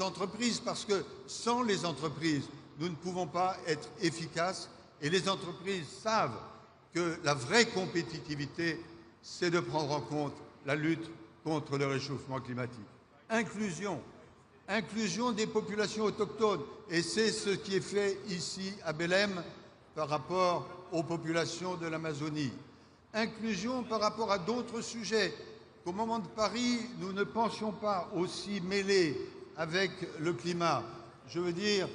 aux entreprises, parce que sans les entreprises, nous ne pouvons pas être efficaces, et les entreprises savent que la vraie compétitivité, c'est de prendre en compte la lutte contre le réchauffement climatique. Inclusion, inclusion des populations autochtones, et c'est ce qui est fait ici à Belém par rapport aux populations de l'Amazonie. Inclusion par rapport à d'autres sujets qu'au moment de Paris, nous ne pensions pas aussi mêlés avec le climat. Je veux dire,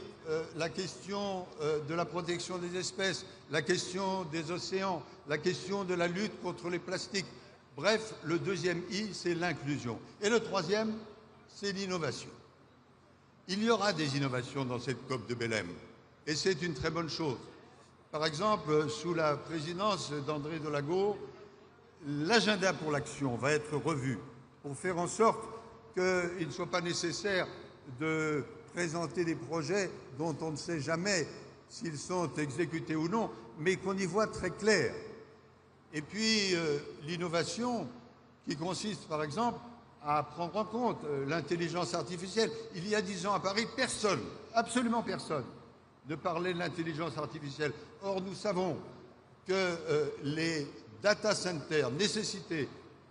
la question de la protection des espèces, la question des océans, la question de la lutte contre les plastiques. Bref, le deuxième I, c'est l'inclusion. Et le troisième, c'est l'innovation. Il y aura des innovations dans cette COP de Belém, et c'est une très bonne chose. Par exemple, sous la présidence d'André Delago, l'agenda pour l'action va être revu pour faire en sorte qu'il ne soit pas nécessaire de présenter des projets dont on ne sait jamais s'ils sont exécutés ou non, mais qu'on y voit très clair. Et puis, l'innovation qui consiste, par exemple, à prendre en compte l'intelligence artificielle. Il y a 10 ans à Paris, personne, absolument personne, ne parlait de l'intelligence artificielle. Or, nous savons que les data centers nécessités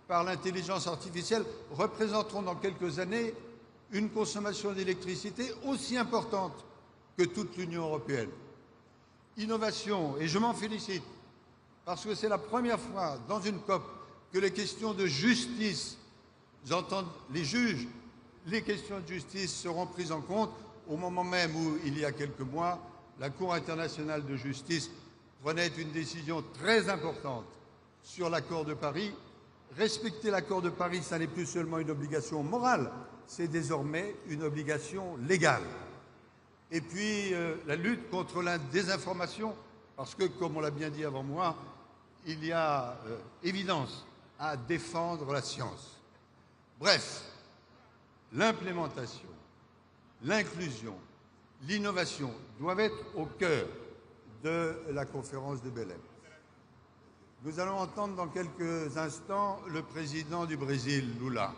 par l'intelligence artificielle représenteront dans quelques années une consommation d'électricité aussi importante que toute l'Union européenne. Innovation, et je m'en félicite, parce que c'est la première fois dans une COP que les questions de justice, j'entends les juges, les questions de justice seront prises en compte au moment même où, il y a quelques mois, la Cour internationale de justice prenait une décision très importante sur l'accord de Paris. Respecter l'accord de Paris, ça n'est plus seulement une obligation morale, c'est désormais une obligation légale. Et puis, la lutte contre la désinformation, parce que, comme on l'a bien dit avant moi, il y a évidence à défendre la science. Bref, l'implémentation, l'inclusion, l'innovation doivent être au cœur de la conférence de Belém. Nous allons entendre dans quelques instants le président du Brésil, Lula.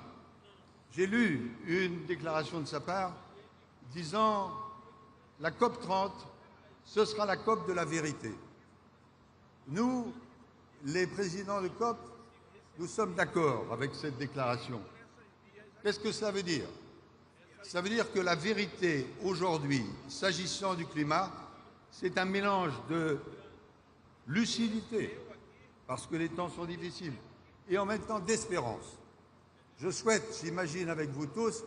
J'ai lu une déclaration de sa part disant « La COP30, ce sera la COP de la vérité ». Nous, les présidents de COP, nous sommes d'accord avec cette déclaration. Qu'est-ce que ça veut dire? Ça veut dire que la vérité, aujourd'hui, s'agissant du climat, c'est un mélange de lucidité, parce que les temps sont difficiles, et en même temps d'espérance. Je souhaite, j'imagine avec vous tous,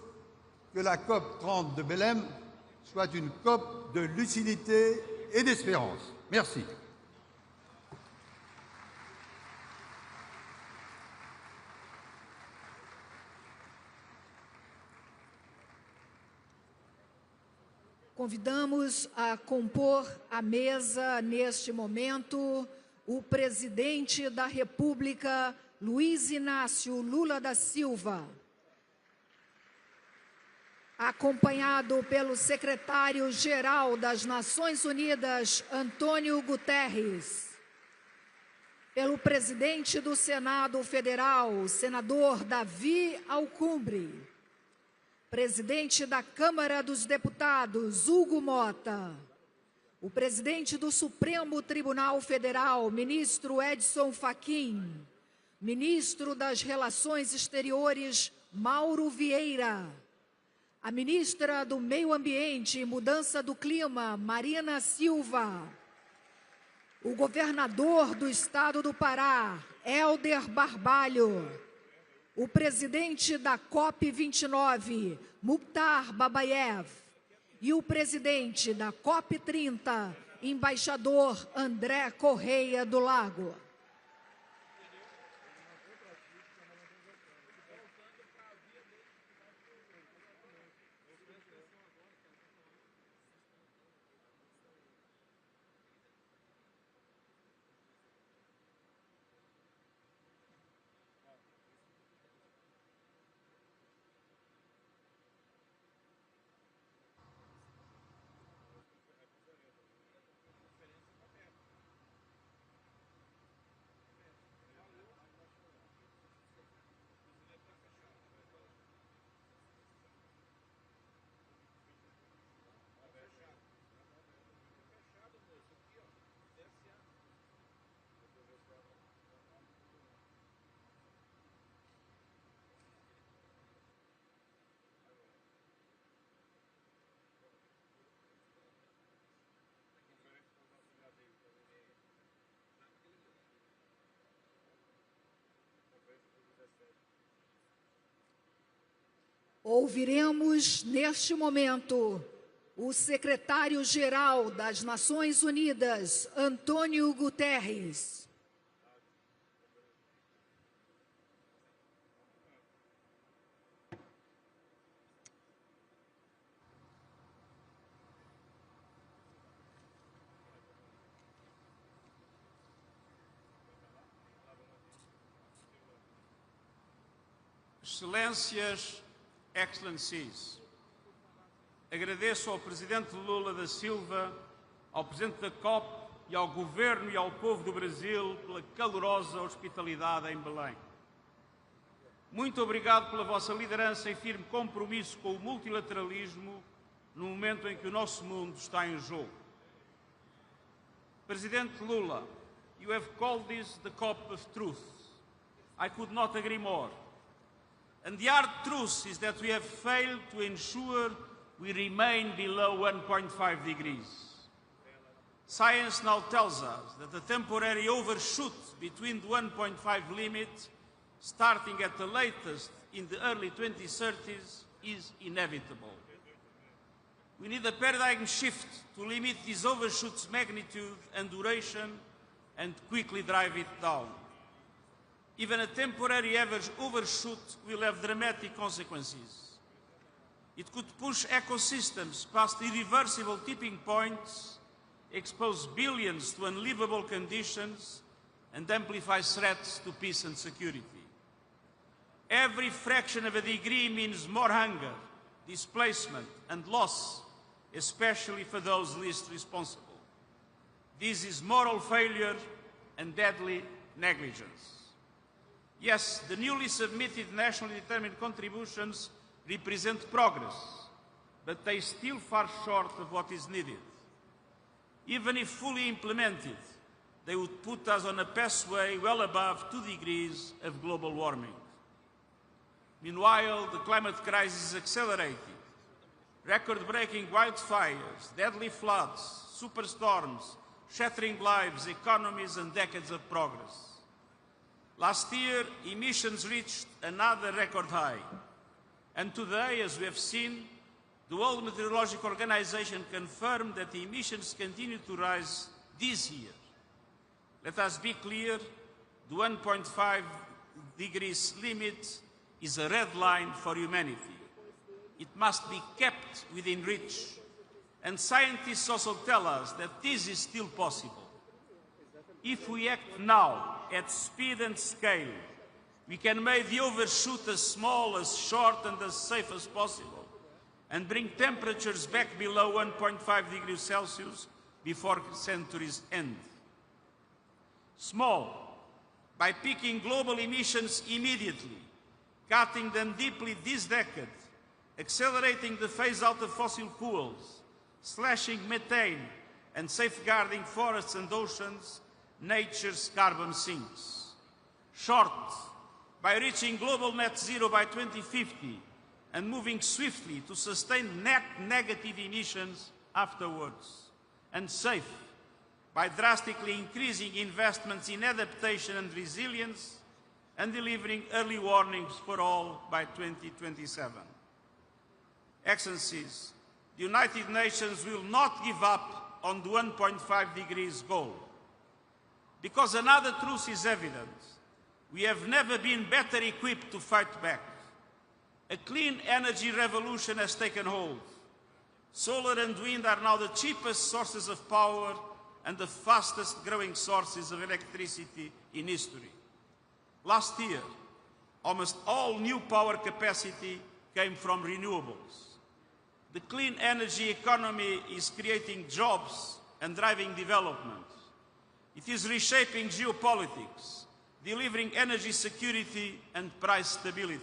que la COP30 de Belém soit une COP de lucidité et d'espérance. Merci. Convidamos a compor a mesa, neste momento, o presidente da República, Luiz Inácio Lula da Silva, acompanhado pelo secretário-geral das Nações Unidas, Antônio Guterres, pelo presidente do Senado Federal, senador Davi Alcumbre, presidente da Câmara dos Deputados, Hugo Mota, o presidente do Supremo Tribunal Federal, ministro Edson Fachin, ministro das Relações Exteriores, Mauro Vieira, a ministra do Meio Ambiente e Mudança do Clima, Marina Silva, o governador do estado do Pará, Hélder Barbalho, o presidente da COP29, Mukhtar Babayev, e o presidente da COP30, embaixador André Correia do Lago. Ouviremos, neste momento, o secretário-geral das Nações Unidas, Antônio Guterres. Excelências, Excellencies, agradeço ao Presidente Lula da Silva, ao Presidente da COP e ao Governo e ao povo do Brasil pela calorosa hospitalidade em Belém. Muito obrigado pela vossa liderança e firme compromisso com o multilateralismo no momento em que o nosso mundo está em jogo. Presidente Lula, you have called this the COP of truth. I could not agree more. And the hard truth is that we have failed to ensure we remain below 1.5 degrees. Science now tells us that the temporary overshoot between the 1.5 limit, starting at the latest in the early 2030s, is inevitable. We need a paradigm shift to limit this overshoot's magnitude and duration and quickly drive it down. Even a temporary average overshoot will have dramatic consequences. It could push ecosystems past irreversible tipping points, expose billions to unlivable conditions, and amplify threats to peace and security. Every fraction of a degree means more hunger, displacement, and loss, especially for those least responsible. This is moral failure and deadly negligence. Yes, the newly submitted nationally determined contributions represent progress, but they still fall short of what is needed. Even if fully implemented, they would put us on a pathway well above 2 degrees of global warming. Meanwhile, the climate crisis is accelerating. Record-breaking wildfires, deadly floods, superstorms, shattering lives, economies, and decades of progress. Last year, emissions reached another record high. And today, as we have seen, the World Meteorological Organization confirmed that the emissions continue to rise this year. Let us be clear, the 1.5 degrees limit is a red line for humanity. It must be kept within reach. And scientists also tell us that this is still possible. If we act now at speed and scale, we can make the overshoot as small, as short, and as safe as possible, and bring temperatures back below 1.5 degrees Celsius before the century's end. Small, by peaking global emissions immediately, cutting them deeply this decade, accelerating the phase-out of fossil fuels, slashing methane, and safeguarding forests and oceans, nature's carbon sinks. Short, by reaching global net zero by 2050 and moving swiftly to sustain net negative emissions afterwards. And safe, by drastically increasing investments in adaptation and resilience and delivering early warnings for all by 2027. Excellencies, the United Nations will not give up on the 1.5 degrees goal. Because another truth is evident. We have never been better equipped to fight back. A clean energy revolution has taken hold. Solar and wind are now the cheapest sources of power and the fastest growing sources of electricity in history. Last year, almost all new power capacity came from renewables. The clean energy economy is creating jobs and driving development. It is reshaping geopolitics, delivering energy security and price stability.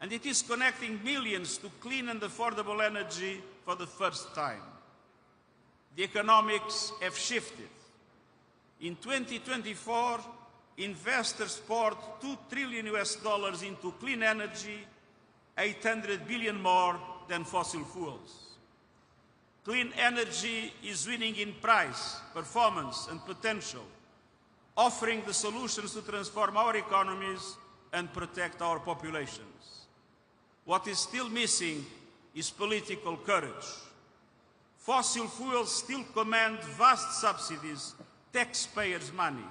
And it is connecting millions to clean and affordable energy for the first time. The economics have shifted. In 2024, investors poured $2 trillion into clean energy, 800 billion more than fossil fuels. Clean energy is winning in price, performance, and potential, offering the solutions to transform our economies and protect our populations. What is still missing is political courage. Fossil fuels still command vast subsidies, taxpayers' money.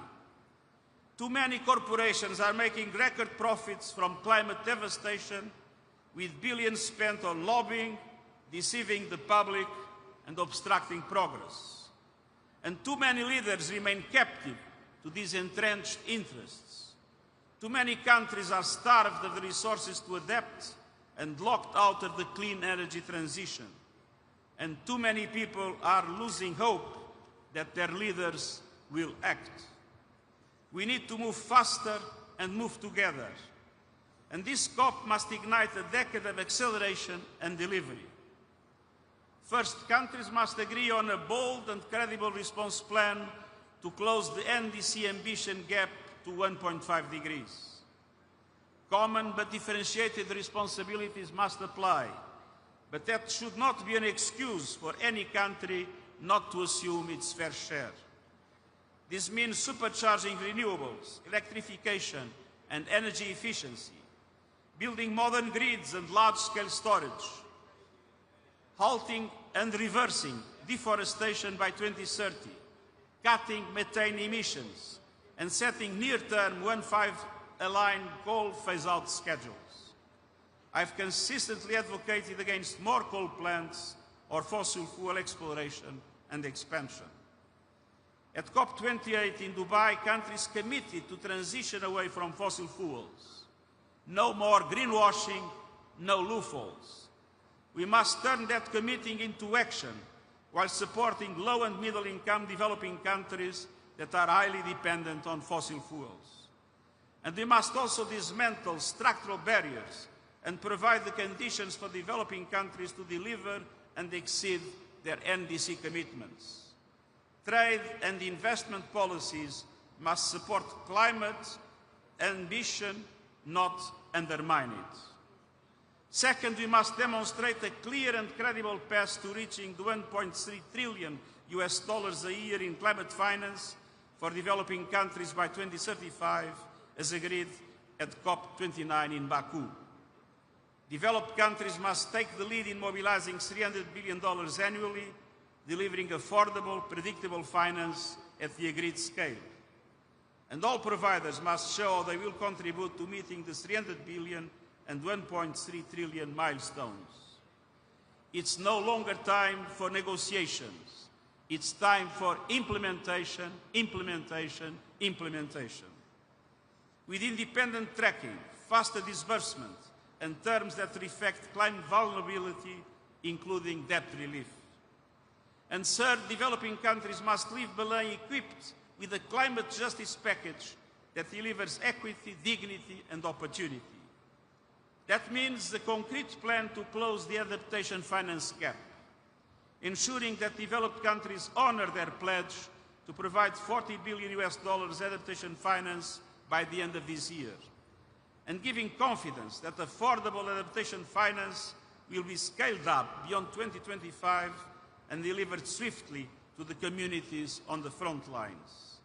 Too many corporations are making record profits from climate devastation, with billions spent on lobbying, deceiving the public, and obstructing progress. And too many leaders remain captive to these entrenched interests. Too many countries are starved of the resources to adapt and locked out of the clean energy transition. And too many people are losing hope that their leaders will act. We need to move faster and move together. And this COP must ignite a decade of acceleration and delivery. First, countries must agree on a bold and credible response plan to close the NDC ambition gap to 1.5 degrees. Common but differentiated responsibilities must apply, but that should not be an excuse for any country not to assume its fair share. This means supercharging renewables, electrification, and energy efficiency, building modern grids and large-scale storage, halting and reversing deforestation by 2030, cutting methane emissions, and setting near-term 1.5-aligned coal phase-out schedules. I've consistently advocated against more coal plants or fossil fuel exploration and expansion. At COP28 in Dubai, countries committed to transition away from fossil fuels. No more greenwashing, no loopholes. We must turn that committing into action while supporting low and middle income developing countries that are highly dependent on fossil fuels. And we must also dismantle structural barriers and provide the conditions for developing countries to deliver and exceed their NDC commitments. Trade and investment policies must support climate ambition, not undermine it. Second, we must demonstrate a clear and credible path to reaching the $1.3 trillion a year in climate finance for developing countries by 2035, as agreed at COP29 in Baku. Developed countries must take the lead in mobilizing $300 billion annually, delivering affordable, predictable finance at the agreed scale. And all providers must show they will contribute to meeting the $300 billion and $1.3 trillion milestones. It's no longer time for negotiations. It's time for implementation, implementation, implementation. With independent tracking, faster disbursement, and terms that reflect climate vulnerability, including debt relief. And third, developing countries must leave Belém equipped with a climate justice package that delivers equity, dignity, and opportunity. That means the concrete plan to close the adaptation finance gap, ensuring that developed countries honor their pledge to provide $40 billion adaptation finance by the end of this year, and giving confidence that affordable adaptation finance will be scaled up beyond 2025 and delivered swiftly to the communities on the front lines.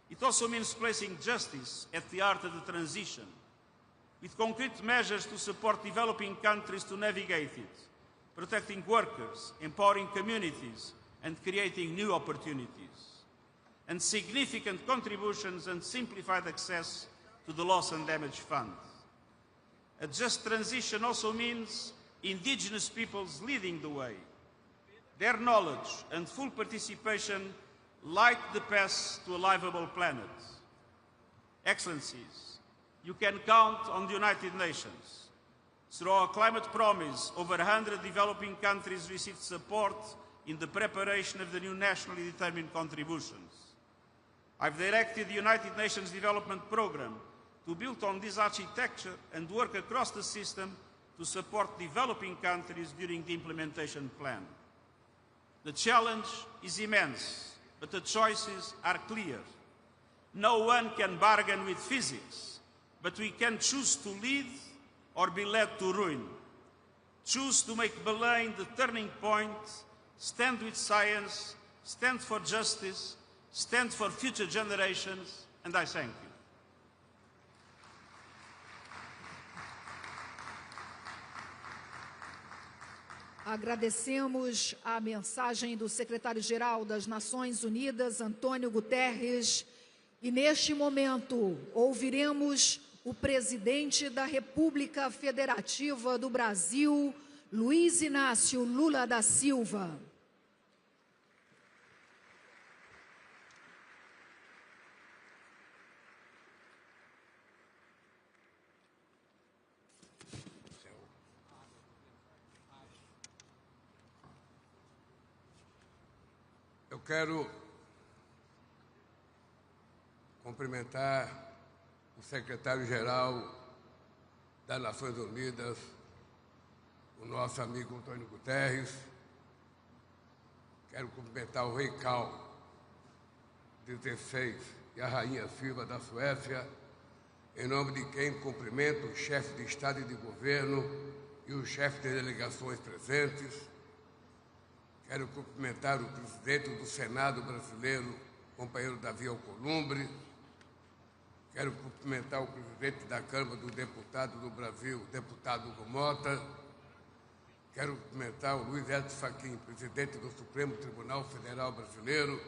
It also means placing justice at the heart of the transition, with concrete measures to support developing countries to navigate it, protecting workers, empowering communities, and creating new opportunities, and significant contributions and simplified access to the Loss and Damage Fund. A just transition also means indigenous peoples leading the way. Their knowledge and full participation light the path to a livable planet. Excellencies, you can count on the United Nations. Through our climate promise, over 100 developing countries received support in the preparation of the new nationally determined contributions. I've directed the United Nations Development Programme to build on this architecture and work across the system to support developing countries during the implementation plan. The challenge is immense, but the choices are clear. No one can bargain with physics, but we can choose to lead or be led to ruin. Choose to make Belém the turning point, stand with science, stand for justice, stand for future generations, and I thank you. Agradecemos a mensagem do secretário-geral das Nações Unidas, Antônio Guterres, e neste momento ouviremos o presidente da República Federativa do Brasil, Luiz Inácio Lula da Silva. Eu quero cumprimentar o secretário-geral das Nações Unidas, o nosso amigo Antônio Guterres. Quero cumprimentar o rei Carl XVI e a rainha Silva da Suécia, em nome de quem cumprimento o chefe de Estado e de Governo e os chefes de delegações presentes. Quero cumprimentar o presidente do Senado brasileiro, companheiro Davi Alcolumbre. Quero cumprimentar o presidente da Câmara dos Deputados do Brasil, deputado Hugo Mota. Quero cumprimentar o Luiz Edson Fachin, presidente do Supremo Tribunal Federal Brasileiro.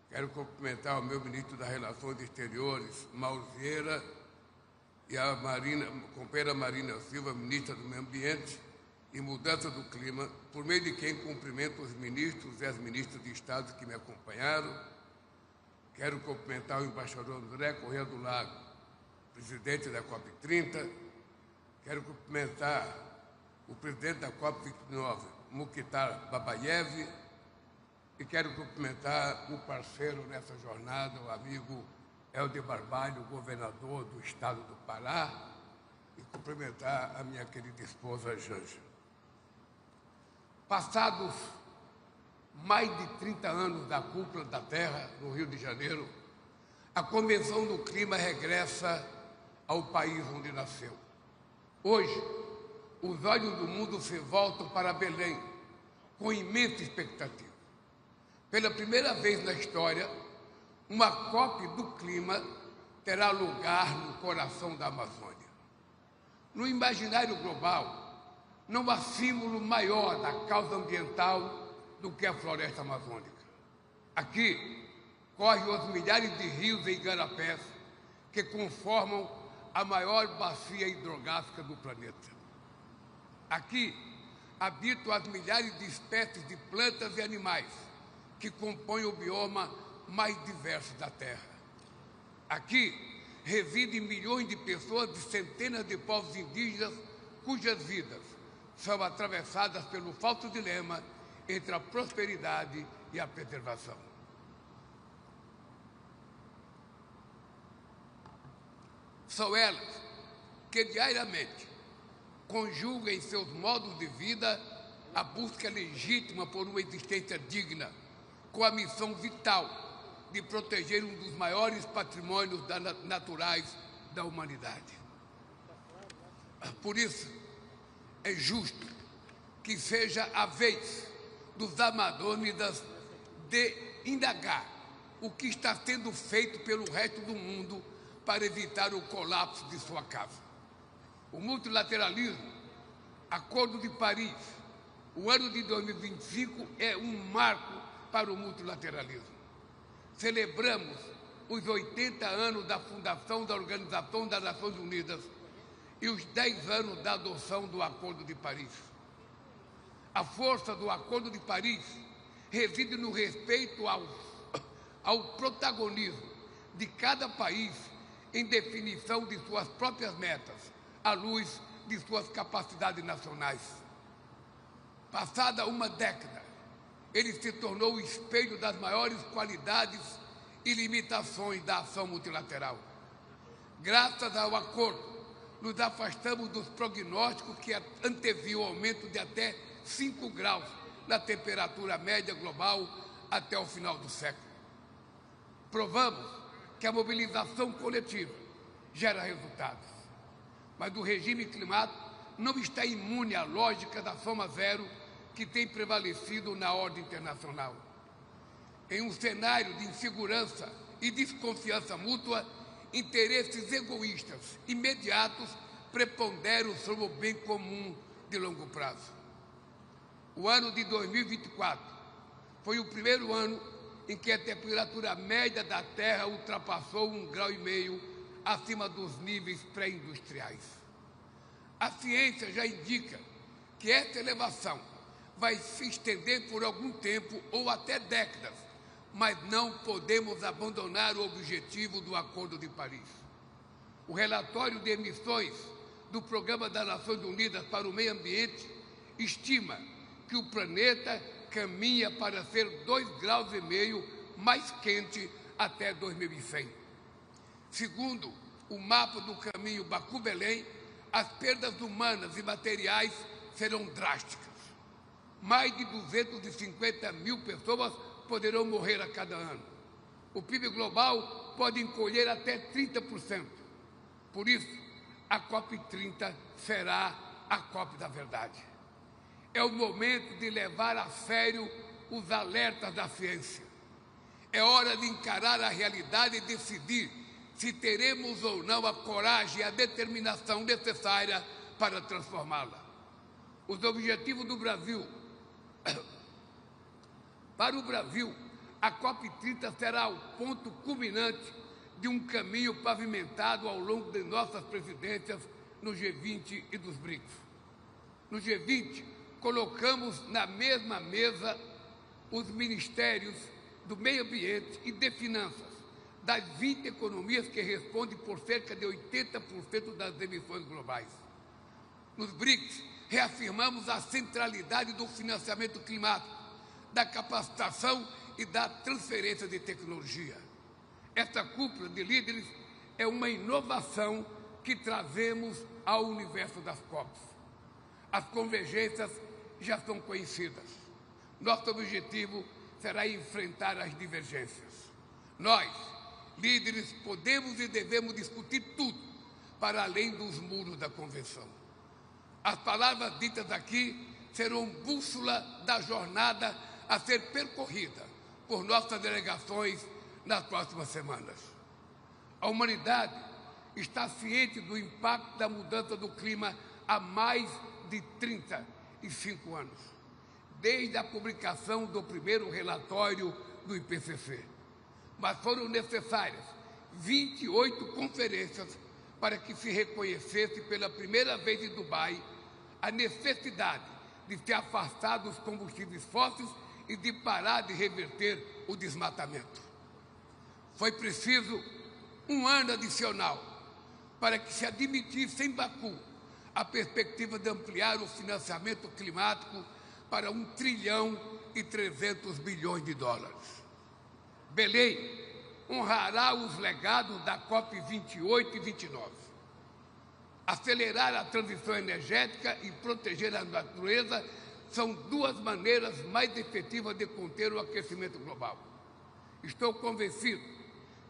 Quero cumprimentar o meu ministro das Relações Exteriores, Mauro Vieira, e a companheira Marina Silva, ministra do Meio Ambiente e Mudança do Clima, por meio de quem cumprimento os ministros e as ministras de Estado que me acompanharam. Quero cumprimentar o embaixador André Corrêa do Lago, presidente da COP30. Quero cumprimentar o presidente da COP29, Mukhtar Babayev. E quero cumprimentar o parceiro nessa jornada, o amigo Helder Barbalho, governador do estado do Pará, e cumprimentar a minha querida esposa Janja. Passados mais de 30 anos da cúpula da Terra, no Rio de Janeiro, a Convenção do Clima regressa ao país onde nasceu. Hoje, os olhos do mundo se voltam para Belém, com imensa expectativa. Pela primeira vez na história, uma COP do clima terá lugar no coração da Amazônia. No imaginário global, não há símbolo maior da causa ambiental do que a floresta amazônica. Aqui correm os milhares de rios e igarapés que conformam a maior bacia hidrográfica do planeta. Aqui habitam as milhares de espécies de plantas e animais que compõem o bioma mais diverso da Terra. Aqui residem milhões de pessoas de centenas de povos indígenas cujas vidas são atravessadas pelo falso dilema entre a prosperidade e a preservação. São elas que diariamente conjugam em seus modos de vida a busca legítima por uma existência digna, com a missão vital de proteger um dos maiores patrimônios naturais da humanidade. Por isso, é justo que seja a vez dos amazônidas de indagar o que está sendo feito pelo resto do mundo para evitar o colapso de sua casa. O multilateralismo, Acordo de Paris, o ano de 2025 é um marco para o multilateralismo. Celebramos os 80 anos da fundação da Organização das Nações Unidas e os 10 anos da adoção do Acordo de Paris. A força do Acordo de Paris reside no respeito ao protagonismo de cada país em definição de suas próprias metas, à luz de suas capacidades nacionais. Passada uma década, ele se tornou o espelho das maiores qualidades e limitações da ação multilateral. Graças ao acordo, nos afastamos dos prognósticos que anteviam o aumento de até 5 graus na temperatura média global até o final do século. Provamos que a mobilização coletiva gera resultados, mas o regime climático não está imune à lógica da soma zero que tem prevalecido na ordem internacional. Em um cenário de insegurança e desconfiança mútua, interesses egoístas imediatos preponderam sobre o bem comum de longo prazo. O ano de 2024 foi o primeiro ano em que a temperatura média da Terra ultrapassou 1,5 graus acima dos níveis pré-industriais. A ciência já indica que essa elevação vai se estender por algum tempo ou até décadas, mas não podemos abandonar o objetivo do Acordo de Paris. O relatório de emissões do Programa das Nações Unidas para o Meio Ambiente estima que o planeta caminha para ser 2,5 graus mais quente até 2100. Segundo o mapa do caminho Baku-Belém, as perdas humanas e materiais serão drásticas. Mais de 250 mil pessoas poderão morrer a cada ano. O PIB global pode encolher até 30%. Por isso, a COP30 será a COP da verdade. É o momento de levar a sério os alertas da ciência. É hora de encarar a realidade e decidir se teremos ou não a coragem e a determinação necessária para transformá-la. Os objetivos do Brasil. Para o Brasil, a COP30 será o ponto culminante de um caminho pavimentado ao longo de nossas presidências no G20 e dos BRICS. No G20, colocamos na mesma mesa os ministérios do meio ambiente e de finanças, das 20 economias que respondem por cerca de 80% das emissões globais. Nos BRICS, reafirmamos a centralidade do financiamento climático, da capacitação e da transferência de tecnologia. Esta cúpula de líderes é uma inovação que trazemos ao universo das COPs. As convergências já são conhecidas. Nosso objetivo será enfrentar as divergências. Nós, líderes, podemos e devemos discutir tudo para além dos muros da convenção. As palavras ditas aqui serão bússola da jornada a ser percorrida por nossas delegações nas próximas semanas. A humanidade está ciente do impacto da mudança do clima há mais de 35 anos, desde a publicação do primeiro relatório do IPCC. Mas foram necessárias 28 conferências para que se reconhecesse pela primeira vez em Dubai a necessidade de se afastar dos combustíveis fósseis e de parar de reverter o desmatamento. Foi preciso um ano adicional para que se admitisse em Baku a perspectiva de ampliar o financiamento climático para $1,3 trilhão. Belém honrará os legados da COP28 e 29. Acelerar a transição energética e proteger a natureza são duas maneiras mais efetivas de conter o aquecimento global. Estou convencido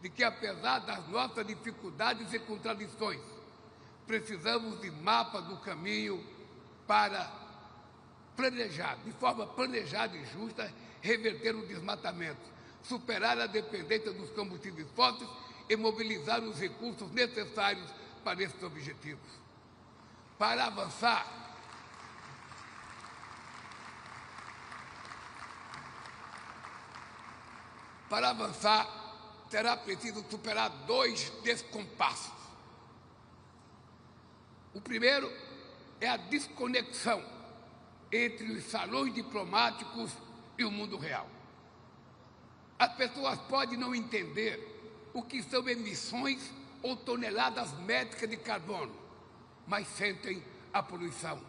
de que, apesar das nossas dificuldades e contradições, precisamos de mapa do caminho para planejar, de forma planejada e justa, reverter o desmatamento, superar a dependência dos combustíveis fósseis e mobilizar os recursos necessários para esses objetivos. Para avançar, será preciso superar 2 descompassos. O primeiro é a desconexão entre os salões diplomáticos e o mundo real. As pessoas podem não entender o que são emissões ou toneladas métricas de carbono, mas sentem a poluição.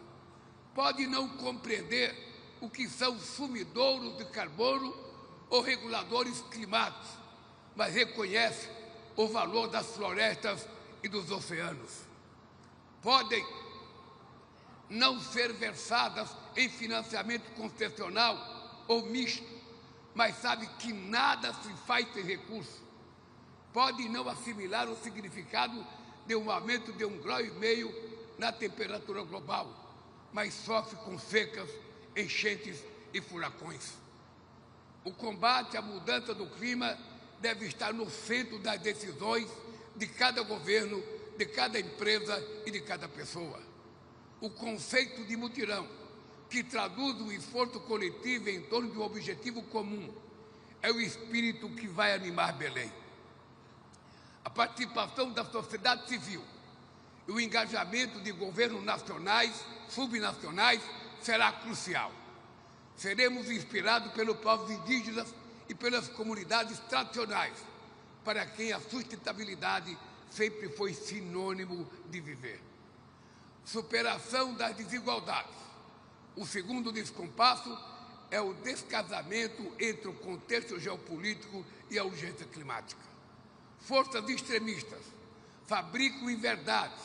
Podem não compreender o que são sumidouros de carbono ou reguladores climáticos, mas reconhecem o valor das florestas e dos oceanos. Podem não ser versadas em financiamento concessional ou misto, mas sabem que nada se faz sem recurso. Podem não assimilar o significado de um aumento de 1,5 graus na temperatura global, mas sofrem com secas, enchentes e furacões. O combate à mudança do clima deve estar no centro das decisões de cada governo, de cada empresa e de cada pessoa. O conceito de mutirão que traduz um esforço coletivo em torno de um objetivo comum. É o espírito que vai animar Belém. A participação da sociedade civil e o engajamento de governos nacionais, subnacionais, será crucial. Seremos inspirados pelos povos indígenas e pelas comunidades tradicionais, para quem a sustentabilidade sempre foi sinônimo de viver. Superação das desigualdades. O segundo descompasso é o descasamento entre o contexto geopolítico e a urgência climática. Forças extremistas fabricam inverdades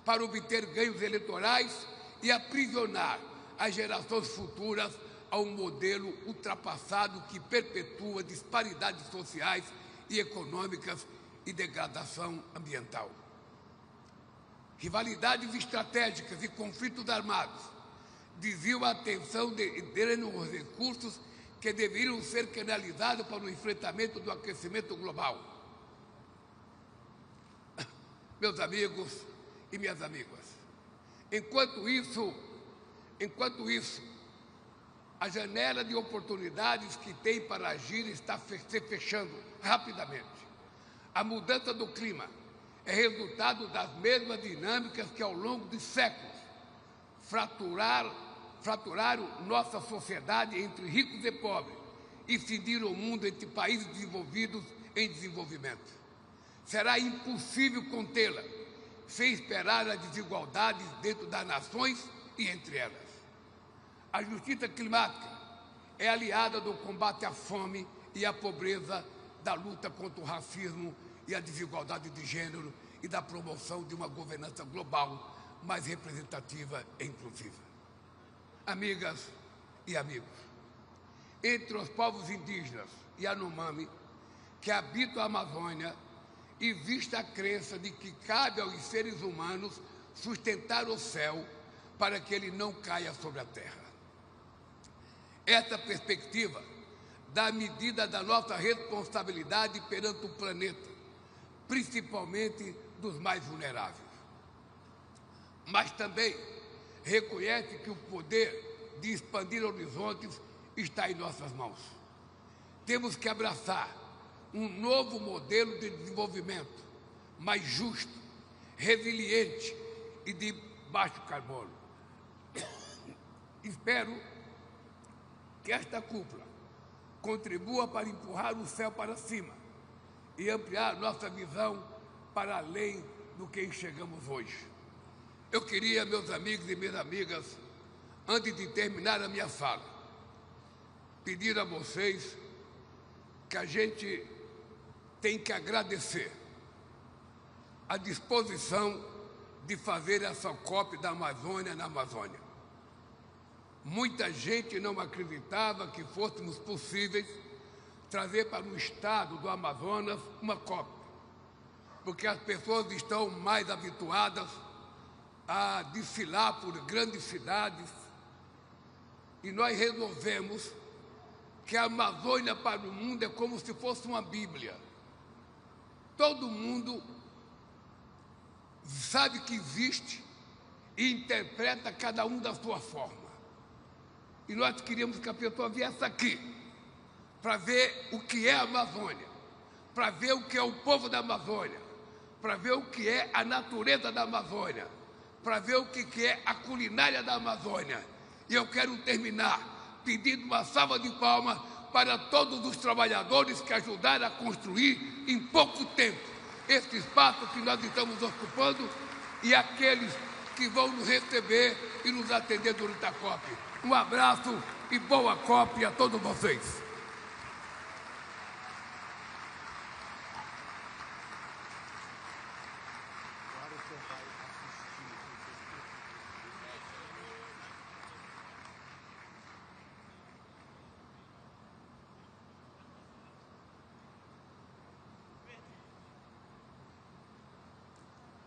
para obter ganhos eleitorais e aprisionar as gerações futuras a um modelo ultrapassado que perpetua disparidades sociais e econômicas e degradação ambiental. Rivalidades estratégicas e conflitos armados desviam a atenção e drenam os recursos que deveriam ser canalizados para o enfrentamento do aquecimento global. Meus amigos e minhas amigas, enquanto isso, a janela de oportunidades que tem para agir está se fechando rapidamente. A mudança do clima é resultado das mesmas dinâmicas que ao longo de séculos fraturaram nossa sociedade entre ricos e pobres e cindiram o mundo entre países desenvolvidos em desenvolvimento. Será impossível contê-la sem esperar as desigualdades dentro das nações e entre elas. A justiça climática é aliada do combate à fome e à pobreza, da luta contra o racismo e a desigualdade de gênero e da promoção de uma governança global mais representativa e inclusiva. Amigas e amigos, entre os povos indígenas e Yanomami que habitam a Amazônia, existe a crença de que cabe aos seres humanos sustentar o céu para que ele não caia sobre a terra. Essa perspectiva dá medida da nossa responsabilidade perante o planeta, principalmente dos mais vulneráveis. Mas também reconhece que o poder de expandir horizontes está em nossas mãos. Temos que abraçar um novo modelo de desenvolvimento mais justo, resiliente e de baixo carbono. Espero que esta cúpula contribua para empurrar o céu para cima e ampliar nossa visão para além do que enxergamos hoje. Eu queria, meus amigos e minhas amigas, antes de terminar a minha fala, pedir a vocês que a gente tem que agradecer a disposição de fazer essa COP da Amazônia na Amazônia. Muita gente não acreditava que fôssemos possíveis trazer para o estado do Amazonas uma COP, porque as pessoas estão mais habituadas a desfilar por grandes cidades, e nós resolvemos que a Amazônia para o mundo é como se fosse uma Bíblia. Todo mundo sabe que existe e interpreta cada um da sua forma. E nós queríamos que a pessoa viesse aqui para ver o que é a Amazônia, para ver o que é o povo da Amazônia, para ver o que é a natureza da Amazônia, para ver o que é a culinária da Amazônia. E eu quero terminar pedindo uma salva de palmas para todos os trabalhadores que ajudaram a construir em pouco tempo esse espaço que nós estamos ocupando e aqueles que vão nos receber e nos atender durante a COP. Um abraço e boa COP a todos vocês.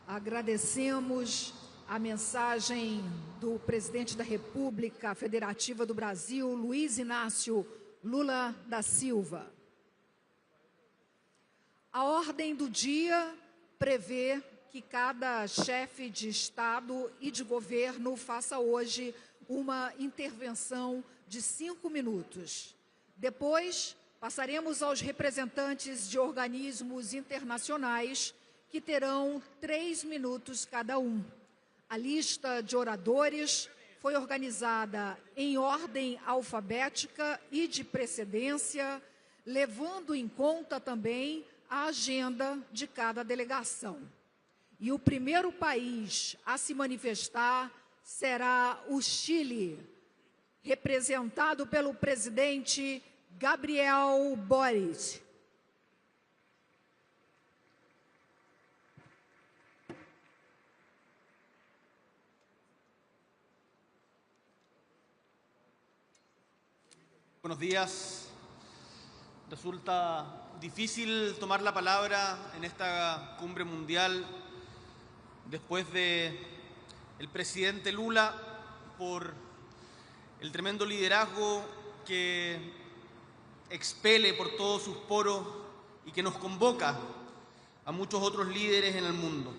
Agradecemos a mensagem do presidente da República Federativa do Brasil, Luiz Inácio Lula da Silva. A ordem do dia prevê que cada chefe de Estado e de governo faça hoje uma intervenção de 5 minutos. Depois, passaremos aos representantes de organismos internacionais, que terão 3 minutos cada um. A lista de oradores foi organizada em ordem alfabética e de precedência, levando em conta também a agenda de cada delegação. E o primeiro país a se manifestar será o Chile, representado pelo presidente Gabriel Boric. Buenos días. Resulta difícil tomar la palabra en esta cumbre mundial después de el presidente Lula por el tremendo liderazgo que expele por todos sus poros y que nos convoca a muchos otros líderes en el mundo.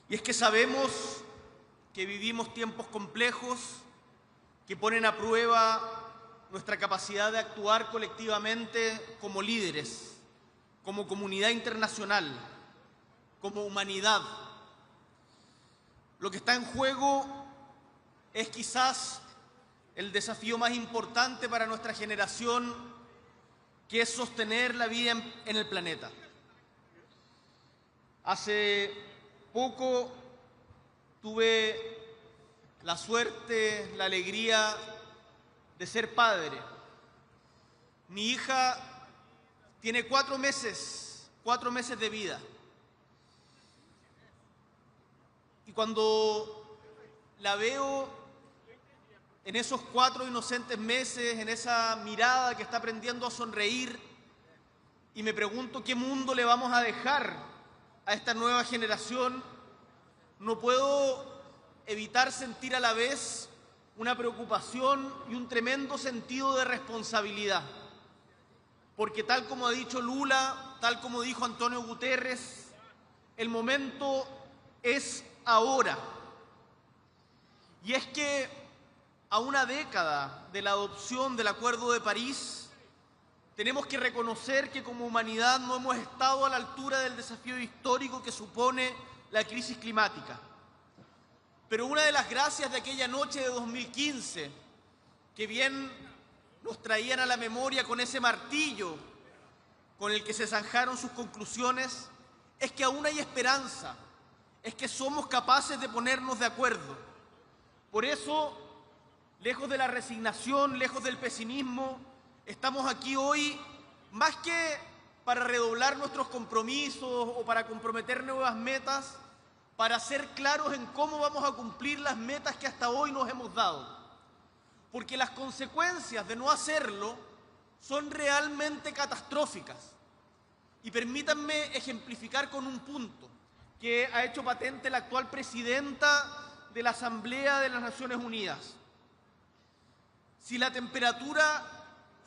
Y es que sabemos que vivimos tiempos complejos que ponen a prueba nuestra capacidad de actuar colectivamente como líderes, como comunidad internacional, como humanidad. Lo que está en juego es quizás el desafío más importante para nuestra generación, que es sostener la vida en el planeta. Hace poco tuve la suerte, la alegría de ser padre. Mi hija tiene 4 meses de vida. Y cuando la veo en esos 4 inocentes meses, en esa mirada que está aprendiendo a sonreír, y me pregunto qué mundo le vamos a dejar a esta nueva generación, no puedo evitar sentir a la vez una preocupación y un tremendo sentido de responsabilidad. Porque tal como ha dicho Lula, tal como dijo Antonio Guterres, el momento es ahora. Y es que a una década de la adopción del Acuerdo de París, tenemos que reconocer que como humanidad no hemos estado a la altura del desafío histórico que supone la crisis climática. Pero una de las gracias de aquella noche de 2015, que bien nos traían a la memoria con ese martillo con el que se zanjaron sus conclusiones, es que aún hay esperanza, es que somos capaces de ponernos de acuerdo. Por eso, lejos de la resignación, lejos del pesimismo, estamos aquí hoy más que para redoblar nuestros compromisos o para comprometer nuevas metas, para ser claros en cómo vamos a cumplir las metas que hasta hoy nos hemos dado. Porque las consecuencias de no hacerlo son realmente catastróficas. Y permítanme ejemplificar con un punto que ha hecho patente la actual presidenta de la Asamblea de las Naciones Unidas. Si la temperatura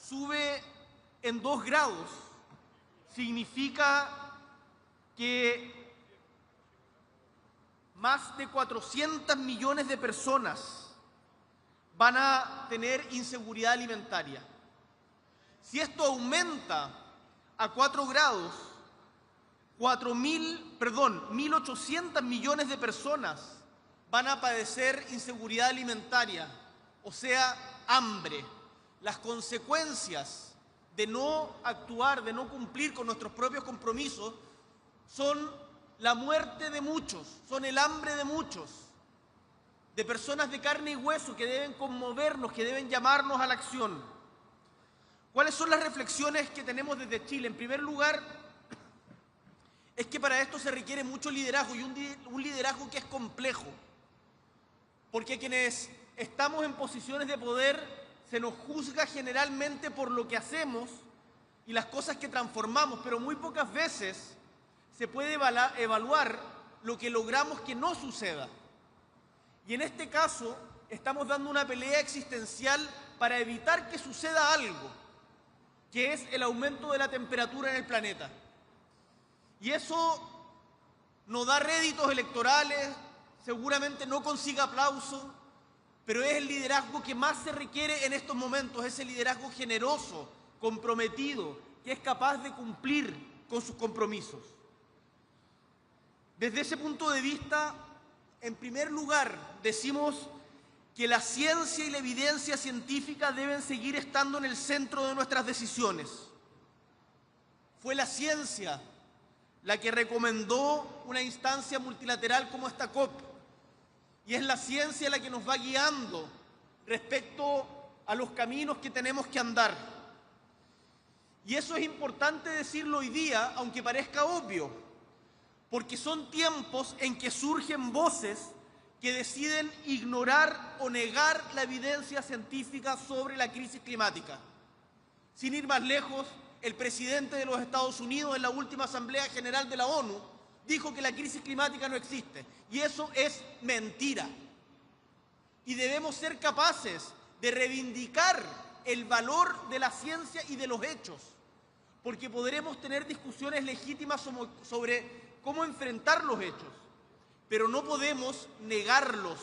sube en 2 grados, significa que más de 400 millones de personas van a tener inseguridad alimentaria. Si esto aumenta a 4 grados, 1.800 millones de personas van a padecer inseguridad alimentaria, o sea, hambre. Las consecuencias de no actuar, de no cumplir con nuestros propios compromisos, son la muerte de muchos, son el hambre de muchos, de personas de carne y hueso que deben conmovernos, que deben llamarnos a la acción. ¿Cuáles son las reflexiones que tenemos desde Chile? En primer lugar, es que para esto se requiere mucho liderazgo y un liderazgo que es complejo, porque quienes estamos en posiciones de poder se nos juzga generalmente por lo que hacemos y las cosas que transformamos, pero muy pocas veces se puede evaluar lo que logramos que no suceda. Y en este caso, estamos dando una pelea existencial para evitar que suceda algo, que es el aumento de la temperatura en el planeta. Y eso no da réditos electorales, seguramente no consiga aplauso, pero es el liderazgo que más se requiere en estos momentos, ese liderazgo generoso, comprometido, que es capaz de cumplir con sus compromisos. Desde ese punto de vista, en primer lugar, decimos que la ciencia y la evidencia científica deben seguir estando en el centro de nuestras decisiones. Fue la ciencia la que recomendó una instancia multilateral como esta COP, y es la ciencia la que nos va guiando respecto a los caminos que tenemos que andar. Y eso es importante decirlo hoy día, aunque parezca obvio, porque son tiempos en que surgen voces que deciden ignorar o negar la evidencia científica sobre la crisis climática. Sin ir más lejos, el presidente de los Estados Unidos en la última Asamblea General de la ONU dijo que la crisis climática no existe, y eso es mentira. Y debemos ser capaces de reivindicar el valor de la ciencia y de los hechos, porque podremos tener discusiones legítimas sobre cómo enfrentar los hechos, pero no podemos negarlos,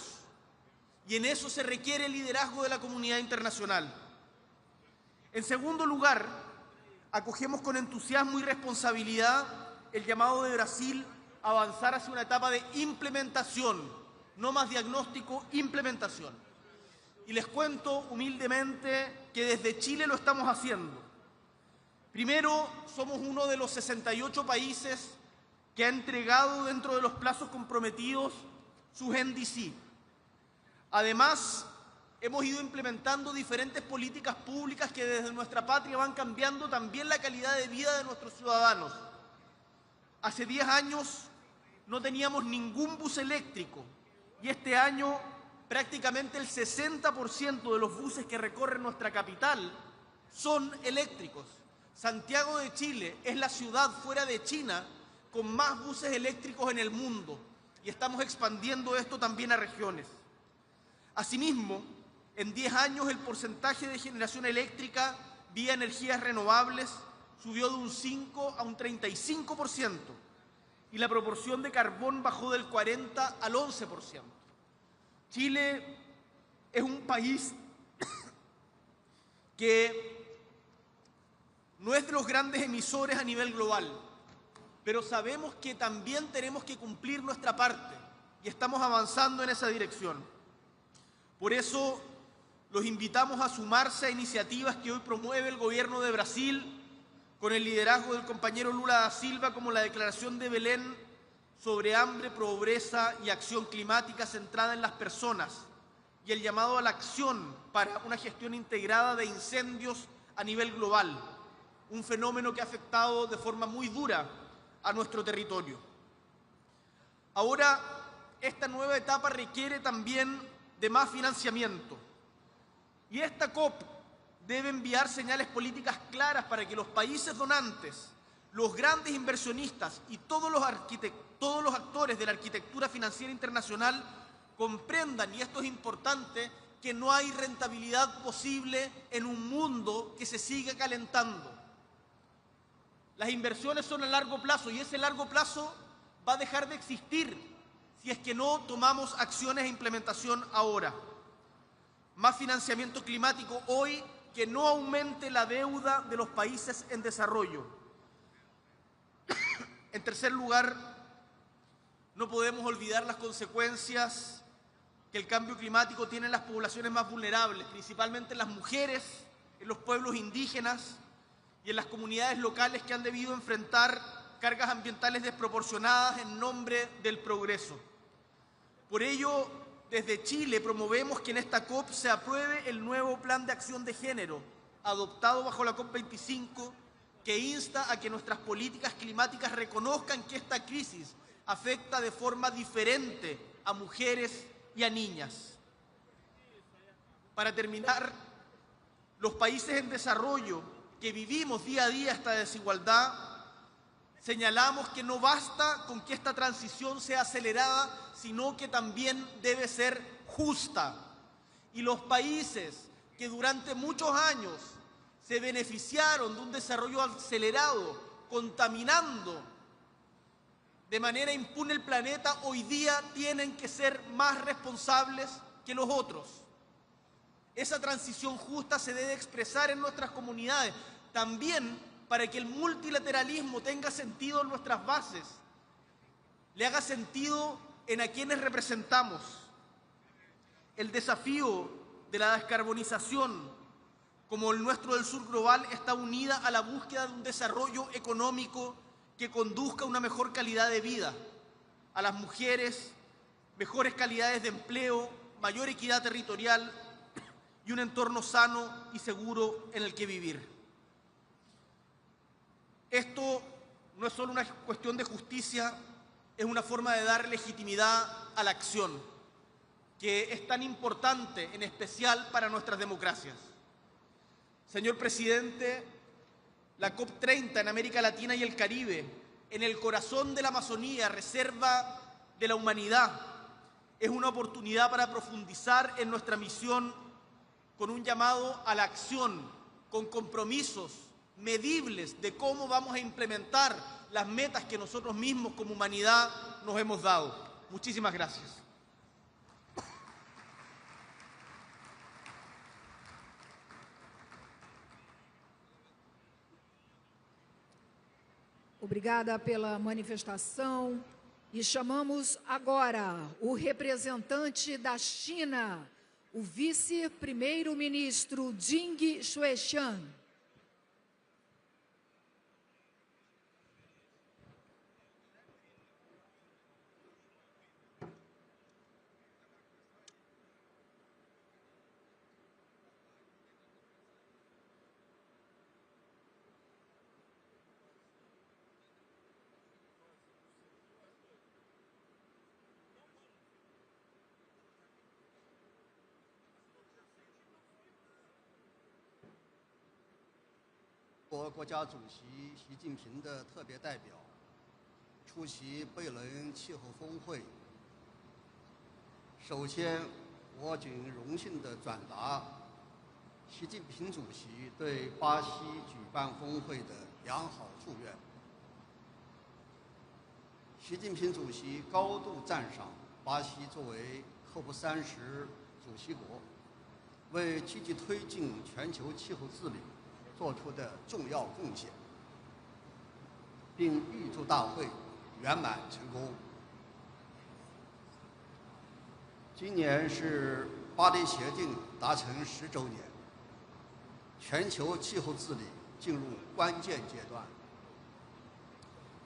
y en eso se requiere el liderazgo de la comunidad internacional. En segundo lugar, acogemos con entusiasmo y responsabilidad el llamado de Brasil a avanzar hacia una etapa de implementación, no más diagnóstico, implementación. Y les cuento humildemente que desde Chile lo estamos haciendo. Primero, somos uno de los 68 países que ha entregado dentro de los plazos comprometidos sus NDC. Además, hemos ido implementando diferentes políticas públicas que desde nuestra patria van cambiando también la calidad de vida de nuestros ciudadanos. Hace 10 años no teníamos ningún bus eléctrico, y este año prácticamente el 60% de los buses que recorren nuestra capital son eléctricos. Santiago de Chile es la ciudad fuera de China con más buses eléctricos en el mundo, y estamos expandiendo esto también a regiones. Asimismo, en 10 años el porcentaje de generación eléctrica vía energías renovables subió de un 5 a un 35%, y la proporción de carbón bajó del 40 al 11%. Chile es un país que no es de los grandes emisores a nivel global, pero sabemos que también tenemos que cumplir nuestra parte, y estamos avanzando en esa dirección. Por eso los invitamos a sumarse a iniciativas que hoy promueve el gobierno de Brasil, con el liderazgo del compañero Lula da Silva, como la Declaración de Belén sobre hambre, pobreza y acción climática centrada en las personas, y el llamado a la acción para una gestión integrada de incendios a nivel global, un fenómeno que ha afectado de forma muy dura a nuestro territorio. Ahora, esta nueva etapa requiere también de más financiamiento, y esta COP debe enviar señales políticas claras para que los países donantes, los grandes inversionistas y todos los actores de la arquitectura financiera internacional comprendan, y esto es importante, que no hay rentabilidad posible en un mundo que se sigue calentando. Las inversiones son a largo plazo, y ese largo plazo va a dejar de existir si es que no tomamos acciones e implementación ahora. Más financiamiento climático hoy, que no aumente la deuda de los países en desarrollo. En tercer lugar, no podemos olvidar las consecuencias que el cambio climático tiene en las poblaciones más vulnerables, principalmente en las mujeres, en los pueblos indígenas y en las comunidades locales que han debido enfrentar cargas ambientales desproporcionadas en nombre del progreso. Por ello, desde Chile promovemos que en esta COP se apruebe el nuevo Plan de Acción de Género, adoptado bajo la COP25, que insta a que nuestras políticas climáticas reconozcan que esta crisis afecta de forma diferente a mujeres y a niñas. Para terminar, los países en desarrollo que vivimos día a día esta desigualdad, señalamos que no basta con que esta transición sea acelerada, sino que también debe ser justa. Y los países que durante muchos años se beneficiaron de un desarrollo acelerado, contaminando de manera impune el planeta, hoy día tienen que ser más responsables que los otros. esa transición justa se debe expresar en nuestras comunidades, también para que el multilateralismo tenga sentido en nuestras bases, le haga sentido en a quienes representamos. El desafío de la descarbonización, como el nuestro del sur global, está unida a la búsqueda de un desarrollo económico que conduzca a una mejor calidad de vida, a las mujeres, mejores calidades de empleo, mayor equidad territorial y un entorno sano y seguro en el que vivir. Esto no es solo una cuestión de justicia, es una forma de dar legitimidad a la acción, que es tan importante, en especial para nuestras democracias. Señor Presidente, la COP30 en América Latina y el Caribe, en el corazón de la Amazonía, reserva de la humanidad, es una oportunidad para profundizar en nuestra misión con un llamado a la acción, con compromisos medibles de cómo vamos a implementar las metas que nosotros mismos como humanidad nos hemos dado. Muchísimas gracias. Obrigada pela manifestação. E chamamos agora o representante da China, o vice-primeiro-ministro Ding Xuexian.国家主席习近平的特别代表出席贝伦气候峰会。首先，我谨荣幸地转达习近平主席对巴西举办峰会的良好祝愿。习近平主席高度赞赏巴西作为 COP30 主席国，为积极推进全球气候治理做出的重要贡献，并预祝大会圆满成功。今年是巴黎协定达成10周年，全球气候治理进入关键阶段。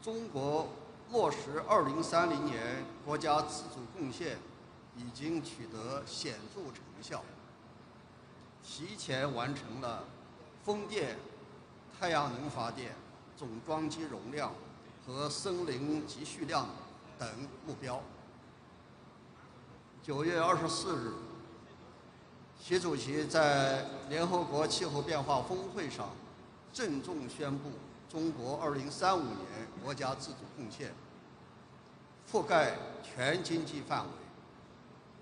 中国落实2030年国家自主贡献已经取得显著成效，提前完成了风电、太阳能发电总装机容量和森林集蓄量等目标。9月24日，习主席在联合国气候变化峰会上郑重宣布，中国2035年国家自主贡献覆盖全经济范围，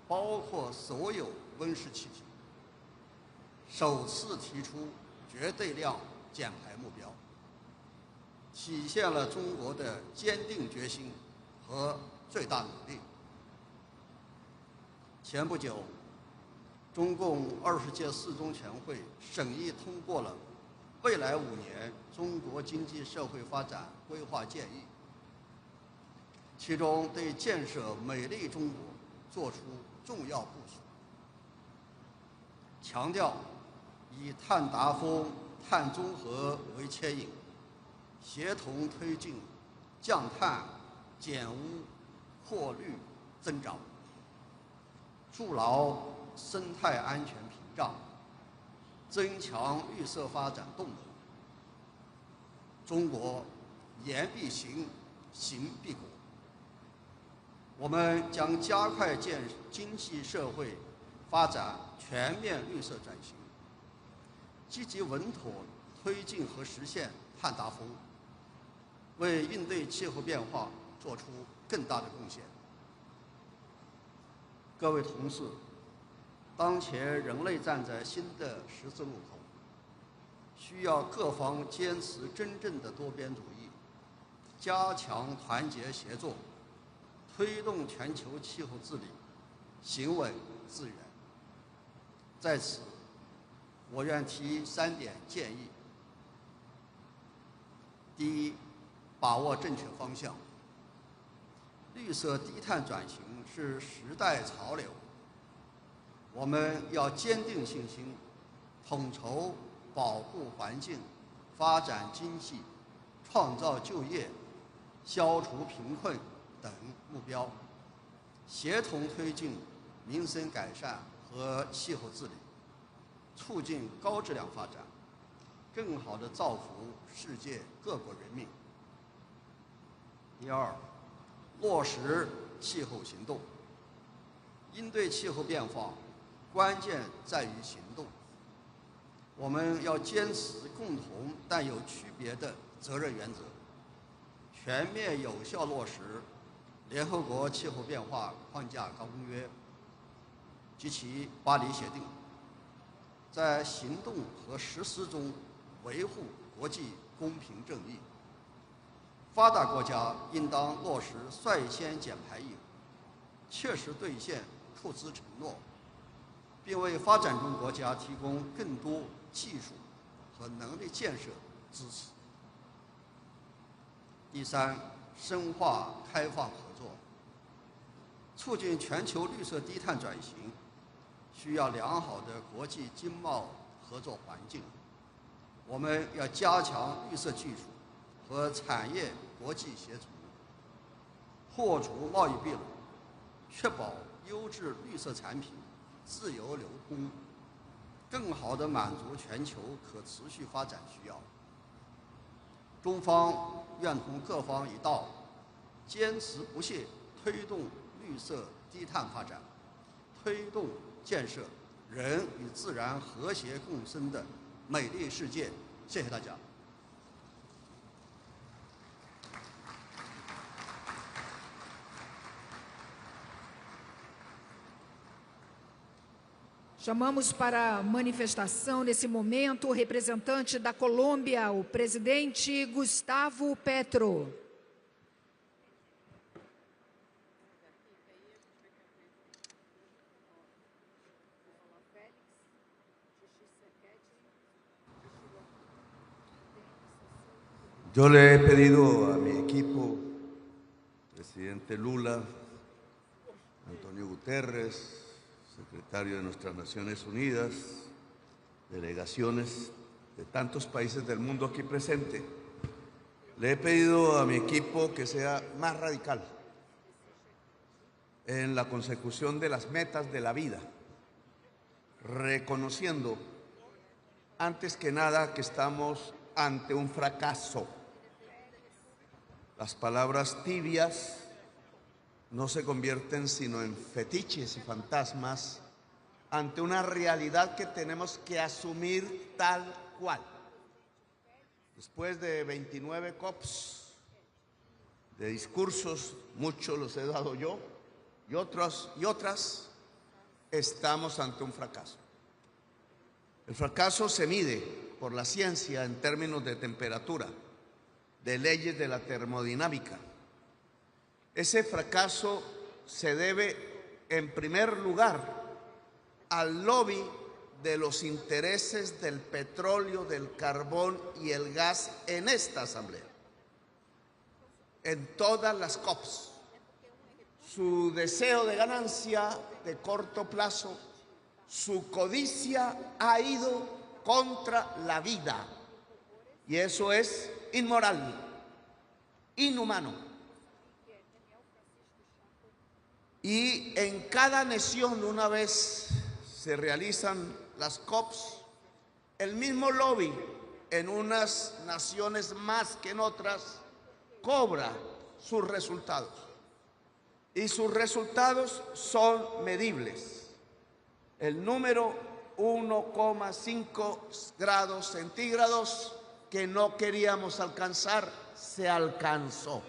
包括所有温室气体，首次提出绝对量减排目标，体现了中国的坚定决心和最大努力。前不久，中共20届4中全会审议通过了未来5年中国经济社会发展规划建议，其中对建设美丽中国作出重要部署，强调以碳达峰、碳中和为牵引，协同推进降碳、减污、扩绿增长，筑牢生态安全屏障，增强绿色发展动能。中国言必行，行必果。我们将加快经济社会发展全面绿色转型，积极稳妥推进和实现碳达峰，为应对气候变化做出更大的贡献。各位同事，当前人类站在新的十字路口，需要各方坚持真正的多边主义，加强团结协作，推动全球气候治理行稳致远。在此，我愿提3点建议。第一，把握正确方向。绿色低碳转型是时代潮流，我们要坚定信心，统筹保护环境、发展经济、创造就业、消除贫困等目标，协同推进民生改善和气候治理，促进高质量发展，更好地造福世界各国人民。第二，落实气候行动。应对气候变化，关键在于行动。我们要坚持共同但有区别的责任原则，全面有效落实联合国气候变化框架公约及其巴黎协定，在行动和实施中维护国际公平正义。发达国家应当落实率先减排义务，切实兑现出资承诺，并为发展中国家提供更多技术和能力建设支持。第三，深化开放合作。促进全球绿色低碳转型，需要良好的国际经贸合作环境。我们要加强绿色技术和产业国际协同，破除贸易壁垒，确保优质绿色产品自由流通，更好地满足全球可持续发展需要。中方愿同各方一道，坚持不懈推动绿色低碳发展，推动建设人与自然和谐共生的美丽世界。谢谢大家。Chamamos para a manifestação, nesse momento, o representante da Colômbia, o presidente Gustavo Petro. Yo le he pedido a mi equipo, presidente Lula, Antonio Guterres, secretario de nuestras Naciones Unidas, delegaciones de tantos países del mundo aquí presente. Le he pedido a mi equipo que sea más radical en la consecución de las metas de la vida, reconociendo antes que nada que estamos ante un fracaso. Las palabras tibias no se convierten sino en fetiches y fantasmas ante una realidad que tenemos que asumir tal cual. Después de 29 COPs, de discursos, muchos los he dado yo, y otras, estamos ante un fracaso. El fracaso se mide por la ciencia en términos de temperatura, de leyes de la termodinámica. Ese fracaso se debe, en primer lugar, al lobby de los intereses del petróleo, del carbón y el gas en esta Asamblea, en todas las COPs. Su deseo de ganancia de corto plazo, su codicia ha ido contra la vida, y eso es inmoral, inhumano. Y en cada nación, una vez se realizan las COPs, el mismo lobby en unas naciones más que en otras cobra sus resultados. Y sus resultados son medibles. El número 1,5 grados centígrados que no queríamos alcanzar, se alcanzó.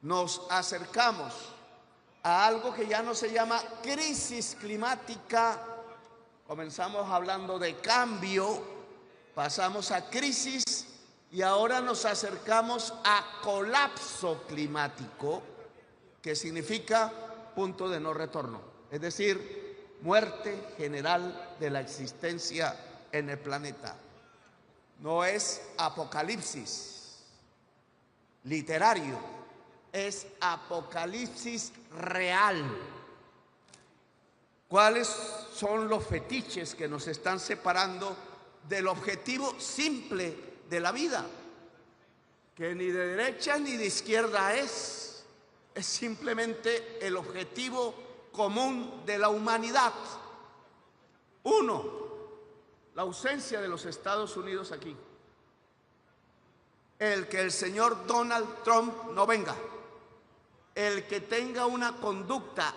Nos acercamos a algo que ya no se llama crisis climática. Comenzamos hablando de cambio, pasamos a crisis y ahora nos acercamos a colapso climático, que significa punto de no retorno, es decir, muerte general de la existencia en el planeta. No es apocalipsis literario, es apocalipsis real. ¿Cuáles son los fetiches que nos están separando del objetivo simple de la vida? Que ni de derecha ni de izquierda es simplemente el objetivo común de la humanidad. Uno, la ausencia de los Estados Unidos aquí. El que el señor Donald Trump no venga. El que tenga una conducta,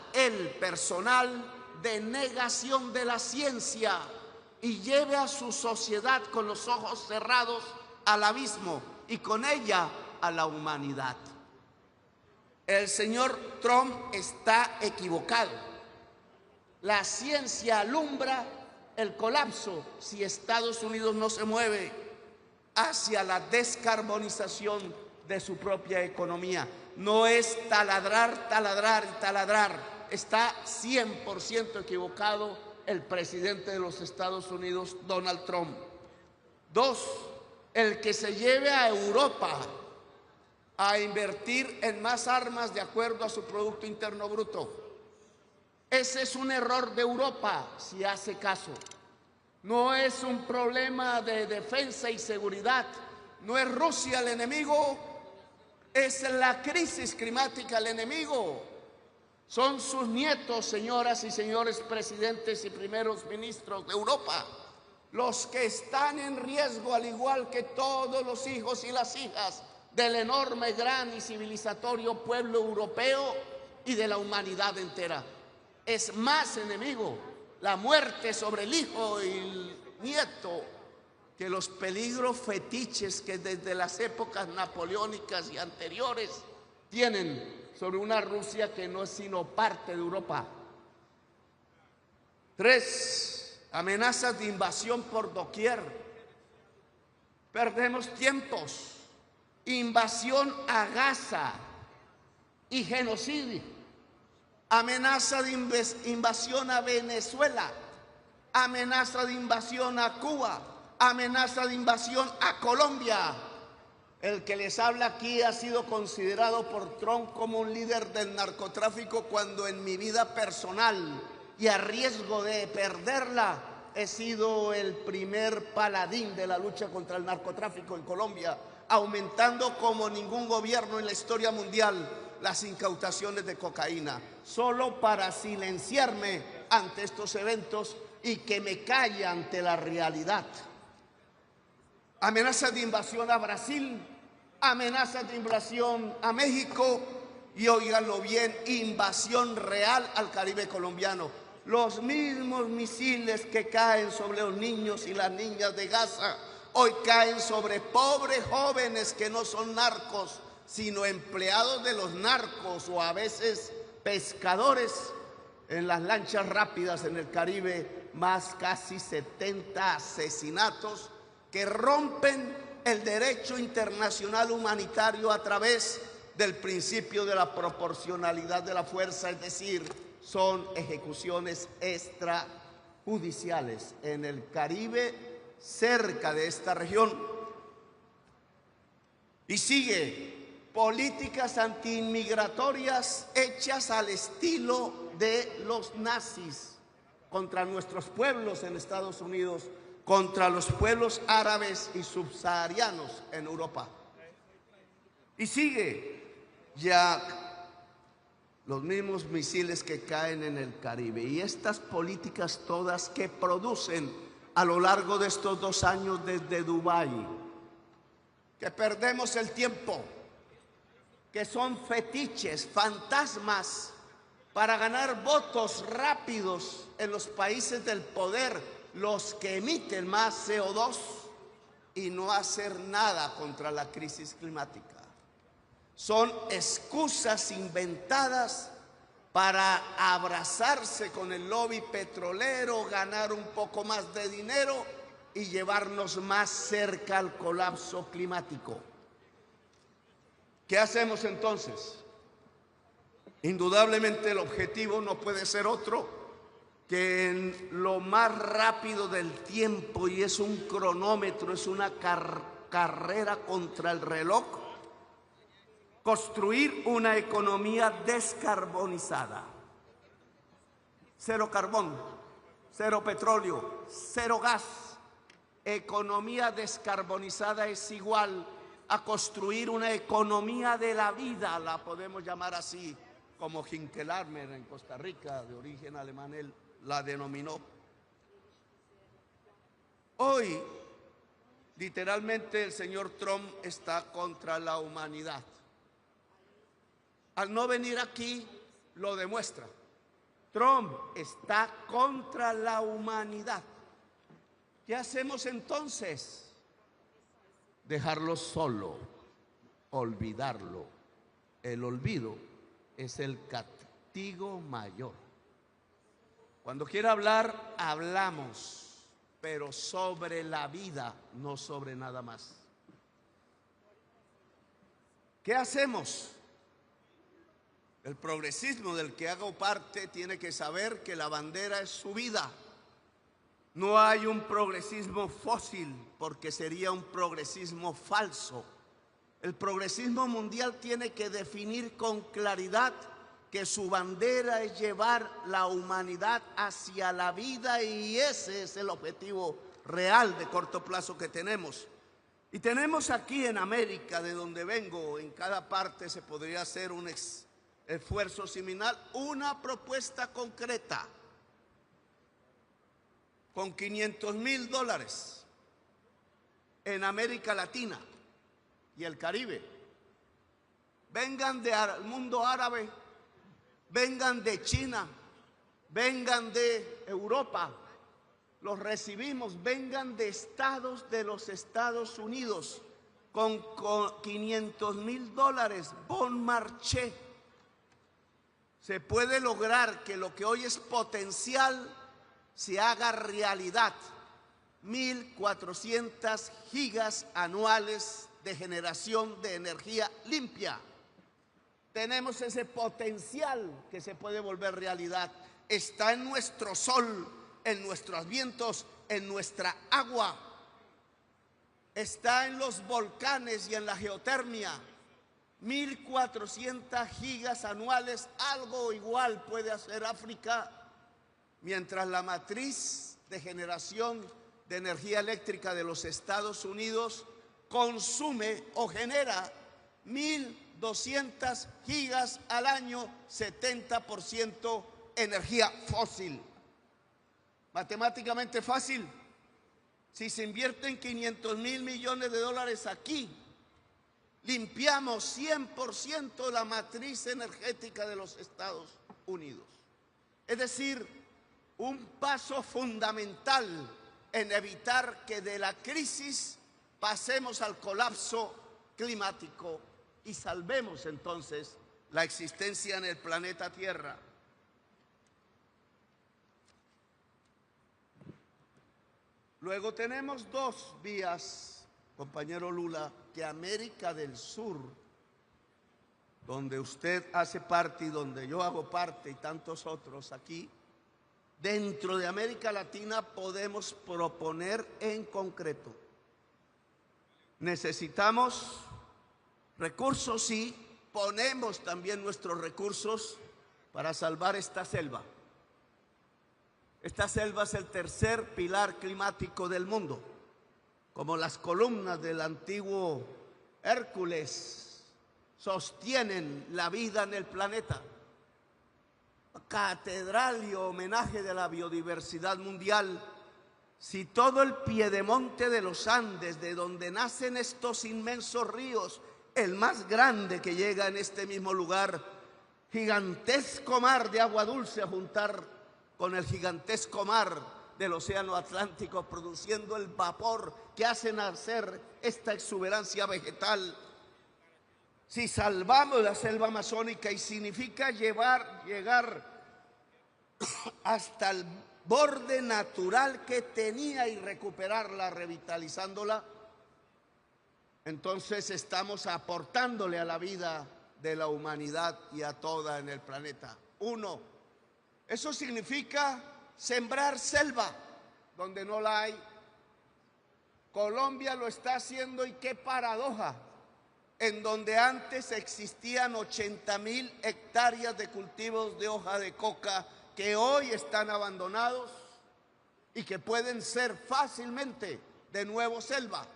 personal, de negación de la ciencia y lleve a su sociedad con los ojos cerrados al abismo y con ella a la humanidad. El señor Trump está equivocado. La ciencia alumbra el colapso si Estados Unidos no se mueve hacia la descarbonización de su propia economía. No es taladrar, taladrar y taladrar. Está 100% equivocado el presidente de los Estados Unidos, Donald Trump. Dos, el que se lleve a Europa a invertir en más armas de acuerdo a su Producto Interno Bruto. Ese es un error de Europa, si hace caso. No es un problema de defensa y seguridad. No es Rusia el enemigo, es la crisis climática el enemigo. Son sus nietos, señoras y señores presidentes y primeros ministros de Europa, los que están en riesgo, al igual que todos los hijos y las hijas del enorme, gran y civilizatorio pueblo europeo y de la humanidad entera. Es más enemigo la muerte sobre el hijo y el nieto que los peligros fetiches que desde las épocas napoleónicas y anteriores tienen sobre una Rusia que no es sino parte de Europa. Tres, amenazas de invasión por doquier. Perdemos tiempos. Invasión a Gaza y genocidio. Amenaza de invasión a Venezuela. Amenaza de invasión a Cuba. Amenaza de invasión a Colombia. El que les habla aquí ha sido considerado por Trump como un líder del narcotráfico, cuando en mi vida personal y a riesgo de perderla he sido el primer paladín de la lucha contra el narcotráfico en Colombia, aumentando como ningún gobierno en la historia mundial las incautaciones de cocaína, solo para silenciarme ante estos eventos y que me calle ante la realidad. Amenazas de invasión a Brasil, amenazas de invasión a México y, óiganlo bien, invasión real al Caribe colombiano. Los mismos misiles que caen sobre los niños y las niñas de Gaza hoy caen sobre pobres jóvenes que no son narcos, sino empleados de los narcos o a veces pescadores en las lanchas rápidas en el Caribe. Más casi 70 asesinatos que rompen el derecho internacional humanitario a través del principio de la proporcionalidad de la fuerza, es decir, son ejecuciones extrajudiciales en el Caribe, cerca de esta región. Y sigue, políticas antiinmigratorias hechas al estilo de los nazis contra nuestros pueblos en Estados Unidos, contra los pueblos árabes y subsaharianos en Europa. Y sigue ya los mismos misiles que caen en el Caribe. Y estas políticas todas que producen a lo largo de estos 2 años desde Dubái, que perdemos el tiempo, que son fetiches, fantasmas para ganar votos rápidos en los países del poder, los que emiten más CO2 y no hacer nada contra la crisis climática. Son excusas inventadas para abrazarse con el lobby petrolero, ganar un poco más de dinero y llevarnos más cerca al colapso climático. ¿Qué hacemos entonces? Indudablemente el objetivo no puede ser otro que en lo más rápido del tiempo, y es un cronómetro, es una carrera contra el reloj, construir una economía descarbonizada. Cero carbón, cero petróleo, cero gas. Economía descarbonizada es igual a construir una economía de la vida, la podemos llamar así, como Hinkelarmer en Costa Rica, de origen alemán, él la denominó. Hoy, literalmente, el señor Trump está contra la humanidad. Al no venir aquí, lo demuestra. Trump está contra la humanidad. ¿Qué hacemos entonces? Dejarlo solo, olvidarlo. El olvido es el castigo mayor. Cuando quiera hablar, hablamos, pero sobre la vida, no sobre nada más. ¿Qué hacemos? El progresismo del que hago parte tiene que saber que la bandera es su vida. No hay un progresismo fósil, porque sería un progresismo falso. El progresismo mundial tiene que definir con claridad que su bandera es llevar la humanidad hacia la vida, y ese es el objetivo real de corto plazo que tenemos. Y tenemos aquí en América, de donde vengo, en cada parte se podría hacer un esfuerzo similar, una propuesta concreta con $500,000 en América Latina y el Caribe. Vengan del mundo árabe, vengan de China, vengan de Europa, los recibimos, vengan de estados de los Estados Unidos con $500,000, bon marché. Se puede lograr que lo que hoy es potencial se haga realidad. 1.400 gigas anuales de generación de energía limpia. Tenemos ese potencial que se puede volver realidad. Está en nuestro sol, en nuestros vientos, en nuestra agua. Está en los volcanes y en la geotermia. 1.400 gigas anuales, algo igual puede hacer África, mientras la matriz de generación de energía eléctrica de los Estados Unidos consume o genera 1.200 gigas al año, 70% energía fósil. Matemáticamente fácil. Si se invierten $500,000 millones aquí, limpiamos 100% la matriz energética de los Estados Unidos. Es decir, un paso fundamental en evitar que de la crisis pasemos al colapso climático y salvemos entonces la existencia en el planeta Tierra. Luego tenemos dos vías, compañero Lula, que América del Sur, donde usted hace parte y donde yo hago parte y tantos otros aquí, dentro de América Latina podemos proponer en concreto. Necesitamos recursos, sí, ponemos también nuestros recursos para salvar esta selva. Esta selva es el tercer pilar climático del mundo. Como las columnas del antiguo Hércules sostienen la vida en el planeta. Catedral y homenaje de la biodiversidad mundial. Si todo el piedemonte de los Andes, de donde nacen estos inmensos ríos, el más grande que llega en este mismo lugar, gigantesco mar de agua dulce a juntar con el gigantesco mar del océano Atlántico, produciendo el vapor que hace nacer esta exuberancia vegetal. Si salvamos la selva amazónica, y significa llegar hasta el borde natural que tenía y recuperarla, revitalizándola, entonces estamos aportándole a la vida de la humanidad y a toda en el planeta. Uno, eso significa sembrar selva donde no la hay. Colombia lo está haciendo y qué paradoja. En donde antes existían 80.000 hectáreas de cultivos de hoja de coca que hoy están abandonados y que pueden ser fácilmente de nuevo selva.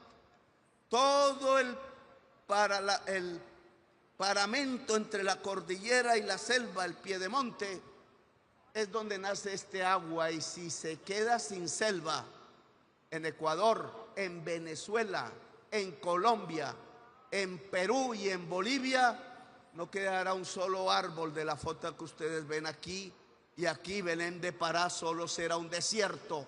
Todo el paramento entre la cordillera y la selva, el piedemonte, es donde nace este agua, y si se queda sin selva en Ecuador, en Venezuela, en Colombia, en Perú y en Bolivia, no quedará un solo árbol de la foto que ustedes ven aquí, y aquí Belén de Pará solo será un desierto,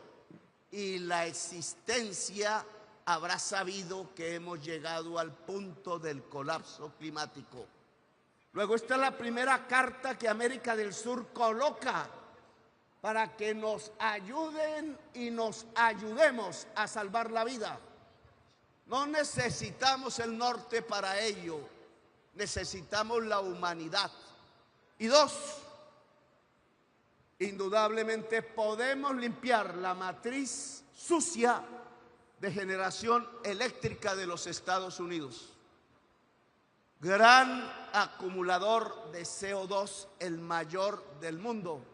y la existencia habrá sabido que hemos llegado al punto del colapso climático. Luego está la primera carta que América del Sur coloca para que nos ayuden y nos ayudemos a salvar la vida. No necesitamos el norte para ello, necesitamos la humanidad. Y dos, indudablemente podemos limpiar la matriz sucia de generación eléctrica de los Estados Unidos. Gran acumulador de CO2, el mayor del mundo,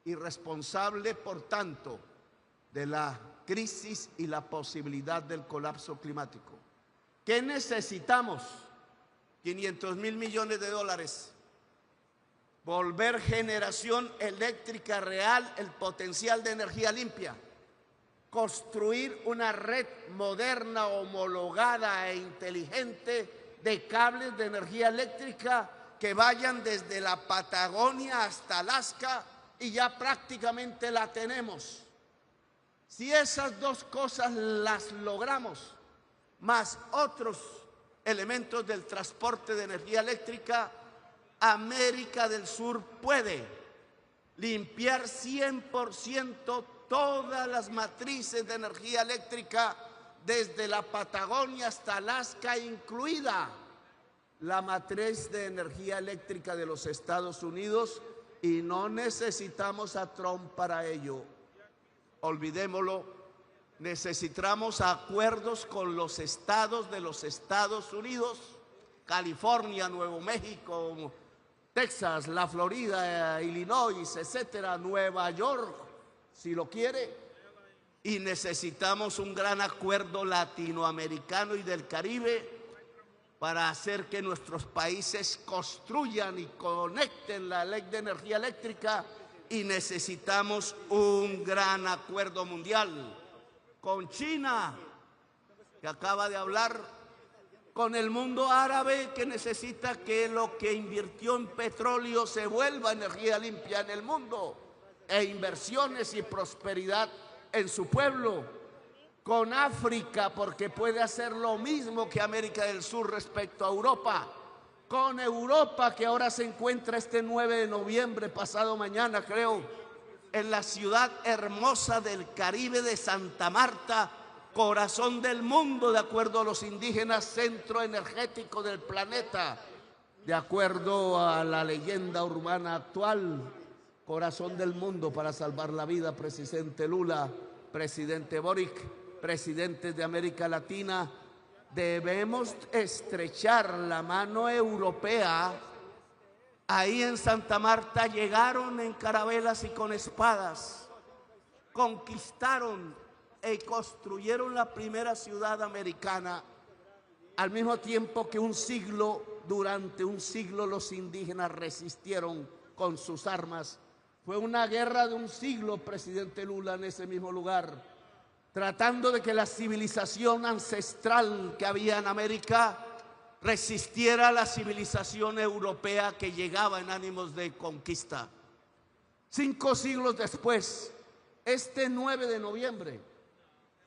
y responsable, por tanto, de la crisis y la posibilidad del colapso climático. ¿Qué necesitamos? 500.000 millones de dólares. Volver generación eléctrica real, el potencial de energía limpia. Construir una red moderna, homologada e inteligente de cables de energía eléctrica que vayan desde la Patagonia hasta Alaska, y ya prácticamente la tenemos. Si esas dos cosas las logramos, más otros elementos del transporte de energía eléctrica, América del Sur puede limpiar 100% todas las matrices de energía eléctrica desde la Patagonia hasta Alaska, incluida la matriz de energía eléctrica de los Estados Unidos, y no necesitamos a Trump para ello. Olvidémoslo. Necesitamos acuerdos con los estados de los Estados Unidos, California, Nuevo México, Texas, la Florida, Illinois, etcétera, Nueva York, si lo quiere. Y necesitamos un gran acuerdo latinoamericano y del Caribe para hacer que nuestros países construyan y conecten la ley de energía eléctrica, y necesitamos un gran acuerdo mundial con China, que acaba de hablar, con el mundo árabe, que necesita que lo que invirtió en petróleo se vuelva energía limpia en el mundo, e inversiones y prosperidad en su pueblo, con África, porque puede hacer lo mismo que América del Sur respecto a Europa, con Europa, que ahora se encuentra este 9 de noviembre, pasado mañana creo, en la ciudad hermosa del Caribe de Santa Marta, corazón del mundo, de acuerdo a los indígenas, centro energético del planeta, de acuerdo a la leyenda urbana actual, corazón del mundo para salvar la vida. Presidente Lula, presidente Boric, presidentes de América Latina, debemos estrechar la mano europea. Ahí en Santa Marta llegaron en carabelas y con espadas, conquistaron y construyeron la primera ciudad americana, al mismo tiempo que durante un siglo los indígenas resistieron con sus armas. Fue una guerra de un siglo, presidente Lula, en ese mismo lugar, tratando de que la civilización ancestral que había en América resistiera a la civilización europea que llegaba en ánimos de conquista. 5 siglos después, este 9 de noviembre,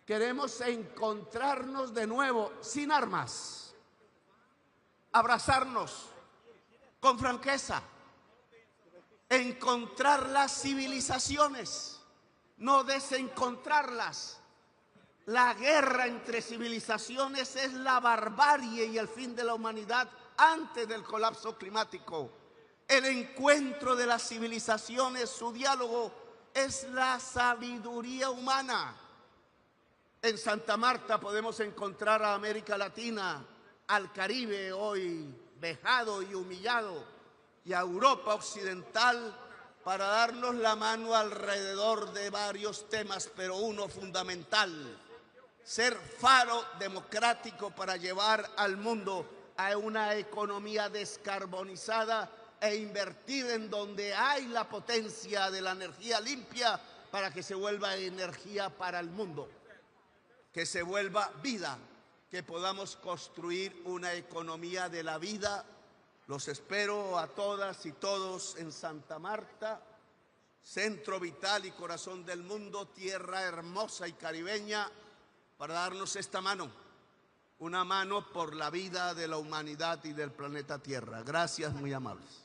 queremos encontrarnos de nuevo sin armas, abrazarnos con franqueza, encontrar las civilizaciones, no desencontrarlas. La guerra entre civilizaciones es la barbarie y el fin de la humanidad antes del colapso climático. El encuentro de las civilizaciones, su diálogo, es la sabiduría humana. En Santa Marta podemos encontrar a América Latina, al Caribe hoy vejado y humillado, y a Europa Occidental para darnos la mano alrededor de varios temas, pero uno fundamental: ser faro democrático para llevar al mundo a una economía descarbonizada e invertir en donde hay la potencia de la energía limpia para que se vuelva energía para el mundo, que se vuelva vida, que podamos construir una economía de la vida. Los espero a todas y todos en Santa Marta, centro vital y corazón del mundo, tierra hermosa y caribeña, para darnos esta mano, una mano por la vida de la humanidad y del planeta Tierra. Gracias, muy amables.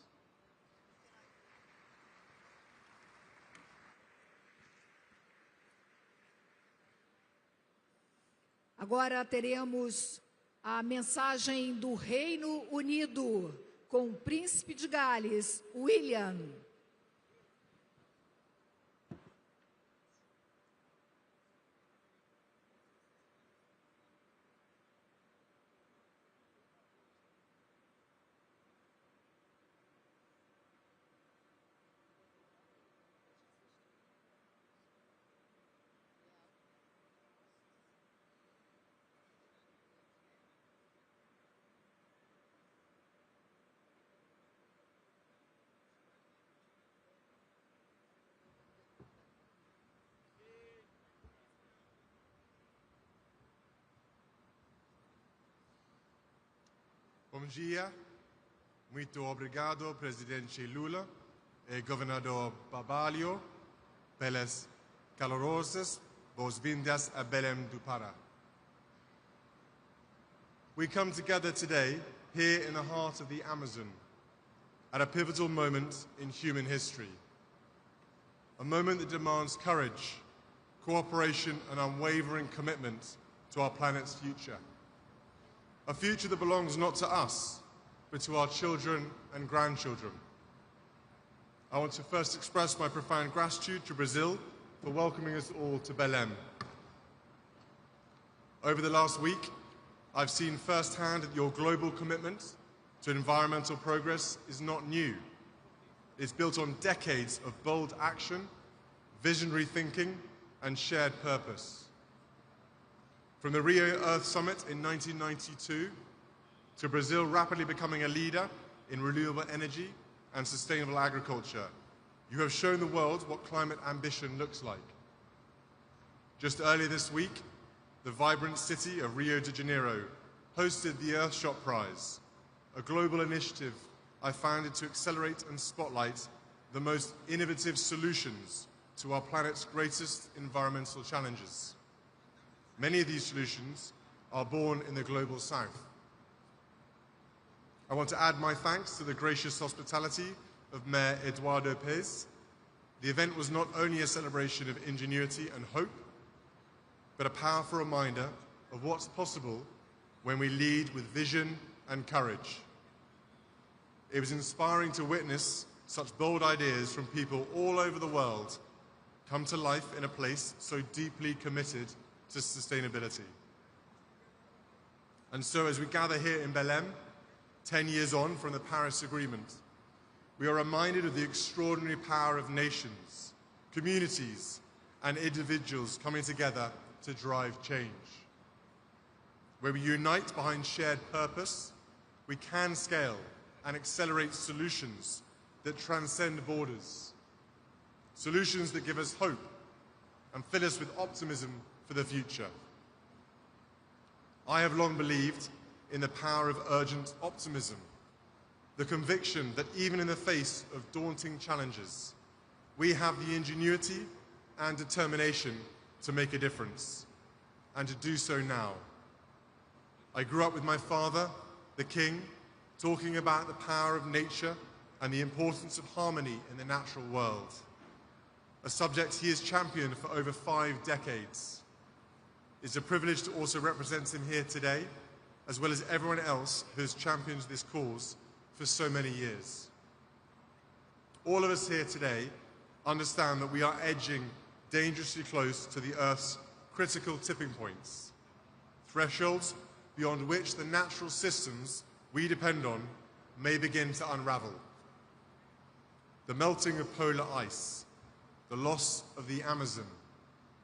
Agora teremos a mensagem do Reino Unido com o Príncipe de Gales, William. Bom dia, muito obrigado, Presidente Lula e Governador Barbalho, pelas calorosas boas-vindas a Belém do Pará. We come together today, here in the heart of the Amazon, at a pivotal moment in human history. A moment that demands courage, cooperation and unwavering commitment to our planet's future. A future that belongs not to us, but to our children and grandchildren. I want to first express my profound gratitude to Brazil for welcoming us all to Belém. Over the last week, I've seen firsthand that your global commitment to environmental progress is not new. It's built on decades of bold action, visionary thinking, and shared purpose. From the Rio Earth Summit in 1992 to Brazil rapidly becoming a leader in renewable energy and sustainable agriculture, you have shown the world what climate ambition looks like. Just earlier this week, the vibrant city of Rio de Janeiro hosted the Earthshot Prize, a global initiative I founded to accelerate and spotlight the most innovative solutions to our planet's greatest environmental challenges. Many of these solutions are born in the global south. I want to add my thanks to the gracious hospitality of Mayor Eduardo Pez. The event was not only a celebration of ingenuity and hope, but a powerful reminder of what's possible when we lead with vision and courage. It was inspiring to witness such bold ideas from people all over the world come to life in a place so deeply committed to sustainability. And so as we gather here in Belém, 10 years on from the Paris Agreement, we are reminded of the extraordinary power of nations, communities, and individuals coming together to drive change. Where we unite behind shared purpose, we can scale and accelerate solutions that transcend borders. Solutions that give us hope and fill us with optimism for the future. I have long believed in the power of urgent optimism, the conviction that even in the face of daunting challenges, we have the ingenuity and determination to make a difference, and to do so now. I grew up with my father, the King, talking about the power of nature and the importance of harmony in the natural world, a subject he has championed for over 5 decades. It's a privilege to also represent him here today, as well as everyone else who has championed this cause for so many years. All of us here today understand that we are edging dangerously close to the Earth's critical tipping points, thresholds beyond which the natural systems we depend on may begin to unravel. The melting of polar ice, the loss of the Amazon,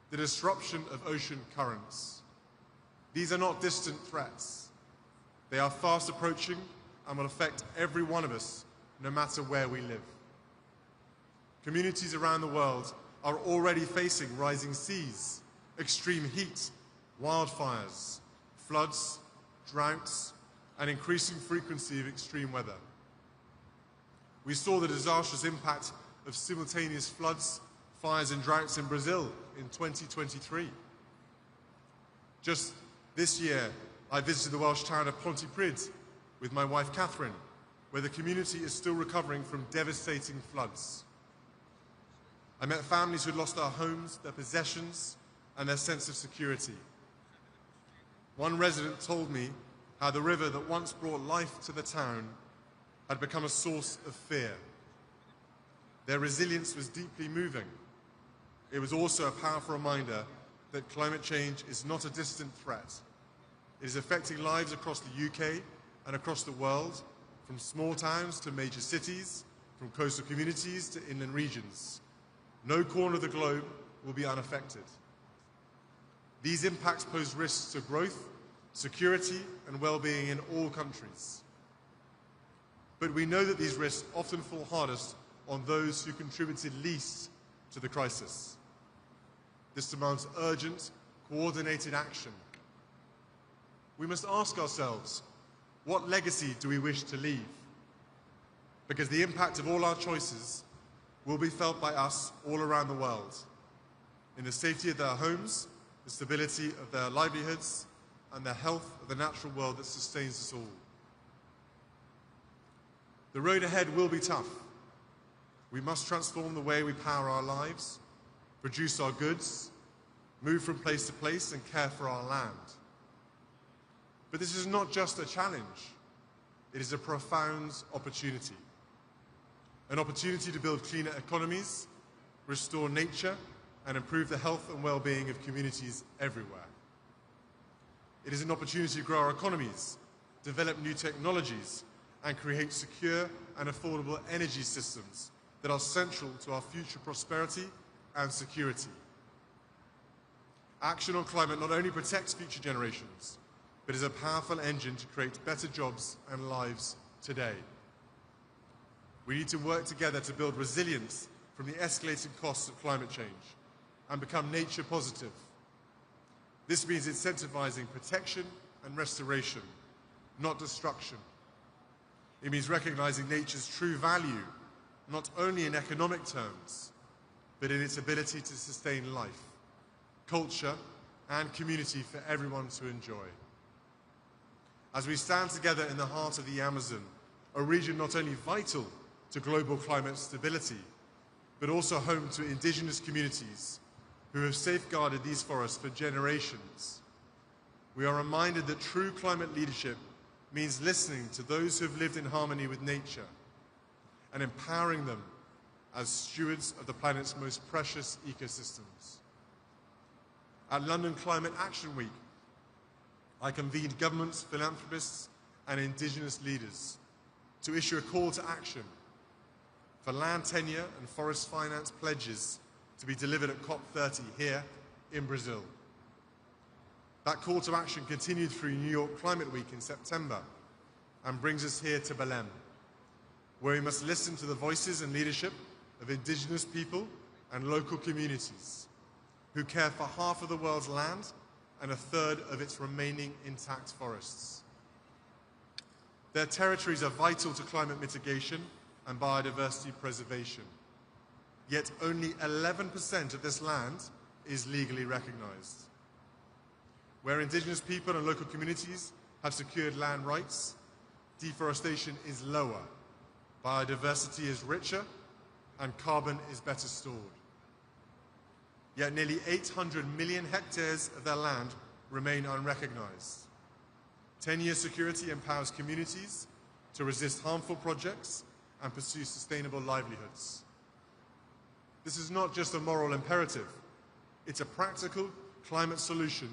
the disruption of ocean currents. These are not distant threats. They are fast approaching and will affect every one of us, no matter where we live. Communities around the world are already facing rising seas, extreme heat, wildfires, floods, droughts, and increasing frequency of extreme weather. We saw the disastrous impact of simultaneous floods, fires, and droughts in Brazil in 2023. Just this year, I visited the Welsh town of Pontypridd with my wife Catherine, where the community is still recovering from devastating floods. I met families who had lost their homes, their possessions, and their sense of security. One resident told me how the river that once brought life to the town had become a source of fear. Their resilience was deeply moving. It was also a powerful reminder that climate change is not a distant threat. It is affecting lives across the UK and across the world, from small towns to major cities, from coastal communities to inland regions. No corner of the globe will be unaffected. These impacts pose risks to growth, security, and well-being in all countries. But we know that these risks often fall hardest on those who contributed least to the crisis. This demands urgent, coordinated action. We must ask ourselves, what legacy do we wish to leave? Because the impact of all our choices will be felt by us all around the world, in the safety of their homes, the stability of their livelihoods, and the health of the natural world that sustains us all. The road ahead will be tough. We must transform the way we power our lives, produce our goods, move from place to place, and care for our land. But this is not just a challenge. It is a profound opportunity. An opportunity to build cleaner economies, restore nature, and improve the health and well-being of communities everywhere. It is an opportunity to grow our economies, develop new technologies, and create secure and affordable energy systems that are central to our future prosperity and security. Action on climate not only protects future generations, but is a powerful engine to create better jobs and lives today. We need to work together to build resilience from the escalating costs of climate change and become nature positive. This means incentivizing protection and restoration, not destruction. It means recognizing nature's true value, not only in economic terms, but in its ability to sustain life, culture, and community for everyone to enjoy. As we stand together in the heart of the Amazon, a region not only vital to global climate stability, but also home to indigenous communities who have safeguarded these forests for generations, we are reminded that true climate leadership means listening to those who have lived in harmony with nature and empowering them as stewards of the planet's most precious ecosystems. At London Climate Action Week, I convened governments, philanthropists, and indigenous leaders to issue a call to action for land tenure and forest finance pledges to be delivered at COP30 here in Brazil. That call to action continued through New York Climate Week in September and brings us here to Belém, where we must listen to the voices and leadership of indigenous people and local communities who care for half of the world's land and a third of its remaining intact forests. Their territories are vital to climate mitigation and biodiversity preservation. Yet only 11% of this land is legally recognized. Where indigenous people and local communities have secured land rights, deforestation is lower, biodiversity is richer, and carbon is better stored. Yet nearly 800 million hectares of their land remain unrecognized. 10-year security empowers communities to resist harmful projects and pursue sustainable livelihoods. This is not just a moral imperative. It's a practical climate solution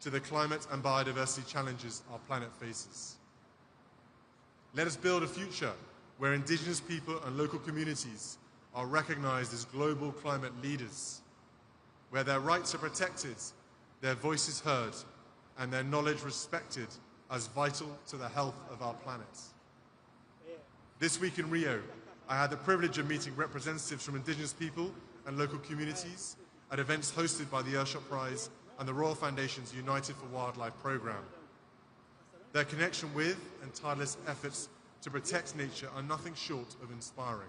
to the climate and biodiversity challenges our planet faces. Let us build a future where indigenous people and local communities are recognized as global climate leaders, where their rights are protected, their voices heard, and their knowledge respected as vital to the health of our planet. This week in Rio, I had the privilege of meeting representatives from indigenous people and local communities at events hosted by the Earthshot Prize and the Royal Foundation's United for Wildlife program. Their connection with and tireless efforts to protect nature are nothing short of inspiring.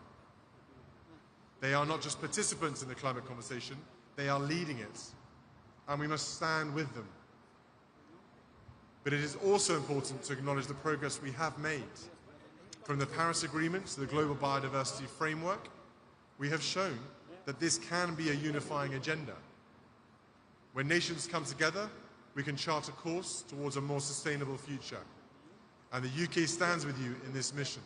They are not just participants in the climate conversation, they are leading it, and we must stand with them. But it is also important to acknowledge the progress we have made. From the Paris Agreement to the Global Biodiversity Framework, we have shown that this can be a unifying agenda. When nations come together, we can chart a course towards a more sustainable future. And the UK stands with you in this mission.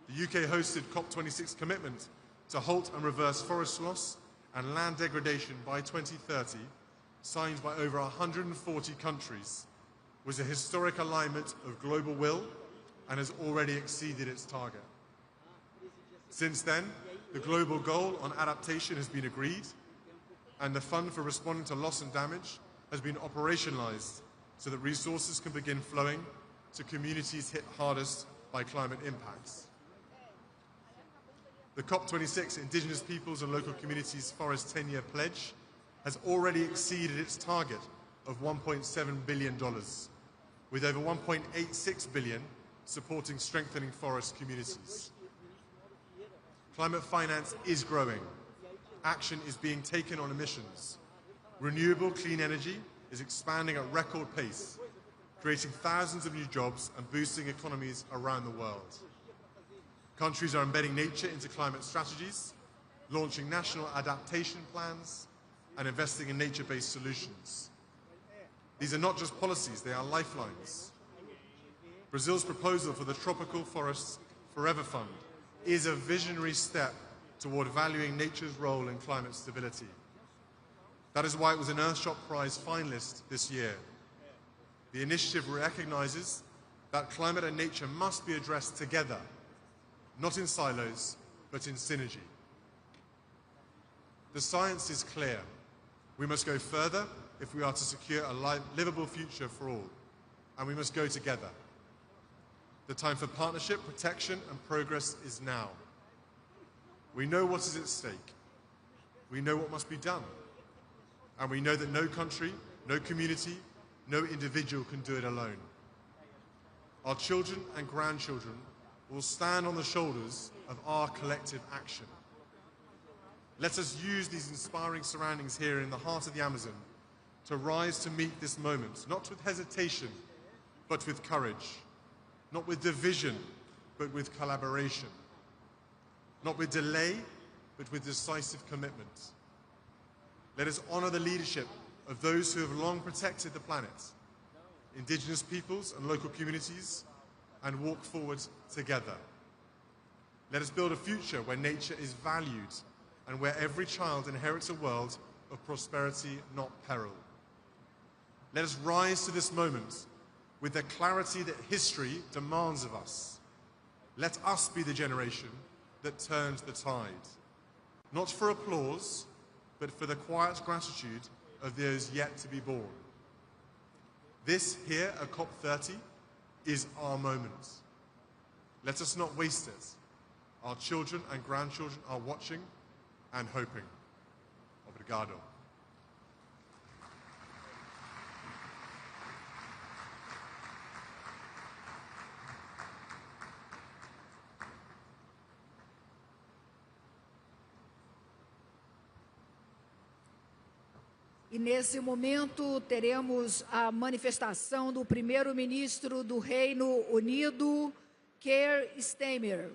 The UK hosted COP26 commitment to halt and reverse forest loss and land degradation by 2030, signed by over 140 countries, was a historic alignment of global will and has already exceeded its target. Since then, the global goal on adaptation has been agreed, and the fund for responding to loss and damage has been operationalized so that resources can begin flowing to communities hit hardest by climate impacts. The COP26 Indigenous Peoples and Local Communities Forest 10-year pledge has already exceeded its target of $1.7 billion, with over $1.86 billion supporting strengthening forest communities. Climate finance is growing. Action is being taken on emissions. Renewable clean energy is expanding at record pace, creating thousands of new jobs and boosting economies around the world. Countries are embedding nature into climate strategies, launching national adaptation plans, and investing in nature-based solutions. These are not just policies, they are lifelines. Brazil's proposal for the Tropical Forests Forever Fund is a visionary step toward valuing nature's role in climate stability. That is why it was an Earthshot Prize finalist this year. The initiative recognizes that climate and nature must be addressed together, not in silos, but in synergy. The science is clear. We must go further if we are to secure a livable future for all, and we must go together. The time for partnership, protection, and progress is now. We know what is at stake. We know what must be done. And we know that no country, no community, no individual can do it alone. Our children and grandchildren will stand on the shoulders of our collective action. Let us use these inspiring surroundings here in the heart of the Amazon to rise to meet this moment, not with hesitation, but with courage, not with division, but with collaboration, not with delay, but with decisive commitment. Let us honor the leadership of those who have long protected the planet, indigenous peoples and local communities, and walk forward together. Let us build a future where nature is valued and where every child inherits a world of prosperity, not peril. Let us rise to this moment with the clarity that history demands of us. Let us be the generation that turns the tide, not for applause, but for the quiet gratitude of those yet to be born. This here at COP30 is our moment. Let us not waste it. Our children and grandchildren are watching and hoping. Obrigado. E nesse momento teremos a manifestação do primeiro-ministro do Reino Unido, Keir Starmer.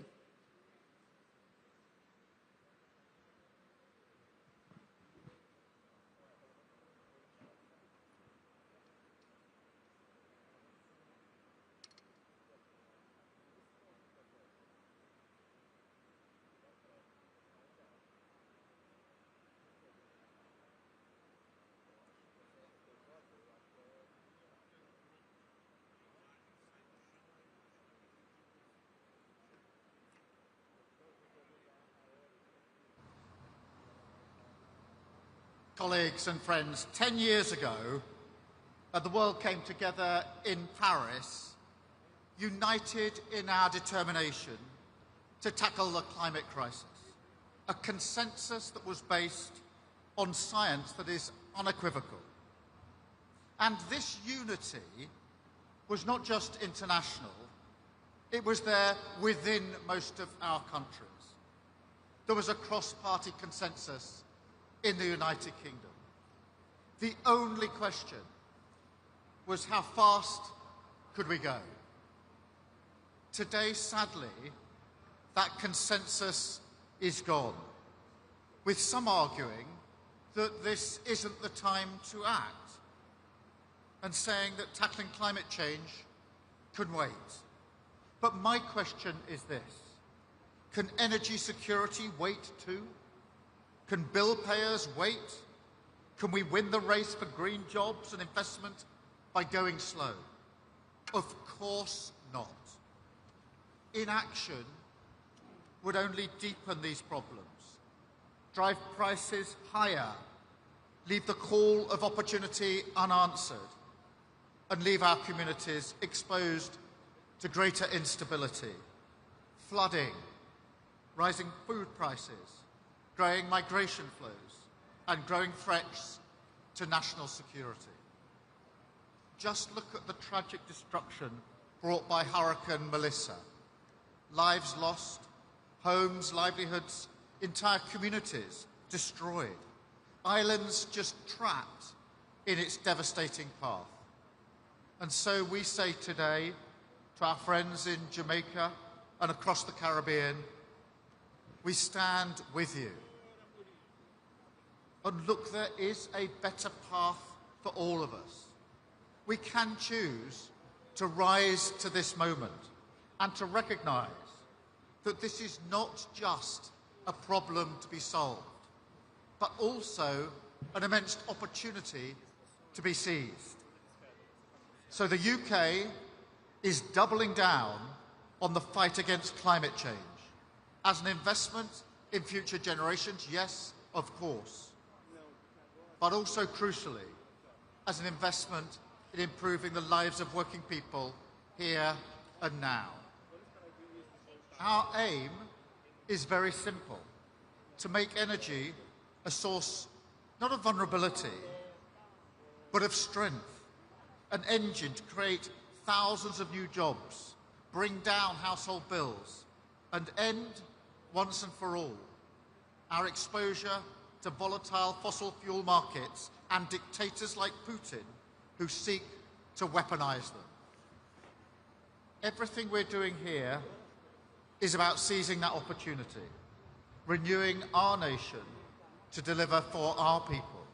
colleagues and friends, 10 years ago, the world came together in Paris, united in our determination to tackle the climate crisis, a consensus that was based on science that is unequivocal. And this unity was not just international, it was there within most of our countries. There was a cross-party consensus in the United Kingdom. The only question was how fast could we go? Today, sadly, that consensus is gone, with some arguing that this isn't the time to act, and saying that tackling climate change can wait. But my question is this: can energy security wait too? Can bill payers wait? Can we win the race for green jobs and investment by going slow? Of course not. Inaction would only deepen these problems, drive prices higher, leave the call of opportunity unanswered, and leave our communities exposed to greater instability, flooding, rising food prices, growing migration flows, and growing threats to national security. Just look at the tragic destruction brought by Hurricane Melissa. Lives lost, homes, livelihoods, entire communities destroyed, islands just trapped in its devastating path. And so we say today to our friends in Jamaica and across the Caribbean, we stand with you. And look, there is a better path for all of us. We can choose to rise to this moment and to recognise that this is not just a problem to be solved, but also an immense opportunity to be seized. So the UK is doubling down on the fight against climate change as an investment in future generations, yes, of course, but also crucially as an investment in improving the lives of working people here and now. Our aim is very simple: to make energy a source not of vulnerability, but of strength, an engine to create thousands of new jobs, bring down household bills, and end, once and for all, our exposure to volatile fossil fuel markets and dictators like Putin who seek to weaponize them. Everything we're doing here is about seizing that opportunity, renewing our nation to deliver for our people.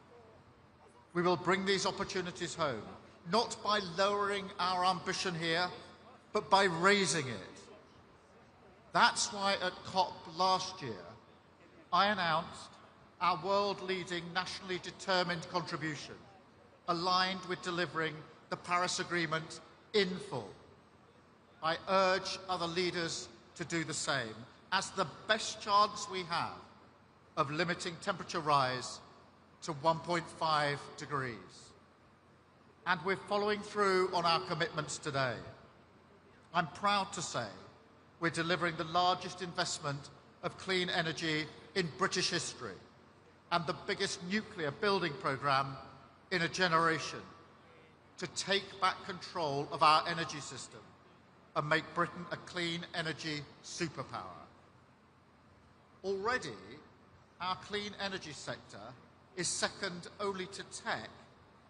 We will bring these opportunities home, not by lowering our ambition here, but by raising it. That's why at COP last year, I announced our world-leading, nationally determined contribution, aligned with delivering the Paris Agreement in full. I urge other leaders to do the same, as the best chance we have of limiting temperature rise to 1.5 degrees. And we're following through on our commitments today. I'm proud to say we're delivering the largest investment of clean energy in British history and the biggest nuclear building programme in a generation to take back control of our energy system and make Britain a clean energy superpower. Already, our clean energy sector is second only to tech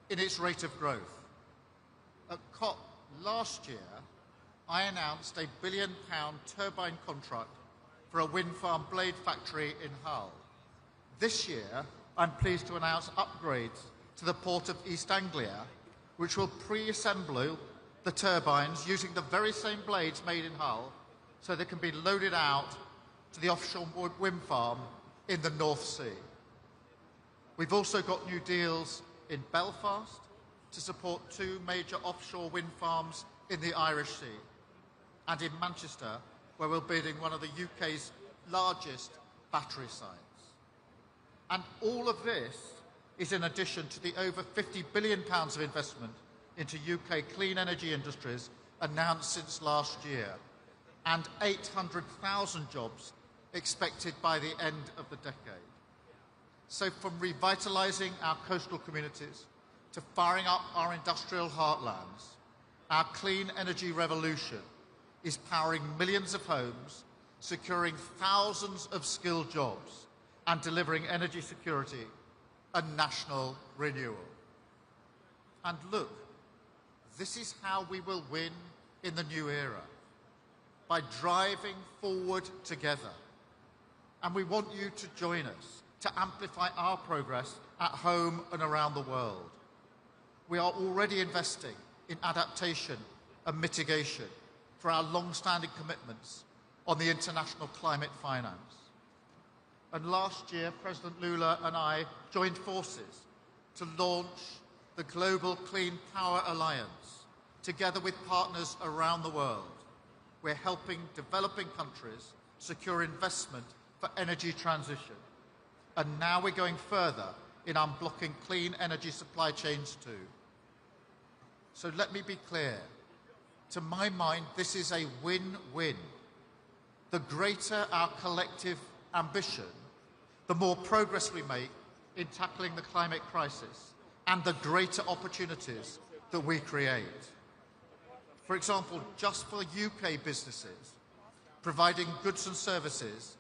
in its rate of growth. At COP last year, I announced a £1 billion turbine contract for a wind farm blade factory in Hull. This year, I'm pleased to announce upgrades to the port of East Anglia, which will pre-assemble the turbines using the very same blades made in Hull, so they can be loaded out to the offshore wind farm in the North Sea. We've also got new deals in Belfast to support 2 major offshore wind farms in the Irish Sea, and in Manchester, where we're building one of the UK's largest battery sites. And all of this is in addition to the over £50 billion of investment into UK clean energy industries announced since last year, and 800,000 jobs expected by the end of the decade. So from revitalising our coastal communities to firing up our industrial heartlands, our clean energy revolution is powering millions of homes, securing thousands of skilled jobs, and delivering energy security and national renewal. And look, this is how we will win in the new era, by driving forward together. And we want you to join us to amplify our progress at home and around the world. We are already investing in adaptation and mitigation for our long-standing commitments on the international climate finance. And last year, President Lula and I joined forces to launch the Global Clean Power Alliance, together with partners around the world. We're helping developing countries secure investment for energy transition. And now we're going further in unblocking clean energy supply chains too. So let me be clear. To my mind, this is a win-win. The greater our collective ambition, the more progress we make in tackling the climate crisis and the greater opportunities that we create. For example, just for UK businesses, providing goods and services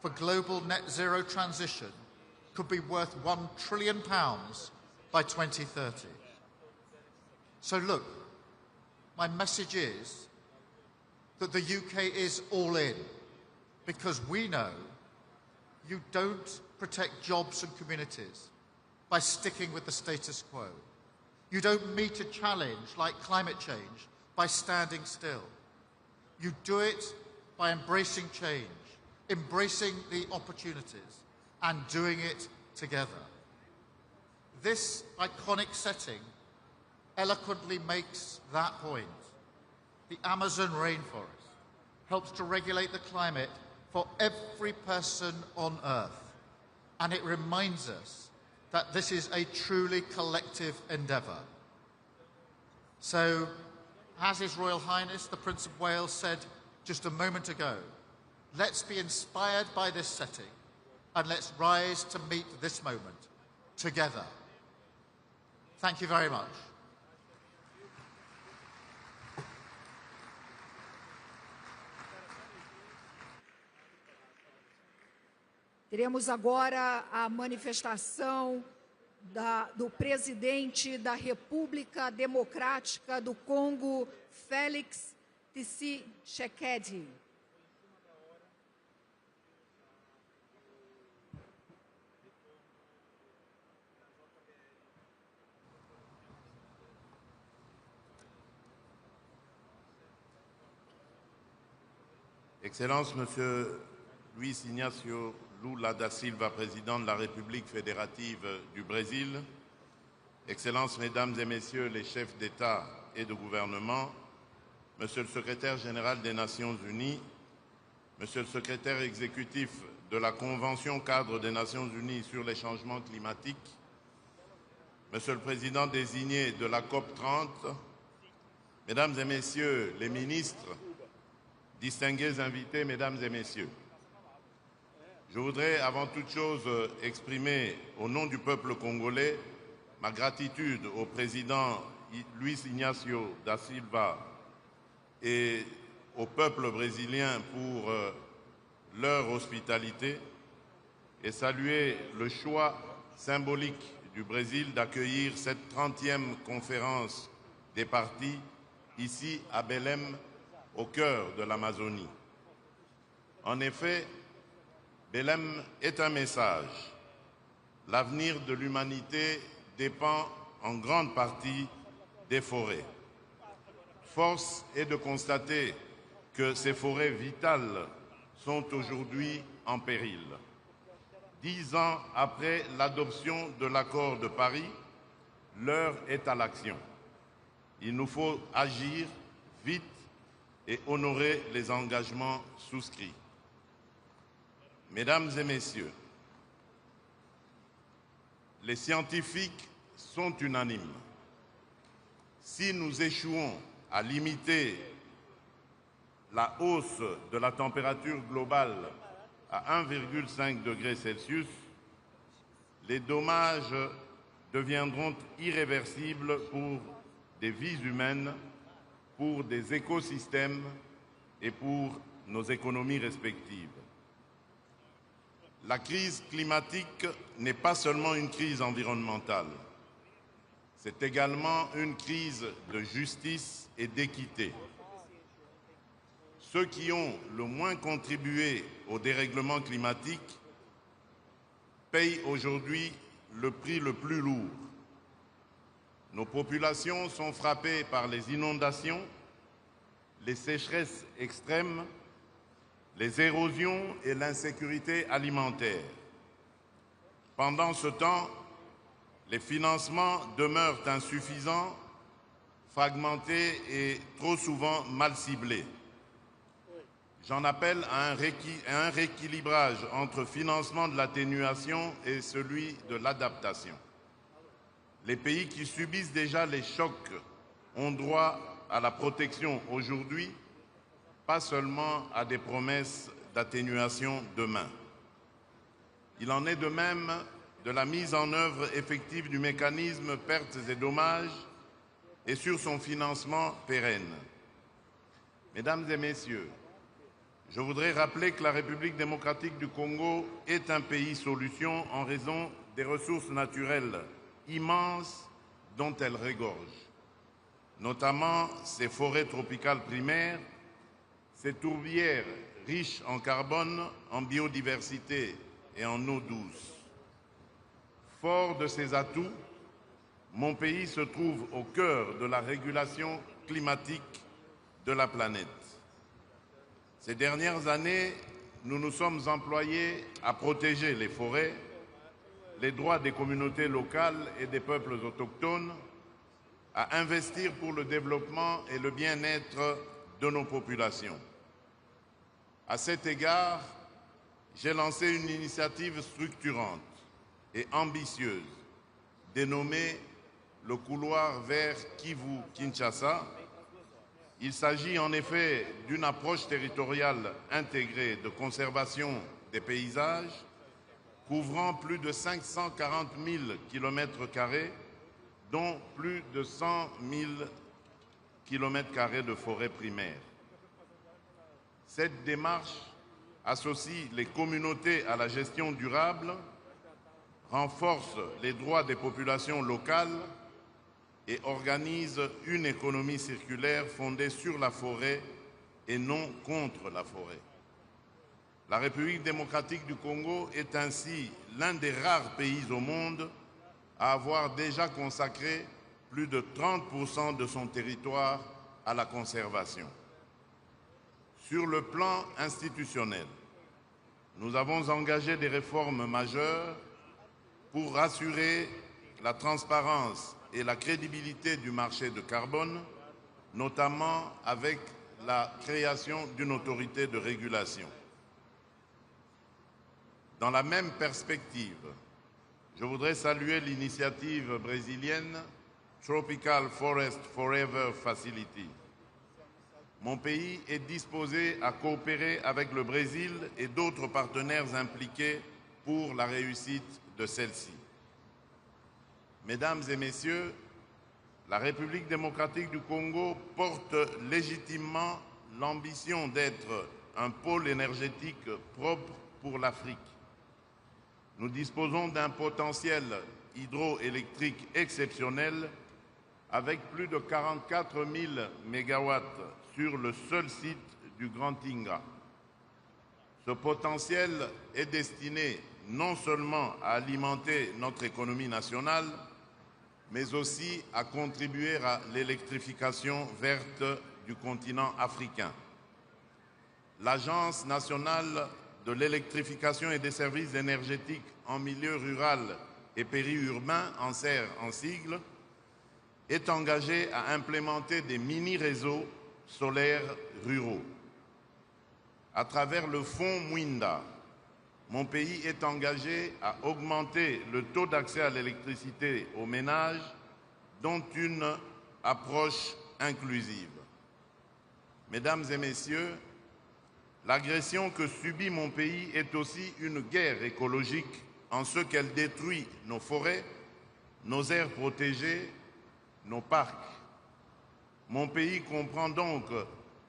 for global net zero transition could be worth £1 trillion by 2030. So look, my message is that the UK is all in, because we know you don't protect jobs and communities by sticking with the status quo. You don't meet a challenge like climate change by standing still. You do it by embracing change, embracing the opportunities, and doing it together. This iconic setting eloquently makes that point. The Amazon rainforest helps to regulate the climate for every person on Earth, and it reminds us that this is a truly collective endeavour. So, as His Royal Highness the Prince of Wales said just a moment ago, let's be inspired by this setting and let's rise to meet this moment together. Thank you very much. Teremos agora a manifestação do presidente da República Democrática do Congo, Félix Tshisekedi. Excellences, Monsieur Luiz Inácio Lula da Silva, président de la République fédérative du Brésil, Excellences, Mesdames et Messieurs les chefs d'État et de gouvernement, Monsieur le Secrétaire général des Nations Unies, Monsieur le Secrétaire exécutif de la Convention cadre des Nations Unies sur les changements climatiques, Monsieur le Président désigné de la COP30, Mesdames et Messieurs les ministres, distingués invités, Mesdames et Messieurs, je voudrais avant toute chose exprimer au nom du peuple congolais ma gratitude au président Luiz Inácio da Silva et au peuple brésilien pour leur hospitalité et saluer le choix symbolique du Brésil d'accueillir cette 30e conférence des partis ici à Belém, au cœur de l'Amazonie. En effet, Belém est un message. L'avenir de l'humanité dépend en grande partie des forêts. Force est de constater que ces forêts vitales sont aujourd'hui en péril. 10 ans après l'adoption de l'accord de Paris, l'heure est à l'action. Il nous faut agir vite et honorer les engagements souscrits. Mesdames et Messieurs, les scientifiques sont unanimes. Si nous échouons à limiter la hausse de la température globale à 1,5 degré Celsius, les dommages deviendront irréversibles pour des vies humaines, pour des écosystèmes et pour nos économies respectives. La crise climatique n'est pas seulement une crise environnementale, c'est également une crise de justice et d'équité. Ceux qui ont le moins contribué au dérèglement climatique payent aujourd'hui le prix le plus lourd. Nos populations sont frappées par les inondations, les sécheresses extrêmes, les érosions et l'insécurité alimentaire. Pendant ce temps, les financements demeurent insuffisants, fragmentés et trop souvent mal ciblés. J'en appelle à un rééquilibrage entre financement de l'atténuation et celui de l'adaptation. Les pays qui subissent déjà les chocs ont droit à la protection aujourd'hui, pas seulement à des promesses d'atténuation demain. Il en est de même de la mise en œuvre effective du mécanisme pertes et dommages et sur son financement pérenne. Mesdames et messieurs, je voudrais rappeler que la République démocratique du Congo est un pays solution en raison des ressources naturelles immenses dont elle regorge, notamment ses forêts tropicales primaires, ses tourbières riches en carbone, en biodiversité et en eau douce. Fort de ces atouts, mon pays se trouve au cœur de la régulation climatique de la planète. Ces dernières années, nous nous sommes employés à protéger les forêts, les droits des communautés locales et des peuples autochtones, à investir pour le développement et le bien-être de nos populations. À cet égard, j'ai lancé une initiative structurante et ambitieuse dénommée le couloir vers Kivu-Kinshasa. Il s'agit en effet d'une approche territoriale intégrée de conservation des paysages couvrant plus de 540 000 km², dont plus de 100 000 km² de forêt primaire. Cette démarche associe les communautés à la gestion durable, renforce les droits des populations locales et organise une économie circulaire fondée sur la forêt et non contre la forêt. La République démocratique du Congo est ainsi l'un des rares pays au monde à avoir déjà consacré plus de 30% de son territoire à la conservation. Sur le plan institutionnel, nous avons engagé des réformes majeures pour assurer la transparence et la crédibilité du marché de carbone, notamment avec la création d'une autorité de régulation. Dans la même perspective, je voudrais saluer l'initiative brésilienne Tropical Forest Forever Facility. Mon pays est disposé à coopérer avec le Brésil et d'autres partenaires impliqués pour la réussite de celle-ci. Mesdames et messieurs, la République démocratique du Congo porte légitimement l'ambition d'être un pôle énergétique propre pour l'Afrique. Nous disposons d'un potentiel hydroélectrique exceptionnel avec plus de 44 000 mégawatts sur le seul site du Grand Tinga. Ce potentiel est destiné non seulement à alimenter notre économie nationale, mais aussi à contribuer à l'électrification verte du continent africain. L'Agence nationale de l'électrification et des services énergétiques en milieu rural et périurbain, ANSER en sigle, est engagée à implémenter des mini-réseaux solaires ruraux. À travers le fonds Mwinda, mon pays est engagé à augmenter le taux d'accès à l'électricité aux ménages, dont une approche inclusive. Mesdames et messieurs, l'agression que subit mon pays est aussi une guerre écologique en ce qu'elle détruit nos forêts, nos aires protégées, nos parcs. Mon pays comprend donc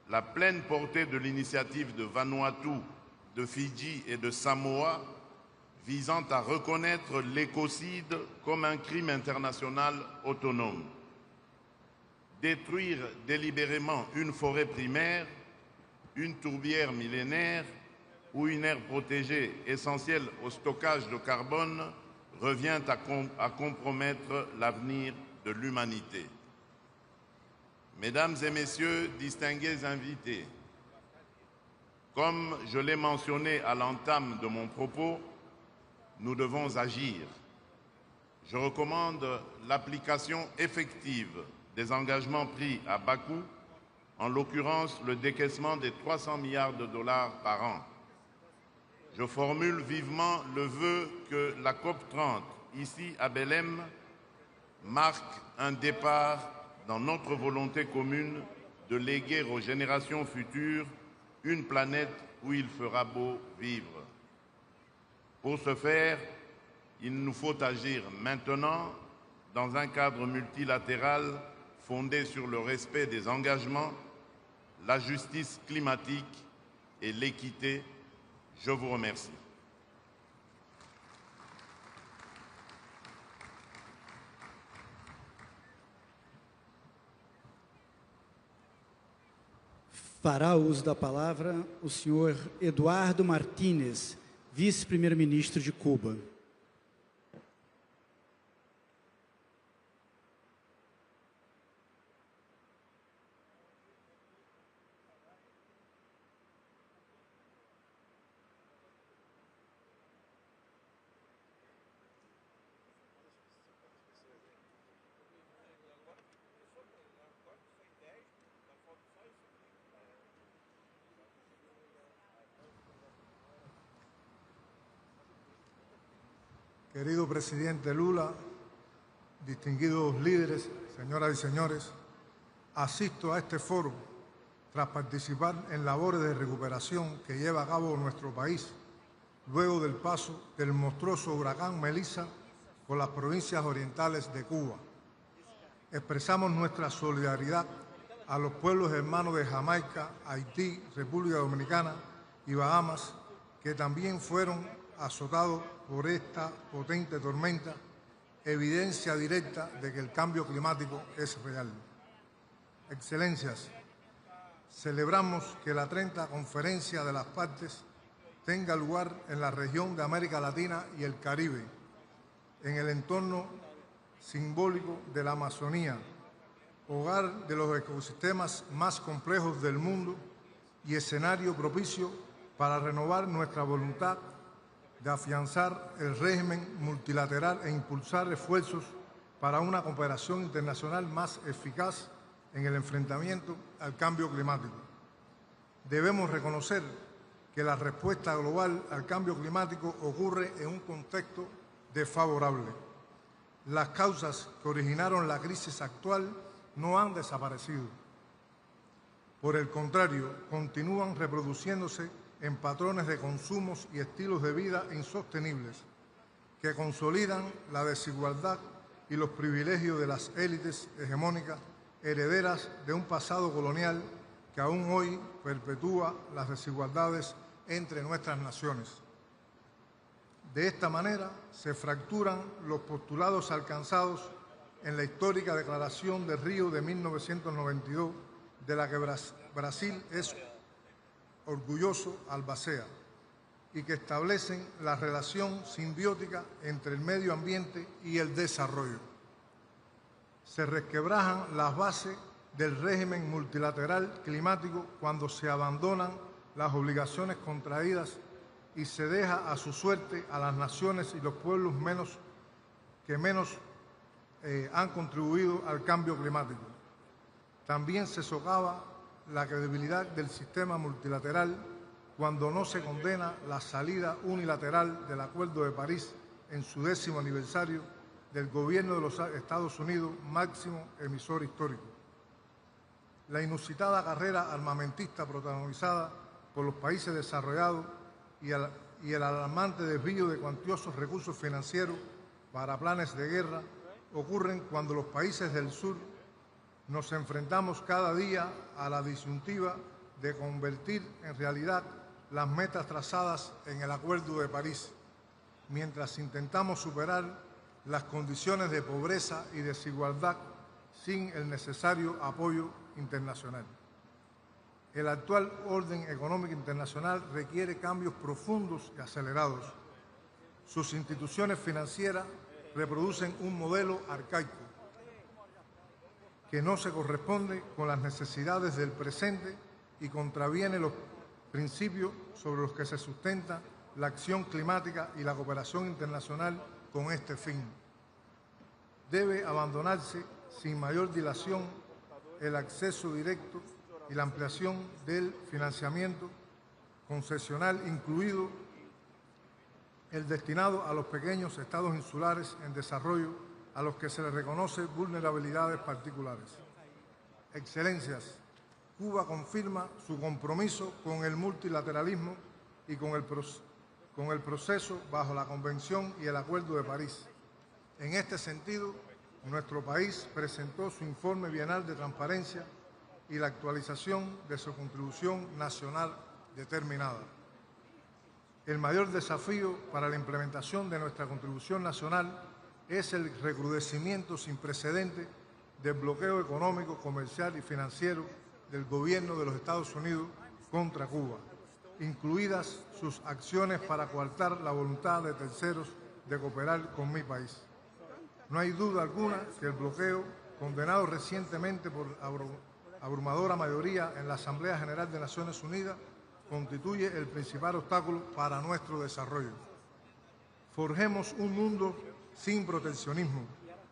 la pleine portée de l'initiative de Vanuatu, de Fidji et de Samoa visant à reconnaître l'écocide comme un crime international autonome. Détruire délibérément une forêt primaire, une tourbière millénaire ou une aire protégée essentielle au stockage de carbone revient à compromettre l'avenir de l'humanité. Mesdames et messieurs, distingués invités, comme je l'ai mentionné à l'entame de mon propos, nous devons agir. Je recommande l'application effective des engagements pris à Bakou, en l'occurrence le décaissement des 300 milliards de dollars par an. Je formule vivement le vœu que la COP30, ici à Belém, marque un départ dans notre volonté commune de léguer aux générations futures une planète où il fera beau vivre. Pour ce faire, il nous faut agir maintenant dans un cadre multilatéral fondé sur le respect des engagements, la justice climatique et l'équité. Je vous remercie. Fará uso da palavra o senhor Eduardo Martínez, vice-primeiro-ministro de Cuba. Querido presidente Lula, distinguidos líderes, señoras y señores, asisto a este foro tras participar en labores de recuperación que lleva a cabo nuestro país luego del paso del monstruoso huracán Melissa por las provincias orientales de Cuba. Expresamos nuestra solidaridad a los pueblos hermanos de Jamaica, Haití, República Dominicana y Bahamas, que también fueron azotados por esta potente tormenta, evidencia directa de que el cambio climático es real. Excelencias, celebramos que la 30ª Conferencia de las Partes tenga lugar en la región de América Latina y el Caribe, en el entorno simbólico de la Amazonía, hogar de los ecosistemas más complejos del mundo y escenario propicio para renovar nuestra voluntad de afianzar el régimen multilateral e impulsar esfuerzos para una cooperación internacional más eficaz en el enfrentamiento al cambio climático. Debemos reconocer que la respuesta global al cambio climático ocurre en un contexto desfavorable. Las causas que originaron la crisis actual no han desaparecido. Por el contrario, continúan reproduciéndose en patrones de consumos y estilos de vida insostenibles que consolidan la desigualdad y los privilegios de las élites hegemónicas herederas de un pasado colonial que aún hoy perpetúa las desigualdades entre nuestras naciones. De esta manera se fracturan los postulados alcanzados en la histórica Declaración de Río de 1992, de la que Brasil es orgulloso albacea, y que establecen la relación simbiótica entre el medio ambiente y el desarrollo. Se resquebrajan las bases del régimen multilateral climático cuando se abandonan las obligaciones contraídas y se deja a su suerte a las naciones y los pueblos que menos han contribuido al cambio climático. También se socava la credibilidad del sistema multilateral cuando no se condena la salida unilateral del Acuerdo de París en su 10º aniversario del gobierno de los Estados Unidos, máximo emisor histórico. La inusitada carrera armamentista protagonizada por los países desarrollados y el alarmante desvío de cuantiosos recursos financieros para planes de guerra ocurren cuando los países del sur nos enfrentamos cada día a la disyuntiva de convertir en realidad las metas trazadas en el Acuerdo de París, mientras intentamos superar las condiciones de pobreza y desigualdad sin el necesario apoyo internacional. El actual orden económico internacional requiere cambios profundos y acelerados. Sus instituciones financieras reproducen un modelo arcaico que no se corresponde con las necesidades del presente y contraviene los principios sobre los que se sustenta la acción climática y la cooperación internacional con este fin. Debe abandonarse sin mayor dilación el acceso directo y la ampliación del financiamiento concesional, incluido el destinado a los pequeños estados insulares en desarrollo a los que se les reconoce vulnerabilidades particulares. Excelencias, Cuba confirma su compromiso con el multilateralismo y con el proceso bajo la Convención y el Acuerdo de París. En este sentido, nuestro país presentó su informe bienal de transparencia y la actualización de su contribución nacional determinada. El mayor desafío para la implementación de nuestra contribución nacional es el recrudecimiento sin precedentes del bloqueo económico, comercial y financiero del gobierno de los Estados Unidos contra Cuba, incluidas sus acciones para coartar la voluntad de terceros de cooperar con mi país. No hay duda alguna que el bloqueo, condenado recientemente por abrumadora mayoría en la Asamblea General de Naciones Unidas, constituye el principal obstáculo para nuestro desarrollo. Forjemos un mundo sin proteccionismo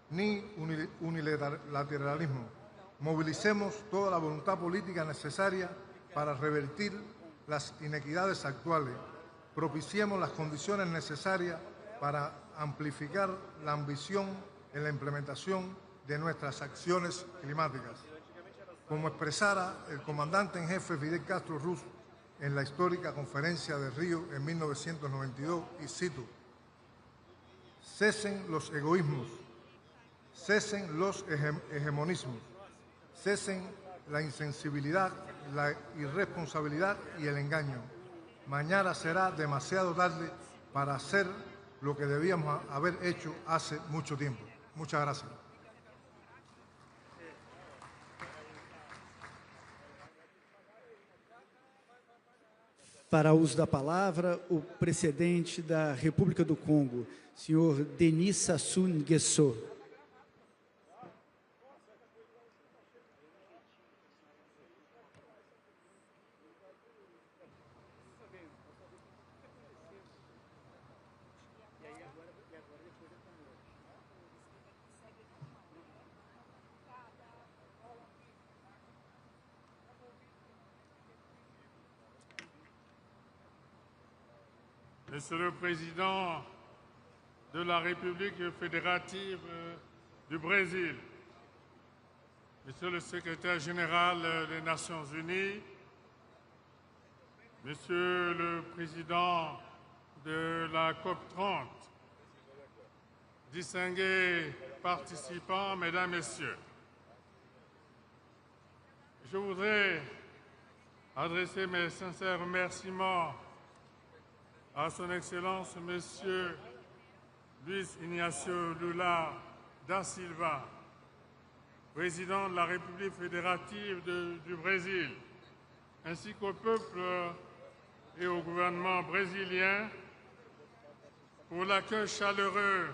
ni unilateralismo. Movilicemos toda la voluntad política necesaria para revertir las inequidades actuales. Propiciemos las condiciones necesarias para amplificar la ambición en la implementación de nuestras acciones climáticas. Como expresara el comandante en jefe Fidel Castro Ruz en la histórica conferencia de Río en 1992, y cito: cesen los egoísmos, cesen los hegemonismos, cesen la insensibilidad, la irresponsabilidad y el engaño. Mañana será demasiado tarde para hacer lo que debíamos haber hecho hace mucho tiempo. Muchas gracias. Para uso da palavra, o presidente da República do Congo, senhor Denis Sassou Nguesso. Monsieur le Président de la République fédérative du Brésil, Monsieur le Secrétaire général des Nations Unies, Monsieur le Président de la COP30, distingués participants, Mesdames, Messieurs, je voudrais adresser mes sincères remerciements à Son Excellence, Monsieur Luis Ignacio Lula da Silva, président de la République fédérative du Brésil, ainsi qu'au peuple et au gouvernement brésilien pour l'accueil chaleureux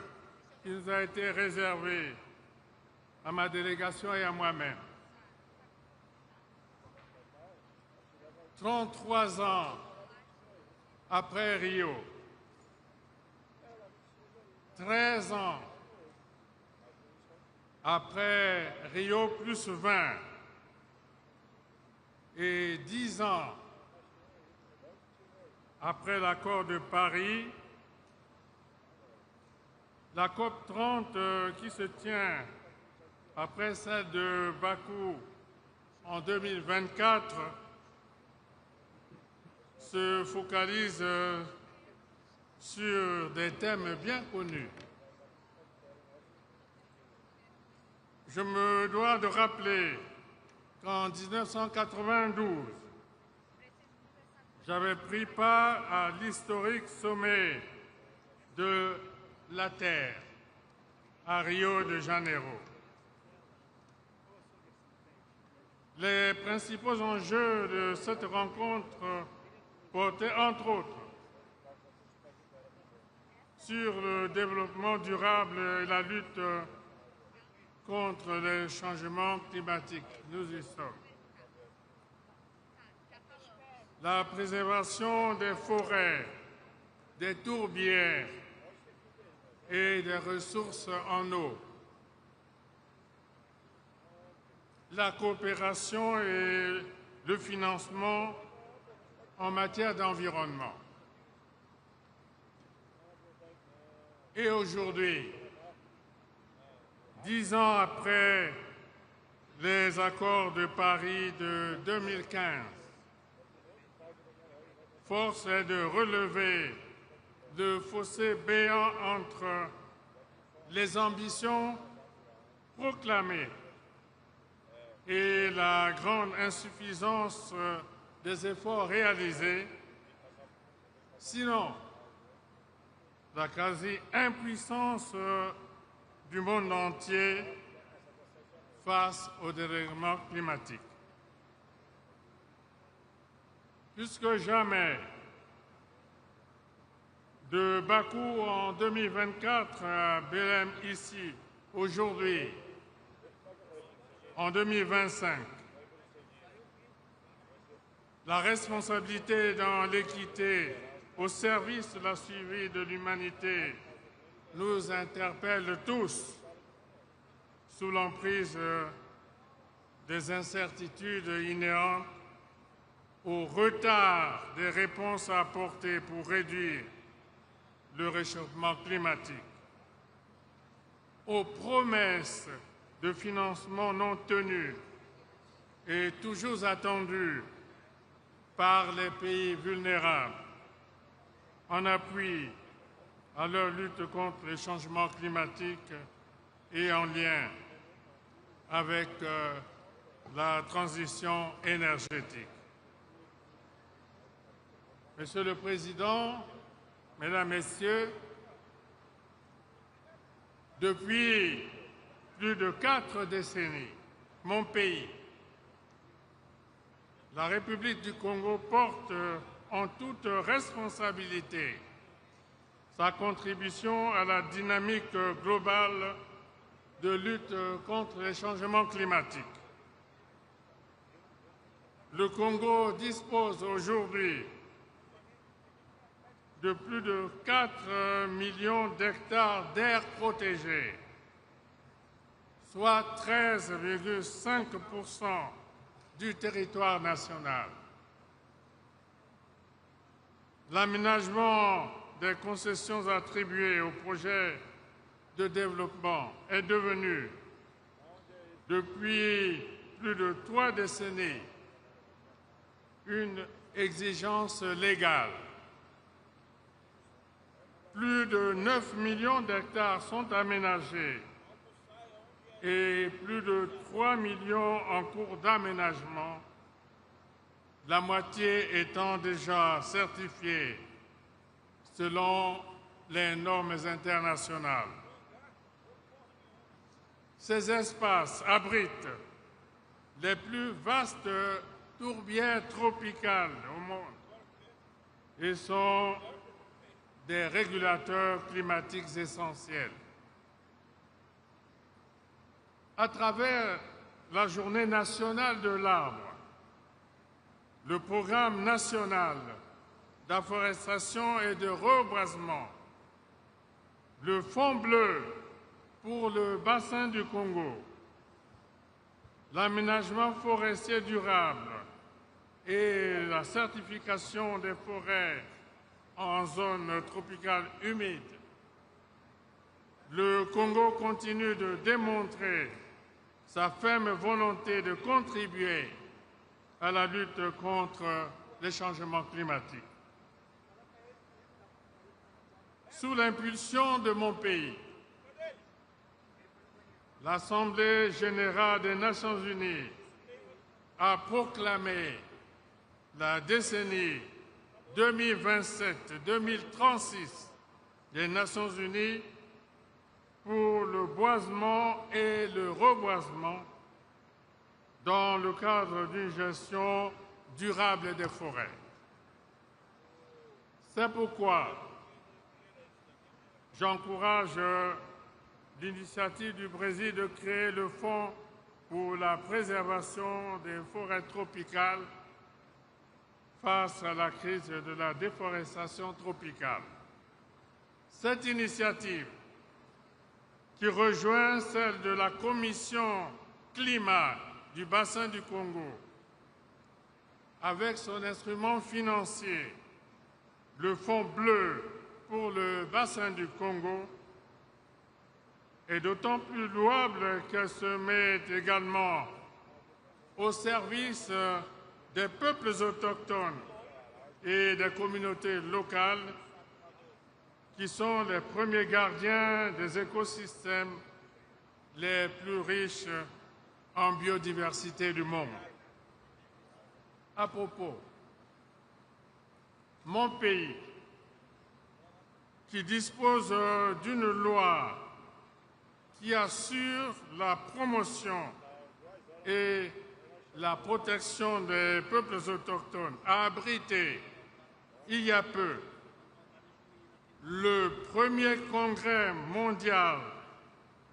qui nous a été réservé à ma délégation et à moi-même. 33 ans après Rio, 13 ans après Rio plus 20 et 10 ans après l'accord de Paris, la COP30 qui se tient après celle de Bakou en 2024 se focalise sur des thèmes bien connus. Je me dois de rappeler qu'en 1992, j'avais pris part à l'historique sommet de la Terre à Rio de Janeiro. Les principaux enjeux de cette rencontre portaient entre autres sur le développement durable et la lutte contre les changements climatiques. Nous y sommes. La préservation des forêts, des tourbières et des ressources en eau. La coopération et le financement en matière d'environnement. Et aujourd'hui, 10 ans après les accords de Paris de 2015, force est de relever le fossé béant entre les ambitions proclamées et la grande insuffisance des efforts réalisés, sinon la quasi-impuissance du monde entier face au dérèglement climatique. Plus que jamais, de Bakou en 2024 à Belém ici, aujourd'hui, en 2025, la responsabilité dans l'équité au service de la survie de l'humanité nous interpelle tous sous l'emprise des incertitudes inhérentes au retard des réponses à apporter pour réduire le réchauffement climatique, aux promesses de financement non tenues et toujours attendues par les pays vulnérables en appui à leur lutte contre les changements climatiques et en lien avec la transition énergétique. Monsieur le Président, Mesdames, Messieurs, depuis plus de 4 décennies, mon pays, la République du Congo, porte en toute responsabilité sa contribution à la dynamique globale de lutte contre les changements climatiques. Le Congo dispose aujourd'hui de plus de 4 millions d'hectares d'aires protégées, soit 13,5% du territoire national. L'aménagement des concessions attribuées aux projets de développement est devenu, depuis plus de 3 décennies, une exigence légale. Plus de 9 millions d'hectares sont aménagés et plus de 3 millions en cours d'aménagement, la moitié étant déjà certifiée selon les normes internationales. Ces espaces abritent les plus vastes tourbières tropicales au monde et sont des régulateurs climatiques essentiels. À travers la Journée nationale de l'arbre, le programme national d'afforestation et de reboisement, le Fonds bleu pour le bassin du Congo, l'aménagement forestier durable et la certification des forêts en zone tropicale humide, le Congo continue de démontrer sa ferme volonté de contribuer à la lutte contre les changements climatiques. Sous l'impulsion de mon pays, l'Assemblée générale des Nations unies a proclamé la décennie 2027-2036 des Nations unies pour le boisement et le reboisement dans le cadre d'une gestion durable des forêts. C'est pourquoi j'encourage l'initiative du Brésil de créer le Fonds pour la préservation des forêts tropicales face à la crise de la déforestation tropicale. Cette initiative, qui rejoint celle de la Commission climat du bassin du Congo, avec son instrument financier, le Fonds bleu pour le bassin du Congo, est d'autant plus louable qu'elle se met également au service des peuples autochtones et des communautés locales qui sont les premiers gardiens des écosystèmes les plus riches en biodiversité du monde. À propos, mon pays, qui dispose d'une loi qui assure la promotion et la protection des peuples autochtones, a abrité il y a peu le premier congrès mondial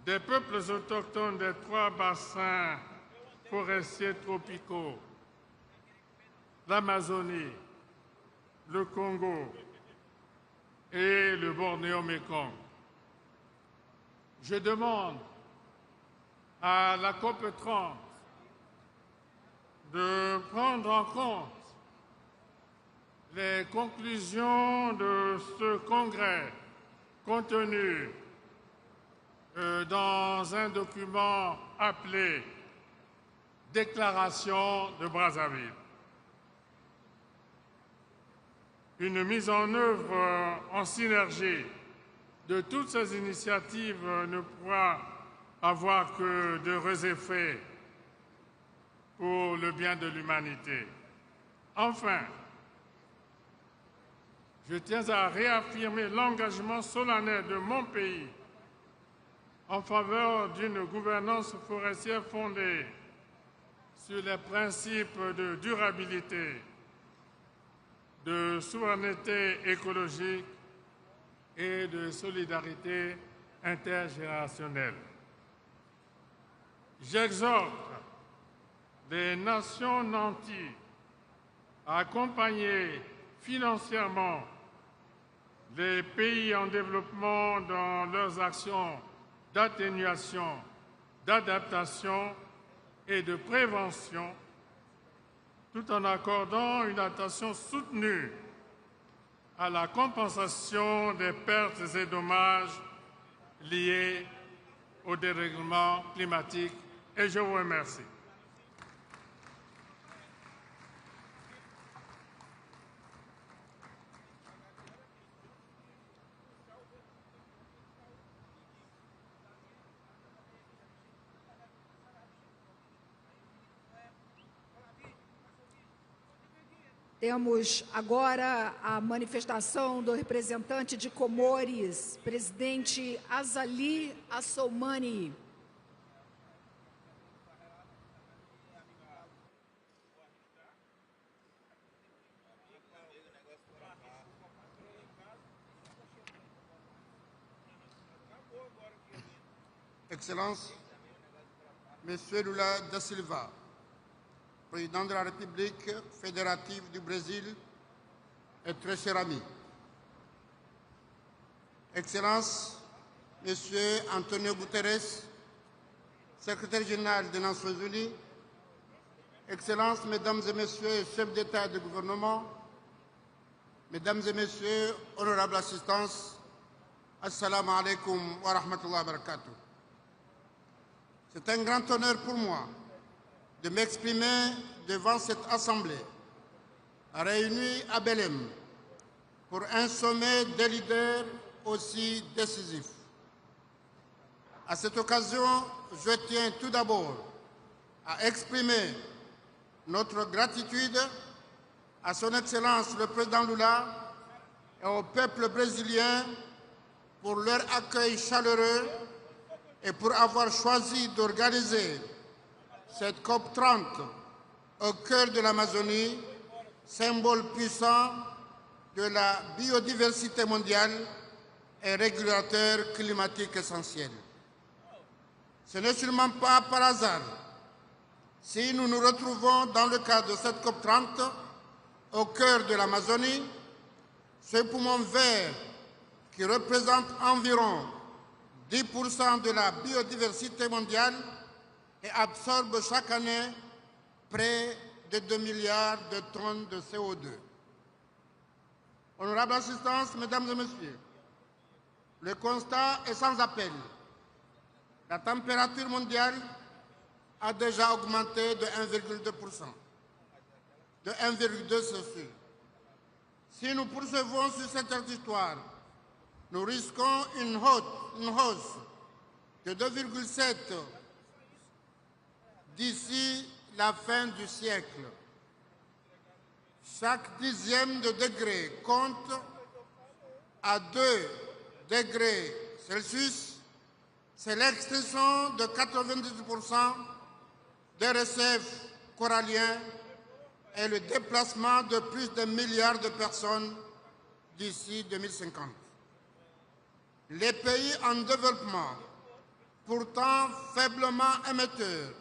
des peuples autochtones des 3 bassins forestiers tropicaux, l'Amazonie, le Congo et le Bornéo-Mékong. Je demande à la COP30 de prendre en compte les conclusions de ce congrès contenues dans un document appelé « Déclaration de Brazzaville ». Une mise en œuvre en synergie de toutes ces initiatives ne pourra avoir que d'heureux effets pour le bien de l'humanité. Enfin, je tiens à réaffirmer l'engagement solennel de mon pays en faveur d'une gouvernance forestière fondée sur les principes de durabilité, de souveraineté écologique et de solidarité intergénérationnelle. J'exhorte les nations nanties à accompagner financièrement les pays en développement dans leurs actions d'atténuation, d'adaptation et de prévention, tout en accordant une attention soutenue à la compensation des pertes et dommages liés au dérèglement climatique. Et je vous remercie. Temos agora a manifestação do representante de Comores, presidente Azali Assoumani. Excellences, Monsieur Lula da Silva, Président de la République fédérative du Brésil et très cher ami. Excellences, Monsieur Antonio Guterres, Secrétaire général des Nations Unies, Excellences, Mesdames et Messieurs, chefs d'État et de gouvernement, Mesdames et Messieurs, honorable assistance, Assalamu alaikum wa rahmatullahi wa barakatuh. C'est un grand honneur pour moi de m'exprimer devant cette Assemblée réunie à Belém pour un sommet des leaders aussi décisif. À cette occasion, je tiens tout d'abord à exprimer notre gratitude à son Excellence le Président Lula et au peuple brésilien pour leur accueil chaleureux et pour avoir choisi d'organiser cette COP30 au cœur de l'Amazonie, symbole puissant de la biodiversité mondiale et régulateur climatique essentiel. Ce n'est sûrement pas par hasard si nous nous retrouvons dans le cadre de cette COP30 au cœur de l'Amazonie, ce poumon vert qui représente environ 10% de la biodiversité mondiale et absorbe chaque année près de 2 milliards de tonnes de CO2. Honorable assistance, Mesdames et Messieurs, le constat est sans appel. La température mondiale a déjà augmenté de 1,2%. De 1,2, c'est sûr. Si nous poursuivons sur cette trajectoire, nous risquons une hausse de 2,7 d'ici la fin du siècle. Chaque dixième de degré compte à 2 degrés Celsius. C'est l'extinction de 98% des récifs coralliens et le déplacement de plus de milliards de personnes d'ici 2050. Les pays en développement, pourtant faiblement émetteurs,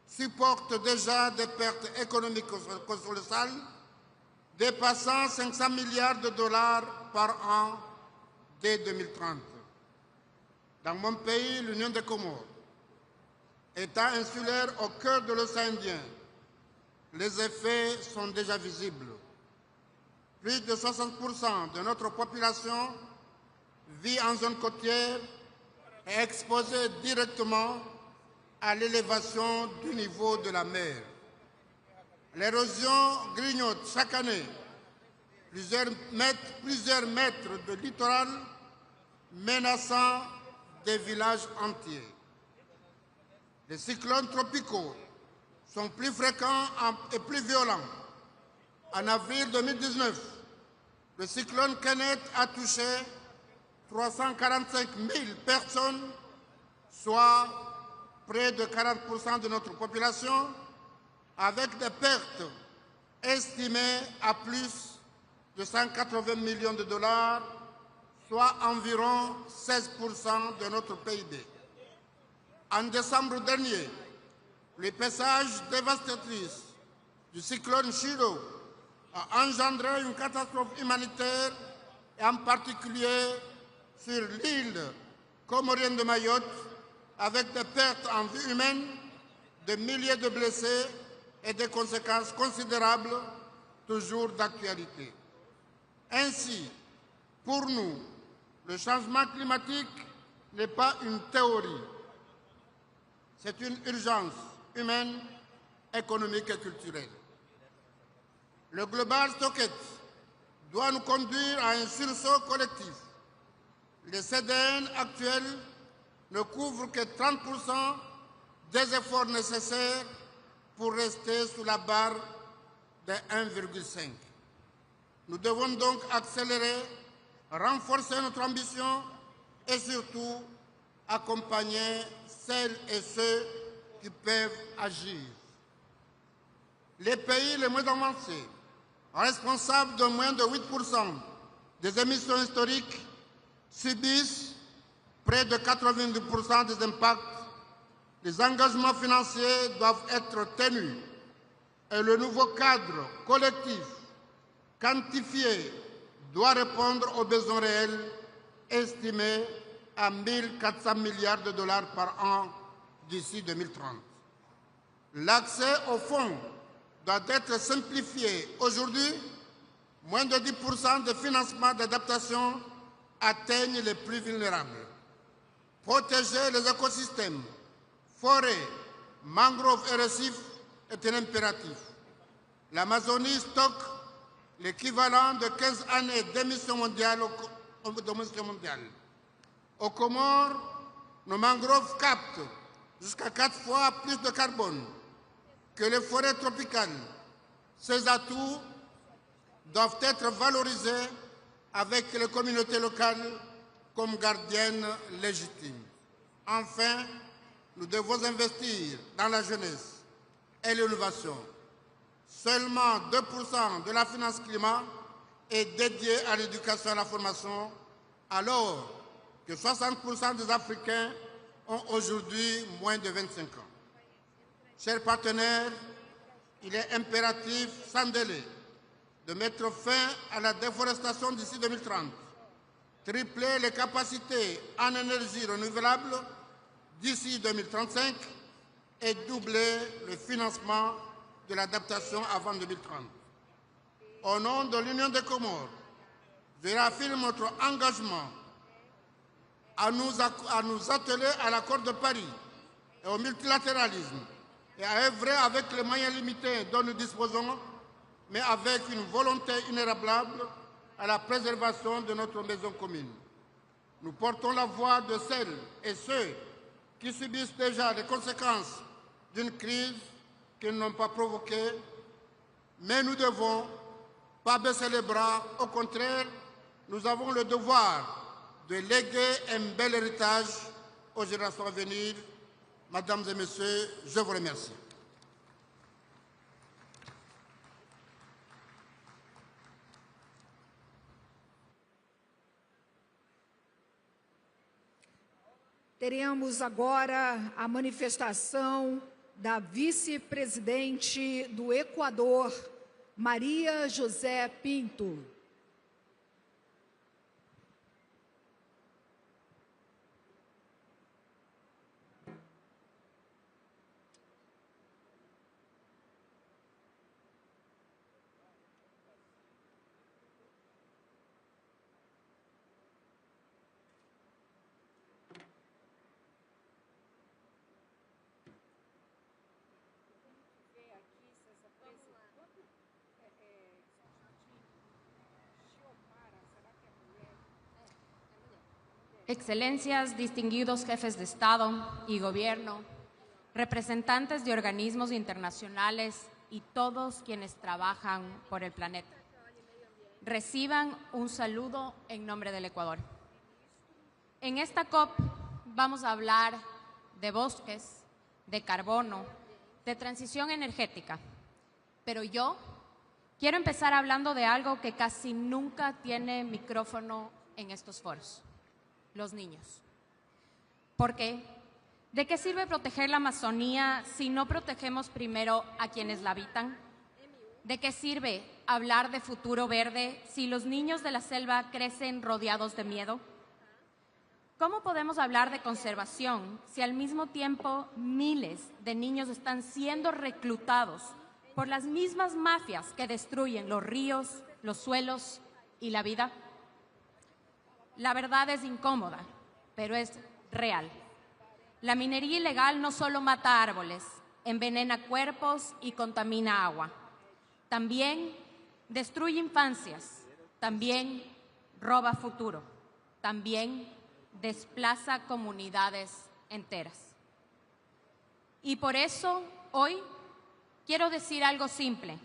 supportent déjà des pertes économiques colossales dépassant 500 milliards de dollars par an dès 2030. Dans mon pays, l'Union des Comores, État insulaire au cœur de l'océan Indien, les effets sont déjà visibles. Plus de 60% de notre population vit en zone côtière et exposée directement à l'élévation du niveau de la mer. L'érosion grignote chaque année plusieurs mètres de littoral, menaçant des villages entiers. Les cyclones tropicaux sont plus fréquents et plus violents. En avril 2019, le cyclone Kenneth a touché 345 000 personnes, soit près de 40% de notre population, avec des pertes estimées à plus de 180 millions de dollars, soit environ 16% de notre PIB. En décembre dernier, le passage dévastatrice du cyclone Chido a engendré une catastrophe humanitaire, et en particulier sur l'île comorienne de Mayotte, avec des pertes en vie humaine, de milliers de blessés et des conséquences considérables, toujours d'actualité. Ainsi, pour nous, le changement climatique n'est pas une théorie, c'est une urgence humaine, économique et culturelle. Le Global Stocket doit nous conduire à un sursaut collectif. Les CDN actuels ne couvrent que 30% des efforts nécessaires pour rester sous la barre de 1,5. Nous devons donc accélérer, renforcer notre ambition et surtout accompagner celles et ceux qui peuvent agir. Les pays les moins avancés, responsables de moins de 8% des émissions historiques, subissent près de 90% des impacts. Les engagements financiers doivent être tenus et le nouveau cadre collectif quantifié doit répondre aux besoins réels estimés à 1 400 milliards de dollars par an d'ici 2030. L'accès aux fonds doit être simplifié aujourd'hui, moins de 10% de financement d'adaptation atteignent les plus vulnérables. Protéger les écosystèmes, forêts, mangroves et récifs est un impératif. L'Amazonie stocke l'équivalent de 15 années d'émissions mondiales. Aux Comores, nos mangroves captent jusqu'à 4 fois plus de carbone que les forêts tropicales. Ces atouts doivent être valorisés avec les communautés locales comme gardiennes légitimes. Enfin, nous devons investir dans la jeunesse et l'innovation. Seulement 2% de la finance climat est dédiée à l'éducation et à la formation, alors que 60% des Africains ont aujourd'hui moins de 25 ans. Chers partenaires, il est impératif, sans délai, de mettre fin à la déforestation d'ici 2030, tripler les capacités en énergie renouvelable d'ici 2035 et doubler le financement de l'adaptation avant 2030. Au nom de l'Union des Comores, je réaffirme notre engagement à nous atteler à l'accord de Paris et au multilatéralisme et à œuvrer avec les moyens limités dont nous disposons, mais avec une volonté inébranlable à la préservation de notre maison commune. Nous portons la voix de celles et ceux qui subissent déjà les conséquences d'une crise qu'ils n'ont pas provoquée, mais nous ne devons pas baisser les bras. Au contraire, nous avons le devoir de léguer un bel héritage aux générations à venir. Mesdames et Messieurs, je vous remercie. Teremos agora a manifestação da vice-presidente do Equador, Maria José Pinto. Excelencias, distinguidos jefes de Estado y Gobierno, representantes de organismos internacionales y todos quienes trabajan por el planeta. Reciban un saludo en nombre del Ecuador. En esta COP vamos a hablar de bosques, de carbono, de transición energética, pero yo quiero empezar hablando de algo que casi nunca tiene micrófono en estos foros. Los niños. ¿Por qué? ¿De qué sirve proteger la Amazonía si no protegemos primero a quienes la habitan? ¿De qué sirve hablar de futuro verde si los niños de la selva crecen rodeados de miedo? ¿Cómo podemos hablar de conservación si al mismo tiempo miles de niños están siendo reclutados por las mismas mafias que destruyen los ríos, los suelos y la vida? La verdad es incómoda, pero es real. La minería ilegal no solo mata árboles, envenena cuerpos y contamina agua. También destruye infancias, también roba futuro, también desplaza comunidades enteras. Y por eso hoy quiero decir algo simple.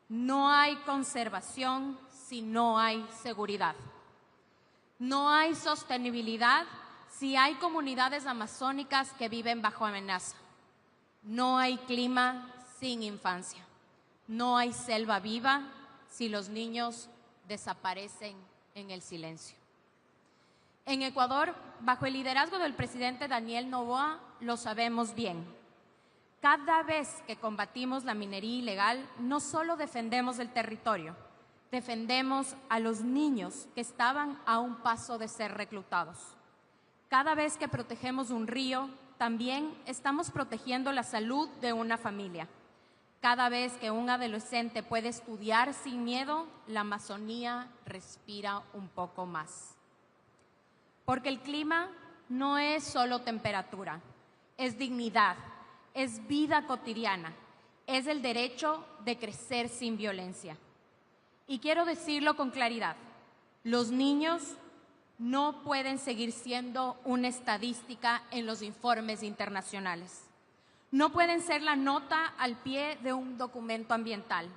No hay conservación si no hay seguridad. No hay sostenibilidad si hay comunidades amazónicas que viven bajo amenaza. No hay clima sin infancia. No hay selva viva si los niños desaparecen en el silencio. En Ecuador, bajo el liderazgo del presidente Daniel Noboa, lo sabemos bien. Cada vez que combatimos la minería ilegal, no solo defendemos el territorio, defendemos a los niños que estaban a un paso de ser reclutados. Cada vez que protegemos un río, también estamos protegiendo la salud de una familia. Cada vez que un adolescente puede estudiar sin miedo, la Amazonía respira un poco más. Porque el clima no es solo temperatura, es dignidad, es vida cotidiana, es el derecho de crecer sin violencia. Y quiero decirlo con claridad, los niños no pueden seguir siendo una estadística en los informes internacionales. No pueden ser la nota al pie de un documento ambiental.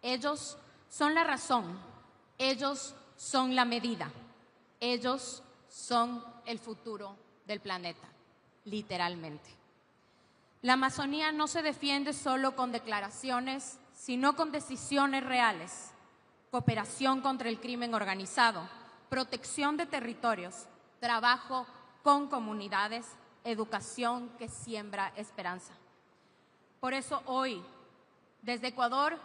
Ellos son la razón, ellos son la medida, ellos son el futuro del planeta, literalmente. La Amazonía no se defiende solo con declaraciones, sino con decisiones reales, cooperación contra el crimen organizado, protección de territorios, trabajo con comunidades, educación que siembra esperanza. Por eso hoy, desde Ecuador,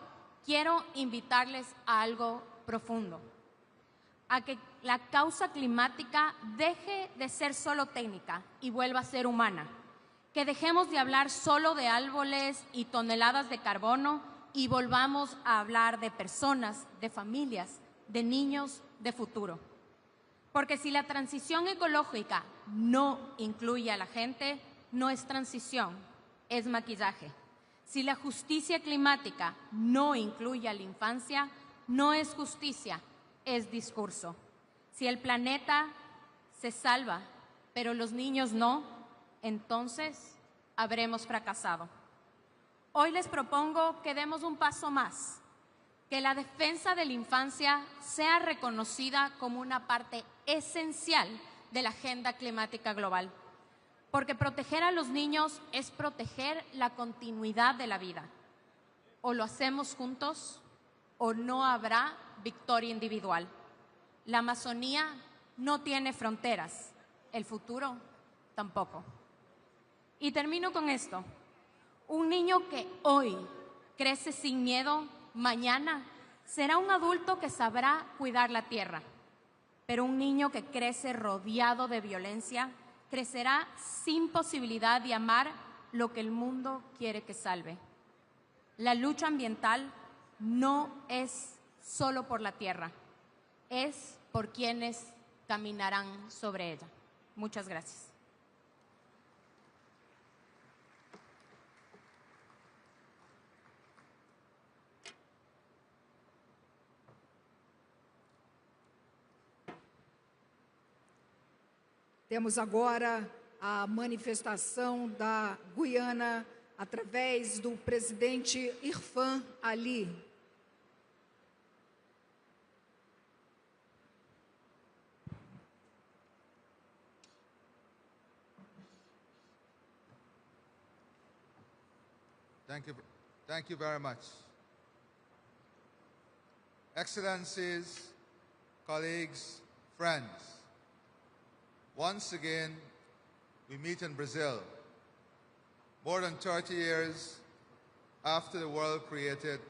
quiero invitarles a algo profundo, a que la causa climática deje de ser solo técnica y vuelva a ser humana, que dejemos de hablar solo de árboles y toneladas de carbono y volvamos a hablar de personas, de familias, de niños, de futuro. Porque si la transición ecológica no incluye a la gente, no es transición, es maquillaje. Si la justicia climática no incluye a la infancia, no es justicia, es discurso. Si el planeta se salva, pero los niños no, entonces habremos fracasado. Hoy les propongo que demos un paso más, que la defensa de la infancia sea reconocida como una parte esencial de la agenda climática global. Porque proteger a los niños es proteger la continuidad de la vida. O lo hacemos juntos o no habrá victoria individual. La Amazonía no tiene fronteras, el futuro tampoco. Y termino con esto. Un niño que hoy crece sin miedo, mañana será un adulto que sabrá cuidar la tierra. Pero un niño que crece rodeado de violencia crecerá sin posibilidad de amar lo que el mundo quiere que salve. La lucha ambiental no es solo por la tierra, es por quienes caminarán sobre ella. Muchas gracias. Temos agora a manifestação da Guiana através do presidente Irfan Ali. Thank you very much. Excellencies, colleagues, friends, once again, we meet in Brazil, more than 30 years after the world created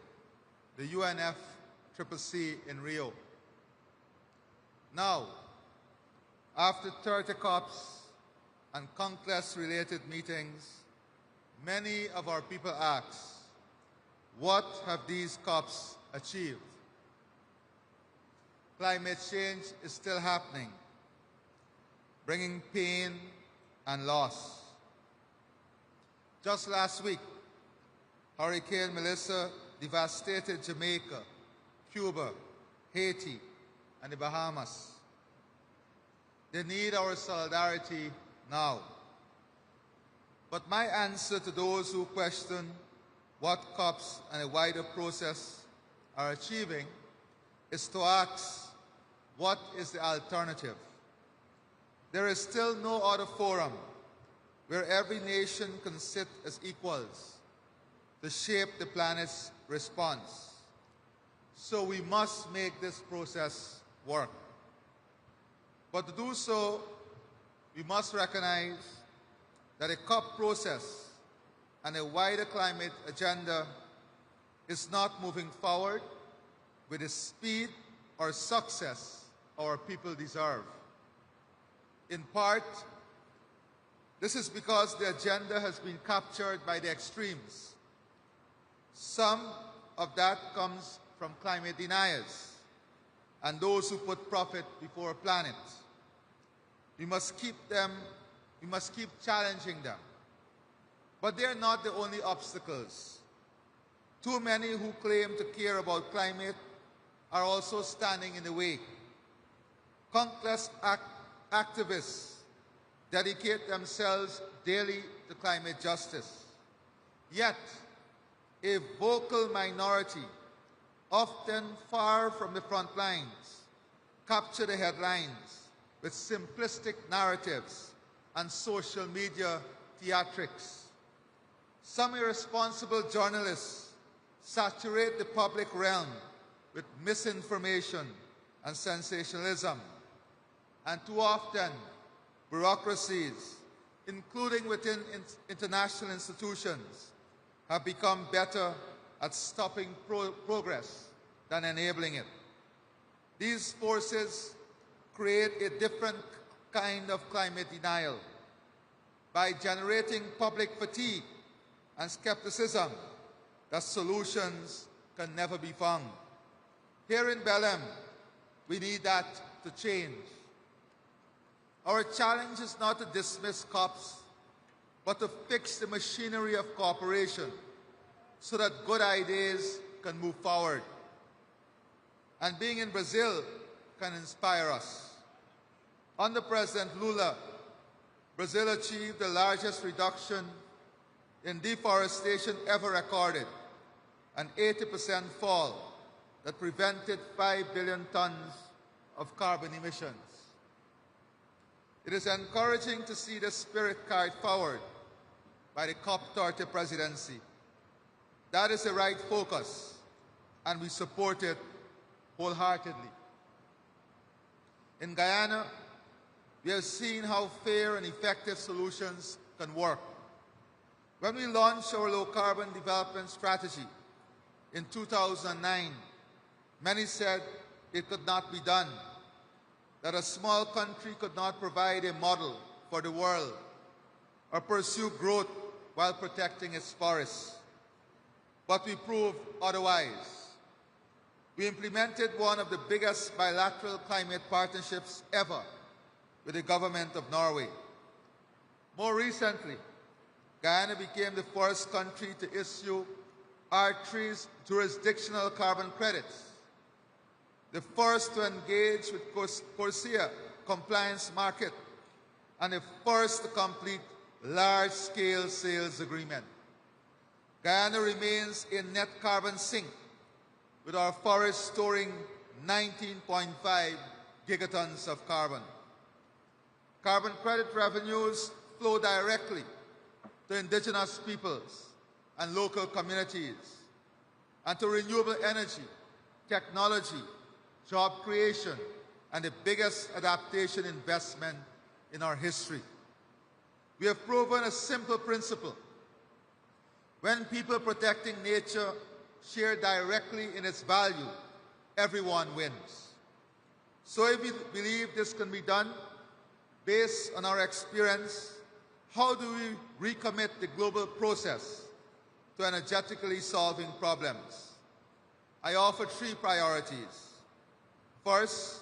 the UNFCCC in Rio. Now, after 30 COPs and countless-related meetings, many of our people ask, what have these COPs achieved? Climate change is still happening, bringing pain and loss. Just last week, Hurricane Melissa devastated Jamaica, Cuba, Haiti, and the Bahamas. They need our solidarity now. But my answer to those who question what COPs and a wider process are achieving is to ask, what is the alternative? There is still no other forum where every nation can sit as equals to shape the planet's response. So we must make this process work. But to do so, we must recognize that a COP process and a wider climate agenda is not moving forward with the speed or success our people deserve. In part, this is because the agenda has been captured by the extremes. Some of that comes from climate deniers and those who put profit before planet. We must keep challenging them. But they're not the only obstacles. Too many who claim to care about climate are also standing in the way. Countless activists dedicate themselves daily to climate justice. Yet, a vocal minority, often far from the front lines, capture the headlines with simplistic narratives and social media theatrics. Some irresponsible journalists saturate the public realm with misinformation and sensationalism. And too often, bureaucracies, including within international institutions, have become better at stopping progress than enabling it. These forces create a different kind of climate denial by generating public fatigue and skepticism that solutions can never be found. Here in Belém, we need that to change. Our challenge is not to dismiss COPs, but to fix the machinery of cooperation so that good ideas can move forward. And being in Brazil can inspire us. Under President Lula, Brazil achieved the largest reduction in deforestation ever recorded, an 80% fall that prevented 5 billion tons of carbon emissions. It is encouraging to see the spirit carried forward by the COP30 presidency. That is the right focus, and we support it wholeheartedly. In Guyana, we have seen how fair and effective solutions can work. When we launched our low-carbon development strategy in 2009, many said it could not be done, that a small country could not provide a model for the world or pursue growth while protecting its forests. But we proved otherwise. We implemented one of the biggest bilateral climate partnerships ever with the government of Norway. More recently, Guyana became the first country to issue R3's jurisdictional carbon credits, the first to engage with CORSIA compliance market, and the first to complete large-scale sales agreement. Guyana remains a net carbon sink, with our forests storing 19.5 gigatons of carbon. Carbon credit revenues flow directly to indigenous peoples and local communities, and to renewable energy, technology, job creation, and the biggest adaptation investment in our history. We have proven a simple principle. When people protecting nature share directly in its value, everyone wins. So if we believe this can be done, based on our experience, how do we recommit the global process to energetically solving problems? I offer 3 priorities. First,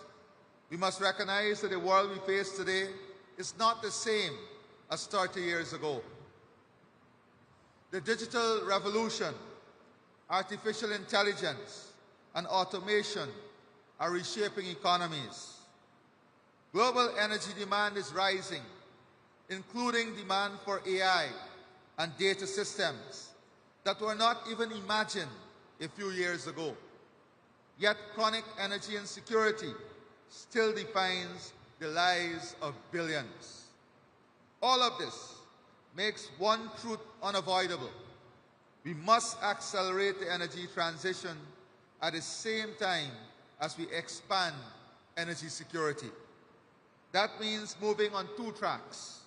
we must recognize that the world we face today is not the same as 30 years ago. The digital revolution, artificial intelligence, and automation are reshaping economies. Global energy demand is rising, including demand for AI and data systems that were not even imagined a few years ago. Yet chronic energy insecurity still defines the lives of billions. All of this makes one truth unavoidable. We must accelerate the energy transition at the same time as we expand energy security. That means moving on 2 tracks: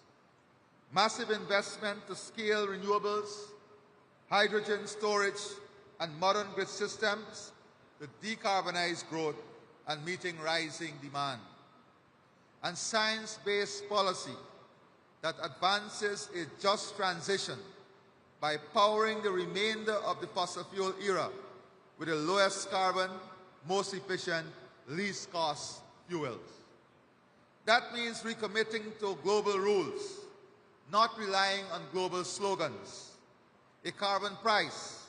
massive investment to scale renewables, hydrogen storage, and modern grid systems to decarbonize growth and meeting rising demand, and science-based policy that advances a just transition by powering the remainder of the fossil fuel era with the lowest carbon, most efficient, least cost fuels. That means recommitting to global rules, not relying on global slogans, a carbon price,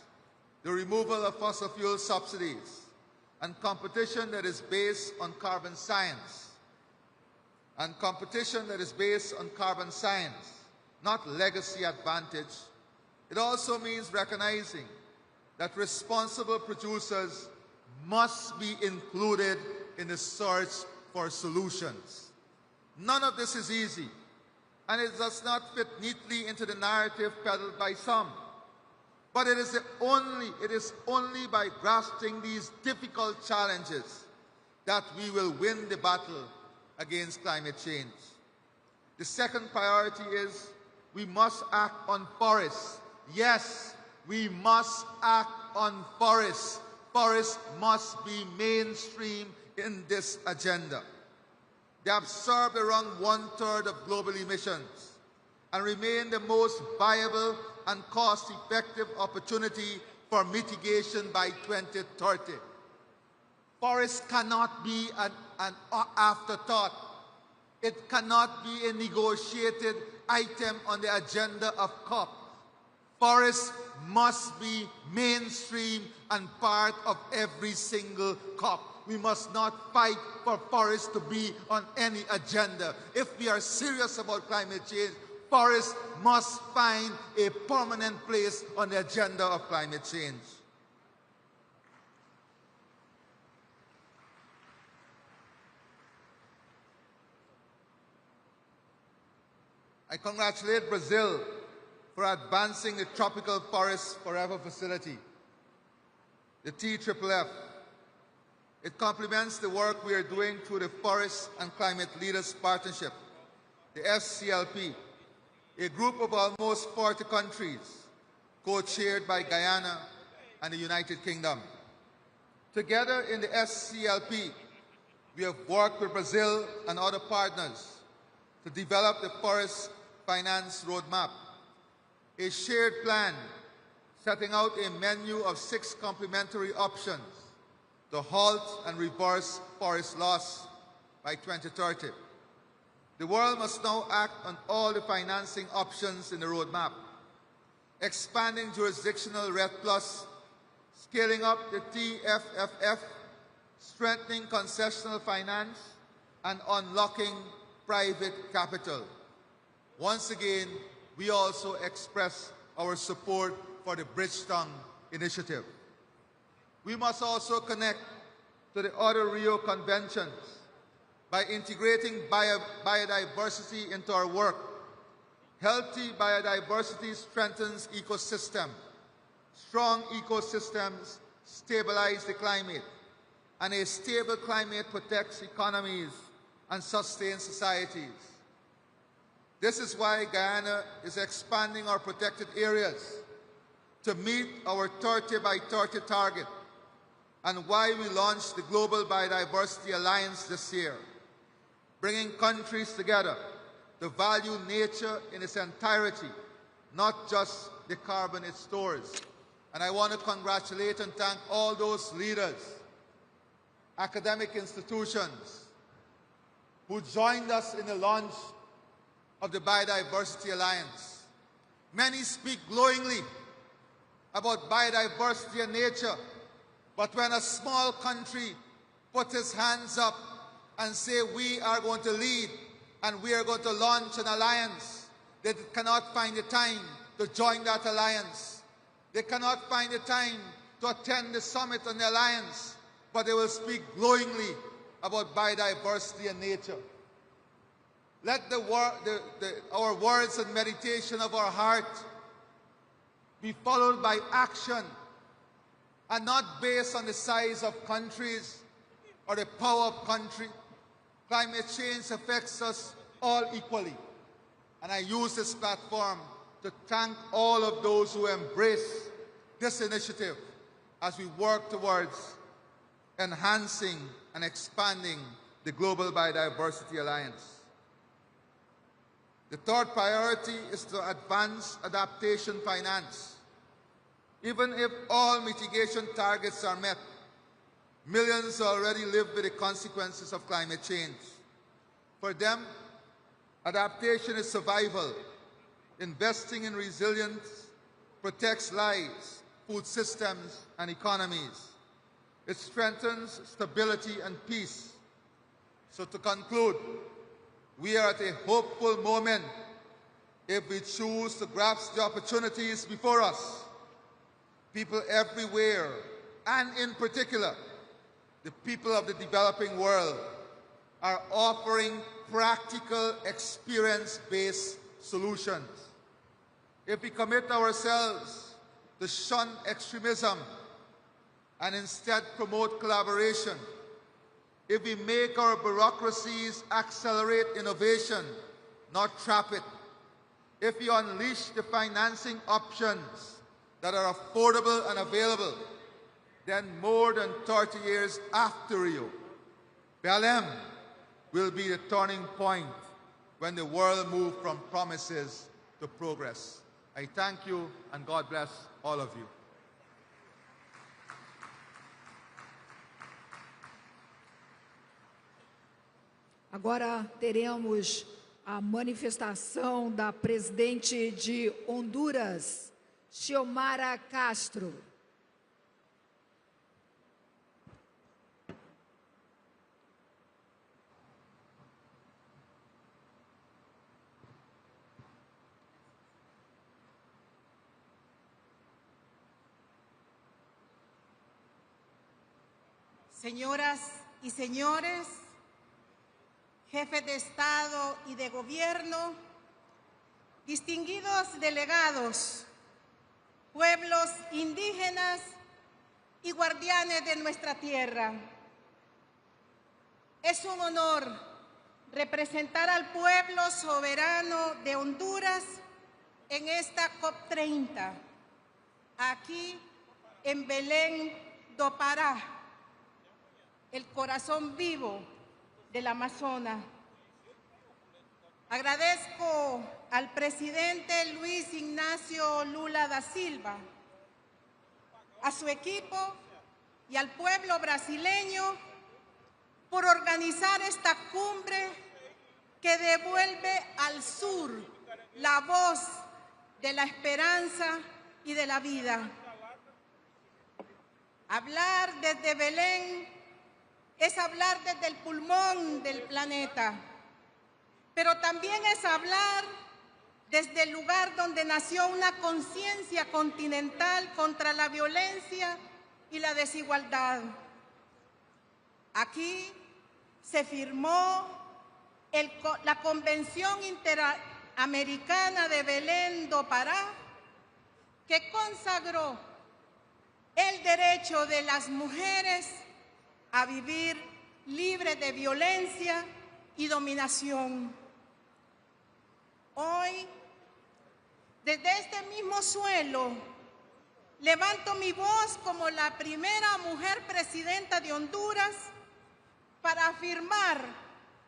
the removal of fossil fuel subsidies, and competition that is based on carbon science. And competition that is based on carbon science, not legacy advantage. It also means recognizing that responsible producers must be included in the search for solutions. None of this is easy, and it does not fit neatly into the narrative peddled by some. But it is only by grasping these difficult challenges that we will win the battle against climate change. The second priority is we must act on forests. Yes, we must act on forests. Forests must be mainstream in this agenda. They absorb around 1/3 of global emissions and remain the most viable and cost-effective opportunity for mitigation by 2030. Forests cannot be an afterthought. It cannot be a negotiated item on the agenda of COP. Forests must be mainstream and part of every single COP. We must not fight for forests to be on any agenda. If we are serious about climate change, forests must find a permanent place on the agenda of climate change. I congratulate Brazil for advancing the Tropical Forest Forever facility, the TFFF. It complements the work we are doing through the Forest and Climate Leaders Partnership, the FCLP, a group of almost 40 countries, co-chaired by Guyana and the United Kingdom. Together in the FCLP, we have worked with Brazil and other partners to develop the Forest Finance Roadmap, a shared plan setting out a menu of 6 complementary options to halt and reverse forest loss by 2030. The world must now act on all the financing options in the roadmap, expanding jurisdictional REDD+, scaling up the TFFF, strengthening concessional finance, and unlocking private capital. Once again, we also express our support for the Bridgetown Initiative. We must also connect to the other Rio Conventions by integrating biodiversity into our work. Healthy biodiversity strengthens ecosystem. Strong ecosystems stabilize the climate, and a stable climate protects economies and sustains societies. This is why Guyana is expanding our protected areas to meet our 30 by 30 target, and why we launched the Global Biodiversity Alliance this year, bringing countries together to value nature in its entirety, not just the carbon it stores. And I want to congratulate and thank all those leaders, academic institutions, who joined us in the launch of the Biodiversity Alliance. Many speak glowingly about biodiversity and nature, but when a small country puts its hands up and say we are going to lead and we are going to launch an alliance, they cannot find the time to join that alliance. They cannot find the time to attend the summit on the alliance, but they will speak glowingly about biodiversity and nature. Let our words and meditation of our heart be followed by action, and not based on the size of countries or the power of country. Climate change affects us all equally. And I use this platform to thank all of those who embrace this initiative as we work towards enhancing and expanding the Global Biodiversity Alliance. The third priority is to advance adaptation finance. Even if all mitigation targets are met, millions already live with the consequences of climate change. For them, adaptation is survival. Investing in resilience protects lives, food systems, and economies. It strengthens stability and peace. So to conclude, we are at a hopeful moment if we choose to grasp the opportunities before us. People everywhere, and in particular, the people of the developing world, are offering practical, experience-based solutions. If we commit ourselves to shun extremism and instead promote collaboration, if we make our bureaucracies accelerate innovation, not trap it, if we unleash the financing options that are affordable and available, then more than 30 years after Rio, Belém will be the turning point when the world moves from promises to progress. I thank you, and God bless all of you. Agora teremos a manifestação da presidente de Honduras, Xiomara Castro. Señoras y señores, jefes de Estado y de Gobierno, distinguidos delegados, pueblos indígenas y guardianes de nuestra tierra. Es un honor representar al pueblo soberano de Honduras en esta COP30, aquí en Belém do Pará, el corazón vivo del Amazonas. Agradezco al presidente Luis Ignacio Lula da Silva, a su equipo y al pueblo brasileño por organizar esta cumbre que devuelve al sur la voz de la esperanza y de la vida. Hablar desde Belén es hablar desde el pulmón del planeta, pero también es hablar desde el lugar donde nació una conciencia continental contra la violencia y la desigualdad. Aquí se firmó la Convención Interamericana de Belém do Pará, que consagró el derecho de las mujeres a vivir libre de violencia y dominación. Hoy, desde este mismo suelo, levanto mi voz como la primera mujer presidenta de Honduras para afirmar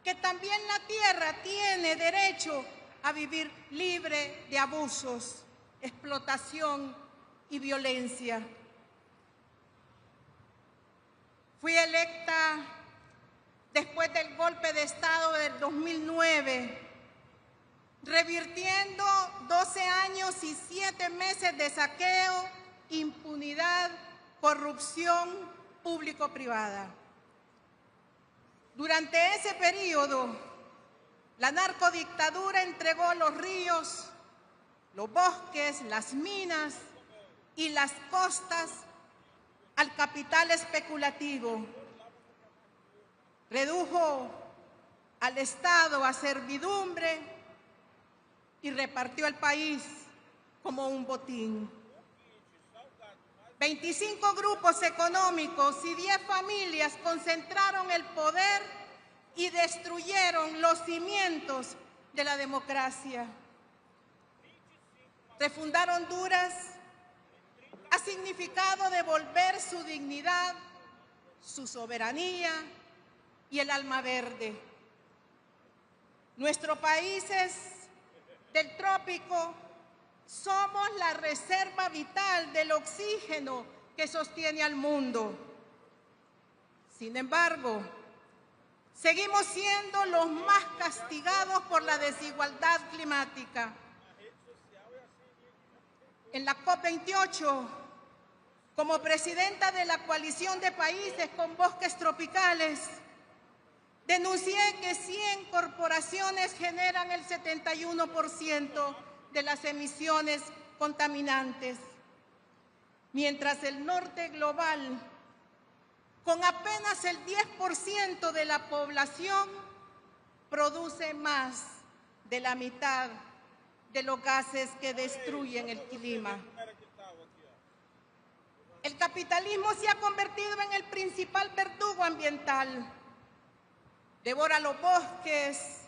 que también la tierra tiene derecho a vivir libre de abusos, explotación y violencia. Fui electa después del golpe de Estado del 2009, revirtiendo 12 años y 7 meses de saqueo, impunidad, corrupción público-privada. Durante ese periodo, la narcodictadura entregó los ríos, los bosques, las minas y las costas al capital especulativo. Redujo al Estado a servidumbre y repartió el país como un botín. 25 grupos económicos y 10 familias concentraron el poder y destruyeron los cimientos de la democracia. Refundar Honduras ha significado devolver su dignidad, su soberanía y el alma verde. Nuestro país es del trópico somos la reserva vital del oxígeno que sostiene al mundo. Sin embargo, seguimos siendo los más castigados por la desigualdad climática. En la COP28, como presidenta de la coalición de países con bosques tropicales, denuncié que 100 corporaciones generan el 71% de las emisiones contaminantes, mientras el norte global, con apenas el 10% de la población, produce más de la mitad de los gases que destruyen el clima. El capitalismo se ha convertido en el principal verdugo ambiental. Devora los bosques,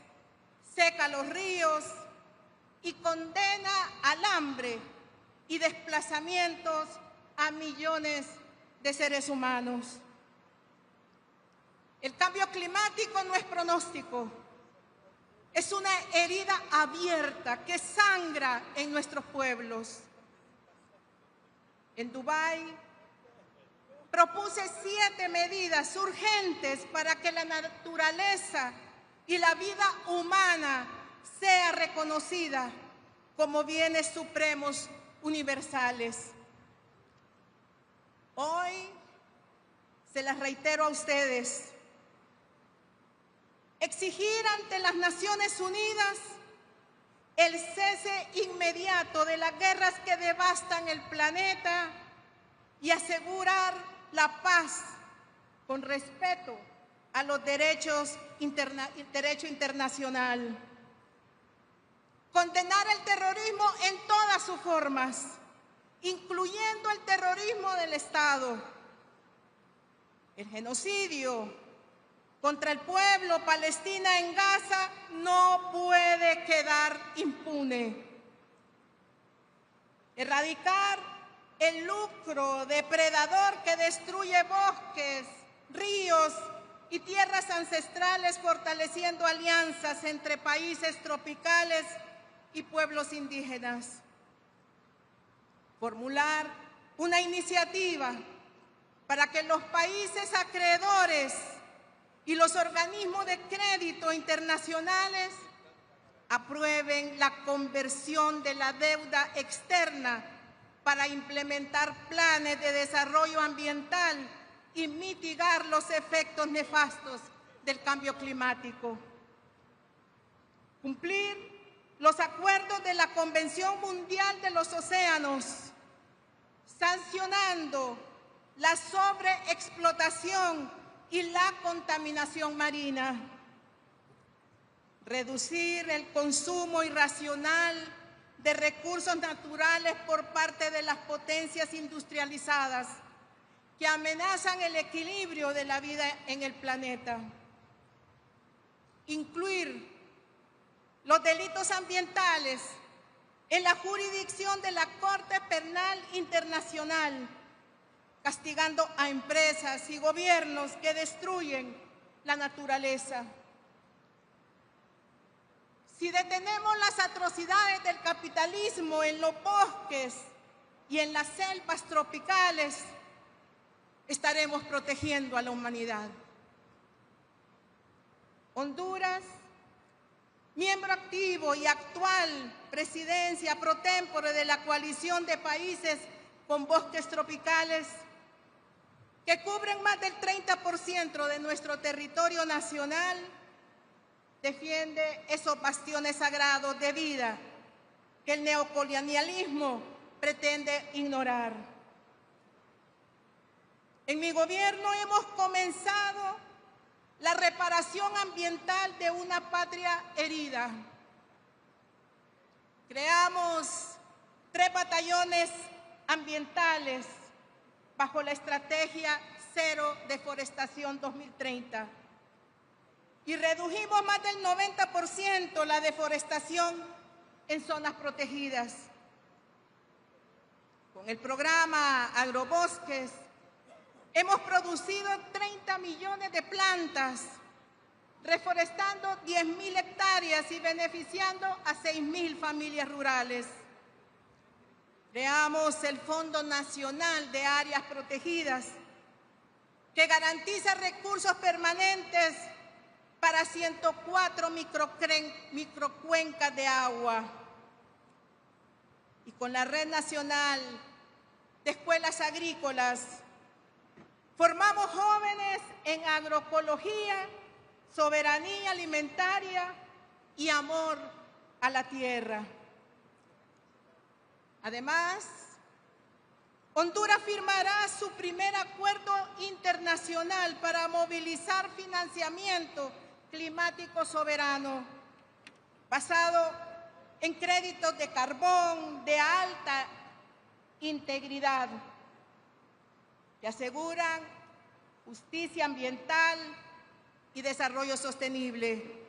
seca los ríos y condena al hambre y desplazamientos a millones de seres humanos. El cambio climático no es pronóstico, es una herida abierta que sangra en nuestros pueblos. En Dubái propuse 7 medidas urgentes para que la naturaleza y la vida humana sea reconocida como bienes supremos universales. Hoy se las reitero a ustedes. Exigir ante las Naciones Unidas el cese inmediato de las guerras que devastan el planeta y asegurar la paz con respeto a los derecho internacional. Condenar el terrorismo en todas sus formas, incluyendo el terrorismo del Estado. El genocidio contra el pueblo palestino en Gaza no puede quedar impune. Erradicar el lucro depredador que destruye bosques, ríos y tierras ancestrales, fortaleciendo alianzas entre países tropicales y pueblos indígenas. Formular una iniciativa para que los países acreedores y los organismos de crédito internacionales aprueben la conversión de la deuda externa para implementar planes de desarrollo ambiental y mitigar los efectos nefastos del cambio climático. Cumplir los acuerdos de la Convención Mundial de los Océanos, sancionando la sobreexplotación y la contaminación marina. Reducir el consumo irracional de recursos naturales por parte de las potencias industrializadas que amenazan el equilibrio de la vida en el planeta. Incluir los delitos ambientales en la jurisdicción de la Corte Penal Internacional, castigando a empresas y gobiernos que destruyen la naturaleza. Si detenemos las atrocidades del capitalismo en los bosques y en las selvas tropicales, estaremos protegiendo a la humanidad. Honduras, miembro activo y actual presidencia pro tempore de la coalición de países con bosques tropicales, que cubren más del 30% de nuestro territorio nacional, defiende esos bastiones sagrados de vida que el neocolonialismo pretende ignorar. En mi gobierno hemos comenzado la reparación ambiental de una patria herida. Creamos 3 batallones ambientales bajo la estrategia Cero Deforestación 2030 y redujimos más del 90% la deforestación en zonas protegidas. Con el programa Agrobosques hemos producido 30 millones de plantas reforestando 10.000 hectáreas y beneficiando a 6.000 familias rurales. Creamos el Fondo Nacional de Áreas Protegidas, que garantiza recursos permanentes para 104 microcuencas de agua. Y con la Red Nacional de Escuelas Agrícolas, formamos jóvenes en agroecología, soberanía alimentaria y amor a la tierra. Además, Honduras firmará su primer acuerdo internacional para movilizar financiamiento climático soberano, basado en créditos de carbón de alta integridad, que aseguran justicia ambiental y desarrollo sostenible.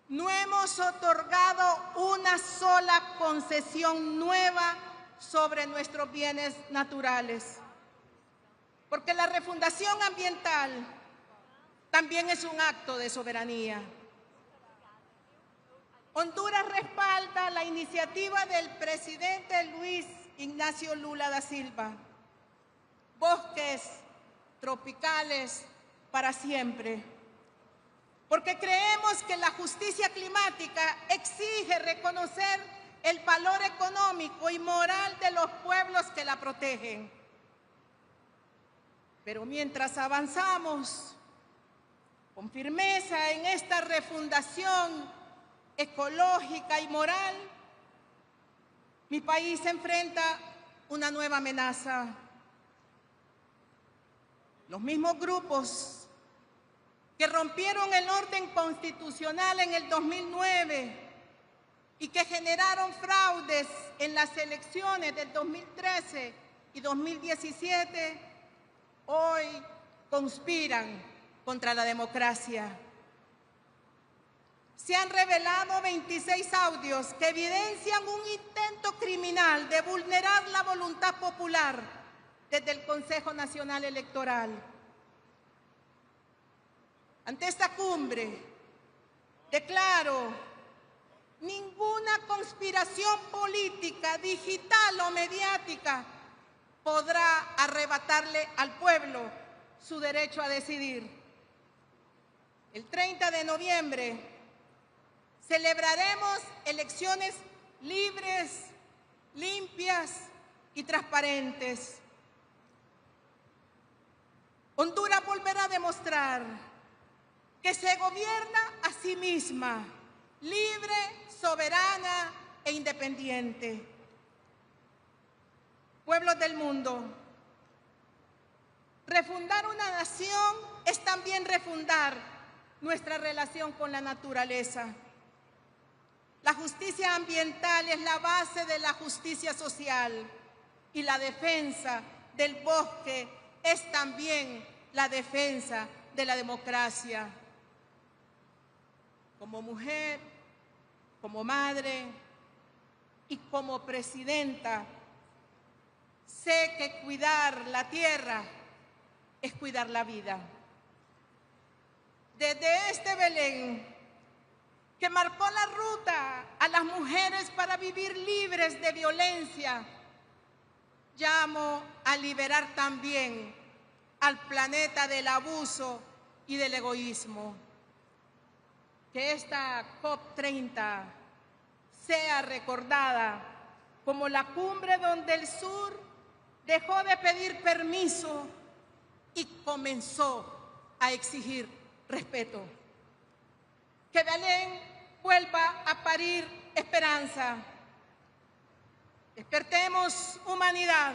No hemos otorgado una sola concesión nueva sobre nuestros bienes naturales, porque la refundación ambiental también es un acto de soberanía. Honduras respalda la iniciativa del presidente Luis Ignacio Lula da Silva, bosques tropicales para siempre, porque creemos que la justicia climática exige reconocer el valor económico y moral de los pueblos que la protegen. Pero mientras avanzamos con firmeza en esta refundación ecológica y moral, mi país enfrenta una nueva amenaza. Los mismos grupos que rompieron el orden constitucional en el 2009 y que generaron fraudes en las elecciones del 2013 y 2017, hoy conspiran contra la democracia. Se han revelado 26 audios que evidencian un intento criminal de vulnerar la voluntad popular desde el Consejo Nacional Electoral. Ante esta cumbre, declaro: ninguna conspiración política, digital o mediática podrá arrebatarle al pueblo su derecho a decidir. El 30 de noviembre celebraremos elecciones libres, limpias y transparentes. Honduras volverá a demostrar que se gobierna a sí misma, libre, soberana e independiente. Pueblos del mundo, refundar una nación es también refundar nuestra relación con la naturaleza. La justicia ambiental es la base de la justicia social y la defensa del bosque es también la defensa de la democracia. Como mujer, como madre y como presidenta, sé que cuidar la tierra es cuidar la vida. Desde este Belén, que marcó la ruta a las mujeres para vivir libres de violencia, llamo a liberar también al planeta del abuso y del egoísmo. Que esta COP30 sea recordada como la cumbre donde el sur dejó de pedir permiso y comenzó a exigir respeto. Que Belén vuelva a parir esperanza. Despertemos humanidad.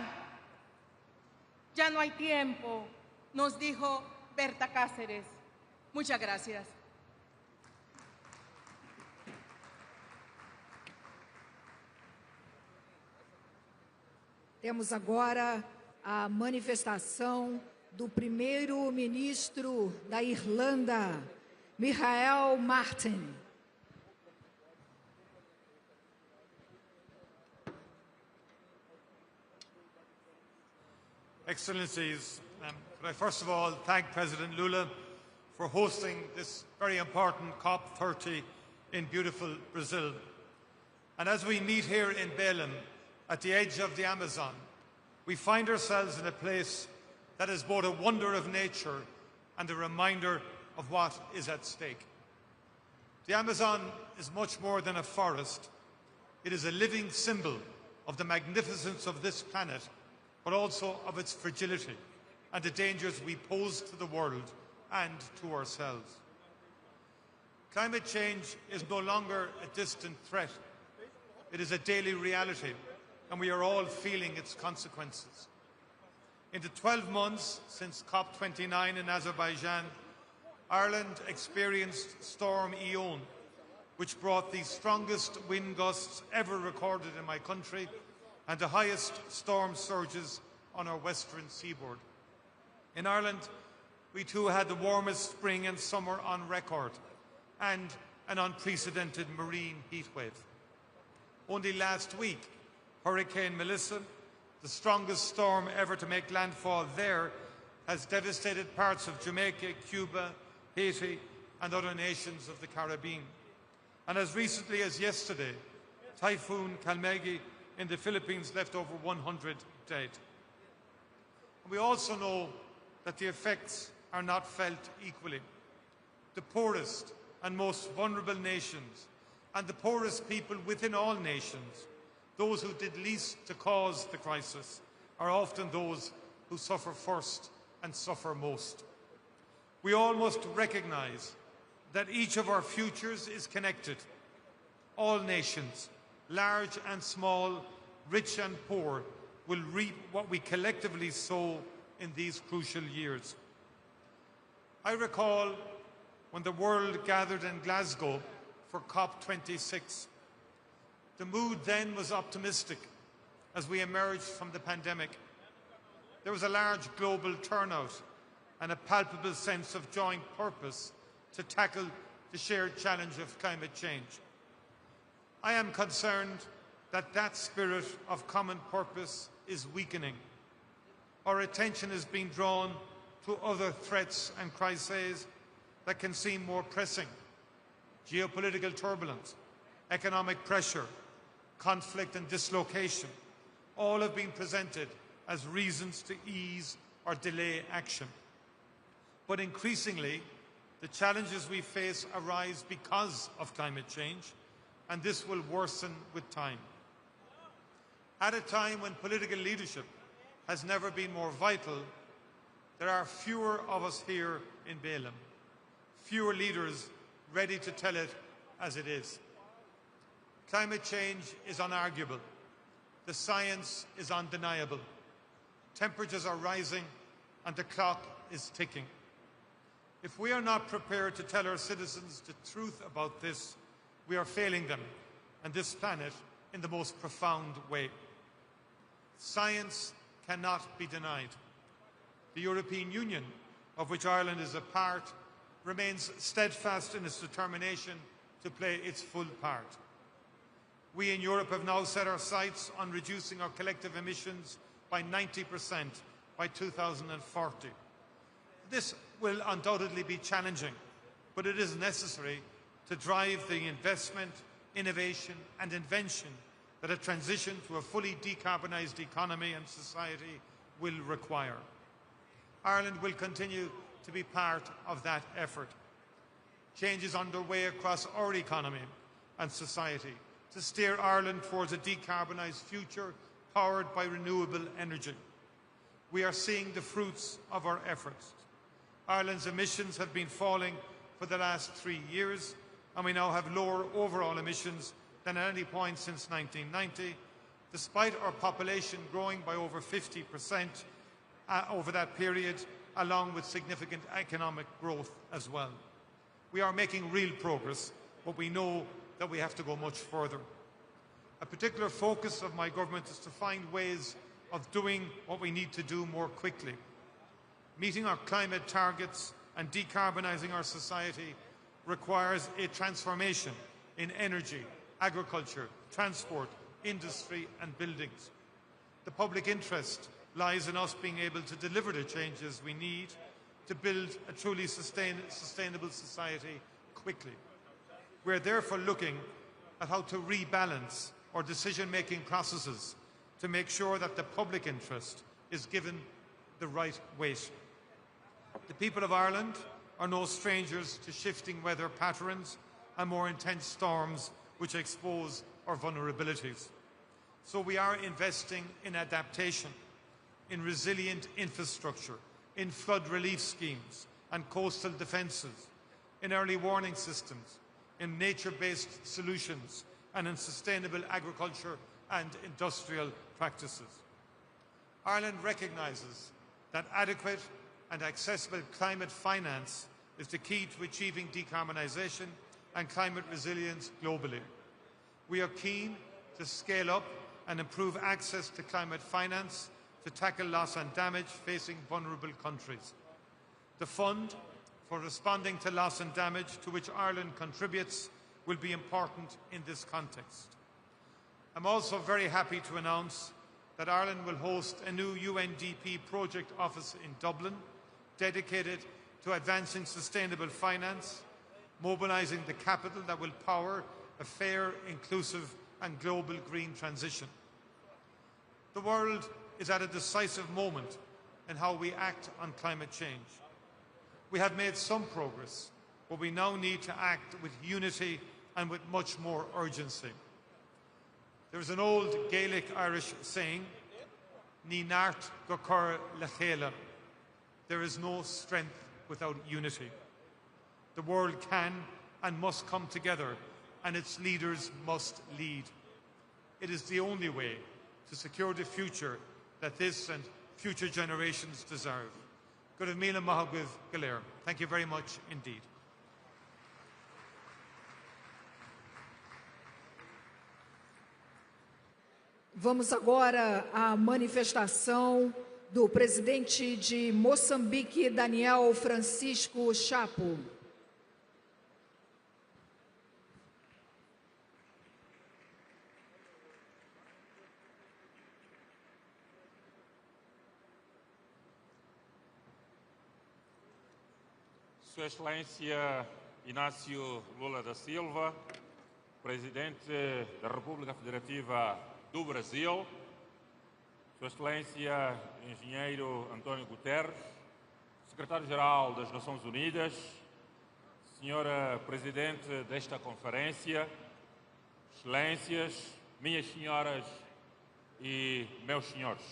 Ya no hay tiempo, nos dijo Berta Cáceres. Muchas gracias. Temos agora a manifestação do primeiro-ministro da Irlanda, Michael Martin. Excellencies, could I first of all thank President Lula for hosting this very important COP30 in beautiful Brazil. And as we meet here in Belém, at the edge of the Amazon, we find ourselves in a place that is both a wonder of nature and a reminder of what is at stake. The Amazon is much more than a forest. It is a living symbol of the magnificence of this planet, but also of its fragility and the dangers we pose to the world and to ourselves. Climate change is no longer a distant threat. It is a daily reality, and we are all feeling its consequences. In the 12 months since COP29 in Azerbaijan, Ireland experienced Storm Eowyn, which brought the strongest wind gusts ever recorded in my country and the highest storm surges on our western seaboard. In Ireland, we too had the warmest spring and summer on record and an unprecedented marine heatwave. Only last week, Hurricane Melissa, the strongest storm ever to make landfall there, has devastated parts of Jamaica, Cuba, Haiti, and other nations of the Caribbean. And as recently as yesterday, Typhoon Kalmegi in the Philippines left over 100 dead. We also know that the effects are not felt equally. The poorest and most vulnerable nations, and the poorest people within all nations, those who did least to cause the crisis, are often those who suffer first and suffer most. We all must recognise that each of our futures is connected. All nations, large and small, rich and poor, will reap what we collectively sow in these crucial years. I recall when the world gathered in Glasgow for COP26. The mood then was optimistic as we emerged from the pandemic. There was a large global turnout and a palpable sense of joint purpose to tackle the shared challenge of climate change. I am concerned that that spirit of common purpose is weakening. Our attention is being drawn to other threats and crises that can seem more pressing. Geopolitical turbulence, economic pressure, conflict and dislocation, all have been presented as reasons to ease or delay action. But increasingly, the challenges we face arise because of climate change, and this will worsen with time. At a time when political leadership has never been more vital, there are fewer of us here in Belém, fewer leaders ready to tell it as it is. Climate change is unarguable. The science is undeniable. Temperatures are rising and the clock is ticking. If we are not prepared to tell our citizens the truth about this, we are failing them and this planet in the most profound way. Science cannot be denied. The European Union, of which Ireland is a part, remains steadfast in its determination to play its full part. We in Europe have now set our sights on reducing our collective emissions by 90% by 2040. This will undoubtedly be challenging, but it is necessary to drive the investment, innovation and invention that a transition to a fully decarbonised economy and society will require. Ireland will continue to be part of that effort. Change is underway across our economy and society to steer Ireland towards a decarbonised future powered by renewable energy. We are seeing the fruits of our efforts. Ireland's emissions have been falling for the last 3 years, and we now have lower overall emissions than at any point since 1990, despite our population growing by over 50% over that period, along with significant economic growth as well. We are making real progress, but we know that we have to go much further. A particular focus of my government is to find ways of doing what we need to do more quickly. Meeting our climate targets and decarbonising our society requires a transformation in energy, agriculture, transport, industry and buildings. The public interest lies in us being able to deliver the changes we need, to build a truly sustainable society quickly. We're therefore looking at how to rebalance our decision-making processes to make sure that the public interest is given the right weight. The people of Ireland are no strangers to shifting weather patterns and more intense storms which expose our vulnerabilities. So we are investing in adaptation, in resilient infrastructure, in flood relief schemes and coastal defences, in early warning systems, in nature-based solutions and in sustainable agriculture and industrial practices. Ireland recognises that adequate and accessible climate finance is the key to achieving decarbonisation and climate resilience globally. We are keen to scale up and improve access to climate finance to tackle loss and damage facing vulnerable countries. The fund for responding to loss and damage to which Ireland contributes will be important in this context. I'm also very happy to announce that Ireland will host a new UNDP project office in Dublin dedicated to advancing sustainable finance, mobilising the capital that will power a fair, inclusive and global green transition. The world is at a decisive moment in how we act on climate change. We have made some progress, but we now need to act with unity and with much more urgency. There is an old Gaelic Irish saying, Ní nart go cur le chéile. There is no strength without unity. The world can and must come together, and its leaders must lead. It is the only way to secure the future that this and future generations deserve. Thank you very much indeed. Vamos agora à manifestação do presidente de Moçambique, Daniel Francisco Chapo. Sua Excelência Inácio Lula da Silva, Presidente da República Federativa do Brasil, Sua Excelência Engenheiro António Guterres, Secretário-Geral das Nações Unidas, Senhora Presidente desta Conferência, Excelências, minhas senhoras e meus senhores.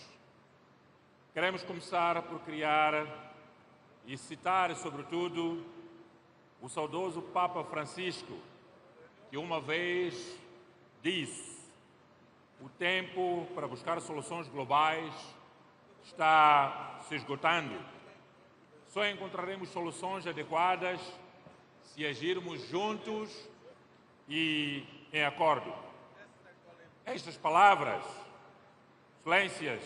Queremos começar por criar e citar, sobretudo, o saudoso Papa Francisco, que uma vez disse: o tempo para buscar soluções globais está se esgotando. Só encontraremos soluções adequadas se agirmos juntos e em acordo. Estas palavras, excelências,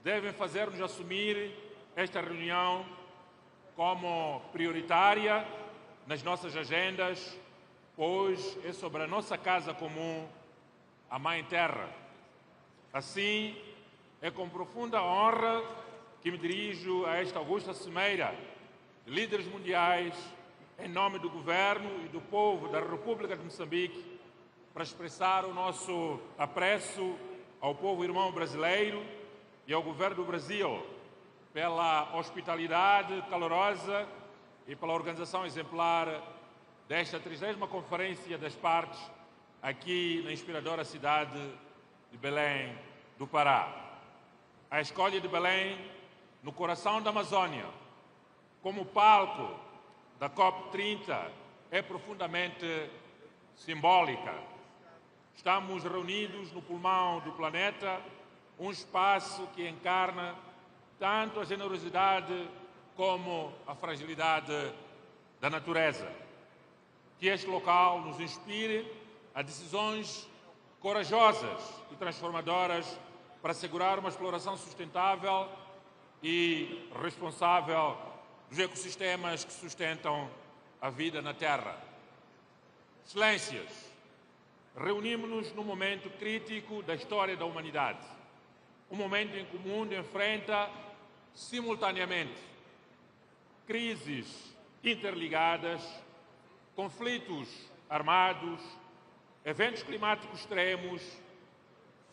devem fazer-nos assumir esta reunião como prioritária nas nossas agendas, pois é sobre a nossa casa comum, a Mãe Terra. Assim, é com profunda honra que me dirijo a esta augusta cimeira de líderes mundiais, em nome do Governo e do povo da República de Moçambique, para expressar o nosso apreço ao povo irmão brasileiro e ao Governo do Brasil pela hospitalidade calorosa e pela organização exemplar desta 30ª Conferência das Partes aqui na inspiradora cidade de Belém do Pará. A escolha de Belém, no coração da Amazônia, como palco da COP30 é profundamente simbólica. Estamos reunidos no pulmão do planeta, um espaço que encarna tanto a generosidade como a fragilidade da natureza. Que este local nos inspire a decisões corajosas e transformadoras para assegurar uma exploração sustentável e responsável dos ecossistemas que sustentam a vida na Terra. Excelências, reunimos-nos num momento crítico da história da humanidade. Um momento em que o mundo enfrenta simultaneamente crises interligadas, conflitos armados, eventos climáticos extremos,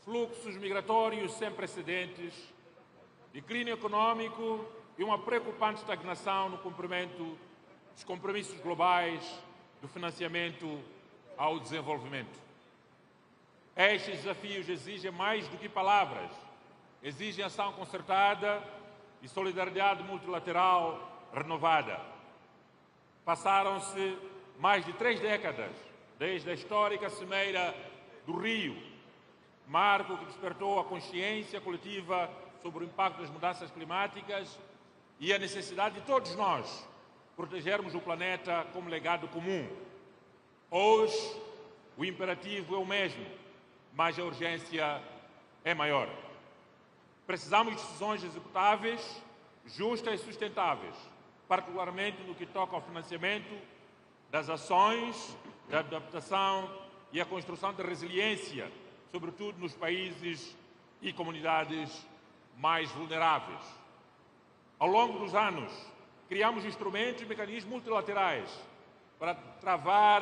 fluxos migratórios sem precedentes, declínio econômico e uma preocupante estagnação no cumprimento dos compromissos globais do financiamento ao desenvolvimento. Estes desafios exigem mais do que palavras, exigem ação concertada e solidariedade multilateral renovada. Passaram-se mais de 3 décadas desde a histórica Cimeira do Rio, marco que despertou a consciência coletiva sobre o impacto das mudanças climáticas e a necessidade de todos nós protegermos o planeta como legado comum. Hoje, o imperativo é o mesmo, mas a urgência é maior. Precisamos de decisões executáveis, justas e sustentáveis, particularmente no que toca ao financiamento das ações de adaptação e a construção de resiliência, sobretudo nos países e comunidades mais vulneráveis. Ao longo dos anos, criamos instrumentos e mecanismos multilaterais para travar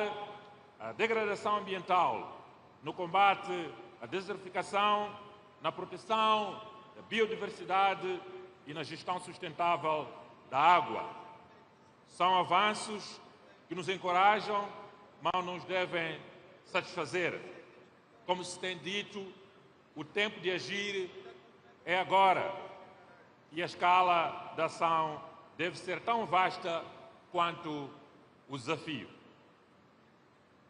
a degradação ambiental, no combate à desertificação, na proteção da biodiversidade e na gestão sustentável da água. São avanços que nos encorajam, mas não nos devem satisfazer. Como se tem dito, o tempo de agir é agora e a escala da ação deve ser tão vasta quanto o desafio.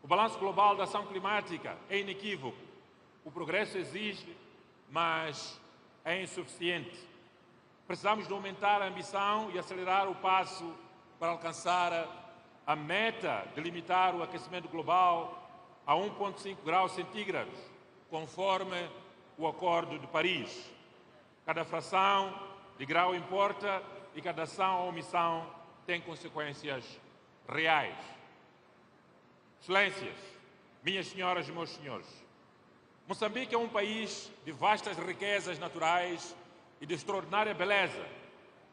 O balanço global da ação climática é inequívoco. O progresso existe, mas é insuficiente. Precisamos de aumentar a ambição e acelerar o passo para alcançar a meta de limitar o aquecimento global a 1,5 graus centígrados, conforme o Acordo de Paris. Cada fração de grau importa e cada ação ou omissão tem consequências reais. Excelências, minhas senhoras e meus senhores, Moçambique é um país de vastas riquezas naturais e de extraordinária beleza,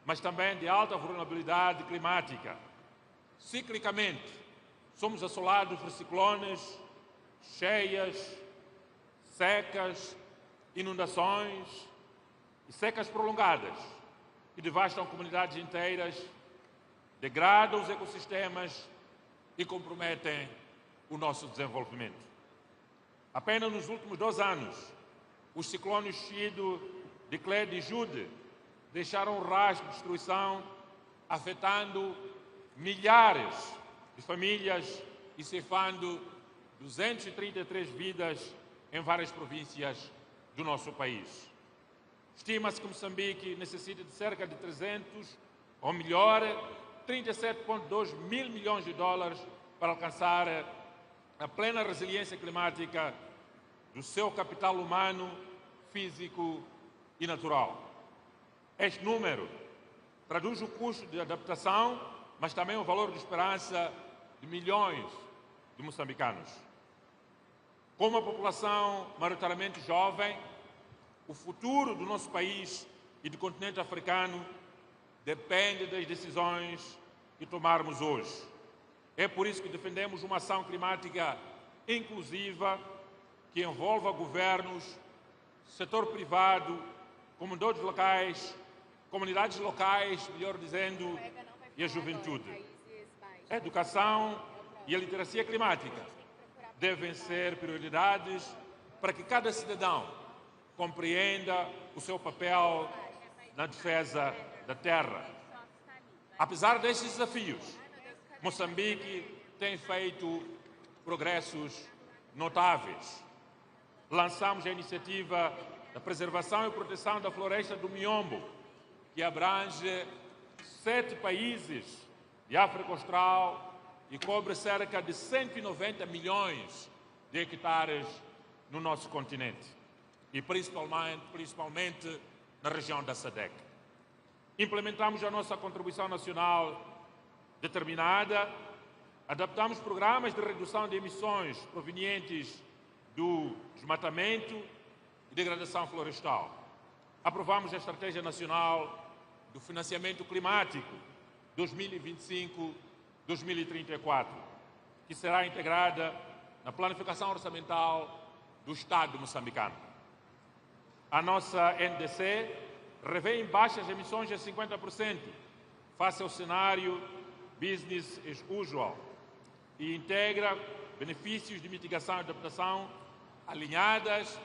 mas também de alta vulnerabilidade climática. Ciclicamente, somos assolados por ciclones, cheias, secas, inundações e secas prolongadas que devastam comunidades inteiras, degradam os ecossistemas e comprometem o nosso desenvolvimento. Apenas nos últimos 2 anos, os ciclones Chido, Declede e Jude deixaram um rastro de destruição, afetando milhares de famílias e ceifando 233 vidas em várias províncias do nosso país. Estima-se que Moçambique necessita de cerca de 300, ou melhor, 37,2 mil milhões de dólares para alcançar a plena resiliência climática do seu capital humano, físico e natural. Este número traduz o custo de adaptação, mas também o valor de esperança de milhões de moçambicanos. Com uma população maioritariamente jovem, o futuro do nosso país e do continente africano depende das decisões que tomarmos hoje. É por isso que defendemos uma ação climática inclusiva que envolva governos, setor privado, comunidades locais, melhor dizendo, e a juventude. A educação e a literacia climática devem ser prioridades para que cada cidadão compreenda o seu papel na defesa da terra. Apesar destes desafios, Moçambique tem feito progressos notáveis. Lançamos a iniciativa da preservação e proteção da floresta do Miombo, que abrange 7 países de África Austral e cobre cerca de 190 milhões de hectares no nosso continente e principalmente na região da SADC. Implementamos a nossa contribuição nacional determinada, adaptamos programas de redução de emissões provenientes do desmatamento e degradação florestal. Aprovamos a Estratégia Nacional do Financiamento Climático 2025-2034, que será integrada na planificação orçamental do Estado moçambicano. A nossa NDC revê em baixas emissões a 50% face ao cenário business as usual e integra benefícios de mitigação e adaptação alinhadas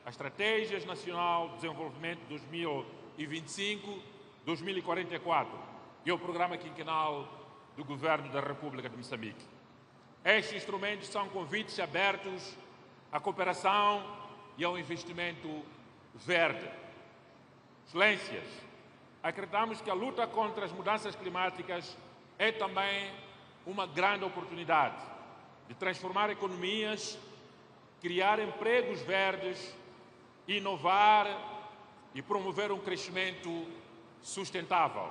à Estratégia Nacional de Desenvolvimento 2025-2044 e ao Programa Quinquenal do Governo da República de Moçambique. Estes instrumentos são convites abertos à cooperação e ao investimento verde. Excelências, acreditamos que a luta contra as mudanças climáticas é também uma grande oportunidade de transformar economias, criar empregos verdes, inovar e promover um crescimento sustentável.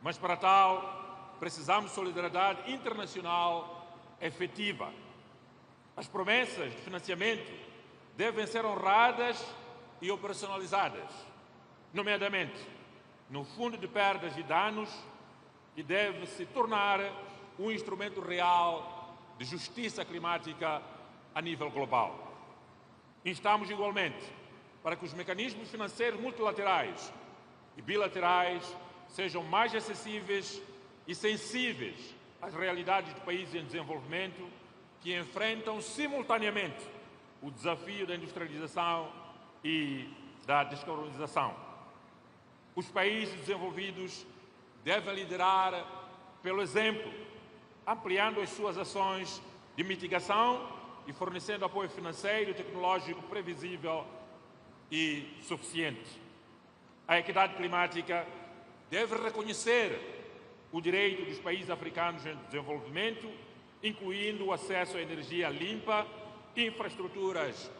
Mas para tal, precisamos de solidariedade internacional efetiva. As promessas de financiamento devem ser honradas e operacionalizadas, nomeadamente no Fundo de Perdas e Danos, que deve se tornar um instrumento real de justiça climática a nível global. Instamos igualmente para que os mecanismos financeiros multilaterais e bilaterais sejam mais acessíveis e sensíveis às realidades de países em desenvolvimento que enfrentam simultaneamente o desafio da industrialização e da descarbonização. Os países desenvolvidos devem liderar pelo exemplo, ampliando as suas ações de mitigação e fornecendo apoio financeiro e tecnológico previsível e suficiente. A equidade climática deve reconhecer o direito dos países africanos em desenvolvimento, incluindo o acesso à energia limpa, infraestruturas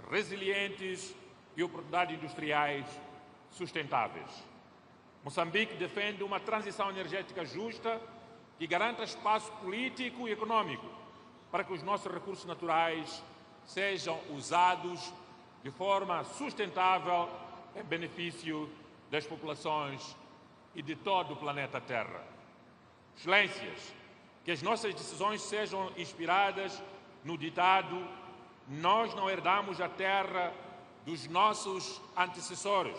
resilientes e oportunidades industriais sustentáveis. Moçambique defende uma transição energética justa que garanta espaço político e econômico para que os nossos recursos naturais sejam usados de forma sustentável em benefício das populações e de todo o planeta Terra. Excelências, que as nossas decisões sejam inspiradas no ditado: nós não herdamos a terra dos nossos antecessores,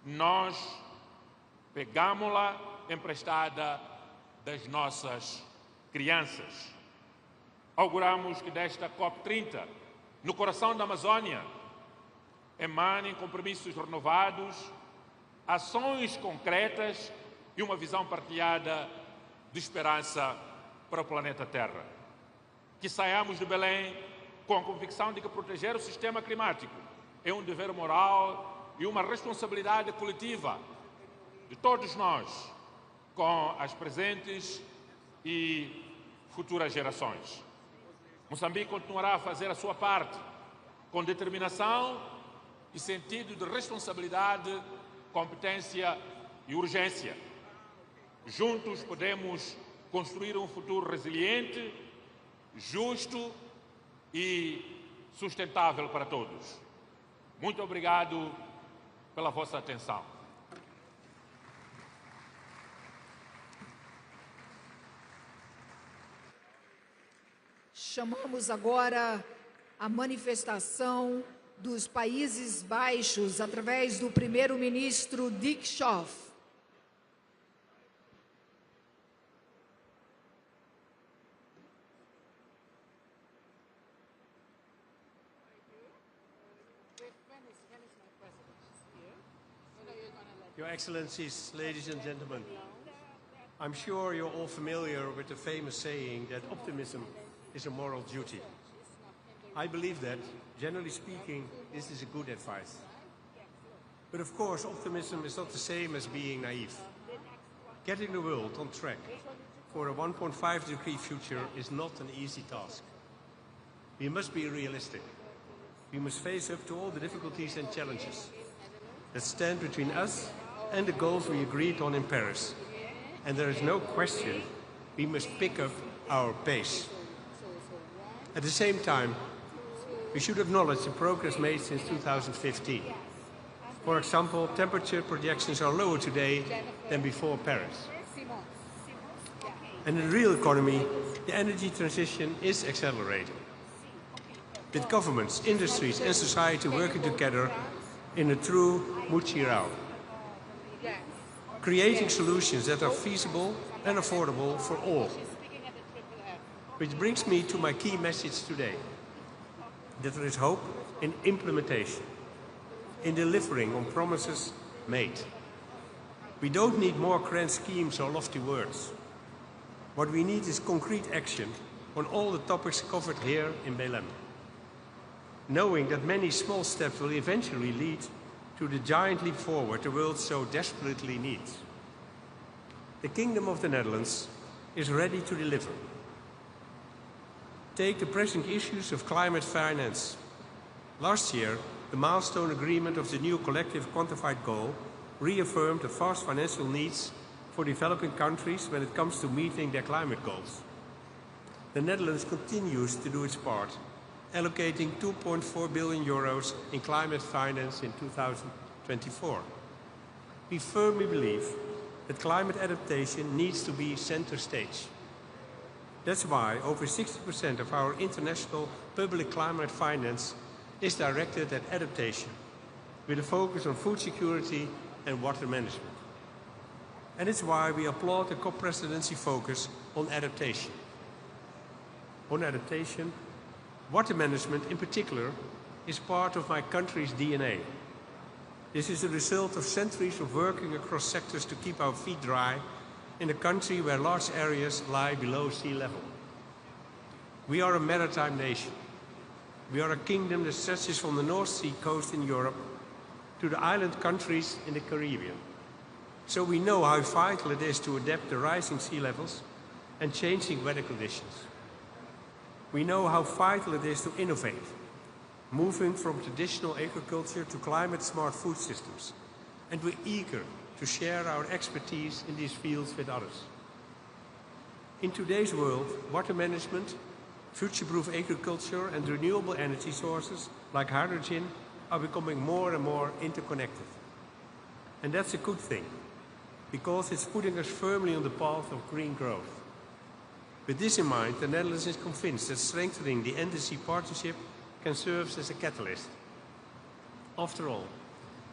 nós pegamos-la emprestada das nossas crianças. Auguramos que desta COP30, no coração da Amazônia, emanem compromissos renovados, ações concretas e uma visão partilhada de esperança para o planeta Terra. Que saiamos de Belém com a convicção de que proteger o sistema climático é um dever moral e uma responsabilidade coletiva de todos nós, com as presentes e futuras gerações. Moçambique continuará a fazer a sua parte, com determinação e sentido de responsabilidade, competência e urgência. Juntos podemos construir um futuro resiliente, justo e sustentável para todos. Muito obrigado pela vossa atenção. Chamamos agora a manifestação dos Países Baixos através do primeiro-ministro Dick Schoof. Your Excellencies, ladies and gentlemen, I'm sure you're all familiar with the famous saying that optimism is a moral duty. I believe that, generally speaking, this is a good advice. But of course, optimism is not the same as being naive. Getting the world on track for a 1.5-degree future is not an easy task. We must be realistic. We must face up to all the difficulties and challenges that stand between us and the goals we agreed on in Paris. And there is no question we must pick up our pace. At the same time, we should acknowledge the progress made since 2015. For example, temperature projections are lower today than before Paris. And in the real economy, the energy transition is accelerating, with governments, industries and society working together in a true multi-round, creating solutions that are feasible and affordable for all. Which brings me to my key message today, that there is hope in implementation, in delivering on promises made. We don't need more grand schemes or lofty words. What we need is concrete action on all the topics covered here in Belém, knowing that many small steps will eventually lead to the giant leap forward the world so desperately needs. The Kingdom of the Netherlands is ready to deliver. Take the pressing issues of climate finance. Last year, the milestone agreement of the new collective quantified goal reaffirmed the vast financial needs for developing countries when it comes to meeting their climate goals. The Netherlands continues to do its part, allocating 2.4 billion euros in climate finance in 2024. We firmly believe that climate adaptation needs to be center stage. That's why over 60% of our international public climate finance is directed at adaptation, with a focus on food security and water management. And it's why we applaud the COP presidency focus on adaptation. On adaptation, water management in particular is part of my country's DNA. This is the result of centuries of working across sectors to keep our feet dry in a country where large areas lie below sea level. We are a maritime nation. We are a kingdom that stretches from the North Sea coast in Europe to the island countries in the Caribbean. So we know how vital it is to adapt to rising sea levels and changing weather conditions. We know how vital it is to innovate, moving from traditional agriculture to climate-smart food systems, and we're eager to share our expertise in these fields with others. In today's world, water management, future-proof agriculture and renewable energy sources like hydrogen are becoming more and more interconnected. And that's a good thing, because it's putting us firmly on the path of green growth. With this in mind, the Netherlands is convinced that strengthening the NDC partnership can serve as a catalyst. After all,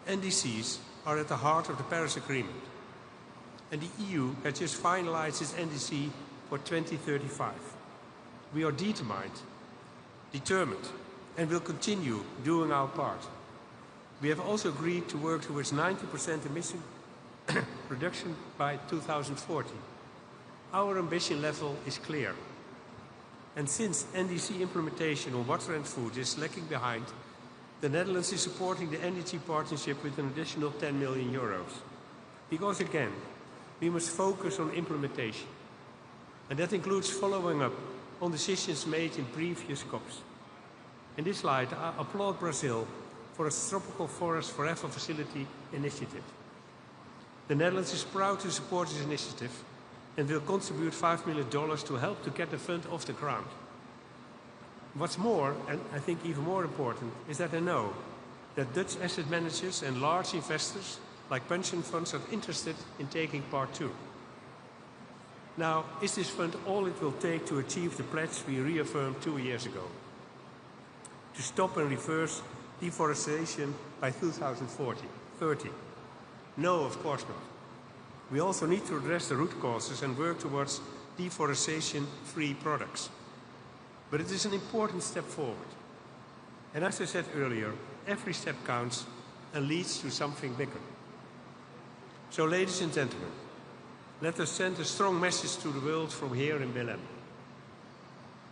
NDCs are at the heart of the Paris Agreement, and the EU has just finalized its NDC for 2035. We are determined, and will continue doing our part. We have also agreed to work towards 90% emission reduction by 2040. Our ambition level is clear. And since NDC implementation on water and food is lagging behind, the Netherlands is supporting the NDC partnership with an additional 10 million euros. Because again, we must focus on implementation. And that includes following up on decisions made in previous COPs. In this light, I applaud Brazil for its Tropical Forest Forever facility initiative. The Netherlands is proud to support this initiative and will contribute $5 million to help to get the fund off the ground. What's more, and I think even more important, is that I know that Dutch asset managers and large investors like pension funds are interested in taking part too. Now, is this fund all it will take to achieve the pledge we reaffirmed 2 years ago? To stop and reverse deforestation by 2030? No, of course not. We also need to address the root causes and work towards deforestation-free products. But it is an important step forward. And as I said earlier, every step counts and leads to something bigger. So, ladies and gentlemen, let us send a strong message to the world from here in Belém.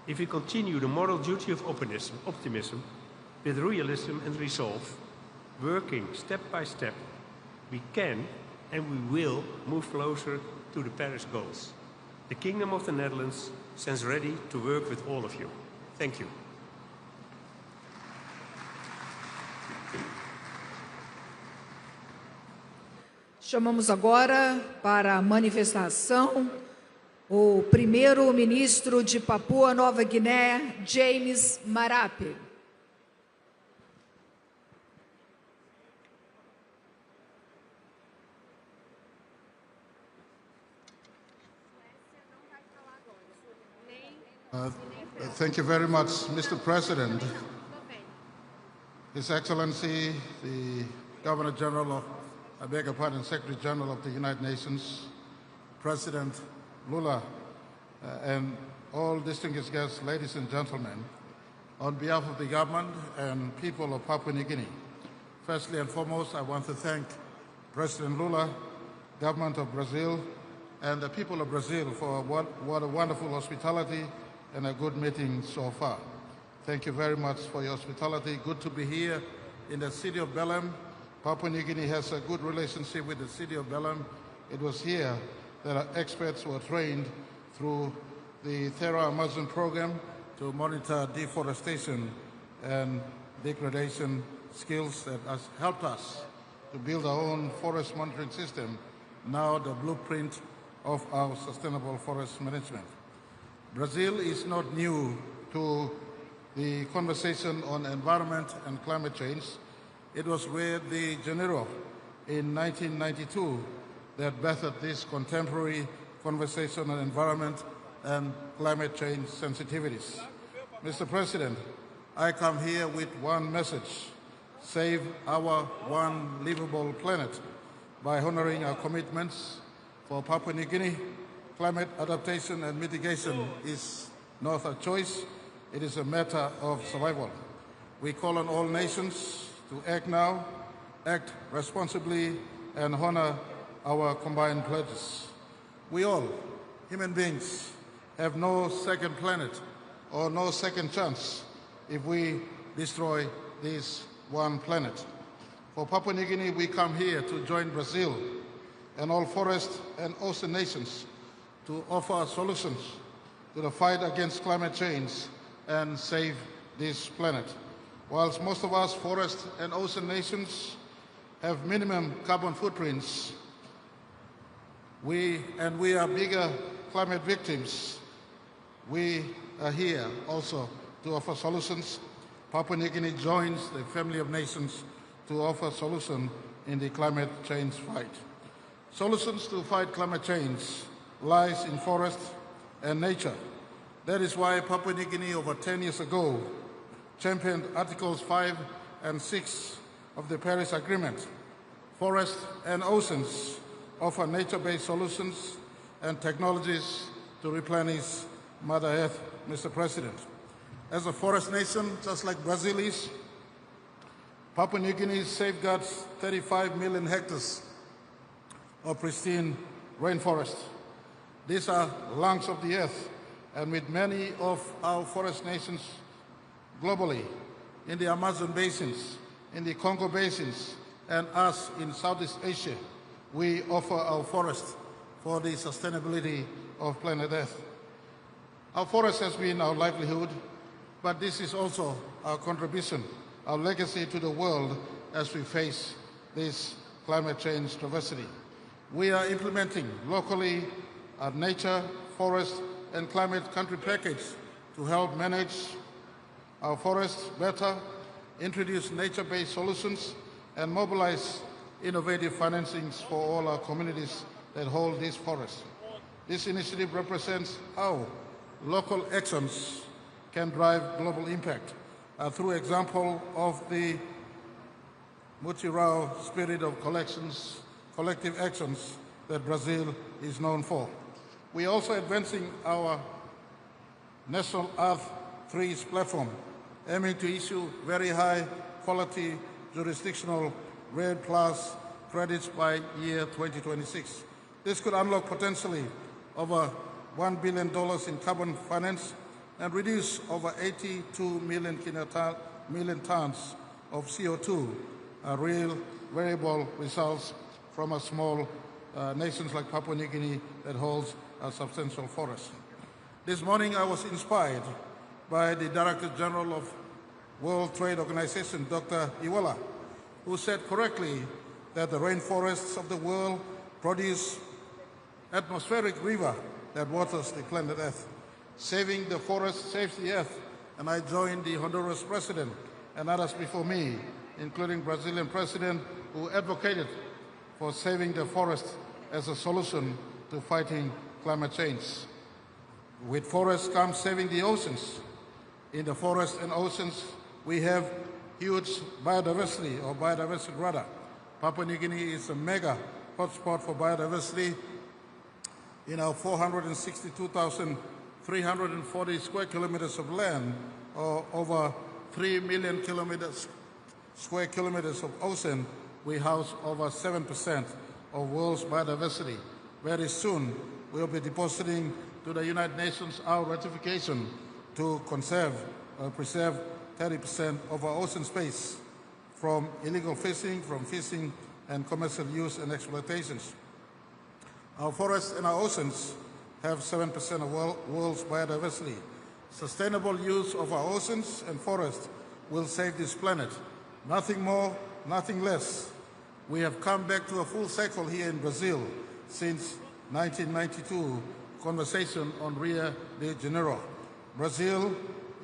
If we continue the moral duty of optimism with realism and resolve, working step by step, we can and we will move closer to the Paris goals. The Kingdom of the Netherlands stands ready to work with all of you. Thank you. Chamamos agora para a manifestação o primeiro-ministro de Papua Nova Guiné, James Marape. Thank you very much, Mr. President. His Excellency, the Governor General of, Secretary General of the United Nations, President Lula, and all distinguished guests, ladies and gentlemen, on behalf of the government and people of Papua New Guinea, firstly and foremost, I want to thank President Lula, government of Brazil, and the people of Brazil for what a wonderful hospitality and a good meeting so far. Thank you very much for your hospitality. Good to be here in the city of Belém. Papua New Guinea has a good relationship with the city of Belém. It was here that our experts were trained through the Terra Amazon program to monitor deforestation and degradation skills that has helped us to build our own forest monitoring system, now the blueprint of our sustainable forest management. Brazil is not new to the conversation on environment and climate change. It was Rio de Janeiro in 1992 that birthed this contemporary conversation on environment and climate change sensitivities. Mr. President, I come here with one message: save our one livable planet by honoring our commitments for Papua New Guinea. Climate adaptation and mitigation is not a choice, it is a matter of survival. We call on all nations to act now, act responsibly, and honor our combined pledges. We all, human beings, have no second planet or no second chance if we destroy this one planet. For Papua New Guinea, we come here to join Brazil and all forest and ocean nations to offer solutions to the fight against climate change and save this planet. Whilst most of us forest and ocean nations have minimum carbon footprints, we are bigger climate victims. We are here also to offer solutions. Papua New Guinea joins the family of nations to offer solutions in the climate change fight. Solutions to fight climate change lies in forest and nature. That is why Papua New Guinea over 10 years ago championed Articles 5 and 6 of the Paris Agreement. Forests and oceans offer nature-based solutions and technologies to replenish Mother Earth, Mr. President. As a forest nation, just like Brazil is, Papua New Guinea safeguards 35 million hectares of pristine rainforest. These are lungs of the earth, and with many of our forest nations globally, in the Amazon basins, in the Congo basins, and us in Southeast Asia, we offer our forests for the sustainability of planet Earth. Our forest has been our livelihood, but this is also our contribution, our legacy to the world as we face this climate change diversity. We are implementing locally our nature, forest, and climate country package to help manage our forests better, introduce nature-based solutions, and mobilize innovative financings for all our communities that hold these forests. This initiative represents how local actions can drive global impact through example of the Mutirao spirit of collective actions that Brazil is known for. We are also advancing our National Earth Trees platform, aiming to issue very high quality jurisdictional RED Plus credits by year 2026. This could unlock potentially over $1 billion in carbon finance and reduce over 82 million tons of CO2, real variable results from a small nations like Papua New Guinea that holds a substantial forest. This morning I was inspired by the Director General of World Trade Organization, Dr. Iwala, who said correctly that the rainforests of the world produce atmospheric river that waters the planet Earth. Saving the forest saves the earth, and I joined the Honduras President and others before me, including Brazilian President, who advocated for saving the forest as a solution to fighting climate change. With forests comes saving the oceans. In the forests and oceans, we have huge biodiversity, or biodiversity rather. Papua New Guinea is a mega hotspot for biodiversity. In our 462,340 square kilometers of land, or over 3 million square kilometers of ocean, we house over 7% of world's biodiversity. Very soon, we'll be depositing to the United Nations our ratification to preserve 30% of our ocean space from illegal fishing, from fishing and commercial use and exploitations. Our forests and our oceans have 7% of world's biodiversity. Sustainable use of our oceans and forests will save this planet. Nothing more, nothing less. We have come back to a full cycle here in Brazil since 1992 conversation on Rio de Janeiro. Brazil,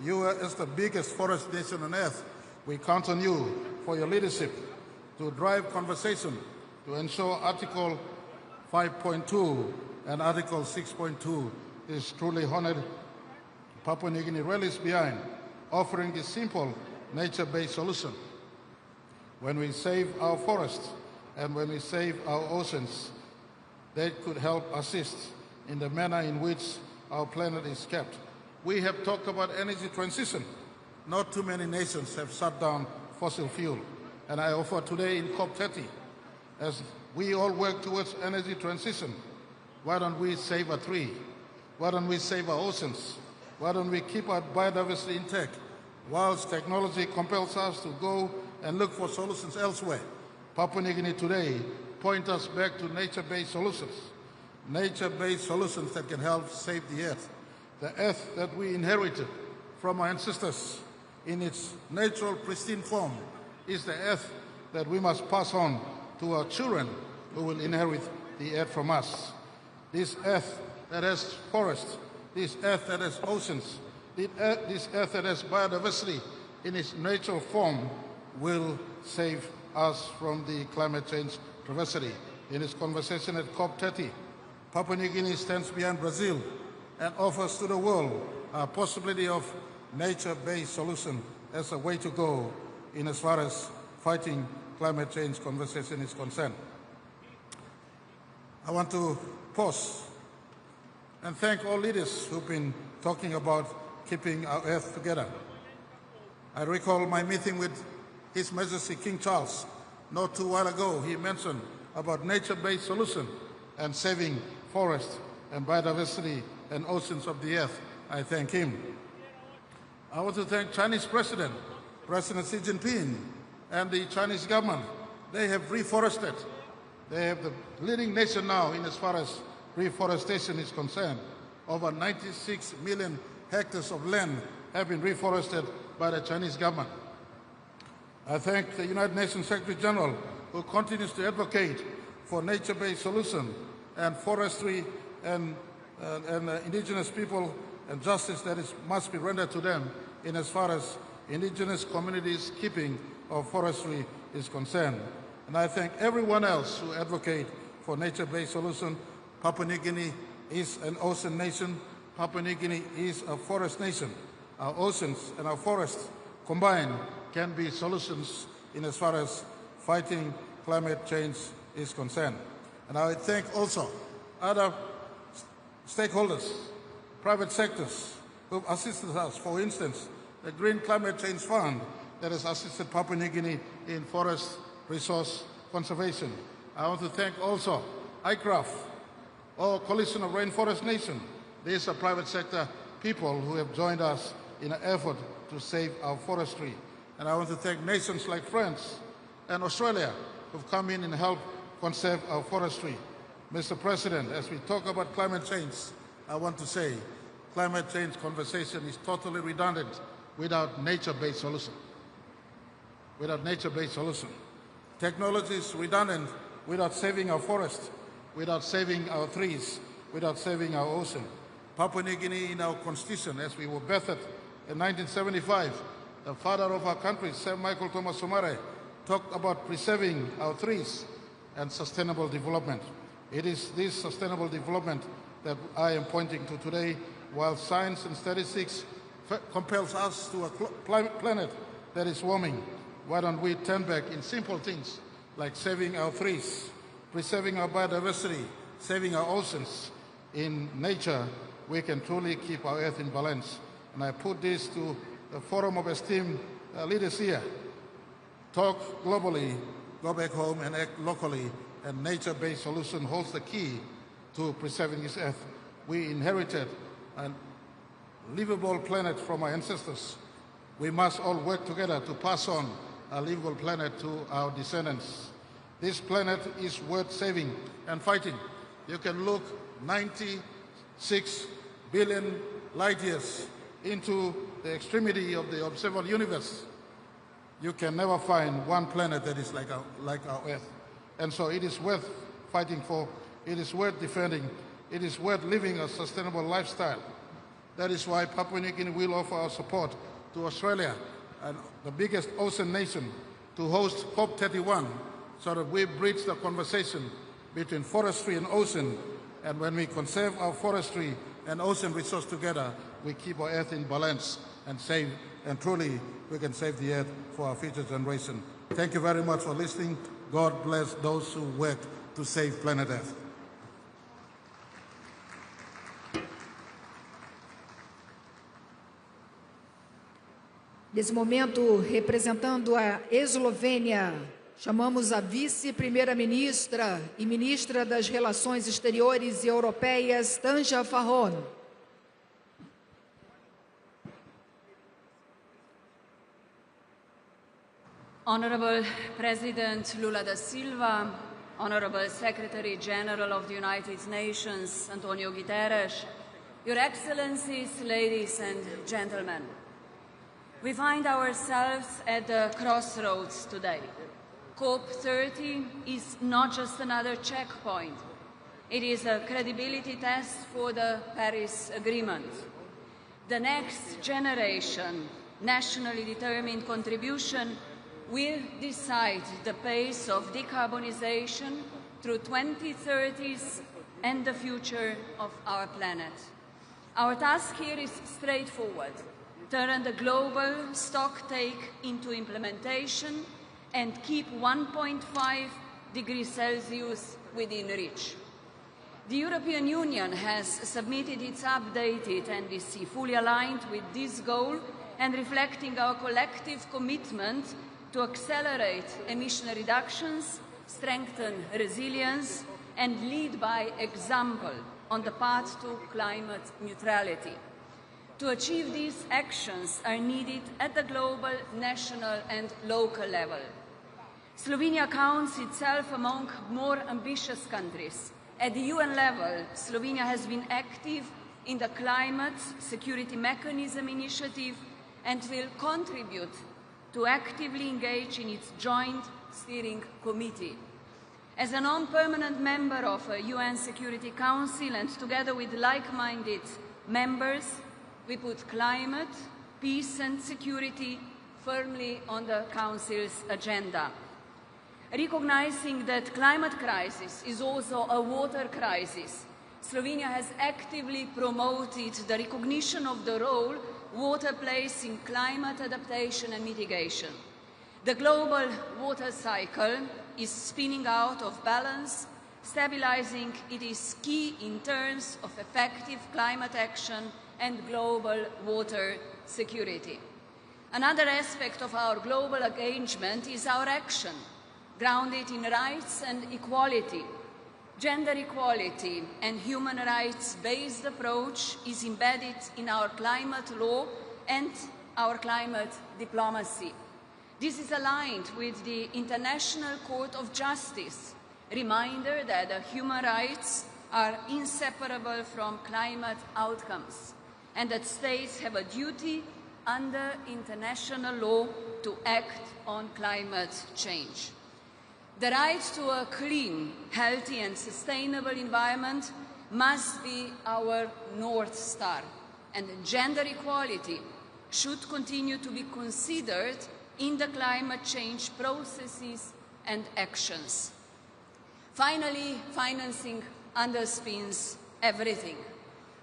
you as the biggest forest nation on earth, we count on you for your leadership to drive conversation to ensure Article 5.2 and Article 6.2 is truly honored. Papua New Guinea rallies behind offering this simple nature-based solution. When we save our forests and when we save our oceans, they could help assist in the manner in which our planet is kept. We have talked about energy transition. Not too many nations have shut down fossil fuel. And I offer today in COP30, as we all work towards energy transition, why don't we save a tree? Why don't we save our oceans? Why don't we keep our biodiversity intact whilst technology compels us to go and look for solutions elsewhere? Papua New Guinea today point us back to nature-based solutions. Nature-based solutions that can help save the earth. The earth that we inherited from our ancestors in its natural pristine form is the earth that we must pass on to our children who will inherit the earth from us. This earth that has forests, this earth that has oceans, this earth that has biodiversity in its natural form will save us from the climate change perversity. In its conversation at COP30, Papua New Guinea stands behind Brazil and offers to the world a possibility of nature-based solution as a way to go in as far as fighting climate change conversation is concerned. I want to pause and thank all leaders who've been talking about keeping our earth together. I recall my meeting with His Majesty King Charles not too while ago. He mentioned about nature-based solution and saving forests and biodiversity and oceans of the earth. I thank him. I want to thank Chinese President Xi Jinping and the Chinese government. They have reforested. They have the leading nation now in as far as reforestation is concerned. Over 96 million hectares of land have been reforested by the Chinese government. I thank the United Nations Secretary General who continues to advocate for nature-based solutions and forestry and indigenous people and justice that must be rendered to them in as far as indigenous communities' keeping of forestry is concerned. And I thank everyone else who advocate for nature-based solutions. Papua New Guinea is an ocean nation. Papua New Guinea is a forest nation. Our oceans and our forests combined can be solutions in as far as fighting climate change is concerned. And I thank also other stakeholders, private sectors who have assisted us. For instance, the Green Climate Change Fund that has assisted Papua New Guinea in forest resource conservation. I want to thank also ICRAF, or Coalition of Rainforest Nations. These are private sector people who have joined us in an effort to save our forestry. And I want to thank nations like France and Australia who've come in and helped conserve our forestry. Mr. President, as we talk about climate change, I want to say climate change conversation is totally redundant without nature-based solution. Without nature-based solution. Technology is redundant without saving our forests, without saving our trees, without saving our ocean. Papua New Guinea in our constitution, as we were birthed in 1975, the father of our country, Sir Michael Thomas Somare, talked about preserving our trees and sustainable development. It is this sustainable development that I am pointing to today while science and statistics compels us to a planet that is warming, why don't we turn back in simple things like saving our trees, preserving our biodiversity, saving our oceans? In nature, we can truly keep our Earth in balance. And I put this to the forum of esteemed leaders here. Talk globally, go back home and act locally, and nature-based solution holds the key to preserving this Earth. We inherited a livable planet from our ancestors. We must all work together to pass on a livable planet to our descendants. This planet is worth saving and fighting. You can look 96 billion light years into the extremity of the observable universe. You can never find one planet that is like our Earth. And so it is worth fighting for, it is worth defending, it is worth living a sustainable lifestyle. That is why Papua New Guinea will offer our support to Australia, and the biggest ocean nation, to host COP31, so that we bridge the conversation between forestry and ocean. And when we conserve our forestry and ocean resource together, we keep our Earth in balance and save, and truly we can save the Earth for our future generation. Thank you very much for listening. God bless those who work to save planet Earth. Nesse momento, representando a Eslovênia, chamamos a vice-primeira-ministra e ministra das Relações Exteriores e Europeias, Tanja Fajon. Honorable President Lula da Silva, Honorable Secretary General of the United Nations, Antonio Guterres, Your Excellencies, ladies and gentlemen, we find ourselves at the crossroads today. COP30 is not just another checkpoint. It is a credibility test for the Paris Agreement. The next generation, nationally determined contribution will decide the pace of decarbonization through 2030s and the future of our planet. Our task here is straightforward: turn the global stocktake into implementation and keep 1.5 degrees Celsius within reach. The European Union has submitted its updated NDC, fully aligned with this goal and reflecting our collective commitment to accelerate emission reductions, strengthen resilience, and lead by example on the path to climate neutrality. To achieve these actions are needed at the global, national, and local level. Slovenia counts itself among more ambitious countries. At the UN level, Slovenia has been active in the Climate Security Mechanism initiative and will contribute to actively engage in its joint steering committee. As a non-permanent member of a UN Security Council and together with like-minded members, we put climate, peace and security firmly on the Council's agenda. Recognizing that climate crisis is also a water crisis, Slovenia has actively promoted the recognition of the role water plays in climate adaptation and mitigation. The global water cycle is spinning out of balance. Stabilizing it is key in terms of effective climate action and global water security. Another aspect of our global engagement is our action, grounded in rights and equality. Gender equality and human rights-based approach is embedded in our climate law and our climate diplomacy. This is aligned with the International Court of Justice, reminder that human rights are inseparable from climate outcomes and that states have a duty under international law to act on climate change. The right to a clean, healthy and sustainable environment must be our North Star, and gender equality should continue to be considered in the climate change processes and actions. Finally, financing underpins everything.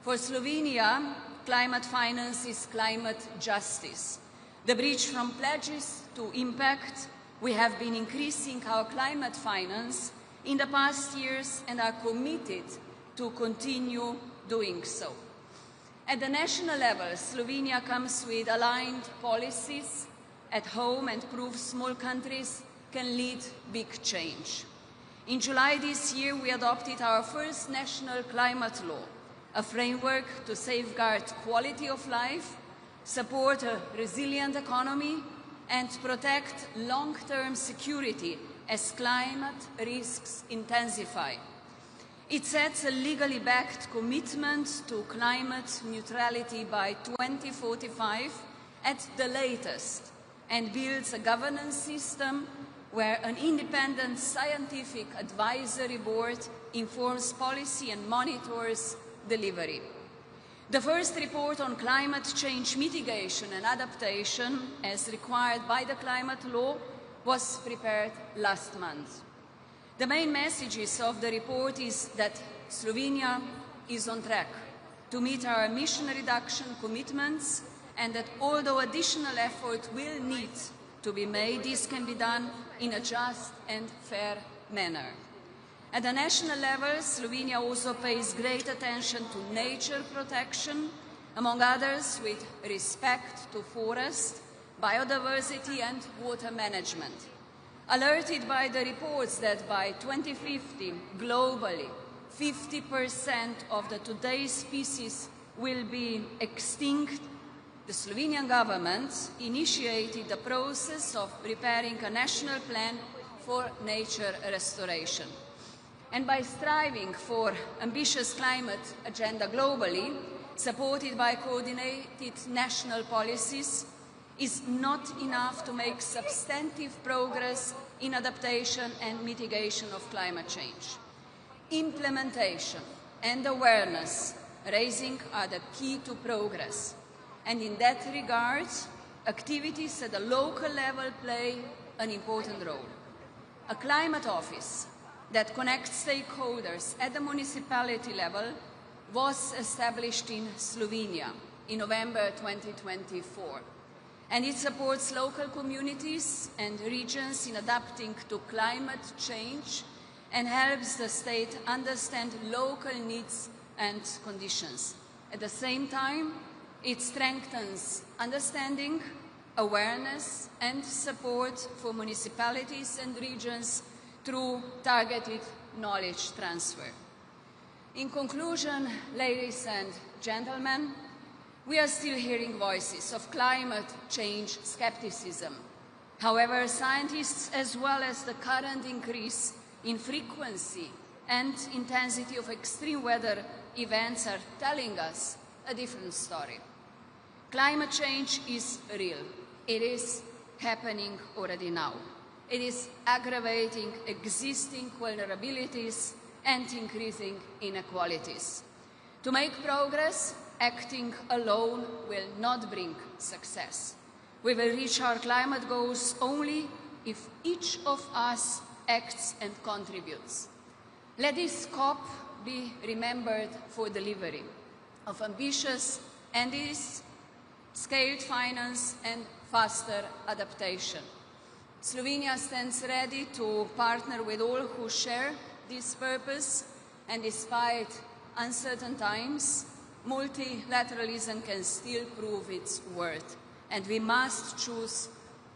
For Slovenia, climate finance is climate justice. The bridge from pledges to impact, we have been increasing our climate finance in the past years and are committed to continue doing so. At the national level, Slovenia comes with aligned policies at home and proves small countries can lead big change. In July this year, we adopted our first national climate law, a framework to safeguard quality of life, support a resilient economy, and protect long-term security as climate risks intensify. It sets a legally backed commitment to climate neutrality by 2045 at the latest, and builds a governance system where an independent scientific advisory board informs policy and monitors delivery. The first report on climate change mitigation and adaptation, as required by the climate law, was prepared last month. The main messages of the report is that Slovenia is on track to meet our emission reduction commitments, and that although additional effort will need to be made, this can be done in a just and fair manner. At the national level, Slovenia also pays great attention to nature protection, among others with respect to forest, biodiversity and water management. Alerted by the reports that by 2050, globally, 50% of the today's species will be extinct, the Slovenian government initiated the process of preparing a national plan for nature restoration. And by striving for ambitious climate agenda globally, supported by coordinated national policies, is not enough to make substantive progress in adaptation and mitigation of climate change. Implementation and awareness raising are the key to progress. And in that regard, activities at the local level play an important role. A climate office that connects stakeholders at the municipality level was established in Slovenia in November 2024. And it supports local communities and regions in adapting to climate change and helps the state understand local needs and conditions. At the same time, it strengthens understanding, awareness and support for municipalities and regions through targeted knowledge transfer. In conclusion, ladies and gentlemen, we are still hearing voices of climate change skepticism. However, scientists, as well as the current increase in frequency and intensity of extreme weather events, are telling us a different story. Climate change is real. It is happening already now. It is aggravating existing vulnerabilities and increasing inequalities. To make progress, acting alone will not bring success. We will reach our climate goals only if each of us acts and contributes. Let this COP be remembered for delivery of ambitious and scaled finance and faster adaptation. Slovenia stands ready to partner with all who share this purpose, and despite uncertain times, multilateralism can still prove its worth, and we must choose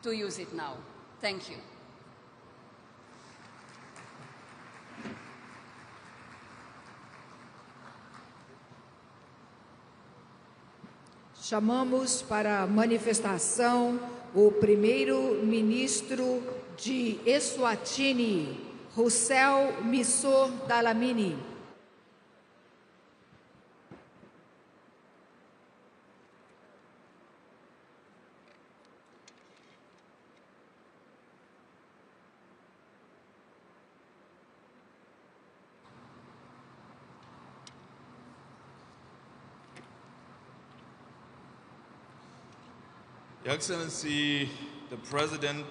to use it now. Thank you. Chamamos para a manifestação o primeiro-ministro de Eswatini, Rossel Missor Dalamini. Your Excellency, the President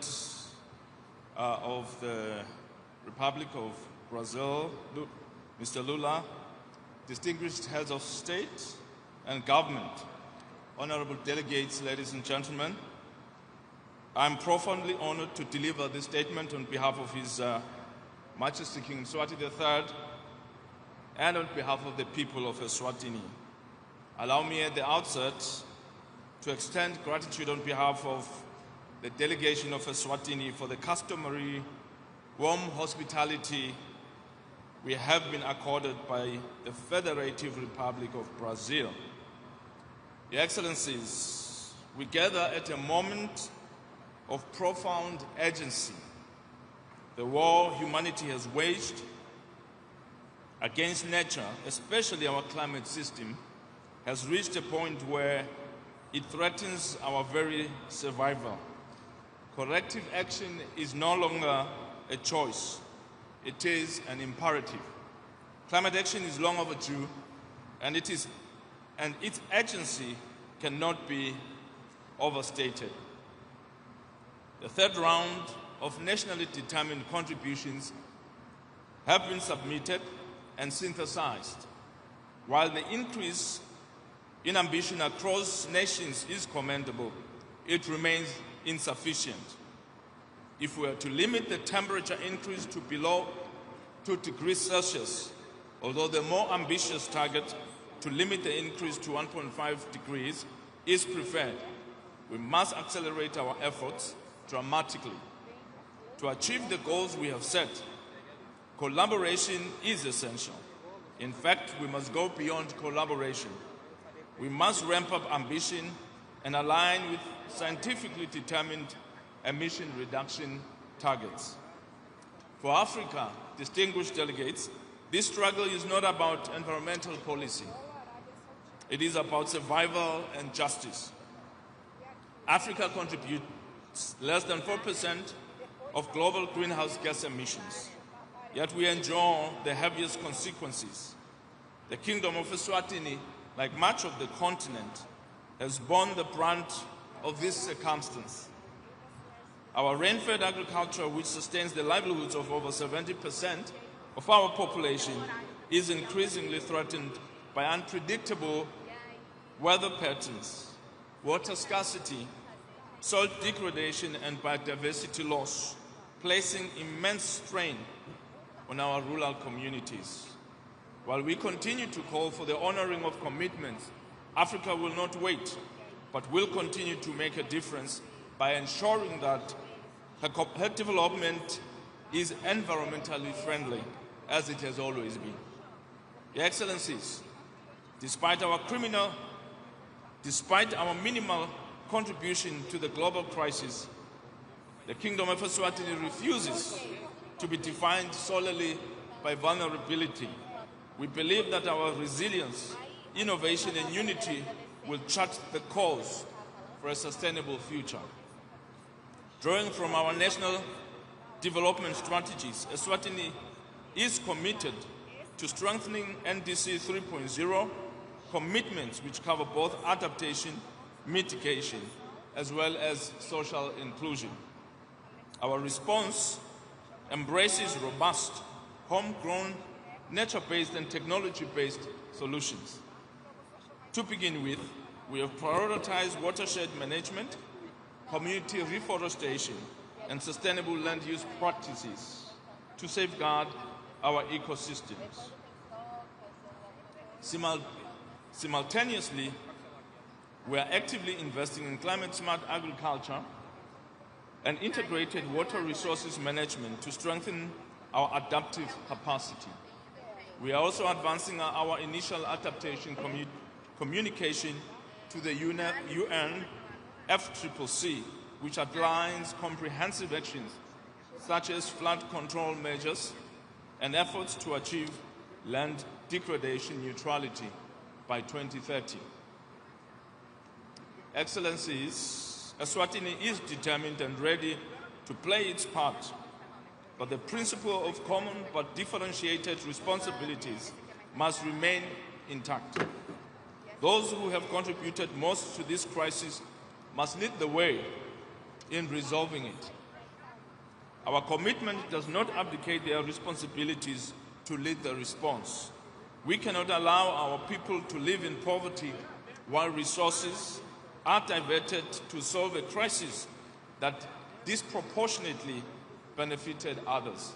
of the Republic of Brazil, Mr. Lula, distinguished heads of state and government, honorable delegates, ladies and gentlemen, I'm profoundly honored to deliver this statement on behalf of His Majesty King Mswati III and on behalf of the people of Eswatini. Allow me at the outset to extend gratitude on behalf of the delegation of Eswatini for the customary warm hospitality we have been accorded by the Federative Republic of Brazil. Your Excellencies, we gather at a moment of profound urgency. The war humanity has waged against nature, especially our climate system, has reached a point where it threatens our very survival. Corrective action is no longer a choice, it is an imperative. Climate action is long overdue, and its urgency cannot be overstated. The third round of nationally determined contributions have been submitted and synthesized. While the increase in ambition across nations is commendable, it remains insufficient. If we are to limit the temperature increase to below 2 degrees Celsius, although the more ambitious target to limit the increase to 1.5 degrees is preferred, we must accelerate our efforts dramatically. To achieve the goals we have set, collaboration is essential. In fact, we must go beyond collaboration. We must ramp up ambition and align with scientifically determined emission reduction targets. For Africa, distinguished delegates, this struggle is not about environmental policy. It is about survival and justice. Africa contributes less than 4% of global greenhouse gas emissions, yet we endure the heaviest consequences. The Kingdom of Eswatini, like much of the continent, has borne the brunt of this circumstance. Our rain-fed agriculture, which sustains the livelihoods of over 70% of our population, is increasingly threatened by unpredictable weather patterns, water scarcity, soil degradation, and biodiversity loss, placing immense strain on our rural communities. While we continue to call for the honoring of commitments, Africa will not wait, but will continue to make a difference by ensuring that her development is environmentally friendly, as it has always been. Your Excellencies, despite our minimal contribution to the global crisis, the Kingdom of Eswatini refuses to be defined solely by vulnerability. We believe that our resilience, innovation, and unity will chart the course for a sustainable future. Drawing from our national development strategies, Eswatini is committed to strengthening NDC 3.0 commitments which cover both adaptation, mitigation, as well as social inclusion. Our response embraces robust, homegrown, nature-based and technology-based solutions. To begin with, we have prioritized watershed management, community reforestation, and sustainable land use practices to safeguard our ecosystems. Simultaneously, we are actively investing in climate-smart agriculture and integrated water resources management to strengthen our adaptive capacity. We are also advancing our initial adaptation communication to the UN FCCC, which outlines comprehensive actions such as flood control measures and efforts to achieve land degradation neutrality by 2030. Excellencies, Eswatini is determined and ready to play its part, but the principle of common but differentiated responsibilities must remain intact. Those who have contributed most to this crisis must lead the way in resolving it. Our commitment does not abdicate their responsibilities to lead the response. We cannot allow our people to live in poverty while resources are diverted to solve a crisis that disproportionately benefited others.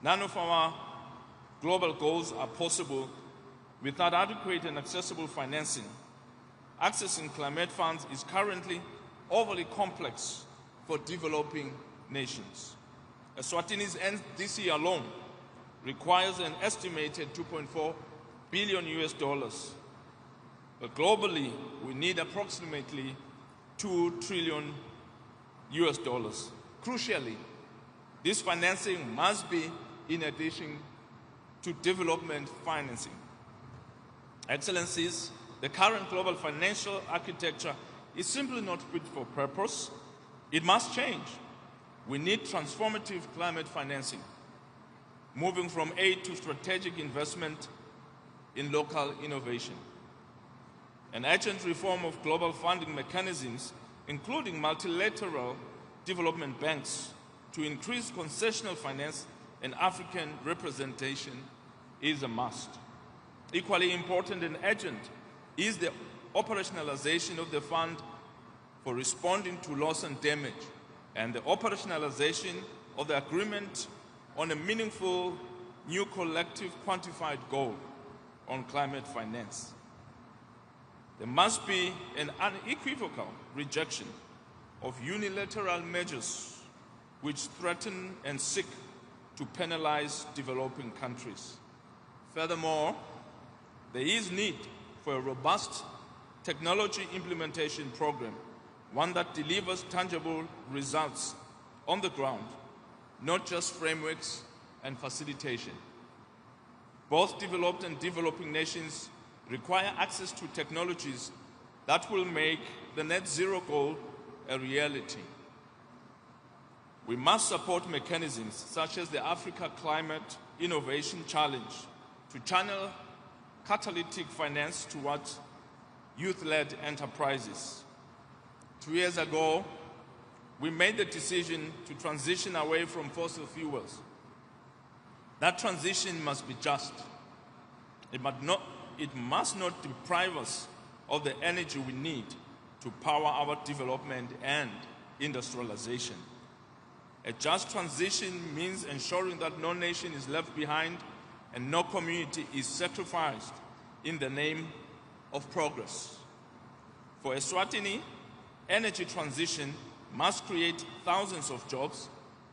None of our global goals are possible without adequate and accessible financing. Accessing climate funds is currently overly complex for developing nations. Eswatini's NDC alone requires an estimated $2.4 billion US. But globally, we need approximately $2 trillion US. Crucially, this financing must be in addition to development financing. Excellencies, the current global financial architecture is simply not fit for purpose. It must change. We need transformative climate financing, moving from aid to strategic investment in local innovation. An urgent reform of global funding mechanisms, including multilateral development banks, to increase concessional finance and African representation is a must. Equally important and urgent is the operationalization of the fund for responding to loss and damage, and the operationalization of the agreement on a meaningful new collective quantified goal on climate finance. There must be an unequivocal rejection of unilateral measures which threaten and seek to penalize developing countries. Furthermore, there is need for a robust technology implementation program, one that delivers tangible results on the ground, not just frameworks and facilitation. Both developed and developing nations require access to technologies that will make the net zero goal a reality. We must support mechanisms such as the Africa Climate Innovation Challenge to channel catalytic finance towards youth-led enterprises. 2 years ago, we made the decision to transition away from fossil fuels. That transition must be just. It must not deprive us of the energy we need to power our development and industrialization. A just transition means ensuring that no nation is left behind and no community is sacrificed in the name of progress. For Eswatini, energy transition must create thousands of jobs,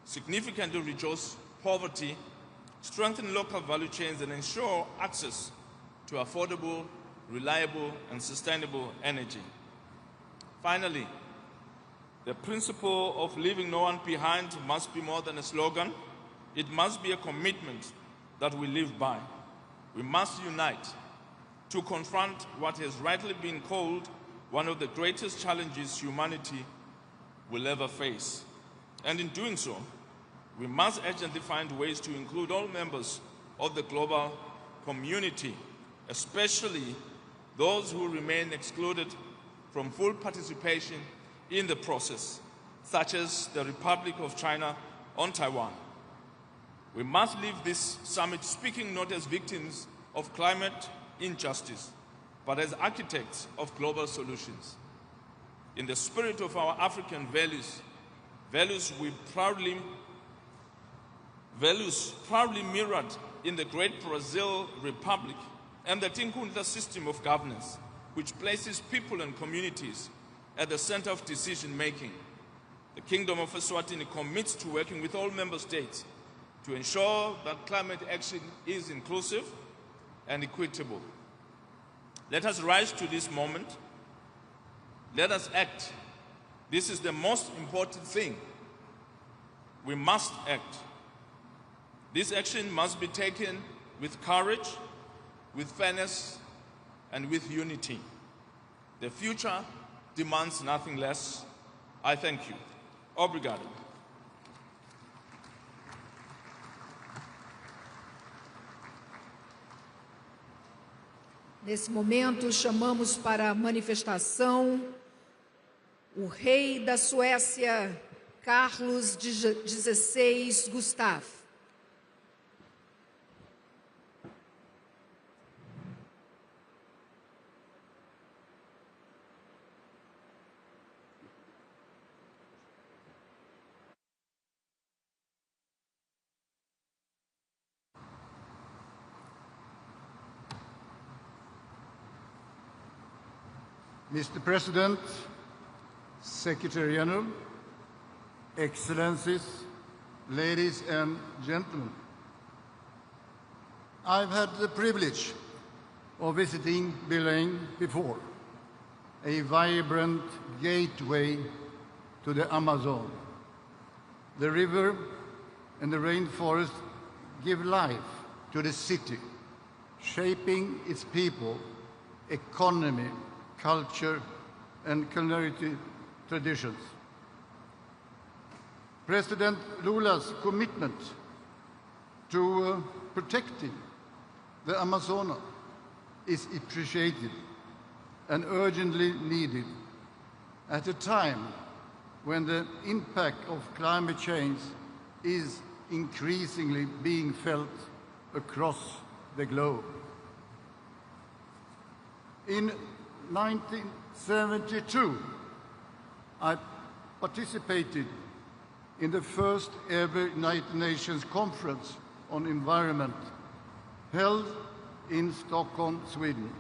significantly reduce poverty, strengthen local value chains, and ensure access to affordable, reliable, and sustainable energy. Finally, the principle of leaving no one behind must be more than a slogan. It must be a commitment that we live by. We must unite to confront what has rightly been called one of the greatest challenges humanity will ever face. And in doing so, we must urgently find ways to include all members of the global community, especially those who remain excluded from full participation in the process, such as the Republic of China on Taiwan. We must leave this summit speaking not as victims of climate injustice, but as architects of global solutions. In the spirit of our African values proudly mirrored in the great Brazil Republic and the Tinkhundla system of governance, which places people and communities at the center of decision-making. The Kingdom of Eswatini commits to working with all member states to ensure that climate action is inclusive and equitable. Let us rise to this moment. Let us act. This is the most important thing. We must act. This action must be taken with courage, with fairness, and with unity. The future demands nothing less. I thank you. Obrigado. Nesse momento, chamamos para a manifestação o rei da Suécia, Carlos XVI Gustaf. Mr. President, Secretary General, Excellencies, ladies and gentlemen, I've had the privilege of visiting Belém before, a vibrant gateway to the Amazon. The river and the rainforest give life to the city, shaping its people, economy, culture, and culinary traditions. President Lula's commitment to protecting the Amazonas is appreciated and urgently needed at a time when the impact of climate change is increasingly being felt across the globe. In 1972, I participated in the first ever United Nations Conference on Environment held in Stockholm, Sweden.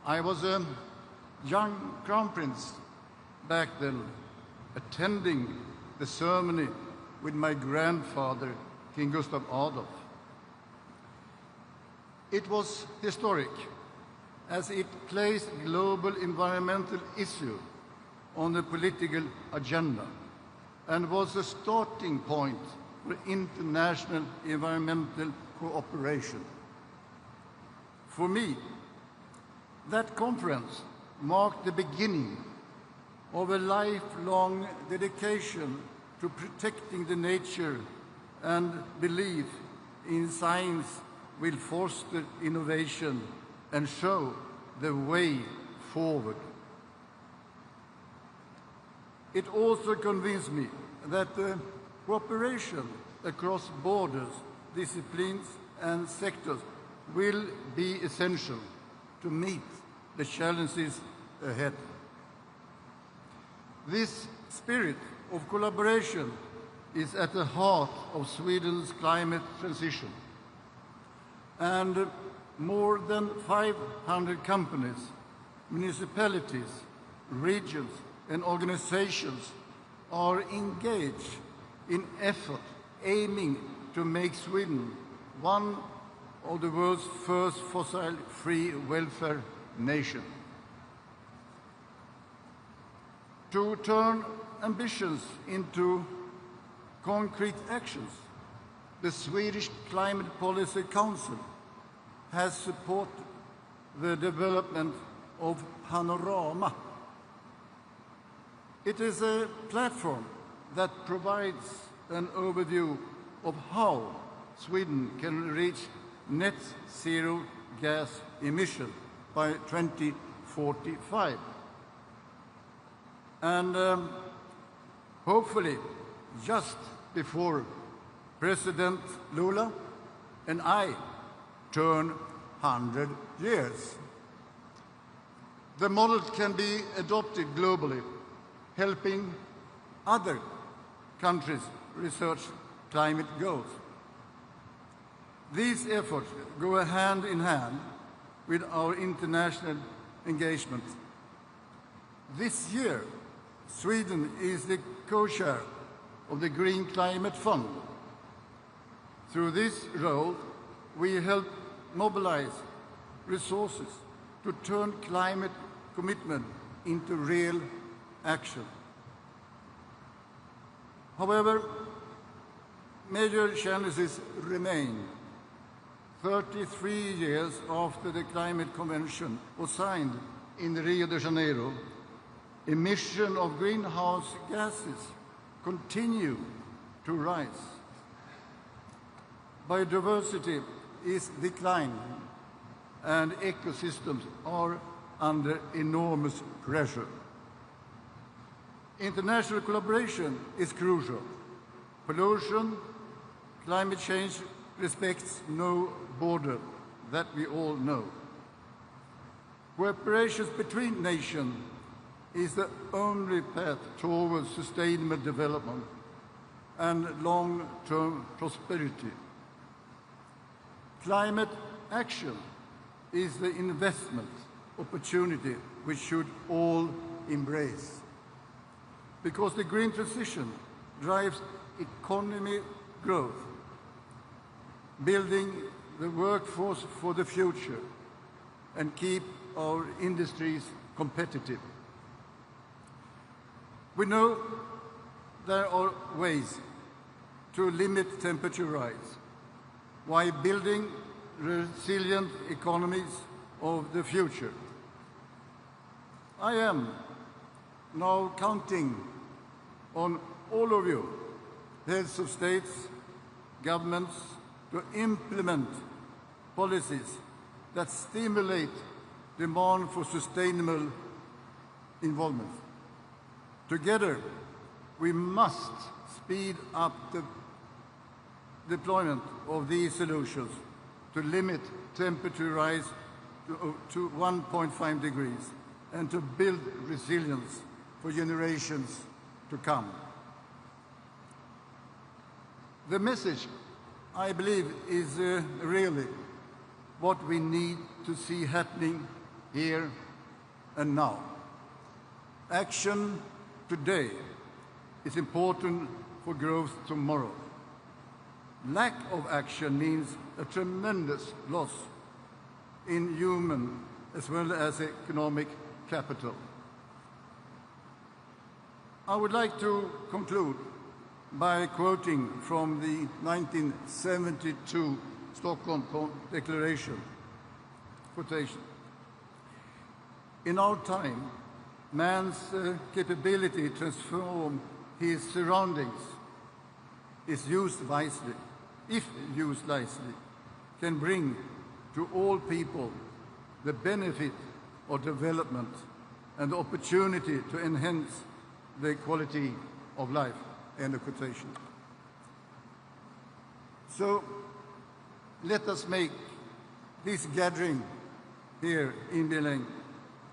I was a young crown prince back then, attending the ceremony with my grandfather, King Gustav Adolf. It was historic, as it placed global environmental issue on the political agenda and was a starting point for international environmental cooperation. For me, that conference marked the beginning of a lifelong dedication to protecting the nature and belief in science will foster innovation and show the way forward. It also convinced me that cooperation across borders, disciplines and sectors will be essential to meet the challenges ahead. This spirit of collaboration is at the heart of Sweden's climate transition. And more than 500 companies, municipalities, regions, and organizations are engaged in effort aiming to make Sweden one of the world's first fossil-free welfare nation. To turn ambitions into concrete actions, the Swedish Climate Policy Council has supported the development of Panorama. It is a platform that provides an overview of how Sweden can reach net zero gas emission by 2045. And hopefully, just before President Lula and I turn 100 years. The model can be adopted globally, helping other countries research climate goals. These efforts go hand in hand with our international engagement. This year, Sweden is the co-chair of the Green Climate Fund. Through this role, we help mobilize resources to turn climate commitment into real action. However, major challenges remain. 33 years after the Climate Convention was signed in Rio de Janeiro, emission of greenhouse gases continue to rise. Biodiversity is declining and ecosystems are under enormous pressure. International collaboration is crucial. Pollution, climate change respects no border, that we all know. Cooperation between nations is the only path towards sustainable development and long-term prosperity. Climate action is the investment opportunity we should all embrace. Because the green transition drives economy growth, building the workforce for the future, and keep our industries competitive. We know there are ways to limit temperature rise while building resilient economies of the future. I am now counting on all of you, heads of states, governments, to implement policies that stimulate demand for sustainable involvement. Together, we must speed up the deployment of these solutions to limit temperature rise to 1.5 degrees and to build resilience for generations to come. The message, I believe, is really what we need to see happening here and now. Action today is important for growth tomorrow. Lack of action means a tremendous loss in human as well as economic capital. I would like to conclude by quoting from the 1972 Stockholm Declaration. Quotation. In our time, man's capability to transform his surroundings is used wisely, if used wisely, can bring to all people the benefit of development and the opportunity to enhance the quality of life. End of quotation. So let us make this gathering here in Berlin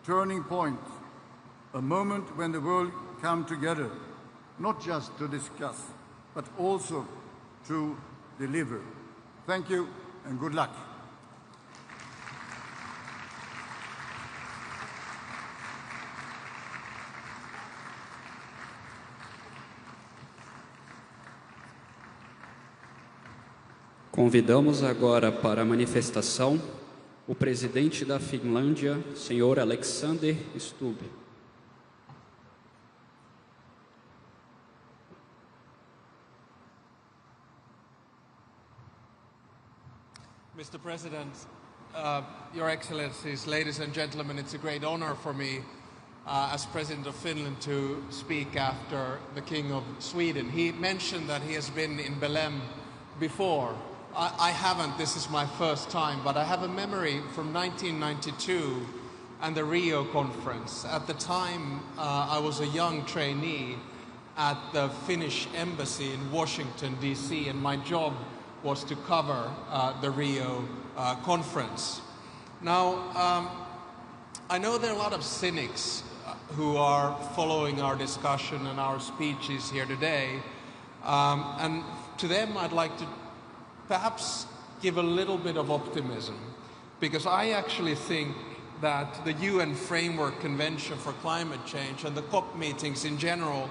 turning point, a moment when the world come together, not just to discuss, but also to deliver. Thank you and good luck. Convidamos agora para a manifestação o presidente da Finlândia, senhor Alexander Stubb. Mr. President, Your Excellencies, ladies and gentlemen, it's a great honor for me as President of Finland to speak after the King of Sweden. He mentioned that he has been in Belém before. I haven't, this is my first time, but I have a memory from 1992 and the Rio conference. At the time, I was a young trainee at the Finnish embassy in Washington, D.C., and my job was to cover the Rio conference. Now, I know there are a lot of cynics who are following our discussion and our speeches here today, and to them I'd like to perhaps give a little bit of optimism, because I actually think that the UN Framework Convention for Climate Change and the COP meetings in general,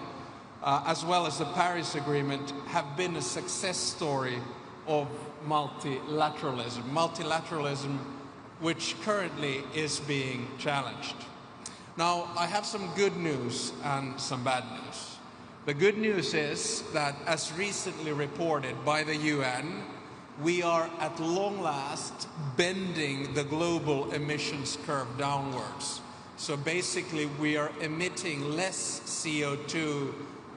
as well as the Paris Agreement, have been a success story of multilateralism which currently is being challenged. Now, I have some good news and some bad news. The good news is that, as recently reported by the UN, we are at long last bending the global emissions curve downwards. So basically we are emitting less CO2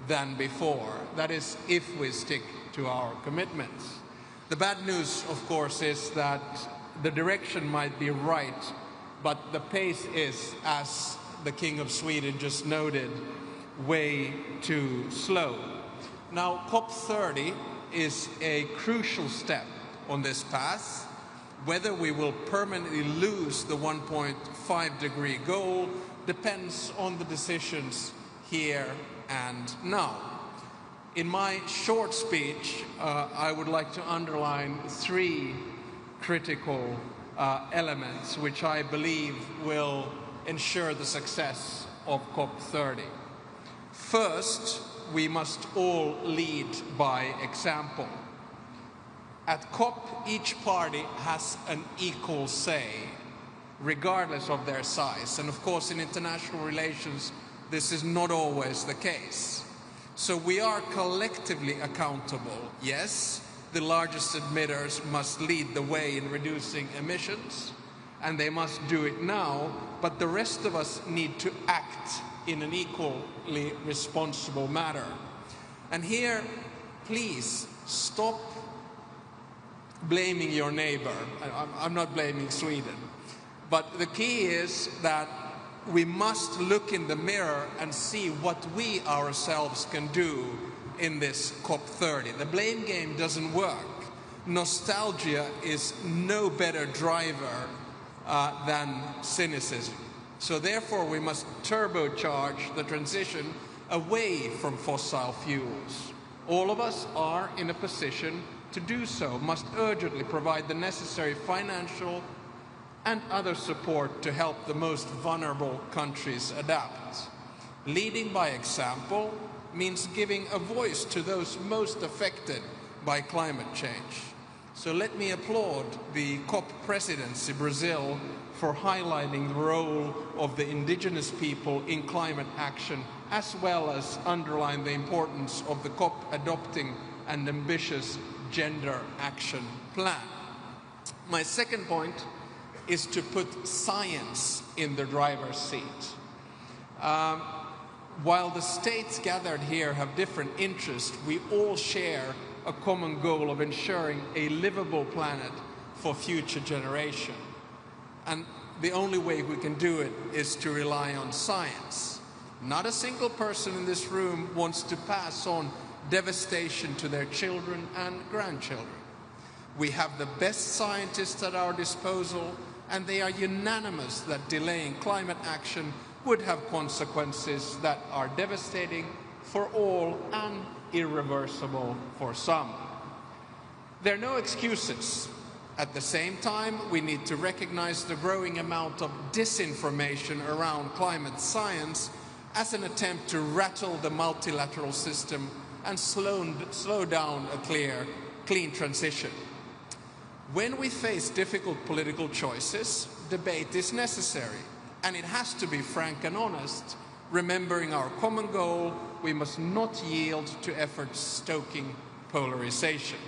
than before. That is, if we stick to our commitments. The bad news, of course, is that the direction might be right, but the pace is, as the King of Sweden just noted, way too slow. Now, COP30 is a crucial step on this path. Whether we will permanently lose the 1.5 degree goal depends on the decisions here and now. In my short speech, I would like to underline three critical elements which I believe will ensure the success of COP30. First, we must all lead by example. At COP, each party has an equal say, regardless of their size. And of course, in international relations, this is not always the case. So we are collectively accountable. Yes, the largest emitters must lead the way in reducing emissions, and they must do it now, but the rest of us need to act in an equally responsible manner. And here, please stop blaming your neighbor. I'm not blaming Sweden. But the key is that we must look in the mirror and see what we ourselves can do in this COP30. The blame game doesn't work. Nostalgia is no better driver than cynicism. So therefore we must turbocharge the transition away from fossil fuels. All of us are in a position to do so, must urgently provide the necessary financial and other support to help the most vulnerable countries adapt. Leading by example means giving a voice to those most affected by climate change. So let me applaud the COP presidency, Brazil, for highlighting the role of the indigenous people in climate action, as well as underline the importance of the COP adopting an ambitious gender action plan. My second point is to put science in the driver's seat. While the states gathered here have different interests, we all share a common goal of ensuring a livable planet for future generations. And the only way we can do it is to rely on science. Not a single person in this room wants to pass on devastation to their children and grandchildren. We have the best scientists at our disposal, and they are unanimous that delaying climate action would have consequences that are devastating for all and irreversible for some. There are no excuses. At the same time, we need to recognize the growing amount of disinformation around climate science as an attempt to rattle the multilateral system and slow down a clean transition. When we face difficult political choices, debate is necessary, and it has to be frank and honest. Remembering our common goal, we must not yield to efforts stoking polarization.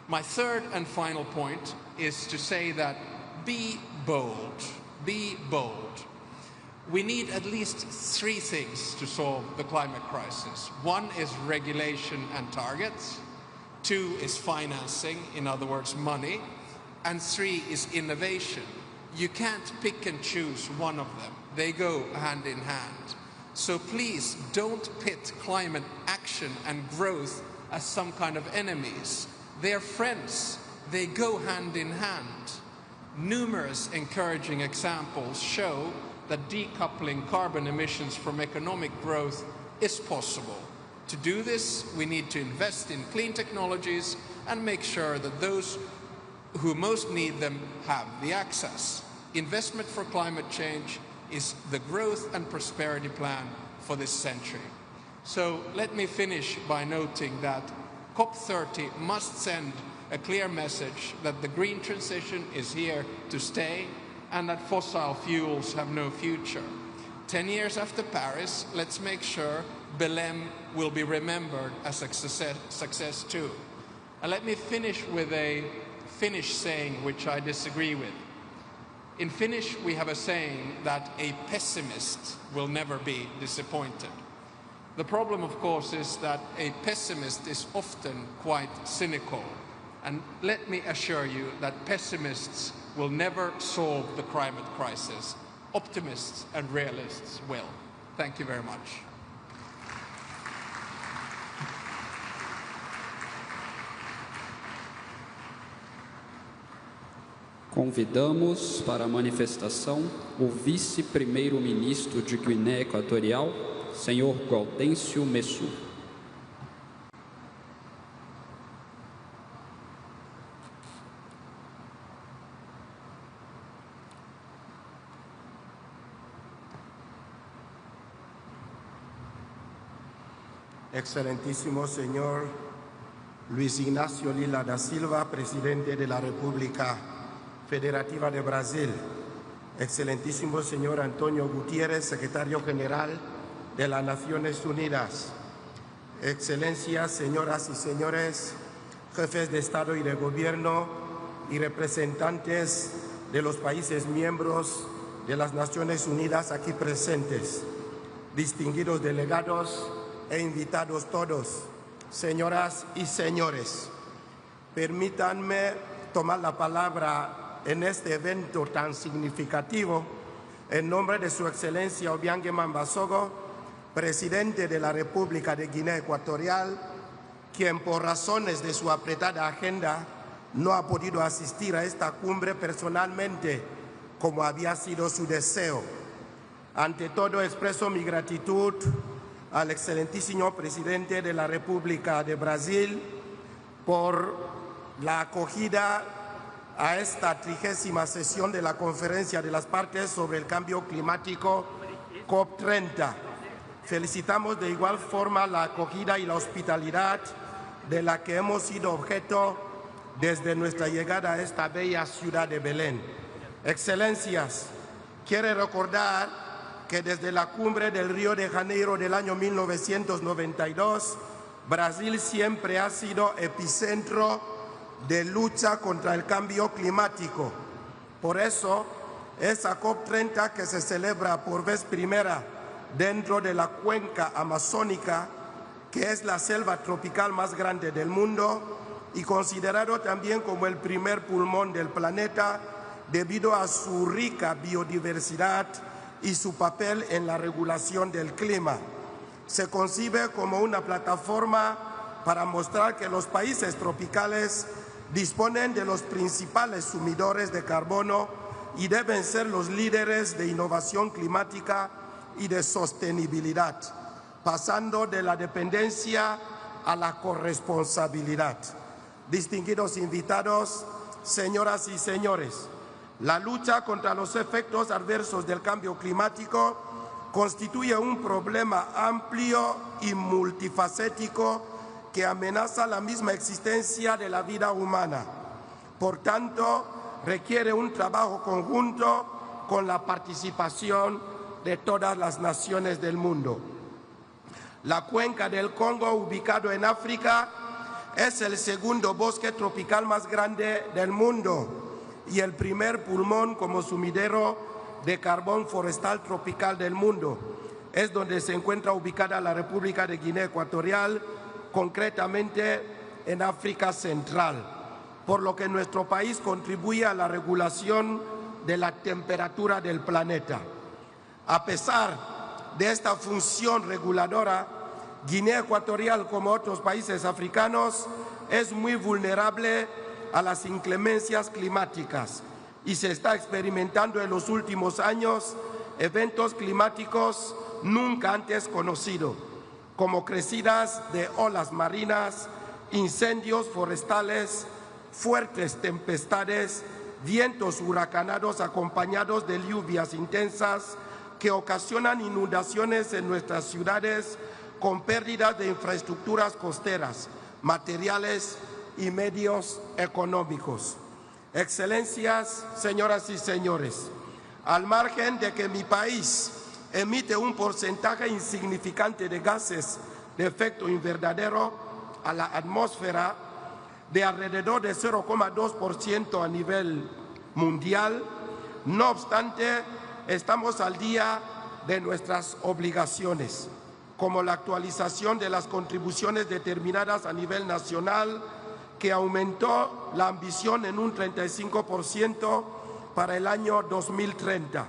My third and final point is to say that be bold, be bold. We need at least three things to solve the climate crisis. One is regulation and targets. Two is financing, in other words, money. And three is innovation. You can't pick and choose one of them. They go hand in hand. So please don't pit climate action and growth as some kind of enemies. They're friends. They go hand in hand. Numerous encouraging examples show that decoupling carbon emissions from economic growth is possible. To do this, we need to invest in clean technologies and make sure that those who most need them have the access. Investment for climate change is the growth and prosperity plan for this century. So let me finish by noting that COP30 must send a clear message that the green transition is here to stay and that fossil fuels have no future. 10 years after Paris, let's make sure Belém will be remembered as a success too. And let me finish with a Finnish saying which I disagree with. In Finnish, we have a saying that a pessimist will never be disappointed. The problem, of course, is that a pessimist is often quite cynical. And let me assure you that pessimists will never solve the climate crisis. Optimists and realists will. Thank you very much. Convidamos para a manifestação o vice-primeiro-ministro de Guiné Equatorial, senhor Gaudêncio Messu. Excelentísimo señor Luis Ignacio Lula da Silva, presidente de la República Federativa de Brasil. Excelentísimo señor Antonio Gutiérrez, secretario general de las Naciones Unidas. Excelencias, señoras y señores, jefes de Estado y de Gobierno y representantes de los países miembros de las Naciones Unidas aquí presentes, distinguidos delegados e invitados todos, señoras y señores, permítanme tomar la palabra en este evento tan significativo en nombre de Su Excelencia Obiang Mambasogo, presidente de la República de Guinea Ecuatorial, quien por razones de su apretada agenda no ha podido asistir a esta cumbre personalmente como había sido su deseo. Ante todo, expreso mi gratitud al excelentísimo presidente de la República de Brasil por la acogida a esta 30ª sesión de la Conferencia de las Partes sobre el Cambio Climático COP30. Felicitamos de igual forma la acogida y la hospitalidad de la que hemos sido objeto desde nuestra llegada a esta bella ciudad de Belén. Excelencias, quiero recordar que desde la cumbre del Río de Janeiro del año 1992, Brasil siempre ha sido epicentro de lucha contra el cambio climático. Por eso, esa COP30 que se celebra por vez primera dentro de la cuenca amazónica, que es la selva tropical más grande del mundo y considerado también como el primer pulmón del planeta debido a su rica biodiversidad y su papel en la regulación del clima. Se concibe como una plataforma para mostrar que los países tropicales disponen de los principales sumidores de carbono y deben ser los líderes de innovación climática y de sostenibilidad, pasando de la dependencia a la corresponsabilidad. Distinguidos invitados, señoras y señores, la lucha contra los efectos adversos del cambio climático constituye un problema amplio y multifacético que amenaza la misma existencia de la vida humana. Por tanto, requiere un trabajo conjunto con la participación de todas las naciones del mundo. La cuenca del Congo, ubicado en África, es el segundo bosque tropical más grande del mundo y el primer pulmón como sumidero de carbón forestal tropical del mundo. Es donde se encuentra ubicada la República de Guinea Ecuatorial, concretamente en África Central, por lo que nuestro país contribuye a la regulación de la temperatura del planeta. A pesar de esta función reguladora, Guinea Ecuatorial, como otros países africanos, es muy vulnerable a las inclemencias climáticas y se está experimentando en los últimos años eventos climáticos nunca antes conocidos, como crecidas de olas marinas, incendios forestales, fuertes tempestades, vientos huracanados acompañados de lluvias intensas que ocasionan inundaciones en nuestras ciudades con pérdidas de infraestructuras costeras, materiales y medios económicos. Excelencias, señoras y señores, al margen de que mi país emite un porcentaje insignificante de gases de efecto invernadero a la atmósfera de alrededor de 0,2% a nivel mundial, no obstante, estamos al día de nuestras obligaciones, como la actualización de las contribuciones determinadas a nivel nacional, que aumentó la ambición en un 35% para el año 2030,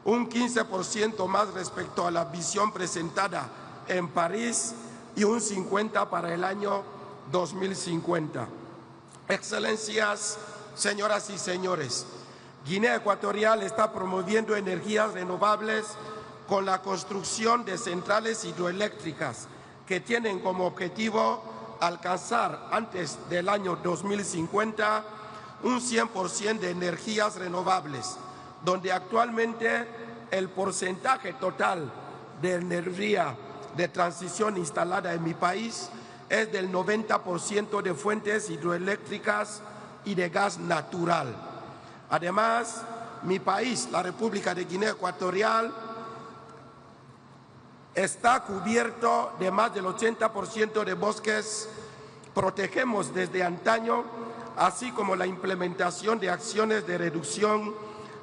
un 15% más respecto a la visión presentada en París y un 50% para el año 2050. Excelencias, señoras y señores, Guinea Ecuatorial está promoviendo energías renovables con la construcción de centrales hidroeléctricas que tienen como objetivo alcanzar antes del año 2050 un 100% de energías renovables, donde actualmente el porcentaje total de energía de transición instalada en mi país es del 90% de fuentes hidroeléctricas y de gas natural. Además, mi país, la República de Guinea Ecuatorial, está cubierto de más del 80% de bosques. Protegemos desde antaño, así como la implementación de acciones de reducción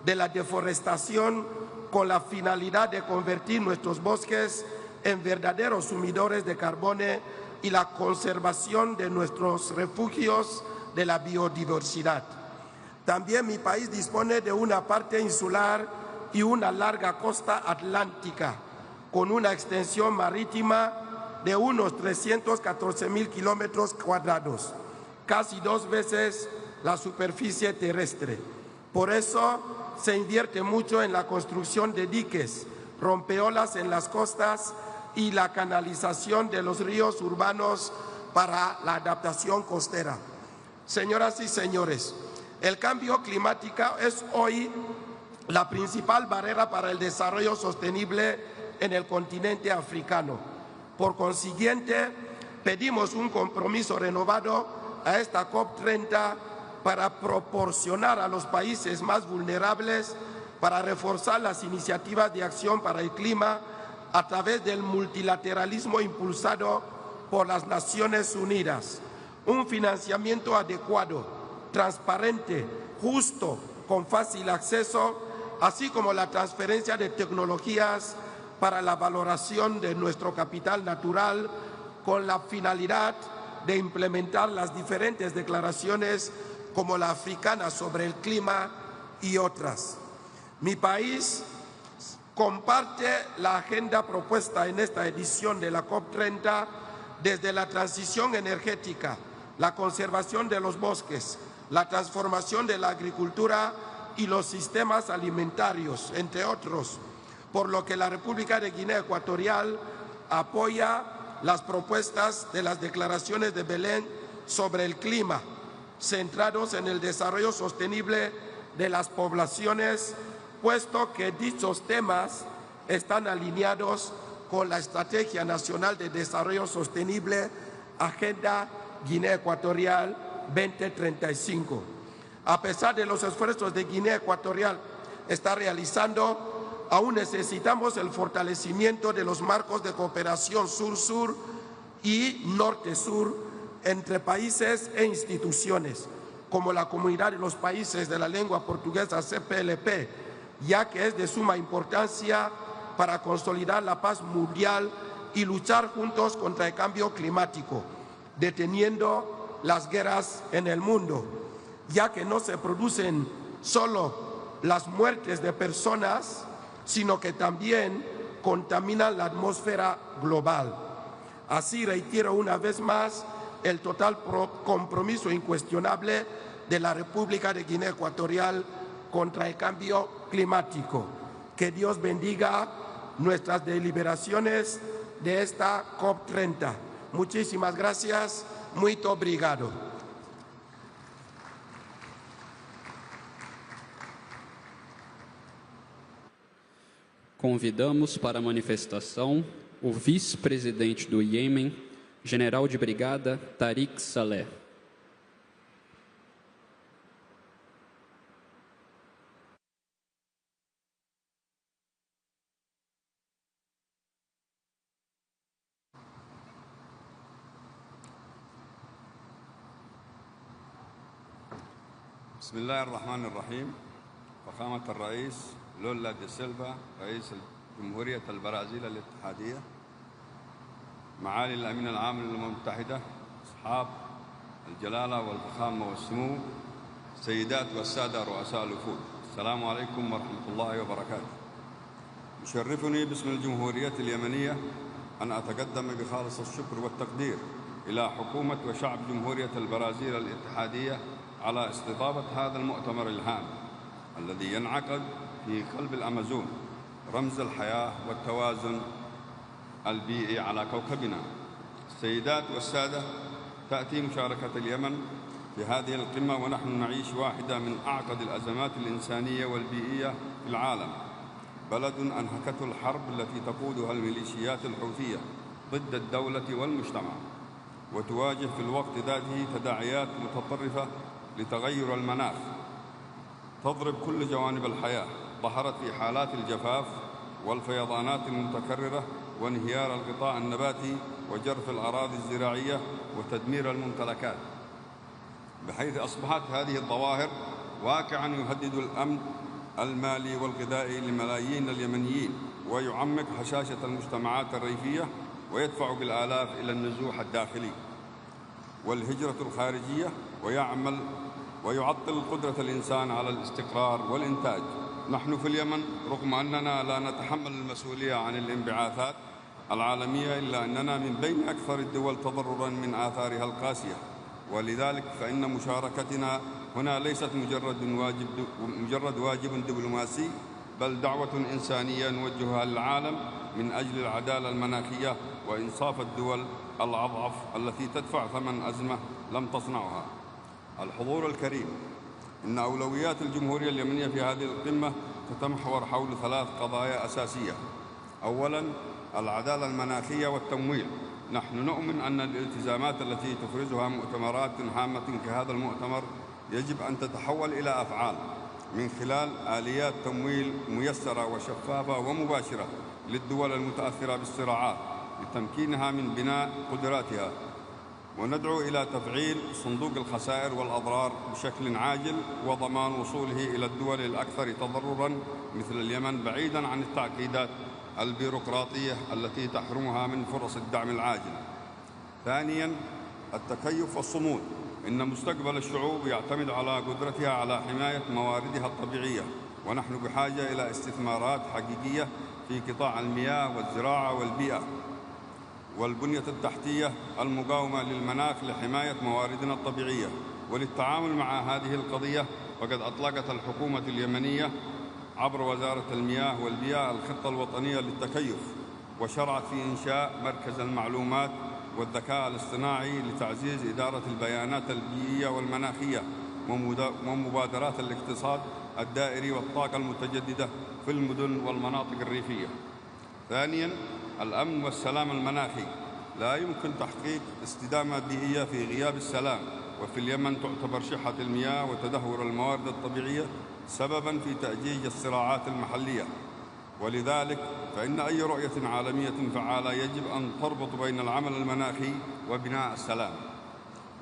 de la deforestación con la finalidad de convertir nuestros bosques en verdaderos sumidores de carbono y la conservación de nuestros refugios de la biodiversidad. También mi país dispone de una parte insular y una larga costa atlántica, con una extensión marítima de unos 314.000 kilómetros cuadrados, casi 2 veces la superficie terrestre. Por eso se invierte mucho en la construcción de diques, rompeolas en las costas y la canalización de los ríos urbanos para la adaptación costera. Señoras y señores, el cambio climático es hoy la principal barrera para el desarrollo sostenible en el continente africano. Por consiguiente, pedimos un compromiso renovado a esta COP30 para proporcionar a los países más vulnerables para reforzar las iniciativas de acción para el clima a través del multilateralismo impulsado por las Naciones Unidas. Un financiamiento adecuado, transparente, justo, con fácil acceso, así como la transferencia de tecnologías para la valoración de nuestro capital natural con la finalidad de implementar las diferentes declaraciones como la africana sobre el clima y otras. Mi país comparte la agenda propuesta en esta edición de la COP30 desde la transición energética, la conservación de los bosques, la transformación de la agricultura y los sistemas alimentarios, entre otros, por lo que la República de Guinea Ecuatorial apoya las propuestas de las declaraciones de Belén sobre el clima, centrados en el desarrollo sostenible de las poblaciones, puesto que dichos temas están alineados con la Estrategia Nacional de Desarrollo Sostenible, Agenda Guinea Ecuatorial 2035. A pesar de los esfuerzos de Guinea Ecuatorial está realizando, aún necesitamos el fortalecimiento de los marcos de cooperación sur-sur y norte-sur entre países e instituciones, como la Comunidad de los Países de la Lengua Portuguesa, CPLP, ya que es de suma importancia para consolidar la paz mundial y luchar juntos contra el cambio climático, deteniendo las guerras en el mundo, ya que no se producen solo las muertes de personas, sino que también contaminan la atmósfera global. Así reitero una vez más el total compromiso incuestionable de la República de Guinea Ecuatorial contra el cambio climático. Que Dios bendiga nuestras deliberaciones de esta COP30. Muchísimas gracias. Muito obrigado. Convidamos para a manifestação o vice-presidente do Iêmen, general de brigada Tariq Saleh. بسم الله الرحمن الرحيم. فخامة الرئيس لولا دي سيلفا رئيس جمهورية البرازيل الاتحادية، معالي الأمين العام للأمم المتحدة، أصحاب الجلالة والفخامة والسمو، السيدات والسادة رؤساء الوفود، السلام عليكم ورحمة الله وبركاته. يشرفني باسم الجمهورية اليمنية أن أتقدم بخالص الشكر والتقدير إلى حكومة وشعب جمهورية البرازيل الاتحادية على استضافة هذا المؤتمر الهام الذي ينعقد في قلب الأمازون، رمز الحياة والتوازن البيئي على كوكبنا. السيدات والسادة، تأتي مشاركة اليمن في هذه القمة ونحن نعيش واحدة من أعقد الأزمات الإنسانية والبيئية في العالم، بلد أنهكته الحرب التي تقودها الميليشيات الحوثية ضد الدولة والمجتمع، وتواجه في الوقت ذاته تداعيات متطرفة لتغير المناخ تضرب كل جوانب الحياة، ظهرت في حالات الجفاف والفيضانات المتكررة وانهيار الغطاء النباتي وجرف الأراضي الزراعية وتدمير الممتلكات، بحيث أصبحت هذه الظواهر واقعاً يهدد الأمن المالي والغذائي لملايين اليمنيين، ويعمق هشاشة المجتمعات الريفية، ويدفع بالآلاف إلى النزوح الداخلي والهجرة الخارجية، ويعطل قدرة الإنسان على الاستقرار والإنتاج. نحن في اليمن رغم أننا لا نتحمل المسؤولية عن الانبعاثات العالمية، إلا أننا من بين أكثر الدول تضرراً من آثارها القاسية، ولذلك فإن مشاركتنا هنا ليست مجرد واجب دبلوماسي، بل دعوة إنسانية نوجهها للعالم من أجل العدالة المناخية وإنصاف الدول الأضعف التي تدفع ثمن أزمة لم تصنعها. الحضور الكريم، إن أولويات الجمهورية اليمنية في هذه القمة تتمحور حول 3 قضايا أساسية. أولاً، العدالة المناخية والتمويل. نحن نؤمن أن الالتزامات التي تفرزها مؤتمرات هامة كهذا المؤتمر يجب أن تتحول إلى أفعال من خلال آليات تمويل ميسرة وشفافة ومباشرة للدول المتأثرة بالصراعات لتمكينها من بناء قدراتها، وندعو إلى تفعيل صندوق الخسائر والأضرار بشكل عاجل وضمان وصوله إلى الدول الأكثر تضرراً مثل اليمن، بعيداً عن التعقيدات البيروقراطية التي تحرمها من فرص الدعم العاجل. ثانياً، التكيف والصمود. إن مستقبل الشعوب يعتمد على قدرتها على حماية مواردها الطبيعية، ونحن بحاجة إلى استثمارات حقيقية في قطاع المياه والزراعة والبيئة والبنية التحتية المقاومة للمناخ لحماية مواردنا الطبيعية. وللتعامل مع هذه القضية فقد أطلقت الحكومة اليمنية عبر وزارة المياه والبيئة الخطة الوطنية للتكيف، وشرعت في إنشاء مركز المعلومات والذكاء الاصطناعي لتعزيز إدارة البيانات البيئية والمناخية ومبادرات الاقتصاد الدائري والطاقة المتجددة في المدن والمناطق الريفية. ثانياً، الأمن والسلام المناخي. لا يمكن تحقيق استدامة بيئية في غياب السلام، وفي اليمن تعتبر شحة المياه وتدهور الموارد الطبيعية سبباً في تأجيج الصراعات المحلية، ولذلك فإن أي رؤية عالمية فعالة يجب أن تربط بين العمل المناخي وبناء السلام،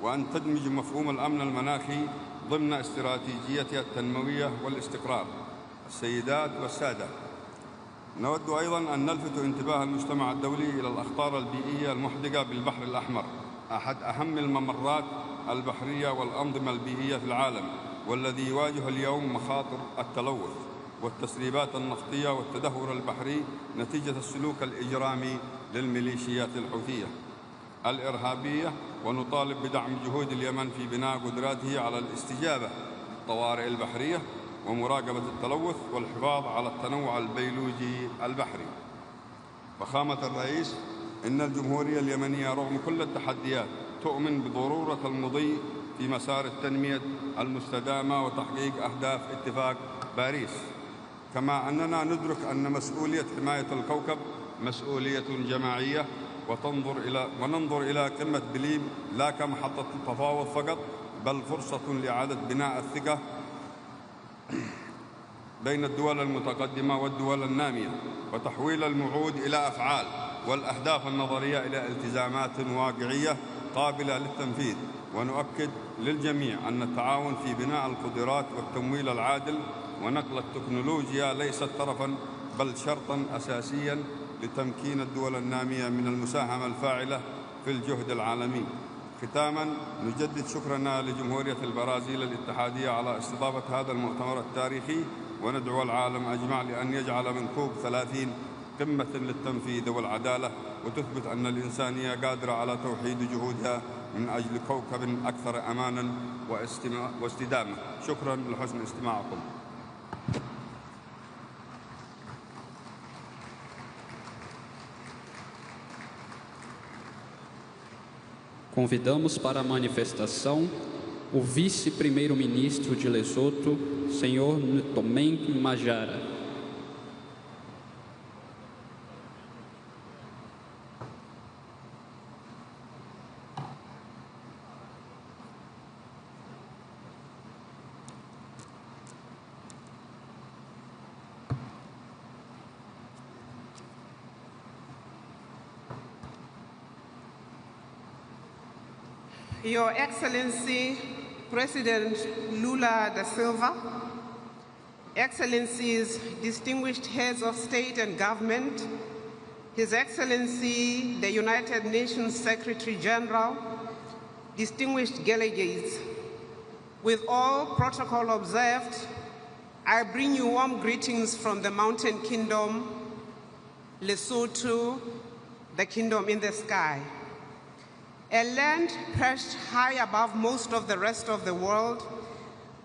وأن تدمج مفهوم الأمن المناخي ضمن استراتيجيتها التنموية والاستقرار. السيدات والسادة، نود أيضاً أن نلفت انتباه المجتمع الدولي إلى الأخطار البيئية المحدقة بالبحر الأحمر، أحد أهم الممرات البحرية والأنظمة البيئية في العالم، والذي يواجه اليوم مخاطر التلوث والتسريبات النفطية والتدهور البحري نتيجة السلوك الإجرامي للميليشيات الحوثية الإرهابية. ونطالب بدعم جهود اليمن في بناء قدراته على الاستجابة للطوارئ البحرية ومراقبة التلوث والحفاظ على التنوع البيولوجي البحري. فخامة الرئيس، إن الجمهورية اليمنية رغم كل التحديات تؤمن بضرورة المضي في مسار التنمية المستدامة وتحقيق أهداف اتفاق باريس، كما أننا ندرك أن مسؤولية حماية الكوكب مسؤولية جماعية، وننظر إلى قمة بليم لا كمحطة تفاوض فقط، بل فرصة لإعادة بناء الثقة بين الدول المتقدمة والدول النامية، وتحويل الموعود إلى أفعال والأهداف النظرية إلى التزامات واقعية قابلة للتنفيذ. ونؤكد للجميع أن التعاون في بناء القدرات والتمويل العادل ونقل التكنولوجيا ليست طرفاً بل شرطاً أساسياً لتمكين الدول النامية من المساهمة الفاعلة في الجهد العالمي. ختاماً، نجدد شكرنا لجمهورية البرازيل الاتحادية على استضافة هذا المؤتمر التاريخي، وندعو العالم أجمع لأن يجعل من كوب 30 قمة للتنفيذ والعدالة، وتثبت أن الإنسانية قادرة على توحيد جهودها من أجل كوكب أكثر أماناً واستدامة. شكراً لحسن استماعكم. Convidamos para a manifestação o vice-primeiro-ministro de Lesoto, senhor Ntomeng Majara. Your Excellency, President Lula da Silva, Excellencies, distinguished heads of state and government, His Excellency, the United Nations Secretary General, distinguished delegates, with all protocol observed, I bring you warm greetings from the Mountain Kingdom, Lesotho, the kingdom in the sky. A land perched high above most of the rest of the world,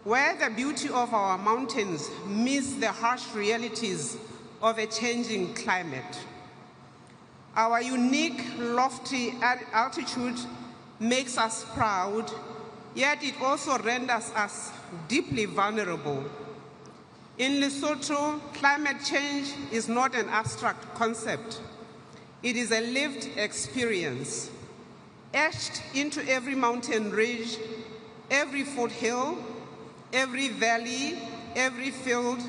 where the beauty of our mountains meets the harsh realities of a changing climate. Our unique, lofty altitude makes us proud, yet it also renders us deeply vulnerable. In Lesotho, climate change is not an abstract concept. It is a lived experience, etched into every mountain ridge, every foothill, every valley, every field,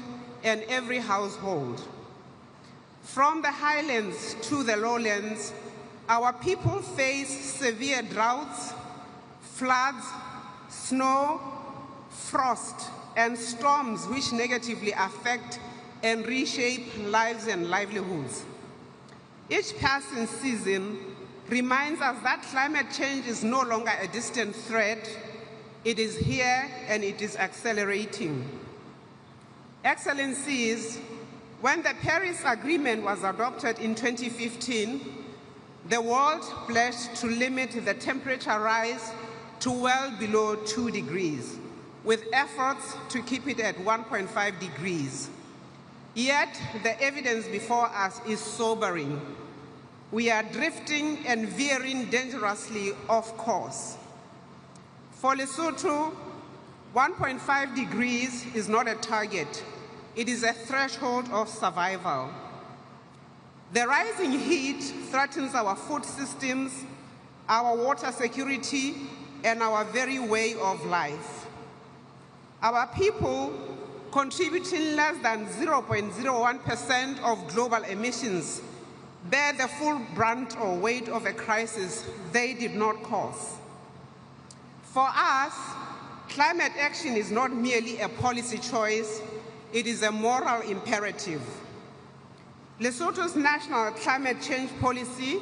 and every household. From the highlands to the lowlands, our people face severe droughts, floods, snow, frost, and storms which negatively affect and reshape lives and livelihoods. Each passing season reminds us that climate change is no longer a distant threat. It is here and it is accelerating. Excellencies, when the Paris Agreement was adopted in 2015, the world pledged to limit the temperature rise to well below 2 degrees, with efforts to keep it at 1.5 degrees. Yet, the evidence before us is sobering. We are drifting and veering dangerously off course. For Lesotho, 1.5 degrees is not a target. It is a threshold of survival. The rising heat threatens our food systems, our water security, and our very way of life. Our people, contributing less than 0.01% of global emissions, bear the full brunt or weight of a crisis they did not cause. For us, climate action is not merely a policy choice, it is a moral imperative. Lesotho's national climate change policy,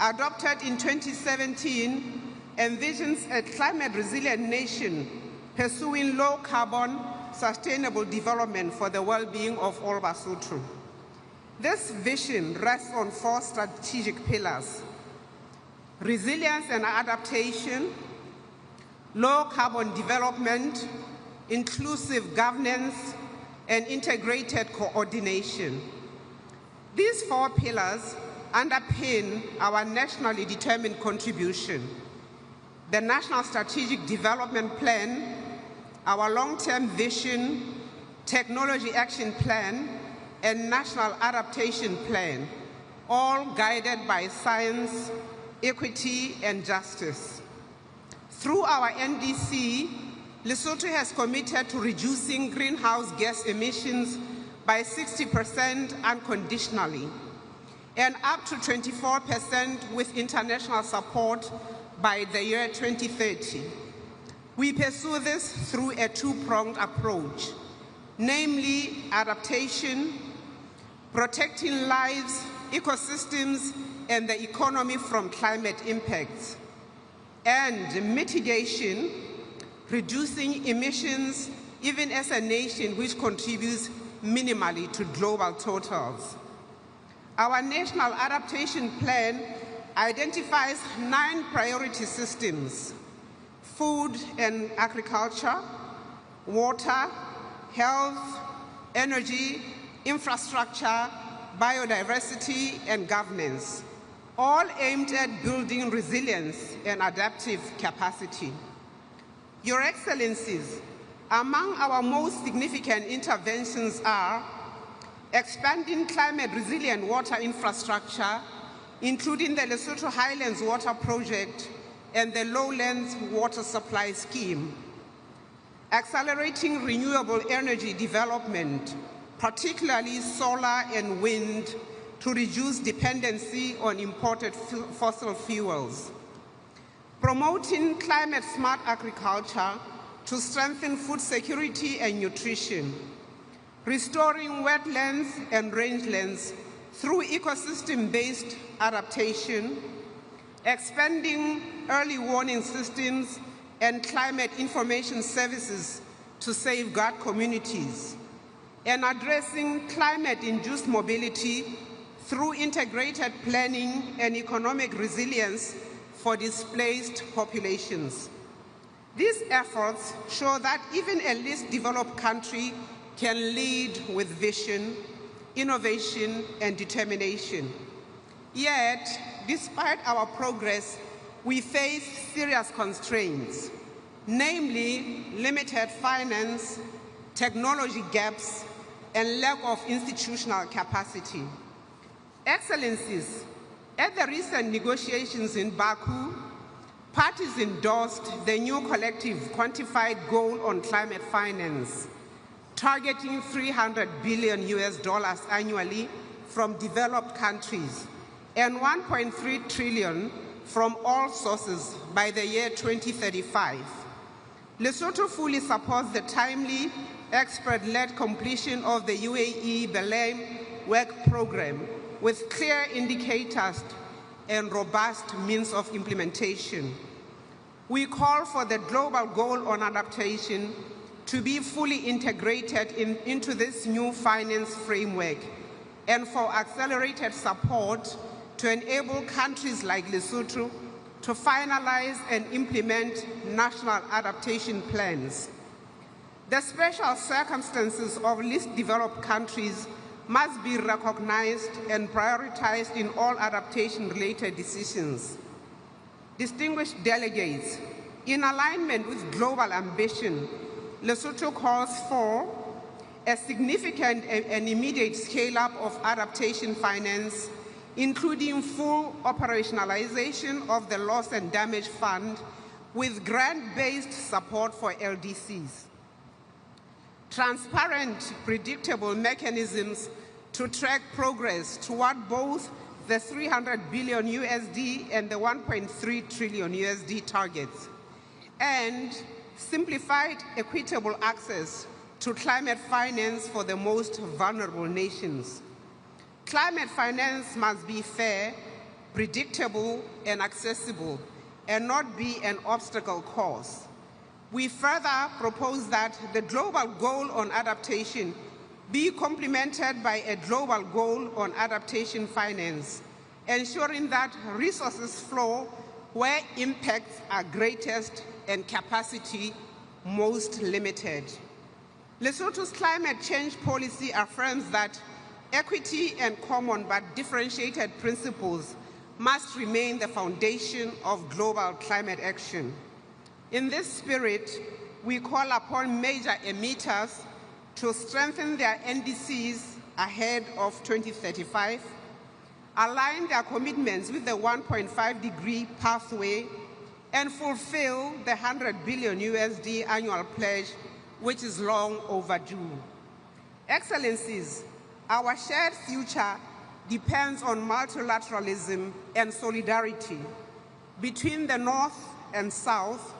adopted in 2017, envisions a climate-resilient nation pursuing low-carbon, sustainable development for the well-being of all Basotho. This vision rests on 4 strategic pillars: resilience and adaptation, low-carbon development, inclusive governance, and integrated coordination. These 4 pillars underpin our nationally determined contribution: the National Strategic Development Plan, our long-term vision, Technology Action Plan, and National Adaptation Plan, all guided by science, equity, and justice. Through our NDC, Lesotho has committed to reducing greenhouse gas emissions by 60% unconditionally, and up to 24% with international support by the year 2030. We pursue this through a 2-pronged approach, namely adaptation, protecting lives, ecosystems, and the economy from climate impacts, and mitigation, reducing emissions even as a nation which contributes minimally to global totals. Our National Adaptation Plan identifies 9 priority systems: food and agriculture, water, health, energy, infrastructure, biodiversity, and governance, all aimed at building resilience and adaptive capacity. Your Excellencies, among our most significant interventions are expanding climate-resilient water infrastructure, including the Lesotho Highlands Water Project and the Lowlands Water Supply Scheme, accelerating renewable energy development, particularly solar and wind, to reduce dependency on imported fossil fuels, promoting climate-smart agriculture to strengthen food security and nutrition, restoring wetlands and rangelands through ecosystem-based adaptation, expanding early warning systems and climate information services to safeguard communities, and addressing climate-induced mobility through integrated planning and economic resilience for displaced populations. These efforts show that even a least developed country can lead with vision, innovation, and determination. Yet, despite our progress, we face serious constraints, namely limited finance, technology gaps, and lack of institutional capacity. Excellencies, at the recent negotiations in Baku, parties endorsed the new collective quantified goal on climate finance, targeting $300 billion annually from developed countries and $1.3 trillion from all sources by the year 2035. Lesotho fully supports the timely, expert-led completion of the UAE Belém work program with clear indicators and robust means of implementation. We call for the global goal on adaptation to be fully integrated into this new finance framework and for accelerated support to enable countries like Lesotho to finalize and implement national adaptation plans. The special circumstances of least developed countries must be recognized and prioritized in all adaptation-related decisions. Distinguished delegates, in alignment with global ambition, Lesotho calls for a significant and immediate scale-up of adaptation finance, including full operationalization of the Loss and Damage Fund with grant-based support for LDCs. Transparent, predictable mechanisms to track progress toward both the $300 billion and the $1.3 trillion targets, and simplified, equitable access to climate finance for the most vulnerable nations. Climate finance must be fair, predictable, and accessible, and not be an obstacle course. We further propose that the global goal on adaptation be complemented by a global goal on adaptation finance, ensuring that resources flow where impacts are greatest and capacity most limited. Lesotho's climate change policy affirms that equity and common but differentiated principles must remain the foundation of global climate action. In this spirit, we call upon major emitters to strengthen their NDCs ahead of 2035, align their commitments with the 1.5-degree pathway, and fulfill the $100 billion annual pledge, which is long overdue. Excellencies, our shared future depends on multilateralism and solidarity between the North and South,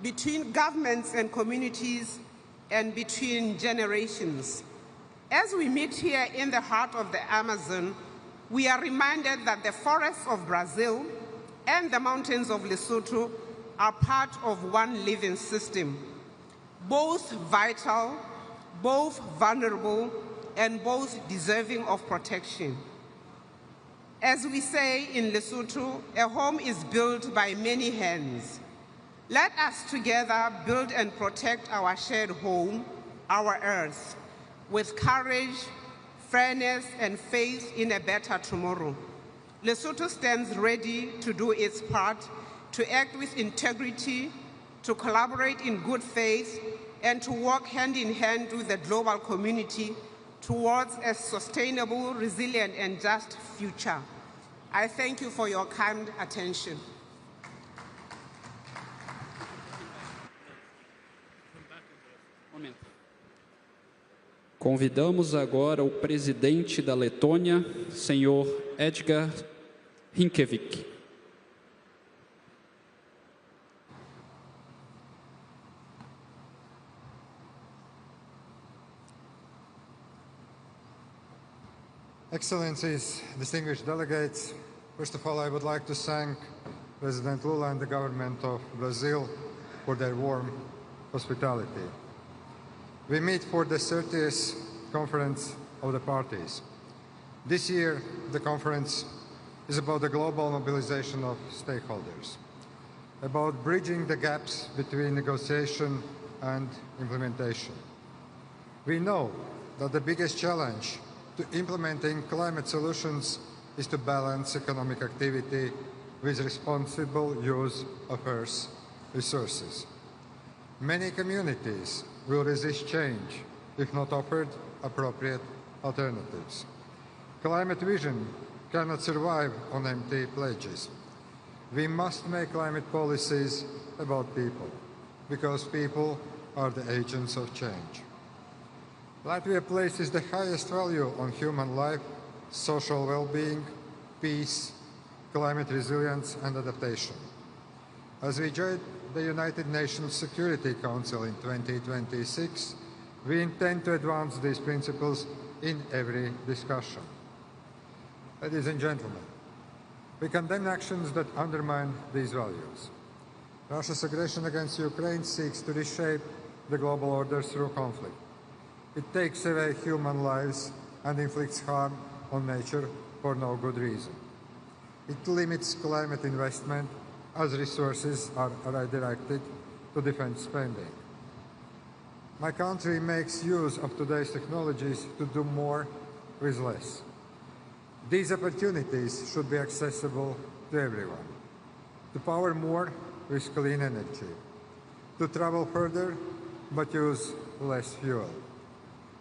between governments and communities, and between generations. As we meet here in the heart of the Amazon, we are reminded that the forests of Brazil and the mountains of Lesotho are part of one living system, both vital, both vulnerable, and both deserving of protection. As we say in Lesotho, a home is built by many hands. Let us together build and protect our shared home, our earth, with courage, fairness, and faith in a better tomorrow. Lesotho stands ready to do its part, to act with integrity, to collaborate in good faith, and to work hand in hand with the global community towards a sustainable, resilient, and just future. I thank you for your kind attention. Convidamos agora o presidente da Letônia, senhor Edgar Rinkevič. Excellencies, distinguished delegates, first of all, I would like to thank President Lula and the government of Brazil for their warm hospitality. We meet for the 30th Conference of the Parties. This year, the conference is about the global mobilization of stakeholders, about bridging the gaps between negotiation and implementation. We know that the biggest challenge to implementing climate solutions is to balance economic activity with responsible use of Earth's resources. Many communities will resist change if not offered appropriate alternatives. Climate vision cannot survive on empty pledges. We must make climate policies about people, because people are the agents of change. Latvia places the highest value on human life, social well-being, peace, climate resilience and adaptation. As we join the United Nations Security Council in 2026, we intend to advance these principles in every discussion. Ladies and gentlemen, we condemn actions that undermine these values. Russia's aggression against Ukraine seeks to reshape the global order through conflict. It takes away human lives and inflicts harm on nature for no good reason. It limits climate investment as resources are redirected to defense spending. My country makes use of today's technologies to do more with less. These opportunities should be accessible to everyone. To power more with clean energy. To travel further but use less fuel.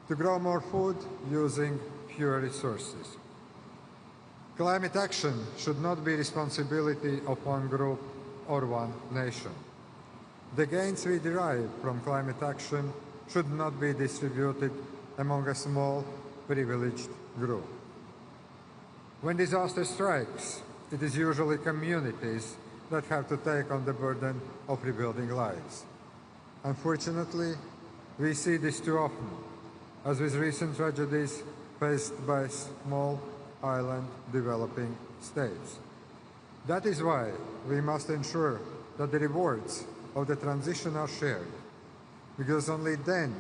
To grow more food using fewer resources. Climate action should not be responsibility of one group or one nation. The gains we derive from climate action should not be distributed among a small, privileged group. When disaster strikes, it is usually communities that have to take on the burden of rebuilding lives. Unfortunately, we see this too often, as with recent tragedies faced by small island developing states. That is why we must ensure that the rewards of the transition are shared, because only then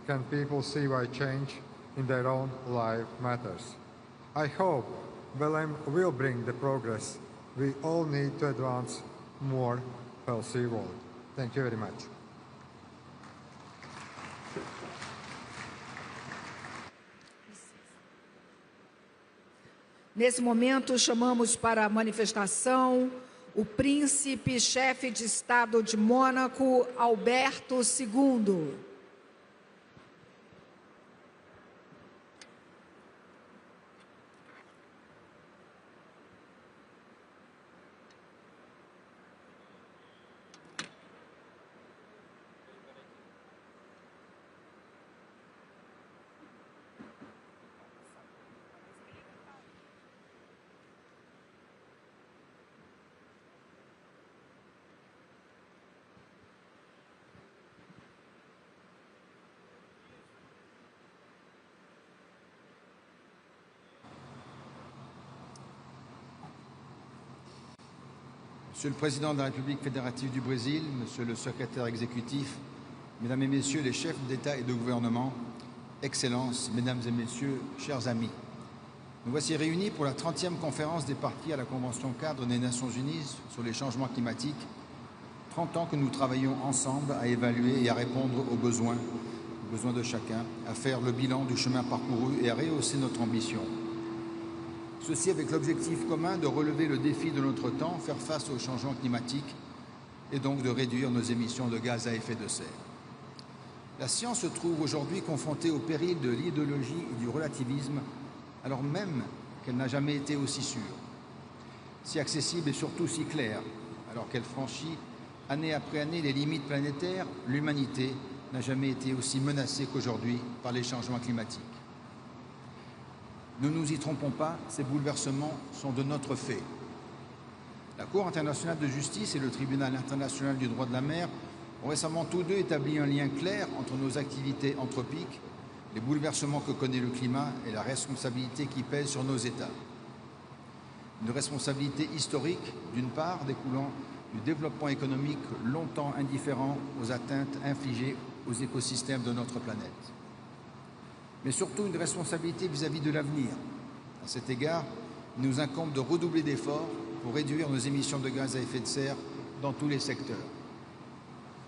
can people see why change in their own life matters. I hope Belém will bring the progress we all need to advance more healthy world. Thank you very much. Nesse momento, chamamos para a manifestação o príncipe-chefe de Estado de Mônaco, Alberto II. Monsieur le Président de la République fédérative du Brésil, Monsieur le Secrétaire exécutif, Mesdames et Messieurs les chefs d'État et de gouvernement, Excellences, Mesdames et Messieurs, chers amis. Nous voici réunis pour la 30e conférence des parties à la Convention cadre des Nations Unies sur les changements climatiques. 30 ans que nous travaillons ensemble à évaluer et à répondre aux besoins de chacun, à faire le bilan du chemin parcouru et à rehausser notre ambition. Ceci avec l'objectif commun de relever le défi de notre temps, faire face au changement climatique et donc de réduire nos émissions de gaz à effet de serre. La science se trouve aujourd'hui confrontée au péril de l'idéologie et du relativisme, alors même qu'elle n'a jamais été aussi sûre, si accessible et surtout si claire. Alors qu'elle franchit année après année les limites planétaires, l'humanité n'a jamais été aussi menacée qu'aujourd'hui par les changements climatiques. Ne nous y trompons pas, ces bouleversements sont de notre fait. La Cour internationale de justice et le Tribunal international du droit de la mer ont récemment tous deux établi un lien clair entre nos activités anthropiques les bouleversements que connaît le climat et la responsabilité qui pèse sur nos États. Une responsabilité historique, d'une part, découlant du développement économique longtemps indifférent aux atteintes infligées aux écosystèmes de notre planète. Mais surtout une responsabilité vis-à-vis de l'avenir. À cet égard, il nous incombe de redoubler d'efforts pour réduire nos émissions de gaz à effet de serre dans tous les secteurs.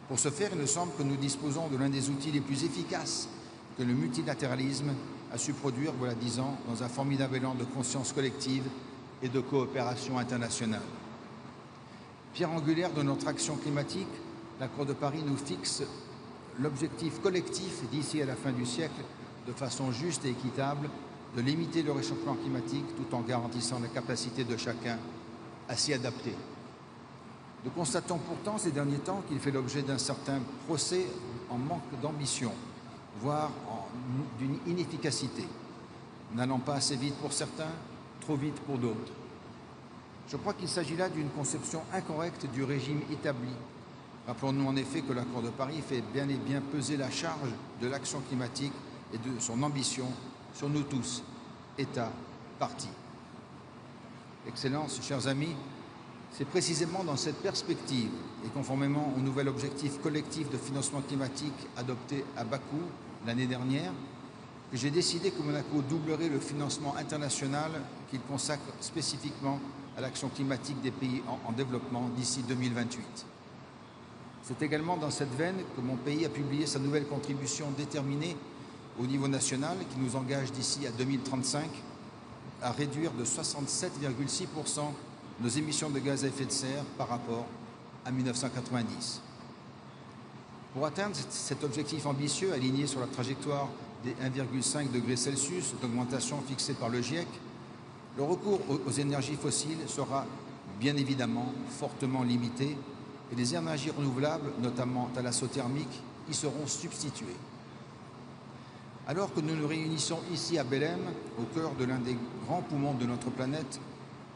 Pour ce faire, il me semble que nous disposons de l'un des outils les plus efficaces que le multilatéralisme a su produire, voilà 10 ans, dans un formidable élan de conscience collective et de coopération internationale. Pierre angulaire de notre action climatique, l'accord de Paris nous fixe l'objectif collectif d'ici à la fin du siècle, de façon juste et équitable, de limiter le réchauffement climatique tout en garantissant la capacité de chacun à s'y adapter. Nous constatons pourtant ces derniers temps qu'il fait l'objet d'un certain procès en manque d'ambition, voire d'une inefficacité, n'allant pas assez vite pour certains, trop vite pour d'autres. Je crois qu'il s'agit là d'une conception incorrecte du régime établi. Rappelons-nous en effet que l'accord de Paris fait bien et bien peser la charge de l'action climatique et de son ambition sur nous tous, États, partis. Excellences, chers amis, c'est précisément dans cette perspective et conformément au nouvel objectif collectif de financement climatique adopté à Bakou l'année dernière que j'ai décidé que Monaco doublerait le financement international qu'il consacre spécifiquement à l'action climatique des pays en développement d'ici 2028. C'est également dans cette veine que mon pays a publié sa nouvelle contribution déterminée au niveau national qui nous engage d'ici à 2035 à réduire de 67,6% nos émissions de gaz à effet de serre par rapport à 1990. Pour atteindre cet objectif ambitieux aligné sur la trajectoire des 1,5 degrés Celsius d'augmentation fixée par le GIEC, le recours aux énergies fossiles sera bien évidemment fortement limité et les énergies renouvelables, notamment thalassothermiques, y seront substituées. Alors que nous nous réunissons ici à Belém, au cœur de l'un des grands poumons de notre planète,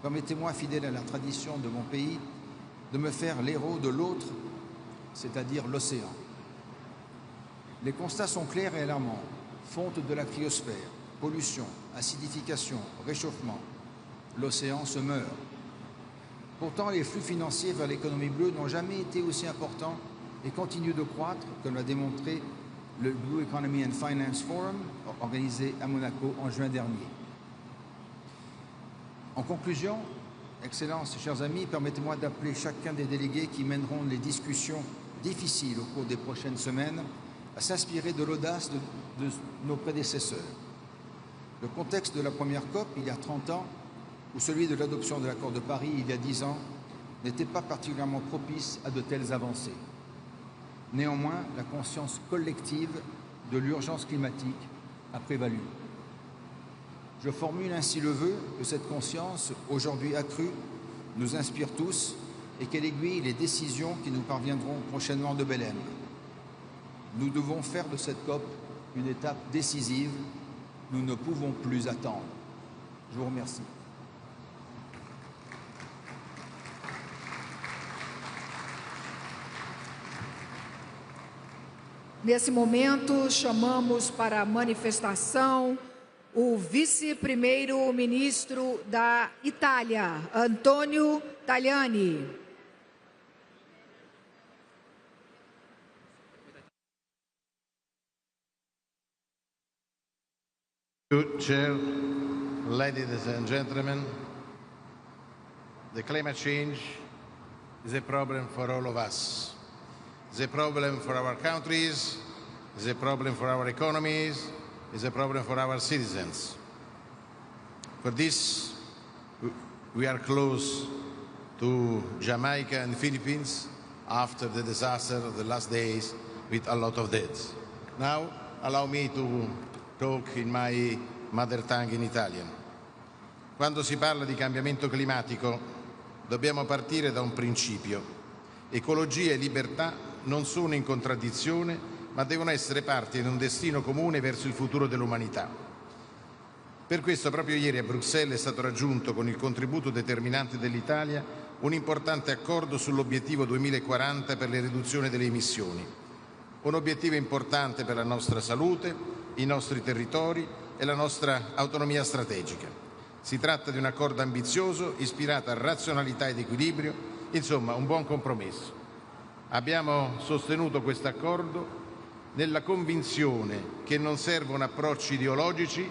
permettez-moi, fidèle à la tradition de mon pays, de me faire l'héros de l'autre, c'est-à-dire l'océan. Les constats sont clairs et alarmants. Fonte de la cryosphère, pollution, acidification, réchauffement. L'océan se meurt. Pourtant, les flux financiers vers l'économie bleue n'ont jamais été aussi importants et continuent de croître, comme l'a démontré le Blue Economy and Finance Forum, organisé à Monaco en juin dernier. En conclusion, Excellences, chers amis, permettez-moi d'appeler chacun des délégués qui mèneront les discussions difficiles au cours des prochaines semaines à s'inspirer de l'audace de nos prédécesseurs. Le contexte de la première COP, il y a 30 ans, ou celui de l'adoption de l'accord de Paris, il y a 10 ans, n'était pas particulièrement propice à de telles avancées. Néanmoins, la conscience collective de l'urgence climatique a prévalu. Je formule ainsi le vœu que cette conscience, aujourd'hui accrue, nous inspire tous et qu'elle aiguille les décisions qui nous parviendront prochainement de Belém. Nous devons faire de cette COP une étape décisive. Nous ne pouvons plus attendre. Je vous remercie. Nesse momento, chamamos para a manifestação o vice-primeiro-ministro da Itália, Antonio Tajani. Chair, ladies and gentlemen, the climate change is a problem for all of us. It's a problem for our countries, it's a problem for our economies, it's a problem for our citizens. For this, we are close to Jamaica and the Philippines after the disaster of the last days with a lot of deaths. Now, allow me to talk in my mother tongue in Italian. Quando si parla di cambiamento climatico dobbiamo partire da un principio. Ecologia e libertà non sono in contraddizione, ma devono essere parte di un destino comune verso il futuro dell'umanità. Per questo proprio ieri a Bruxelles è stato raggiunto, con il contributo determinante dell'Italia, un importante accordo sull'obiettivo 2040 per le riduzioni delle emissioni. Un obiettivo importante per la nostra salute, i nostri territori e la nostra autonomia strategica. Si tratta di un accordo ambizioso, ispirato a razionalità ed equilibrio, insomma un buon compromesso. Abbiamo sostenuto questo accordo nella convinzione che non servono approcci ideologici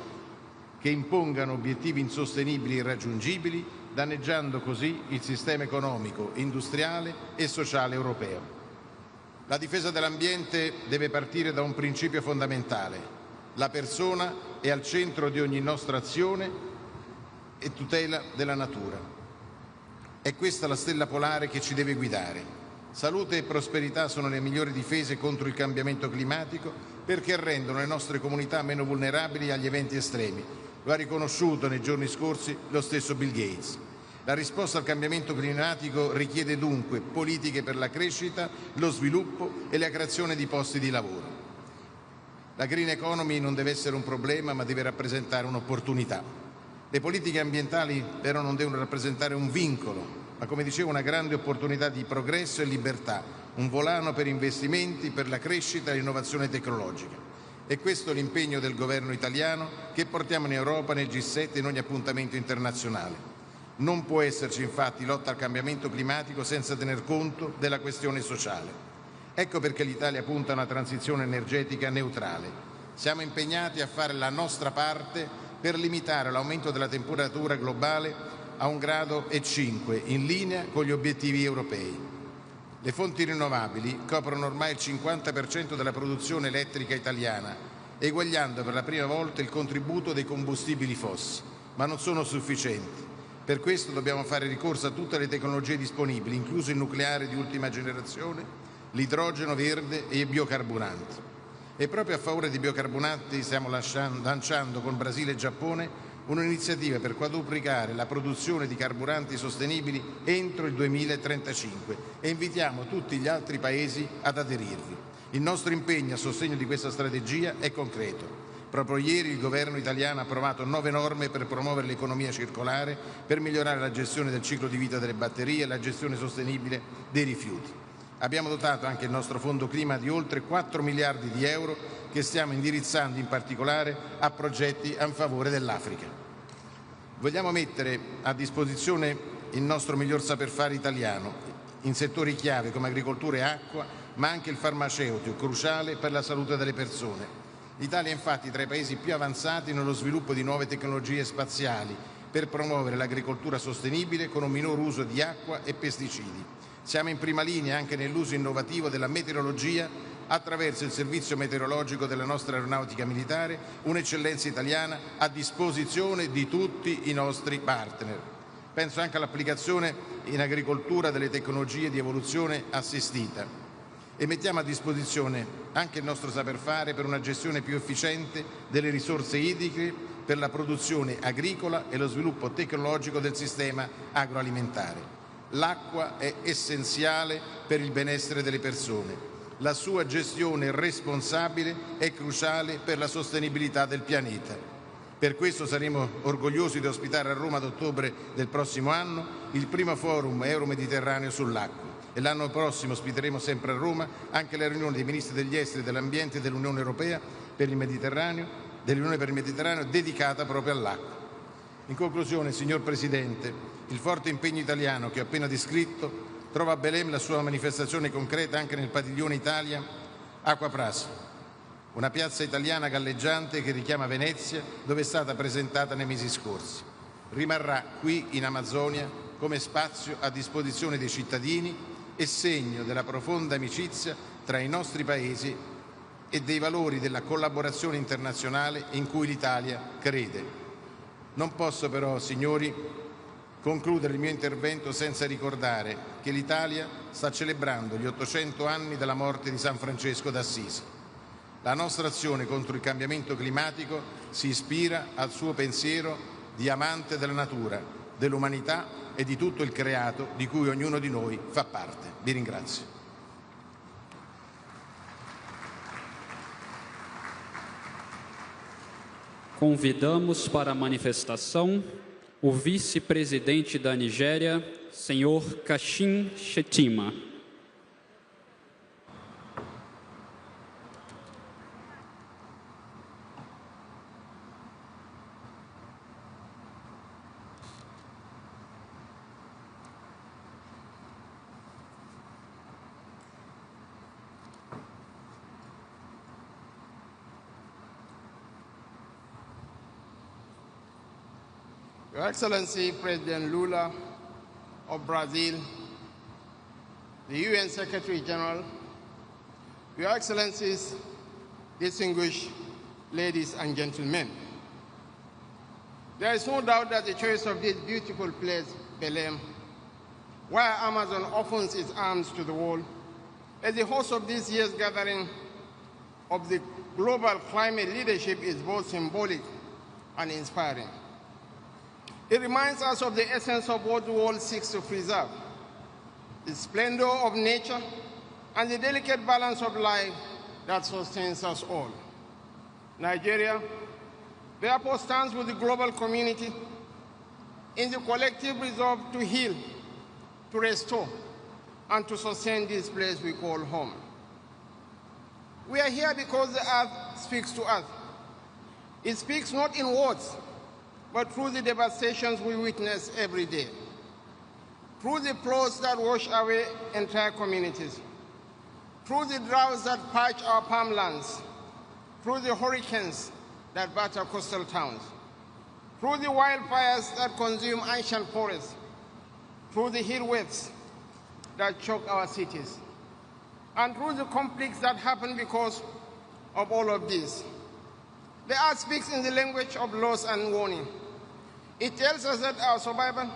che impongano obiettivi insostenibili e irraggiungibili, danneggiando così il sistema economico, industriale e sociale europeo. La difesa dell'ambiente deve partire da un principio fondamentale: la persona è al centro di ogni nostra azione e tutela della natura. È questa la stella polare che ci deve guidare. Salute e prosperità sono le migliori difese contro il cambiamento climatico perché rendono le nostre comunità meno vulnerabili agli eventi estremi. Lo ha riconosciuto nei giorni scorsi lo stesso Bill Gates. La risposta al cambiamento climatico richiede dunque politiche per la crescita, lo sviluppo e la creazione di posti di lavoro. La green economy non deve essere un problema, ma deve rappresentare un'opportunità. Le politiche ambientali però non devono rappresentare un vincolo, ma come dicevo una grande opportunità di progresso e libertà, un volano per investimenti, per la crescita e l'innovazione tecnologica. E questo è l'impegno del governo italiano che portiamo in Europa, nel G7 e in ogni appuntamento internazionale. Non può esserci infatti lotta al cambiamento climatico senza tener conto della questione sociale. Ecco perché l'Italia punta a una transizione energetica neutrale. Siamo impegnati a fare la nostra parte per limitare l'aumento della temperatura globale a 1,5 gradi, in linea con gli obiettivi europei. Le fonti rinnovabili coprono ormai il 50% della produzione elettrica italiana, eguagliando per la prima volta il contributo dei combustibili fossili, ma non sono sufficienti. Per questo dobbiamo fare ricorso a tutte le tecnologie disponibili, incluso il nucleare di ultima generazione, l'idrogeno verde e i biocarburanti. E proprio a favore dei biocarburanti stiamo lanciando con Brasile e Giappone un'iniziativa per quadruplicare la produzione di carburanti sostenibili entro il 2035 e invitiamo tutti gli altri paesi ad aderirvi. Il nostro impegno a sostegno di questa strategia è concreto. Proprio ieri il governo italiano ha approvato 9 norme per promuovere l'economia circolare, per migliorare la gestione del ciclo di vita delle batterie e la gestione sostenibile dei rifiuti. Abbiamo dotato anche il nostro fondo clima di oltre 4 miliardi di euro che stiamo indirizzando in particolare a progetti a favore dell'Africa. Vogliamo mettere a disposizione il nostro miglior saper fare italiano in settori chiave come agricoltura e acqua, ma anche il farmaceutico, cruciale per la salute delle persone. L'Italia è infatti tra i paesi più avanzati nello sviluppo di nuove tecnologie spaziali per promuovere l'agricoltura sostenibile con un minor uso di acqua e pesticidi. Siamo in prima linea anche nell'uso innovativo della meteorologia attraverso il servizio meteorologico della nostra aeronautica militare, un'eccellenza italiana a disposizione di tutti i nostri partner. Penso anche all'applicazione in agricoltura delle tecnologie di evoluzione assistita e mettiamo a disposizione anche il nostro saper fare per una gestione più efficiente delle risorse idriche, per la produzione agricola e lo sviluppo tecnologico del sistema agroalimentare. L'acqua è essenziale per il benessere delle persone. La sua gestione responsabile è cruciale per la sostenibilità del pianeta. Per questo saremo orgogliosi di ospitare a Roma ad ottobre del prossimo anno il primo forum euro-mediterraneo sull'acqua e l'anno prossimo ospiteremo sempre a Roma anche la riunione dei ministri degli esteri e dell'ambiente dell'Unione Europea per il Mediterraneo, dedicata proprio all'acqua. In conclusione, signor Presidente, il forte impegno italiano che ho appena descritto trova a Belém la sua manifestazione concreta anche nel padiglione Italia Acqua Praça, una piazza italiana galleggiante che richiama Venezia, dove è stata presentata nei mesi scorsi. Rimarrà qui in Amazzonia come spazio a disposizione dei cittadini e segno della profonda amicizia tra i nostri paesi e dei valori della collaborazione internazionale in cui l'Italia crede. Non posso però, signori, concludere il mio intervento senza ricordare che l'Italia sta celebrando gli 800 anni dalla morte di San Francesco d'Assisi. La nostra azione contro il cambiamento climatico si ispira al suo pensiero di amante della natura, dell'umanità e di tutto il creato di cui ognuno di noi fa parte. Vi ringrazio. Convidamos para a manifestação o vice-presidente da Nigéria, senhor Kashim Shettima. Your Excellency President Lula of Brazil, the UN Secretary General, Your Excellencies, distinguished ladies and gentlemen. There is no doubt that the choice of this beautiful place, Belém, where Amazon opens its arms to the world, as the host of this year's gathering of the global climate leadership is both symbolic and inspiring. It reminds us of the essence of what the world seeks to preserve, the splendor of nature and the delicate balance of life that sustains us all. Nigeria, therefore, stands with the global community in the collective resolve to heal, to restore, and to sustain this place we call home. We are here because the earth speaks to us. It speaks not in words, but through the devastations we witness every day, through the floods that wash away entire communities, through the droughts that parch our farmlands, through the hurricanes that batter coastal towns, through the wildfires that consume ancient forests, through the heat waves that choke our cities, and through the conflicts that happen because of all of this. The earth speaks in the language of loss and warning. It tells us that our survival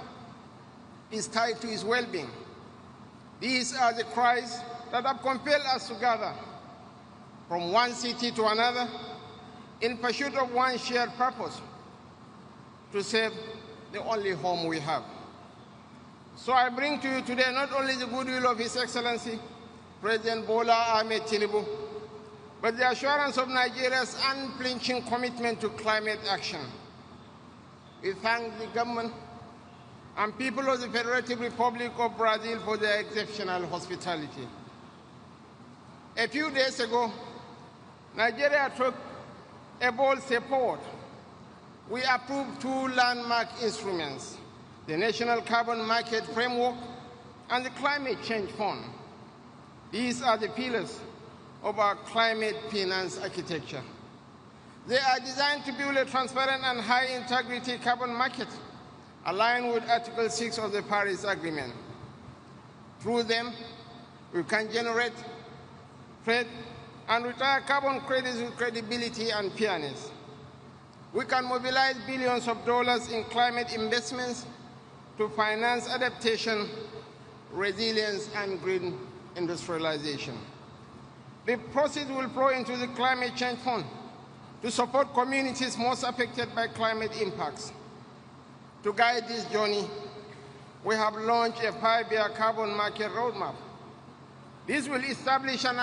is tied to its well-being. These are the cries that have compelled us to gather from one city to another in pursuit of one shared purpose, to save the only home we have. So I bring to you today not only the goodwill of His Excellency, President Bola Ahmed Tinubu, but the assurance of Nigeria's unflinching commitment to climate action. We thank the government and people of the Federative Republic of Brazil for their exceptional hospitality. A few days ago, Nigeria took a bold step forward. We approved two landmark instruments, the National Carbon Market Framework and the Climate Change Fund. These are the pillars of our climate finance architecture. They are designed to build a transparent and high-integrity carbon market aligned with Article 6 of the Paris Agreement. Through them, we can generate, trade, and retire carbon credits with credibility and fairness. We can mobilize billions of dollars in climate investments to finance adaptation, resilience, and green industrialization. The proceeds will flow into the Climate Change Fund to support communities most affected by climate impacts. To guide this journey, we have launched a 5-year carbon market roadmap. This will establish an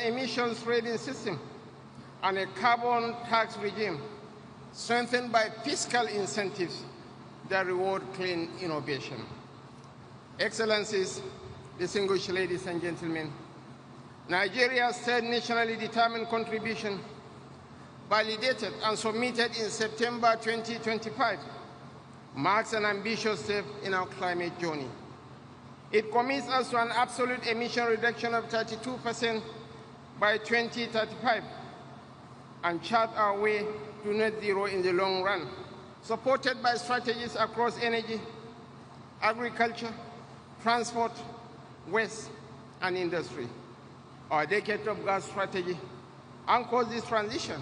emissions trading system and a carbon tax regime strengthened by fiscal incentives that reward clean innovation. Excellencies, distinguished ladies and gentlemen, Nigeria's third nationally determined contribution, validated and submitted in September 2025, marks an ambitious step in our climate journey. It commits us to an absolute emission reduction of 32% by 2035 and chart our way to net zero in the long run, supported by strategies across energy, agriculture, transport, waste, and industry. Our decade of gas strategy anchors this transition,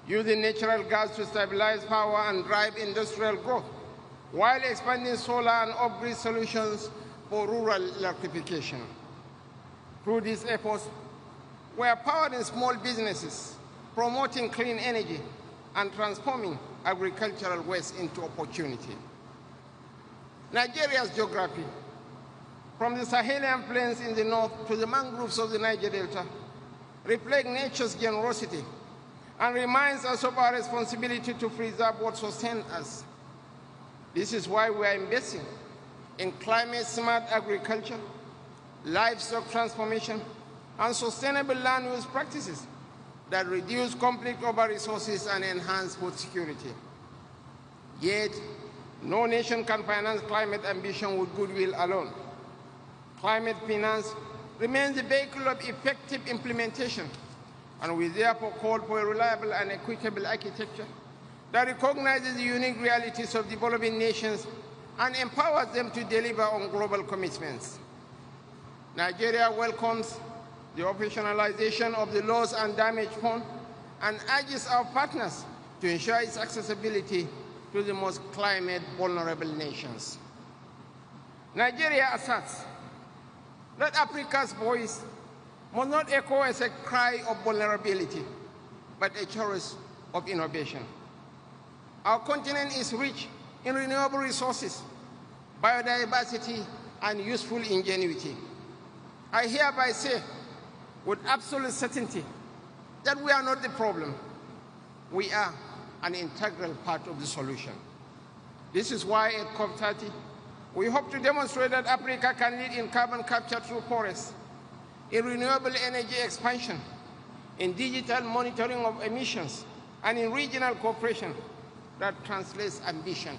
using natural gas to stabilize power and drive industrial growth, while expanding solar and off-grid solutions for rural electrification. Through these efforts, we are powering small businesses, promoting clean energy, and transforming agricultural waste into opportunity. Nigeria's geography, from the Sahelian plains in the north to the mangroves of the Niger Delta, reflect nature's generosity and reminds us of our responsibility to preserve what sustains us. This is why we are investing in climate-smart agriculture, livestock transformation, and sustainable land use practices that reduce conflict over resources and enhance food security. Yet, no nation can finance climate ambition with goodwill alone. Climate finance remains the vehicle of effective implementation, and we therefore call for a reliable and equitable architecture that recognizes the unique realities of developing nations and empowers them to deliver on global commitments. Nigeria welcomes the operationalization of the Loss and Damage Fund and urges our partners to ensure its accessibility to the most climate vulnerable nations. Nigeria asserts that Africa's voice must not echo as a cry of vulnerability, but a chorus of innovation. Our continent is rich in renewable resources, biodiversity, and useful ingenuity. I hereby say with absolute certainty that we are not the problem. We are an integral part of the solution. This is why at COP30, we hope to demonstrate that Africa can lead in carbon capture through forests, in renewable energy expansion, in digital monitoring of emissions, and in regional cooperation that translates ambition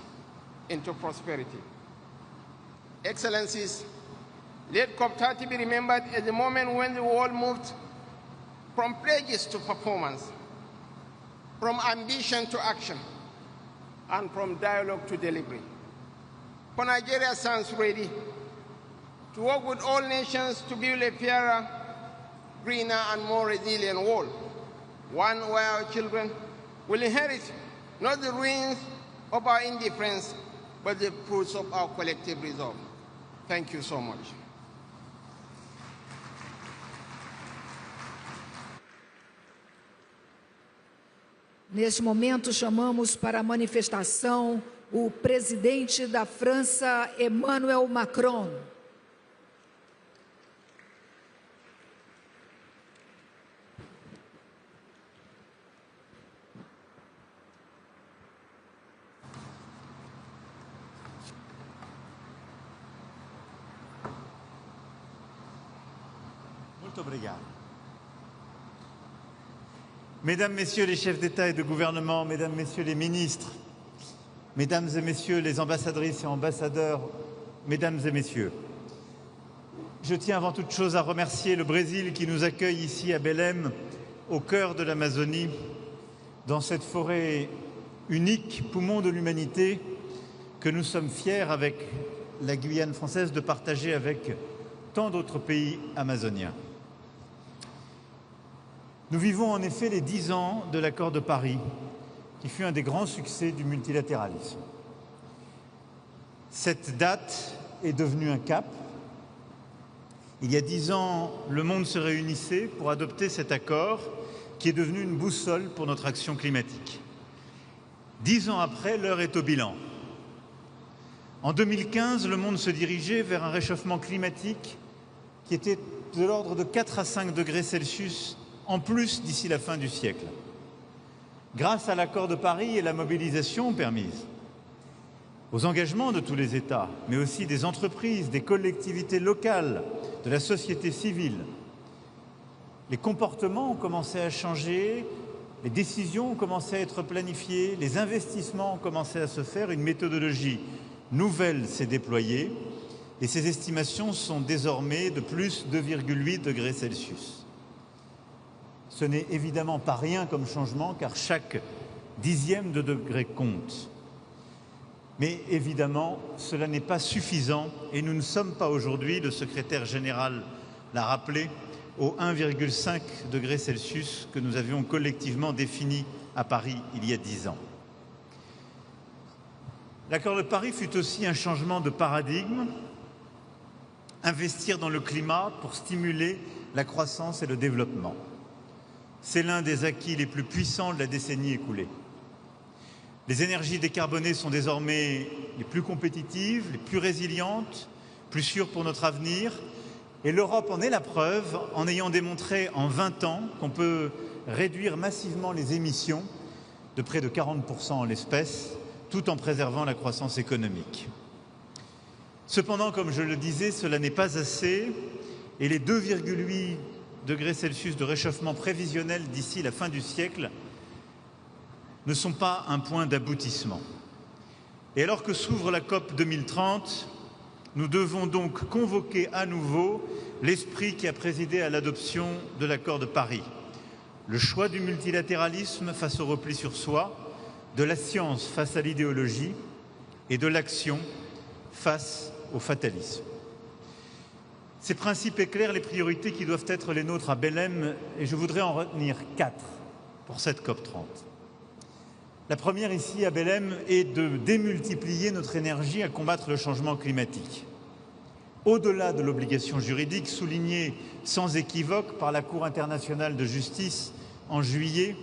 into prosperity. Excellencies, let COP30 be remembered as the moment when the world moved from pledges to performance, from ambition to action, and from dialogue to delivery. For Nigeria stands ready to work with all nations to build a fairer, greener, and more resilient world, one where our children will inherit not the ruins of our indifference, but the fruits of our collective resolve. Thank you so much. Neste momento, chamamos para a manifestação o presidente da França, Emmanuel Macron. Muito obrigado. Mesdames, Messieurs les chefs d'État et de gouvernement, Mesdames, Messieurs les ministres, Mesdames et Messieurs les ambassadrices et ambassadeurs, Mesdames et Messieurs, je tiens avant toute chose à remercier le Brésil qui nous accueille ici à Belém, au cœur de l'Amazonie, dans cette forêt unique, poumon de l'humanité, que nous sommes fiers avec la Guyane française de partager avec tant d'autres pays amazoniens. Nous vivons en effet les 10 ans de l'accord de Paris, qui fut un des grands succès du multilatéralisme. Cette date est devenue un cap. Il y a 10 ans, le monde se réunissait pour adopter cet accord qui est devenu une boussole pour notre action climatique. 10 ans après, l'heure est au bilan. En 2015, le monde se dirigeait vers un réchauffement climatique qui était de l'ordre de 4 à 5 degrés Celsius en plus d'ici la fin du siècle. Grâce à l'accord de Paris et la mobilisation permise, aux engagements de tous les États, mais aussi des entreprises, des collectivités locales, de la société civile, les comportements ont commencé à changer, les décisions ont commencé à être planifiées, les investissements ont commencé à se faire, une méthodologie nouvelle s'est déployée et ces estimations sont désormais de plus 2,8 degrés Celsius. Ce n'est évidemment pas rien comme changement, car chaque dixième de degré compte. Mais évidemment, cela n'est pas suffisant et nous ne sommes pas aujourd'hui, le secrétaire général l'a rappelé, au 1,5 degré Celsius que nous avions collectivement défini à Paris il y a 10 ans. L'accord de Paris fut aussi un changement de paradigme, investir dans le climat pour stimuler la croissance et le développement. C'est l'un des acquis les plus puissants de la décennie écoulée. Les énergies décarbonées sont désormais les plus compétitives, les plus résilientes, plus sûres pour notre avenir. Et l'Europe en est la preuve en ayant démontré en 20 ans qu'on peut réduire massivement les émissions de près de 40% en l'espèce, tout en préservant la croissance économique. Cependant, comme je le disais, cela n'est pas assez et les 2,8 degrés Celsius de réchauffement prévisionnel d'ici la fin du siècle ne sont pas un point d'aboutissement. Et alors que s'ouvre la COP 2030, nous devons donc convoquer à nouveau l'esprit qui a présidé à l'adoption de l'accord de Paris. Le choix du multilatéralisme face au repli sur soi, de la science face à l'idéologie et de l'action face au fatalisme. Ces principes éclairent les priorités qui doivent être les nôtres à Belém et je voudrais en retenir 4 pour cette COP30. La première ici à Belém est de démultiplier notre énergie à combattre le changement climatique. Au-delà de l'obligation juridique soulignée sans équivoque par la Cour internationale de justice en juillet,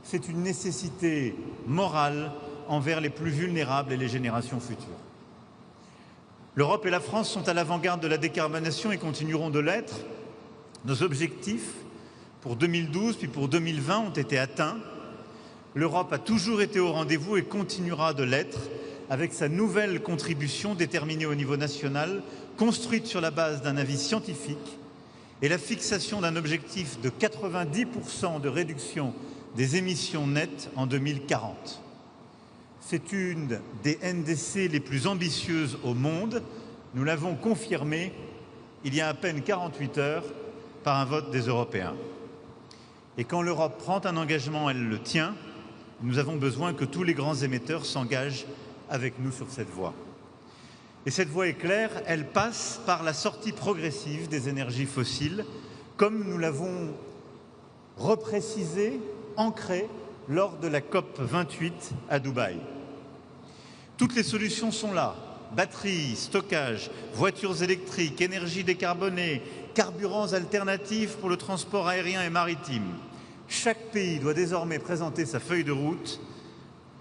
c'est une nécessité morale envers les plus vulnérables et les générations futures. L'Europe et la France sont à l'avant-garde de la décarbonation et continueront de l'être. Nos objectifs pour 2012 puis pour 2020 ont été atteints. L'Europe a toujours été au rendez-vous et continuera de l'être avec sa nouvelle contribution déterminée au niveau national, construite sur la base d'un avis scientifique et la fixation d'un objectif de 90% de réduction des émissions nettes en 2040. C'est une des NDC les plus ambitieuses au monde. Nous l'avons confirmé il y a à peine 48 heures par un vote des Européens. Et quand l'Europe prend un engagement, elle le tient. Nous avons besoin que tous les grands émetteurs s'engagent avec nous sur cette voie. Et cette voie est claire, elle passe par la sortie progressive des énergies fossiles, comme nous l'avons reprécisé, ancré lors de la COP28 à Dubaï. Toutes les solutions sont là. Batteries, stockage, voitures électriques, énergie décarbonée, carburants alternatifs pour le transport aérien et maritime. Chaque pays doit désormais présenter sa feuille de route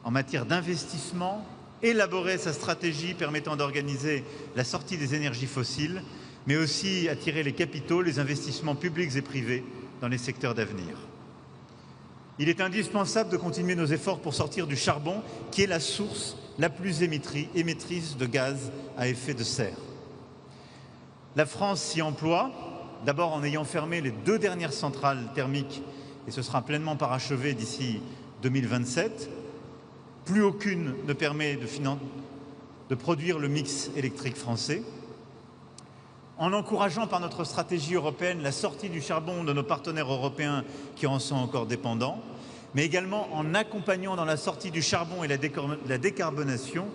en matière d'investissement, élaborer sa stratégie permettant d'organiser la sortie des énergies fossiles, mais aussi attirer les capitaux, les investissements publics et privés dans les secteurs d'avenir. Il est indispensable de continuer nos efforts pour sortir du charbon, qui est la source la plus émettrice de gaz à effet de serre. La France s'y emploie, d'abord en ayant fermé les 2 dernières centrales thermiques, et ce sera pleinement parachevé d'ici 2027. Plus aucune ne permet de produire le mix électrique français. En encourageant par notre stratégie européenne la sortie du charbon de nos partenaires européens qui en sont encore dépendants, mais également en accompagnant dans la sortie du charbon et la décarbonation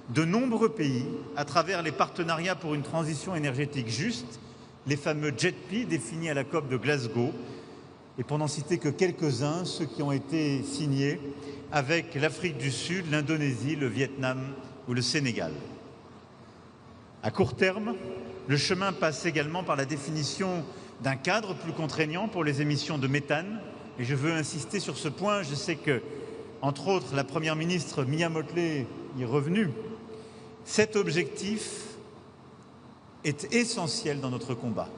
de nombreux pays à travers les partenariats pour une transition énergétique juste, les fameux JETP définis à la COP de Glasgow, et pour n'en citer que quelques-uns, ceux qui ont été signés avec l'Afrique du Sud, l'Indonésie, le Vietnam ou le Sénégal. À court terme, le chemin passe également par la définition d'un cadre plus contraignant pour les émissions de méthane. Et je veux insister sur ce point. Je sais que, entre autres, la Première ministre Mia Mottley y est revenue. Cet objectif est essentiel dans notre combat.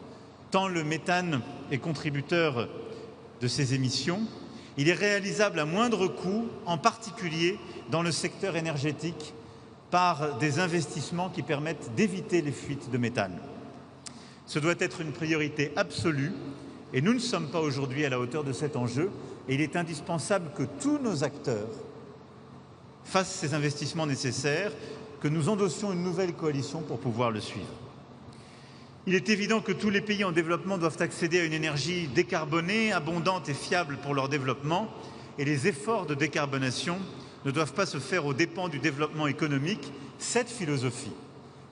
Tant le méthane est contributeur de ces émissions, il est réalisable à moindre coût, en particulier dans le secteur énergétique, par des investissements qui permettent d'éviter les fuites de méthane. Ce doit être une priorité absolue et nous ne sommes pas aujourd'hui à la hauteur de cet enjeu et il est indispensable que tous nos acteurs fassent ces investissements nécessaires, que nous endossions une nouvelle coalition pour pouvoir le suivre. Il est évident que tous les pays en développement doivent accéder à une énergie décarbonée, abondante et fiable pour leur développement et les efforts de décarbonation ne doivent pas se faire aux dépens du développement économique. Cette philosophie,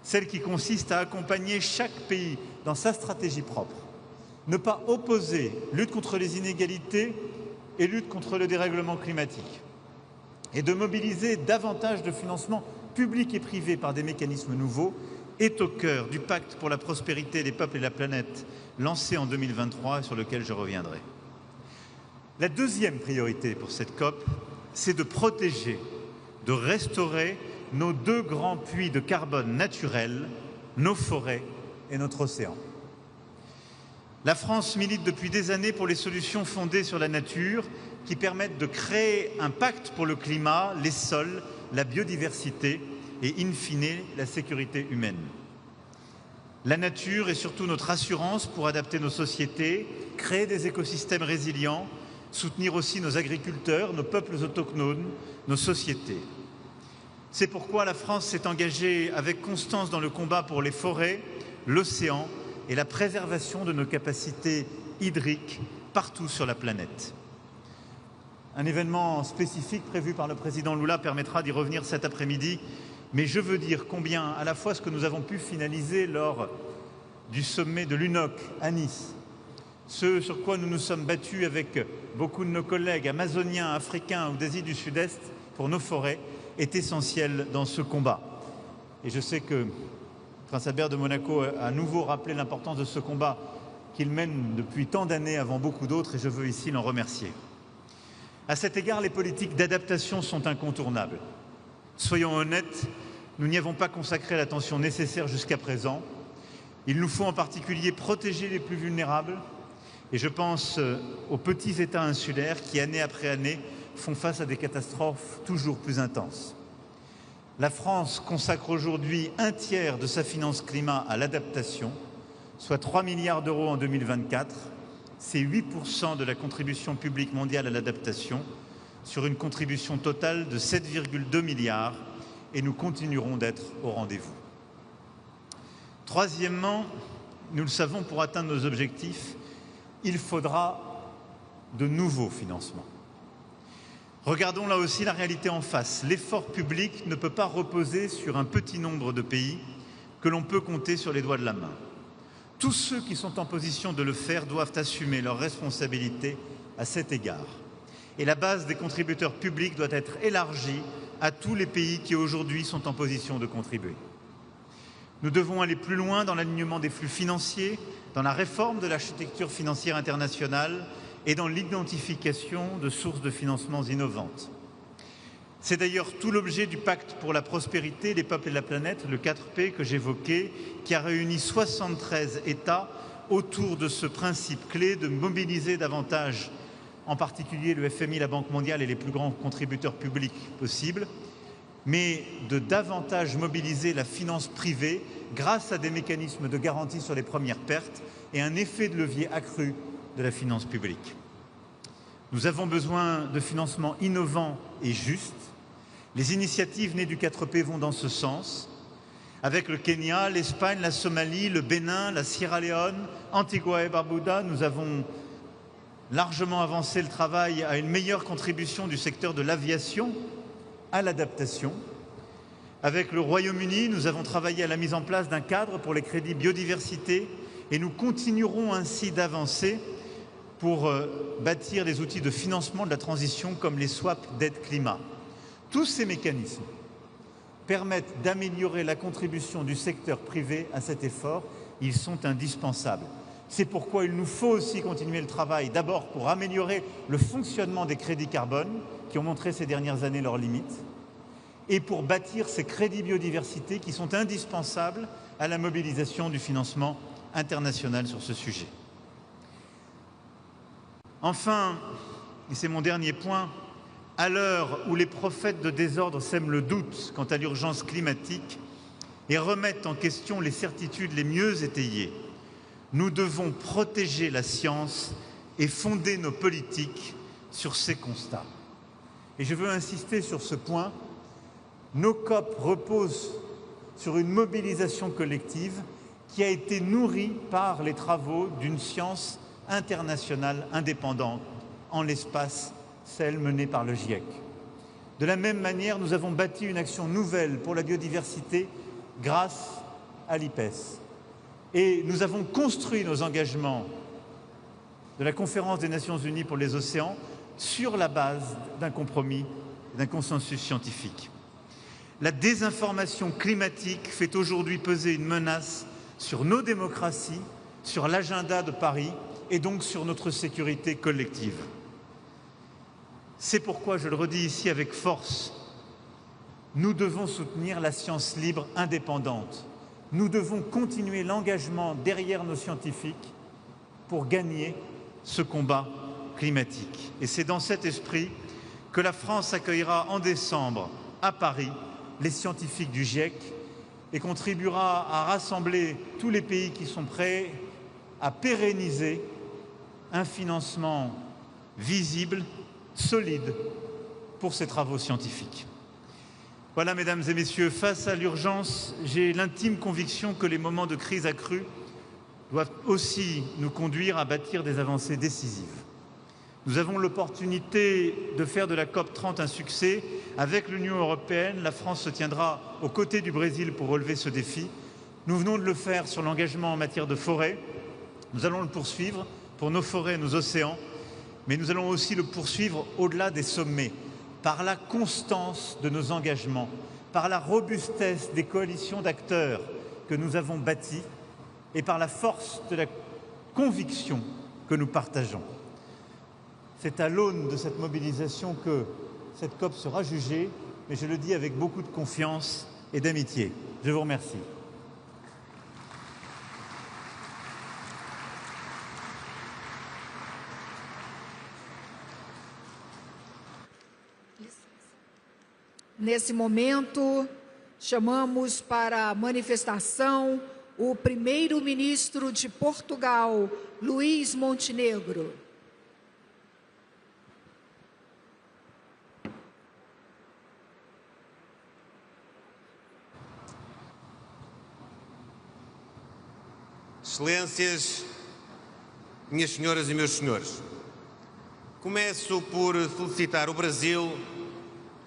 celle qui consiste à accompagner chaque pays dans sa stratégie propre, ne pas opposer lutte contre les inégalités et lutte contre le dérèglement climatique, et de mobiliser davantage de financements publics et privés par des mécanismes nouveaux, est au cœur du pacte pour la prospérité des peuples et la planète lancé en 2023 et sur lequel je reviendrai. La deuxième priorité pour cette COP, c'est de protéger, de restaurer nos 2 grands puits de carbone naturels, nos forêts et notre océan. La France milite depuis des années pour les solutions fondées sur la nature qui permettent de créer un pacte pour le climat, les sols, la biodiversité et, in fine, la sécurité humaine. La nature est surtout notre assurance pour adapter nos sociétés, créer des écosystèmes résilients, soutenir aussi nos agriculteurs, nos peuples autochtones, nos sociétés. C'est pourquoi la France s'est engagée avec constance dans le combat pour les forêts, l'océan et la préservation de nos capacités hydriques partout sur la planète. Un événement spécifique prévu par le président Lula permettra d'y revenir cet après-midi, mais je veux dire combien, à la fois ce que nous avons pu finaliser lors du sommet de l'UNOC à Nice, ce sur quoi nous nous sommes battus avec beaucoup de nos collègues amazoniens, africains ou d'Asie du Sud-Est pour nos forêts, est essentiel dans ce combat. Et je sais que Prince Albert de Monaco a à nouveau rappelé l'importance de ce combat qu'il mène depuis tant d'années avant beaucoup d'autres, et je veux ici l'en remercier. À cet égard, les politiques d'adaptation sont incontournables. Soyons honnêtes, nous n'y avons pas consacré l'attention nécessaire jusqu'à présent. Il nous faut en particulier protéger les plus vulnérables, et je pense aux petits États insulaires qui, année après année, font face à des catastrophes toujours plus intenses. La France consacre aujourd'hui un tiers de sa finance climat à l'adaptation, soit 3 milliards d'euros en 2024. C'est 8% de la contribution publique mondiale à l'adaptation, sur une contribution totale de 7,2 milliards, et nous continuerons d'être au rendez-vous. Troisièmement, nous le savons, pour atteindre nos objectifs, il faudra de nouveaux financements. Regardons là aussi la réalité en face. L'effort public ne peut pas reposer sur un petit nombre de pays que l'on peut compter sur les doigts de la main. Tous ceux qui sont en position de le faire doivent assumer leurs responsabilités à cet égard. Et la base des contributeurs publics doit être élargie à tous les pays qui aujourd'hui sont en position de contribuer. Nous devons aller plus loin dans l'alignement des flux financiers, dans la réforme de l'architecture financière internationale et dans l'identification de sources de financements innovantes. C'est d'ailleurs tout l'objet du pacte pour la prospérité, les peuples et la planète, le 4P que j'évoquais, qui a réuni 73 États autour de ce principe clé de mobiliser davantage, en particulier le FMI, la Banque mondiale et les plus grands contributeurs publics possibles, mais de davantage mobiliser la finance privée grâce à des mécanismes de garantie sur les premières pertes et un effet de levier accru de la finance publique. Nous avons besoin de financements innovants et justes. Les initiatives nées du 4P vont dans ce sens. Avec le Kenya, l'Espagne, la Somalie, le Bénin, la Sierra Leone, Antigua et Barbuda, nous avons largement avancé le travail à une meilleure contribution du secteur de l'aviation à l'adaptation. Avec le Royaume-Uni, nous avons travaillé à la mise en place d'un cadre pour les crédits biodiversité et nous continuerons ainsi d'avancer pour bâtir les outils de financement de la transition comme les swaps d'aide climat. Tous ces mécanismes permettent d'améliorer la contribution du secteur privé à cet effort. Ils sont indispensables. C'est pourquoi il nous faut aussi continuer le travail, d'abord pour améliorer le fonctionnement des crédits carbone, qui ont montré ces dernières années leurs limites, et pour bâtir ces crédits biodiversité qui sont indispensables à la mobilisation du financement international sur ce sujet. Enfin, et c'est mon dernier point, à l'heure où les prophètes de désordre sèment le doute quant à l'urgence climatique et remettent en question les certitudes les mieux étayées, nous devons protéger la science et fonder nos politiques sur ces constats. Et je veux insister sur ce point. Nos COP reposent sur une mobilisation collective qui a été nourrie par les travaux d'une science internationale indépendante, en l'espace, celle menée par le GIEC. De la même manière, nous avons bâti une action nouvelle pour la biodiversité grâce à l'IPES. Et nous avons construit nos engagements de la Conférence des Nations Unies pour les océans sur la base d'un compromis, d'un consensus scientifique. La désinformation climatique fait aujourd'hui peser une menace sur nos démocraties, sur l'agenda de Paris et donc sur notre sécurité collective. C'est pourquoi, je le redis ici avec force, nous devons soutenir la science libre indépendante. Nous devons continuer l'engagement derrière nos scientifiques pour gagner ce combat climatique. Et c'est dans cet esprit que la France accueillera en décembre à Paris les scientifiques du GIEC et contribuera à rassembler tous les pays qui sont prêts à pérenniser un financement visible, solide pour ces travaux scientifiques. Voilà, mesdames et messieurs, face à l'urgence, j'ai l'intime conviction que les moments de crise accrue doivent aussi nous conduire à bâtir des avancées décisives. Nous avons l'opportunité de faire de la COP30 un succès. Avec l'Union européenne, la France se tiendra aux côtés du Brésil pour relever ce défi. Nous venons de le faire sur l'engagement en matière de forêt. Nous allons le poursuivre pour nos forêts et nos océans, mais nous allons aussi le poursuivre au-delà des sommets, par la constance de nos engagements, par la robustesse des coalitions d'acteurs que nous avons bâties et par la force de la conviction que nous partageons. C'est à l'aune de cette mobilisation que cette COP sera jugée, mais je le dis avec beaucoup de confiance et d'amitié. Je vous remercie. Nesse momento, chamamos para a manifestação o primeiro-ministro de Portugal, Luís Montenegro. Excelências, minhas senhoras e meus senhores, começo por felicitar o Brasil,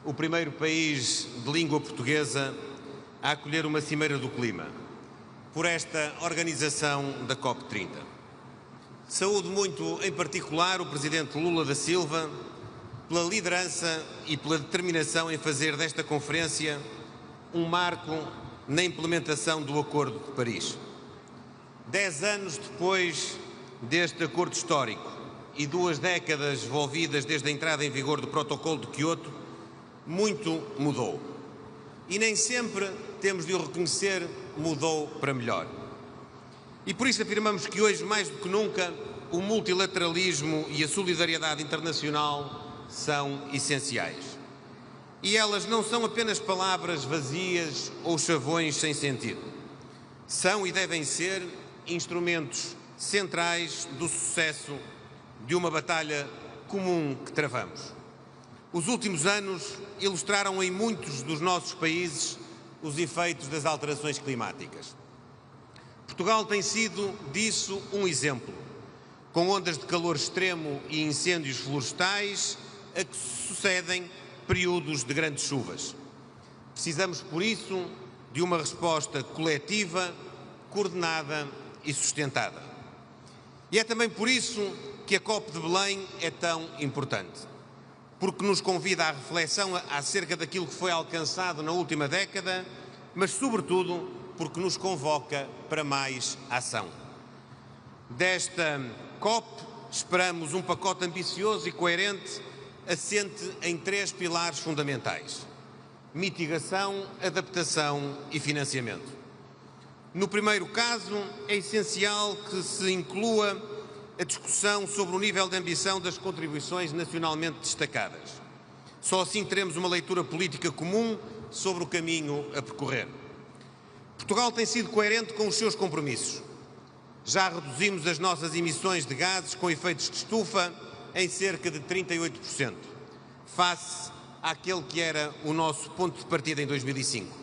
o primeiro país de língua portuguesa a acolher uma Cimeira do Clima, por esta organização da COP30. Saúdo muito, em particular, o Presidente Lula da Silva pela liderança e pela determinação em fazer desta conferência um marco na implementação do Acordo de Paris. 10 anos depois deste acordo histórico e 2 décadas envolvidas desde a entrada em vigor do Protocolo de Quioto, muito mudou. E nem sempre, temos de o reconhecer, mudou para melhor. E por isso afirmamos que hoje, mais do que nunca, o multilateralismo e a solidariedade internacional são essenciais. E elas não são apenas palavras vazias ou chavões sem sentido. São e devem ser instrumentos centrais do sucesso de uma batalha comum que travamos. Os últimos anos ilustraram em muitos dos nossos países os efeitos das alterações climáticas. Portugal tem sido disso um exemplo, com ondas de calor extremo e incêndios florestais a que sucedem períodos de grandes chuvas. Precisamos, por isso, de uma resposta coletiva, coordenada e sustentada. E é também por isso que a COP de Belém é tão importante, porque nos convida à reflexão acerca daquilo que foi alcançado na última década, mas, sobretudo, porque nos convoca para mais ação. Desta COP, esperamos um pacote ambicioso e coerente, assente em 3 pilares fundamentais: mitigação, adaptação e financiamento. No primeiro caso, é essencial que se inclua a discussão sobre o nível de ambição das contribuições nacionalmente destacadas. Só assim teremos uma leitura política comum sobre o caminho a percorrer. Portugal tem sido coerente com os seus compromissos. Já reduzimos as nossas emissões de gases com efeitos de estufa em cerca de 38%, face àquele que era o nosso ponto de partida em 2005.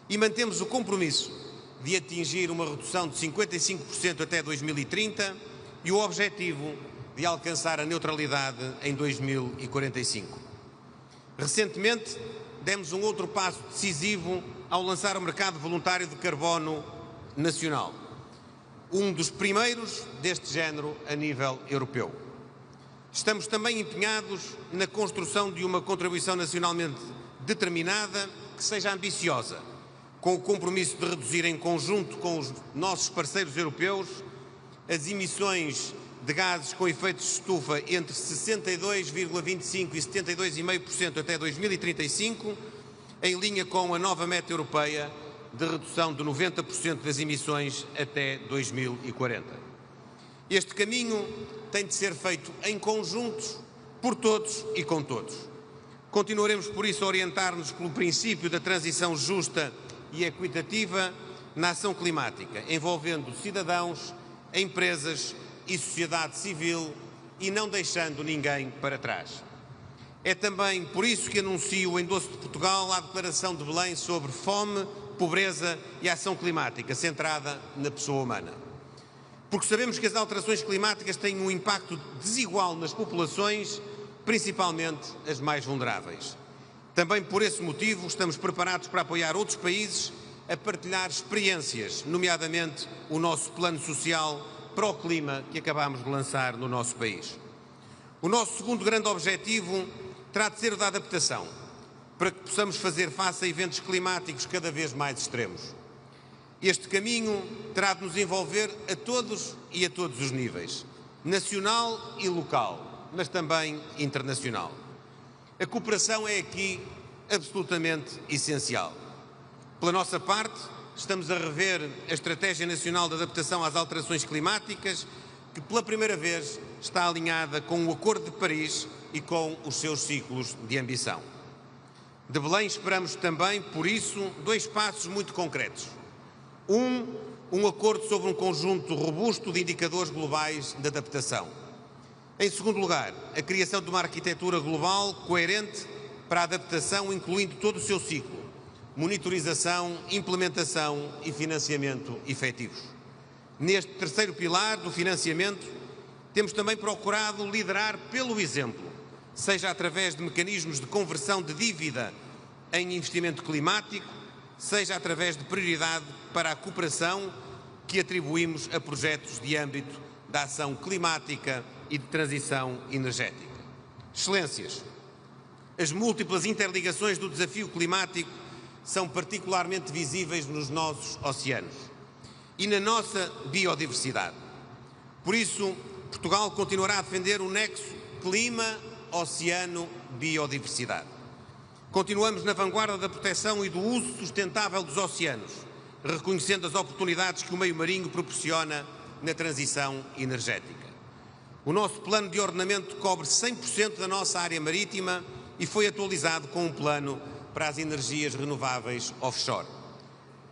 E mantemos o compromisso de atingir uma redução de 55% até 2030 e o objetivo de alcançar a neutralidade em 2045. Recentemente, demos um outro passo decisivo ao lançar o mercado voluntário de carbono nacional, um dos primeiros deste género a nível europeu. Estamos também empenhados na construção de uma contribuição nacionalmente determinada que seja ambiciosa, com o compromisso de reduzir em conjunto com os nossos parceiros europeus as emissões de gases com efeitos de estufa entre 62,25% e 72,5% até 2035, em linha com a nova meta europeia de redução de 90% das emissões até 2040. Este caminho tem de ser feito em conjunto, por todos e com todos. Continuaremos, por isso, a orientar-nos pelo princípio da transição justa e equitativa na ação climática, envolvendo cidadãos, empresas e sociedade civil e não deixando ninguém para trás. É também por isso que anuncio o endosso de Portugal à Declaração de Belém sobre fome, pobreza e ação climática, centrada na pessoa humana. Porque sabemos que as alterações climáticas têm um impacto desigual nas populações, principalmente as mais vulneráveis. Também por esse motivo estamos preparados para apoiar outros países a partilhar experiências, nomeadamente o nosso plano social para o clima que acabamos de lançar no nosso país. O nosso segundo grande objetivo terá de ser o da adaptação, para que possamos fazer face a eventos climáticos cada vez mais extremos. Este caminho terá de nos envolver a todos e a todos os níveis, nacional e local, mas também internacional. A cooperação é aqui absolutamente essencial. Pela nossa parte, estamos a rever a Estratégia Nacional de Adaptação às Alterações Climáticas, que pela primeira vez está alinhada com o Acordo de Paris e com os seus ciclos de ambição. De Belém esperamos também, por isso, dois passos muito concretos. Um acordo sobre um conjunto robusto de indicadores globais de adaptação. Em segundo lugar, a criação de uma arquitetura global coerente para a adaptação, incluindo todo o seu ciclo, monitorização, implementação e financiamento efetivos. Neste terceiro pilar do financiamento, temos também procurado liderar pelo exemplo, seja através de mecanismos de conversão de dívida em investimento climático, seja através de prioridade para a cooperação que atribuímos a projetos de âmbito da ação climática e de transição energética. Excelências, as múltiplas interligações do desafio climático são particularmente visíveis nos nossos oceanos e na nossa biodiversidade. Por isso, Portugal continuará a defender o nexo clima-oceano-biodiversidade. Continuamos na vanguarda da proteção e do uso sustentável dos oceanos, reconhecendo as oportunidades que o meio marinho proporciona na transição energética. O nosso plano de ordenamento cobre 100% da nossa área marítima e foi atualizado com um plano para as energias renováveis offshore.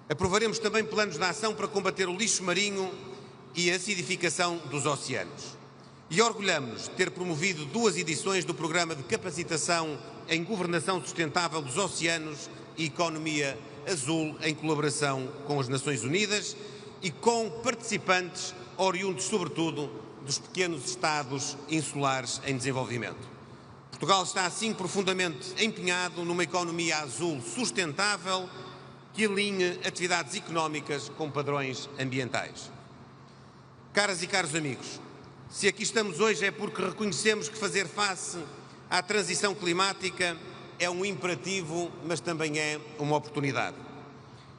Aprovaremos também planos de ação para combater o lixo marinho e a acidificação dos oceanos. E orgulhamos-nos de ter promovido 2 edições do Programa de Capacitação em Governação Sustentável dos Oceanos e Economia Azul, em colaboração com as Nações Unidas e com participantes oriundos, sobretudo, dos pequenos Estados insulares em desenvolvimento. Portugal está, assim, profundamente empenhado numa economia azul sustentável que alinhe atividades económicas com padrões ambientais. Caras e caros amigos, se aqui estamos hoje é porque reconhecemos que fazer face à transição climática é um imperativo, mas também é uma oportunidade.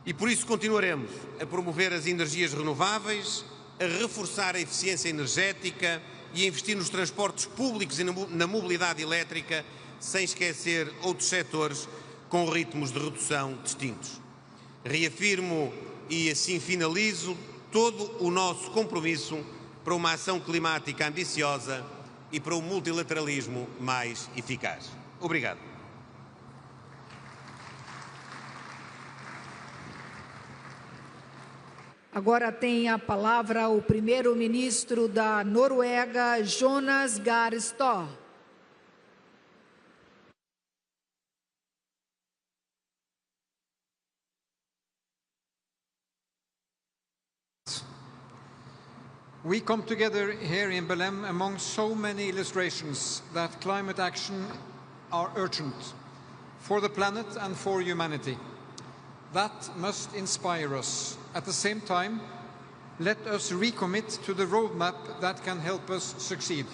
E por isso continuaremos a promover as energias renováveis, a reforçar a eficiência energética e a investir nos transportes públicos e na mobilidade elétrica, sem esquecer outros setores com ritmos de redução distintos. Reafirmo e assim finalizo todo o nosso compromisso para uma ação climática ambiciosa e para um multilateralismo mais eficaz. Obrigado. Agora tem a palavra o primeiro-ministro da Noruega, Jonas Gahr Støre. We come together here in Belém among so many illustrations that climate action are urgent for the planet and for humanity. That must inspire us. At the same time, let us recommit to the roadmap that can help us succeed.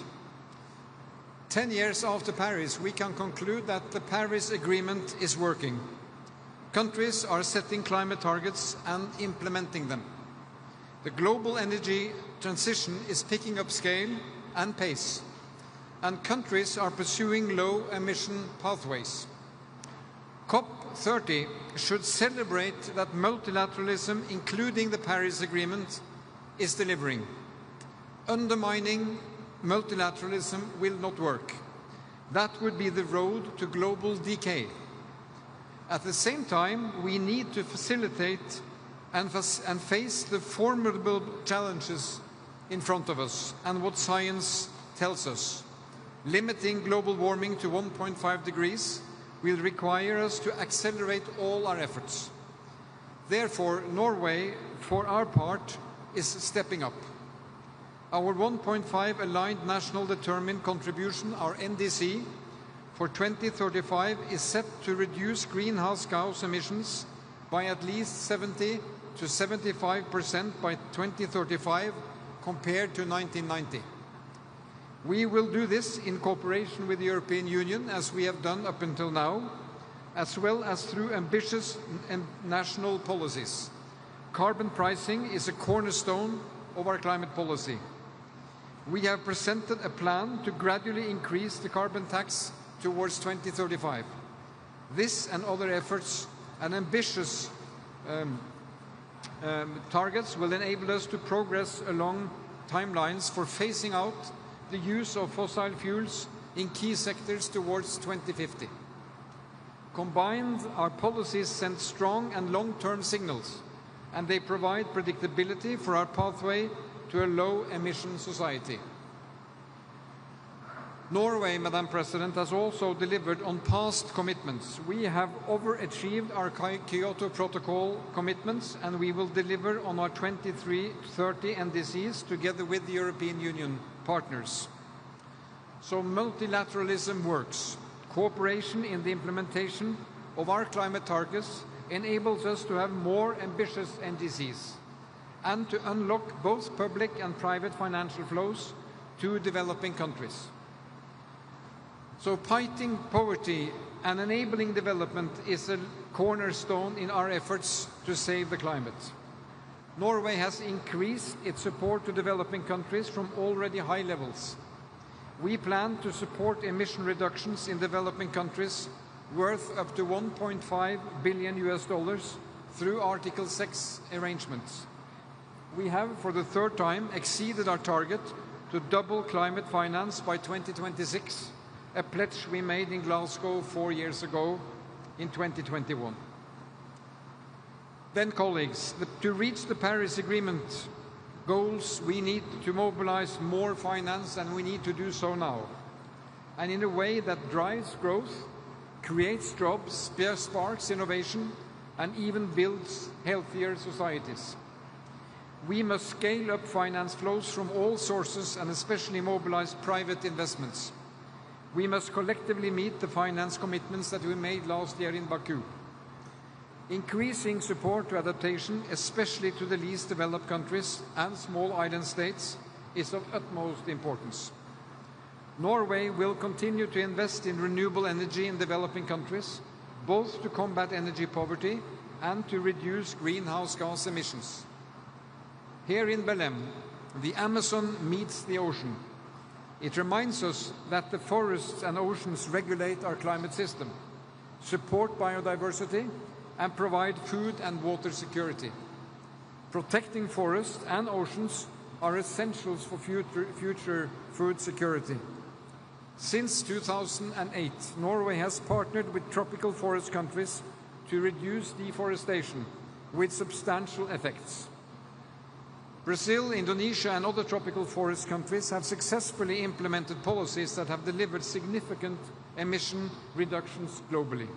10 years after Paris, we can conclude that the Paris Agreement is working. Countries are setting climate targets and implementing them. The global energy transition is picking up scale and pace, and countries are pursuing low-emission pathways. COP30 should celebrate that multilateralism, including the Paris Agreement, is delivering. Undermining multilateralism will not work. That would be the road to global decay. At the same time, we need to facilitate and face the formidable challenges in front of us and what science tells us. Limiting global warming to 1.5 degrees will require us to accelerate all our efforts. Therefore, Norway, for our part, is stepping up. Our 1.5 aligned national determined contribution, our NDC, for 2035 is set to reduce greenhouse gas emissions by at least 70 to 75% by 2035 compared to 1990. We will do this in cooperation with the European Union, as we have done up until now, as well as through ambitious national policies. Carbon pricing is a cornerstone of our climate policy. We have presented a plan to gradually increase the carbon tax towards 2035. This and other efforts and ambitious targets will enable us to progress along timelines for phasing out the use of fossil fuels in key sectors towards 2050. Combined, our policies send strong and long-term signals, and they provide predictability for our pathway to a low-emission society. Norway, Madam President, has also delivered on past commitments. We have overachieved our Kyoto Protocol commitments, and we will deliver on our 2030 NDCs together with the European Union partners. So multilateralism works. Cooperation in the implementation of our climate targets enables us to have more ambitious NDCs and to unlock both public and private financial flows to developing countries. So fighting poverty and enabling development is a cornerstone in our efforts to save the climate. Norway has increased its support to developing countries from already high levels. We plan to support emission reductions in developing countries worth up to $1.5 billion through Article 6 arrangements. We have, for the third time, exceeded our target to double climate finance by 2026, a pledge we made in Glasgow 4 years ago in 2021. Then, colleagues, to reach the Paris Agreement goals, we need to mobilize more finance, and we need to do so now, and in a way that drives growth, creates jobs, sparks innovation, and even builds healthier societies. We must scale up finance flows from all sources and especially mobilize private investments. We must collectively meet the finance commitments that we made last year in Baku. Increasing support to adaptation, especially to the least developed countries and small island states, is of utmost importance. Norway will continue to invest in renewable energy in developing countries, both to combat energy poverty and to reduce greenhouse gas emissions. Here in Belém, the Amazon meets the ocean. It reminds us that the forests and oceans regulate our climate system, support biodiversity, and provide food and water security. Protecting forests and oceans are essentials for future food security. Since 2008, Norway has partnered with tropical forest countries to reduce deforestation with substantial effects. Brazil, Indonesia, and other tropical forest countries have successfully implemented policies that have delivered significant emission reductions globally.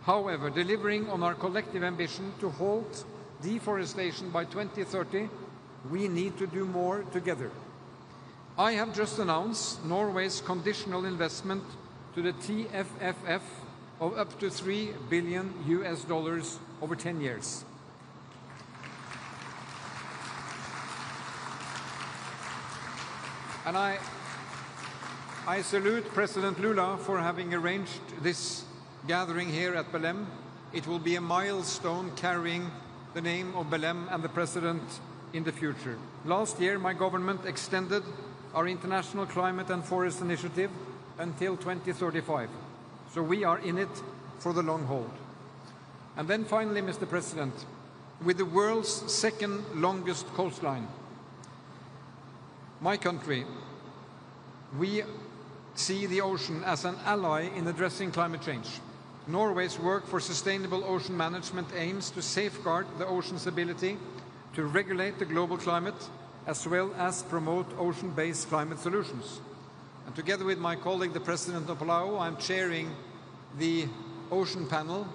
However, delivering on our collective ambition to halt deforestation by 2030, we need to do more together. I have just announced Norway's conditional investment to the TFFF of up to $3 billion over 10 years. And I salute President Lula for having arranged this gathering here at Belém. It will be a milestone carrying the name of Belém and the President in the future. Last year, my government extended our International Climate and Forest Initiative until 2035. So we are in it for the long haul. And then finally, Mr. President, with the world's second longest coastline, my country, we see the ocean as an ally in addressing climate change. Norway's work for sustainable ocean management aims to safeguard the ocean's ability to regulate the global climate as well as promote ocean-based climate solutions. And together with my colleague, the President of Palau, I'm chairing the Ocean Panel,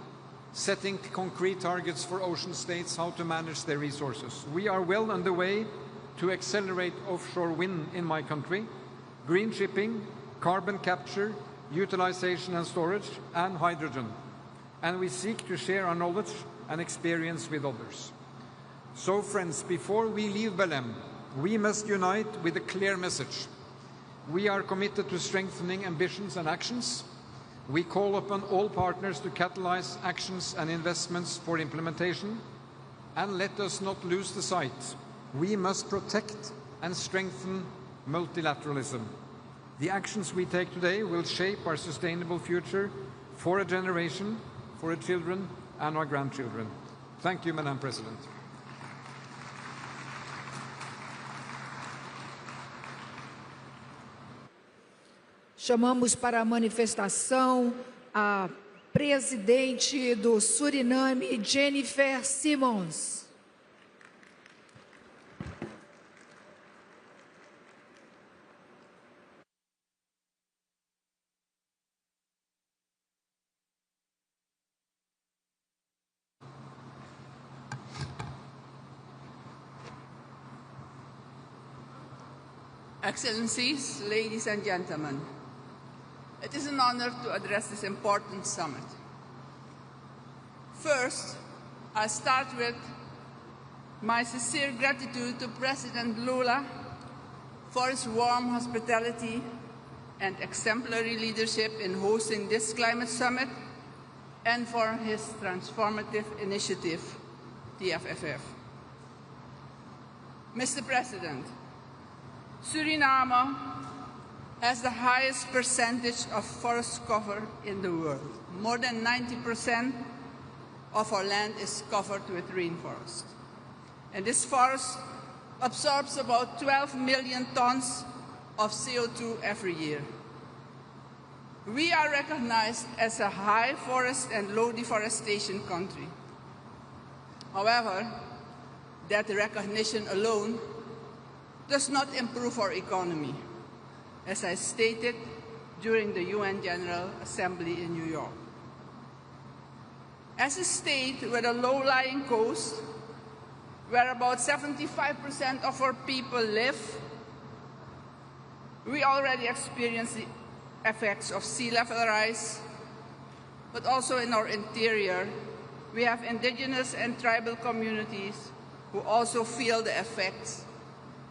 setting concrete targets for ocean states how to manage their resources. We are well underway to accelerate offshore wind in my country, green shipping, carbon capture, utilization and storage, and hydrogen. And we seek to share our knowledge and experience with others. So, friends, before we leave Belém, we must unite with a clear message. We are committed to strengthening ambitions and actions. We call upon all partners to catalyze actions and investments for implementation. And let us not lose the sight. We must protect and strengthen multilateralism. The actions we take today will shape our sustainable future for a generation, for our children and our grandchildren. Thank you, Madam President. Chamamos para a manifestação a presidente do Suriname, Jennifer Simmons. Excellencies, ladies and gentlemen, it is an honor to address this important summit. First, I'll start with my sincere gratitude to President Lula for his warm hospitality and exemplary leadership in hosting this climate summit and for his transformative initiative, TFFF. Mr. President, Suriname has the highest percentage of forest cover in the world. More than 90% of our land is covered with rainforest. And this forest absorbs about 12 million tons of CO2 every year. We are recognized as a high forest and low deforestation country. However, that recognition alone does not improve our economy, as I stated during the UN General Assembly in New York. As a state with a low-lying coast, where about 75% of our people live, we already experience the effects of sea level rise, but also in our interior, we have indigenous and tribal communities who also feel the effects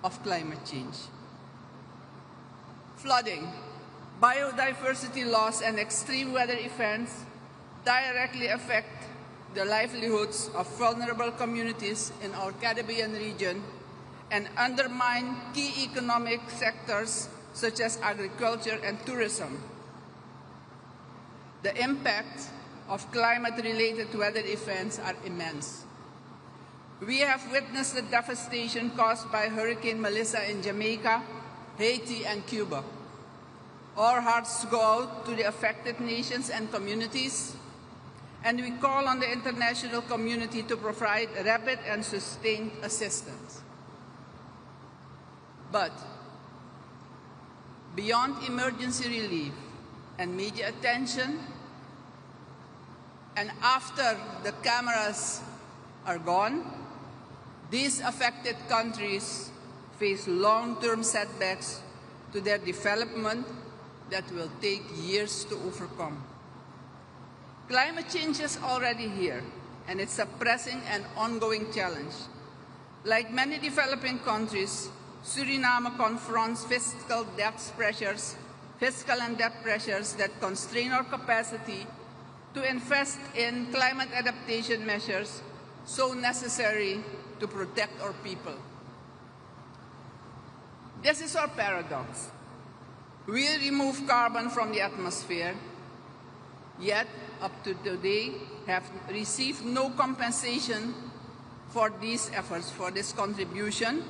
of climate change. Flooding, biodiversity loss, and extreme weather events directly affect the livelihoods of vulnerable communities in our Caribbean region and undermine key economic sectors such as agriculture and tourism. The impact of climate-related weather events are immense. We have witnessed the devastation caused by Hurricane Melissa in Jamaica, Haiti, and Cuba. Our hearts go out to the affected nations and communities, and we call on the international community to provide rapid and sustained assistance. But beyond emergency relief and media attention, and after the cameras are gone, these affected countries face long-term setbacks to their development that will take years to overcome. Climate change is already here, and it's a pressing and ongoing challenge. Like many developing countries, Suriname confronts fiscal and debt pressures that constrain our capacity to invest in climate adaptation measures so necessary to protect our people. This is our paradox. We remove carbon from the atmosphere, yet up to today have received no compensation for these efforts, for this contribution,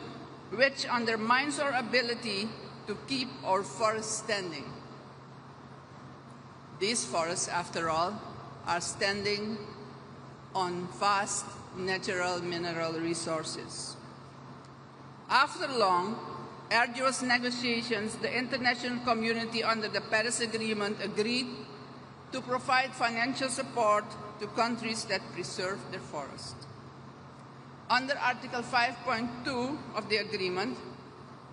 which undermines our ability to keep our forests standing. These forests, after all, are standing on vast natural mineral resources. After long, arduous negotiations, the international community under the Paris Agreement agreed to provide financial support to countries that preserve their forests. Under Article 5.2 of the agreement,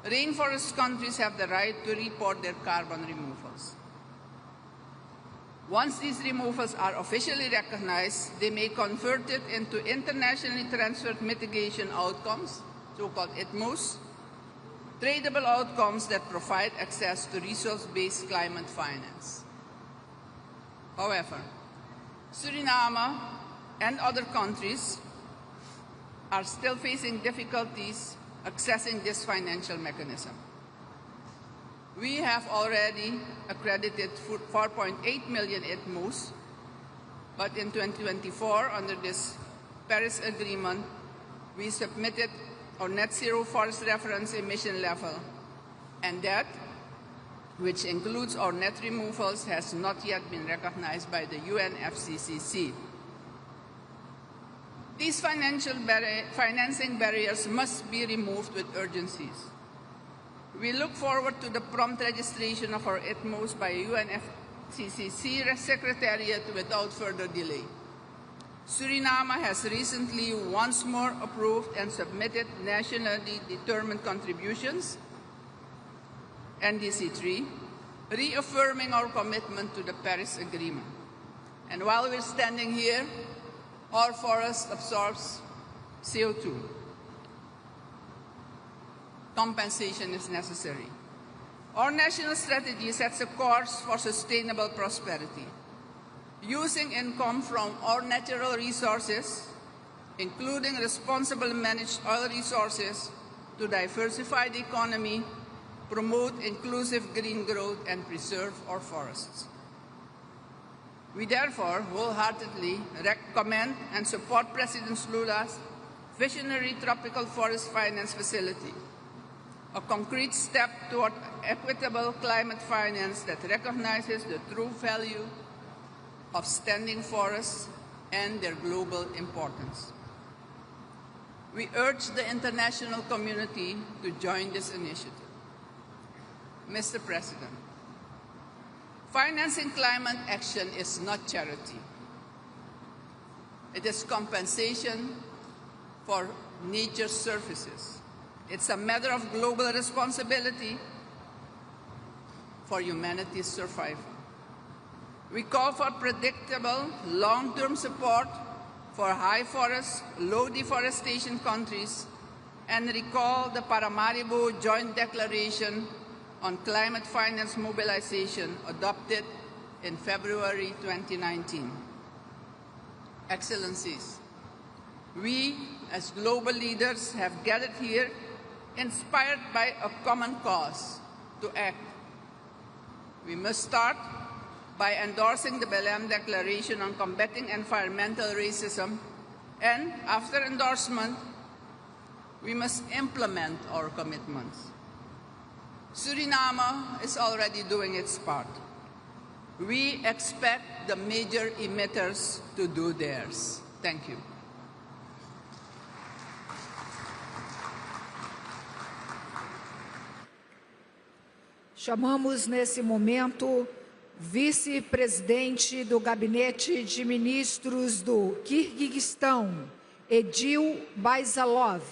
rainforest countries have the right to report their carbon removals. Once these removals are officially recognized, they may convert it into internationally transferred mitigation outcomes, so-called ITMOs, tradable outcomes that provide access to resource-based climate finance. However, Suriname and other countries are still facing difficulties accessing this financial mechanism. We have already accredited 4.8 million ITMOs, but in 2024, under this Paris Agreement, we submitted our net zero forest reference emission level, and that, which includes our net removals, has not yet been recognized by the UNFCCC. These financing barriers must be removed with urgency. We look forward to the prompt registration of our ITMOs by UNFCCC Secretariat without further delay. Suriname has recently once more approved and submitted nationally determined contributions, NDC3, reaffirming our commitment to the Paris Agreement. And while we're standing here, our forest absorbs CO2. Compensation is necessary. Our national strategy sets a course for sustainable prosperity, using income from our natural resources, including responsibly managed oil resources, to diversify the economy, promote inclusive green growth, and preserve our forests. We therefore wholeheartedly recommend and support President Lula's visionary tropical forest finance facility, a concrete step toward equitable climate finance that recognizes the true value of standing forests and their global importance. We urge the international community to join this initiative. Mr. President, financing climate action is not charity. It is compensation for nature's services. It's a matter of global responsibility for humanity's survival. We call for predictable, long-term support for high forest, low deforestation countries, and recall the Paramaribo Joint Declaration on Climate Finance Mobilization adopted in February 2019. Excellencies, we as global leaders have gathered here inspired by a common cause to act. We must start by endorsing the Belém Declaration on combating environmental racism, and after endorsement, we must implement our commitments. Suriname is already doing its part. We expect the major emitters to do theirs. Thank you. Chamamos nesse momento vice-presidente do Gabinete de Ministros do Quirguistão, Edil Baizalov.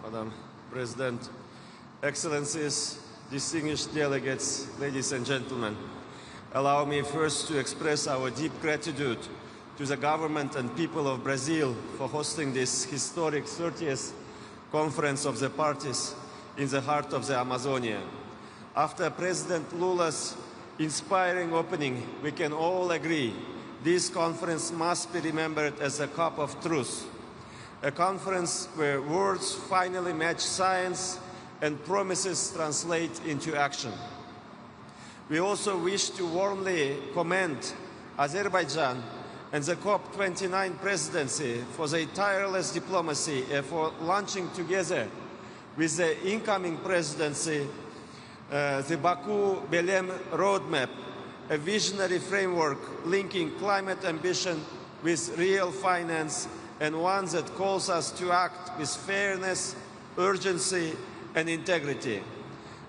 Madam President, Excellencies, distinguished delegates, ladies and gentlemen, allow me first to express our deep gratitude to the government and people of Brazil for hosting this historic 30th Conference of the Parties in the heart of the Amazonia. After President Lula's inspiring opening, we can all agree this conference must be remembered as a cup of truth, a conference where words finally match science and promises translate into action. We also wish to warmly commend Azerbaijan and the COP29 presidency for their tireless diplomacy and for launching together with the incoming presidency the Baku-Belém roadmap, a visionary framework linking climate ambition with real finance, and one that calls us to act with fairness, urgency, and integrity.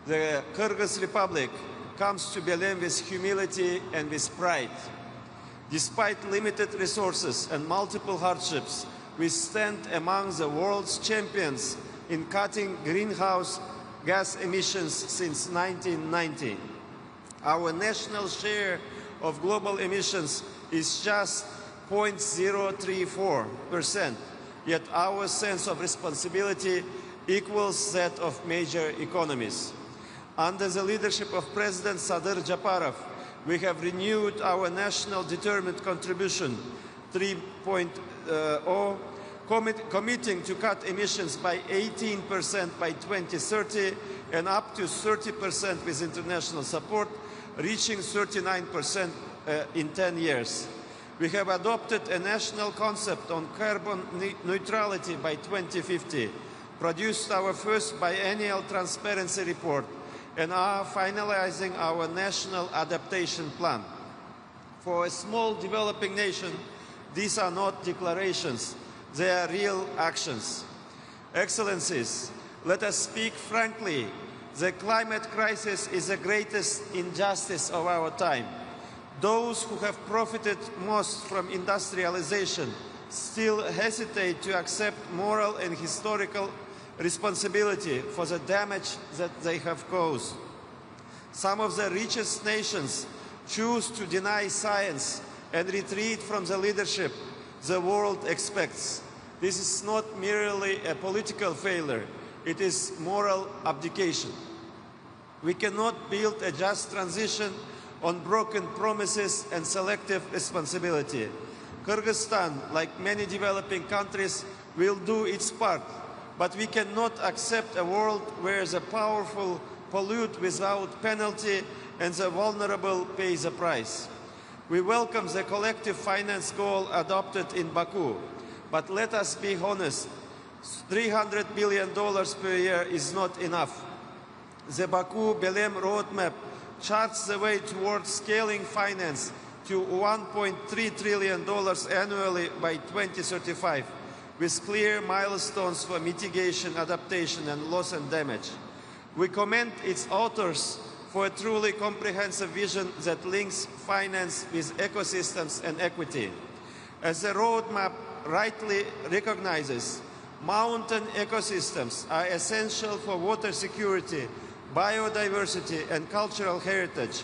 The Kyrgyz Republic comes to Belém with humility and with pride. Despite limited resources and multiple hardships, we stand among the world's champions in cutting greenhouse gas emissions since 1990. Our national share of global emissions is just 0.034%, yet our sense of responsibility equals that of major economies. Under the leadership of President Sadir Japarov, we have renewed our national determined contribution 3.0, committing to cut emissions by 18% by 2030 and up to 30% with international support, reaching 39% in 10 years. We have adopted a national concept on carbon neutrality by 2050, produced our first biennial transparency report, and are finalizing our national adaptation plan. For a small developing nation, these are not declarations, they are real actions. Excellencies, let us speak frankly. The climate crisis is the greatest injustice of our time. Those who have profited most from industrialization still hesitate to accept moral and historical responsibility for the damage that they have caused. Some of the richest nations choose to deny science and retreat from the leadership the world expects. This is not merely a political failure, it is moral abdication. We cannot build a just transition on broken promises and selective responsibility. Kyrgyzstan, like many developing countries, will do its part, but we cannot accept a world where the powerful pollute without penalty and the vulnerable pay the price. We welcome the collective finance goal adopted in Baku, but let us be honest, $300 billion per year is not enough. The Baku-Belém roadmap charts the way towards scaling finance to $1.3 trillion annually by 2035, with clear milestones for mitigation, adaptation, and loss and damage. We commend its authors for a truly comprehensive vision that links finance with ecosystems and equity. As the roadmap rightly recognizes, mountain ecosystems are essential for water security, biodiversity, and cultural heritage,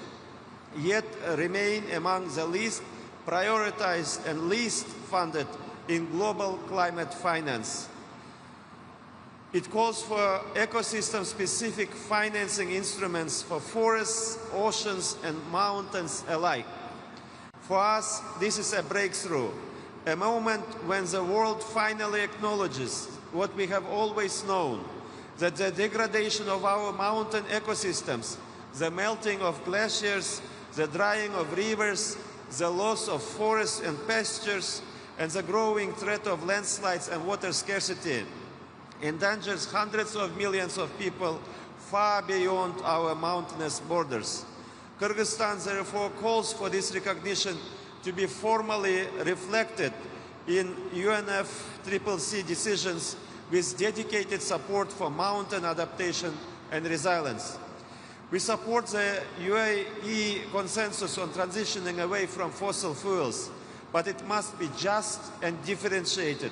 yet remain among the least prioritized and least funded in global climate finance. It calls for ecosystem-specific financing instruments for forests, oceans, and mountains alike. For us, this is a breakthrough, a moment when the world finally acknowledges what we have always known, that the degradation of our mountain ecosystems, the melting of glaciers, the drying of rivers, the loss of forests and pastures, and the growing threat of landslides and water scarcity endangers hundreds of millions of people far beyond our mountainous borders. Kyrgyzstan therefore calls for this recognition to be formally reflected in UNFCCC decisions with dedicated support for mountain adaptation and resilience. We support the UAE consensus on transitioning away from fossil fuels, but it must be just and differentiated.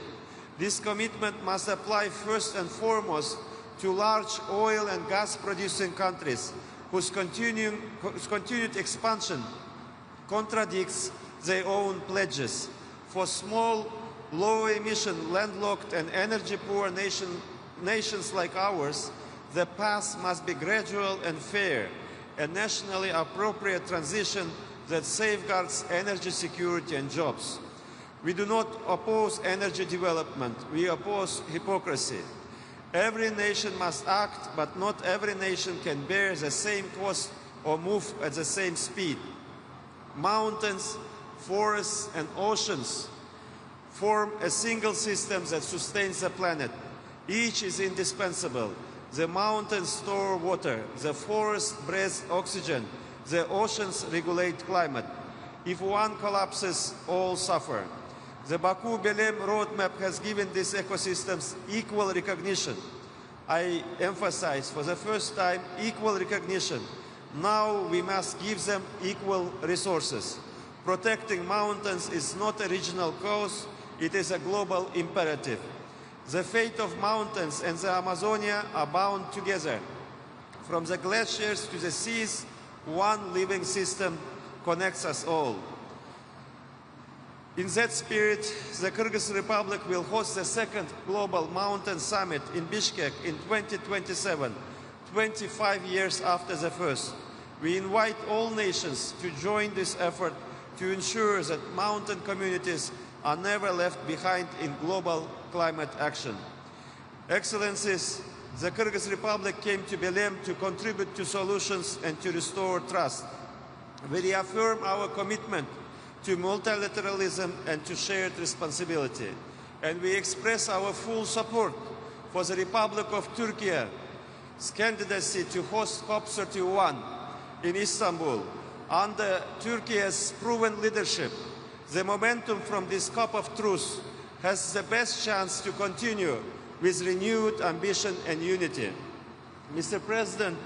This commitment must apply first and foremost to large oil and gas producing countries whose continued expansion contradicts their own pledges. For small, low-emission, landlocked and energy-poor nations like ours, the path must be gradual and fair, a nationally appropriate transition that safeguards energy security and jobs. We do not oppose energy development, we oppose hypocrisy. Every nation must act, but not every nation can bear the same cost or move at the same speed. Mountains, forests, and oceans form a single system that sustains the planet. Each is indispensable. The mountains store water, the forests breathe oxygen, the oceans regulate climate. If one collapses, all suffer. The Baku-Belém roadmap has given these ecosystems equal recognition. I emphasize for the first time equal recognition. Now we must give them equal resources. Protecting mountains is not a regional cause, it is a global imperative. The fate of mountains and the Amazonia are bound together. From the glaciers to the seas, one living system connects us all. In that spirit, the Kyrgyz Republic will host the second Global Mountain Summit in Bishkek in 2027, 25 years after the first. We invite all nations to join this effort to ensure that mountain communities are never left behind in global climate action. Excellencies, the Kyrgyz Republic came to Belém to contribute to solutions and to restore trust. We reaffirm our commitment to multilateralism and to shared responsibility. And we express our full support for the Republic of Turkey's candidacy to host COP31 in Istanbul. Under Turkey's proven leadership, the momentum from this COP of truth has the best chance to continue with renewed ambition and unity. Mr. President,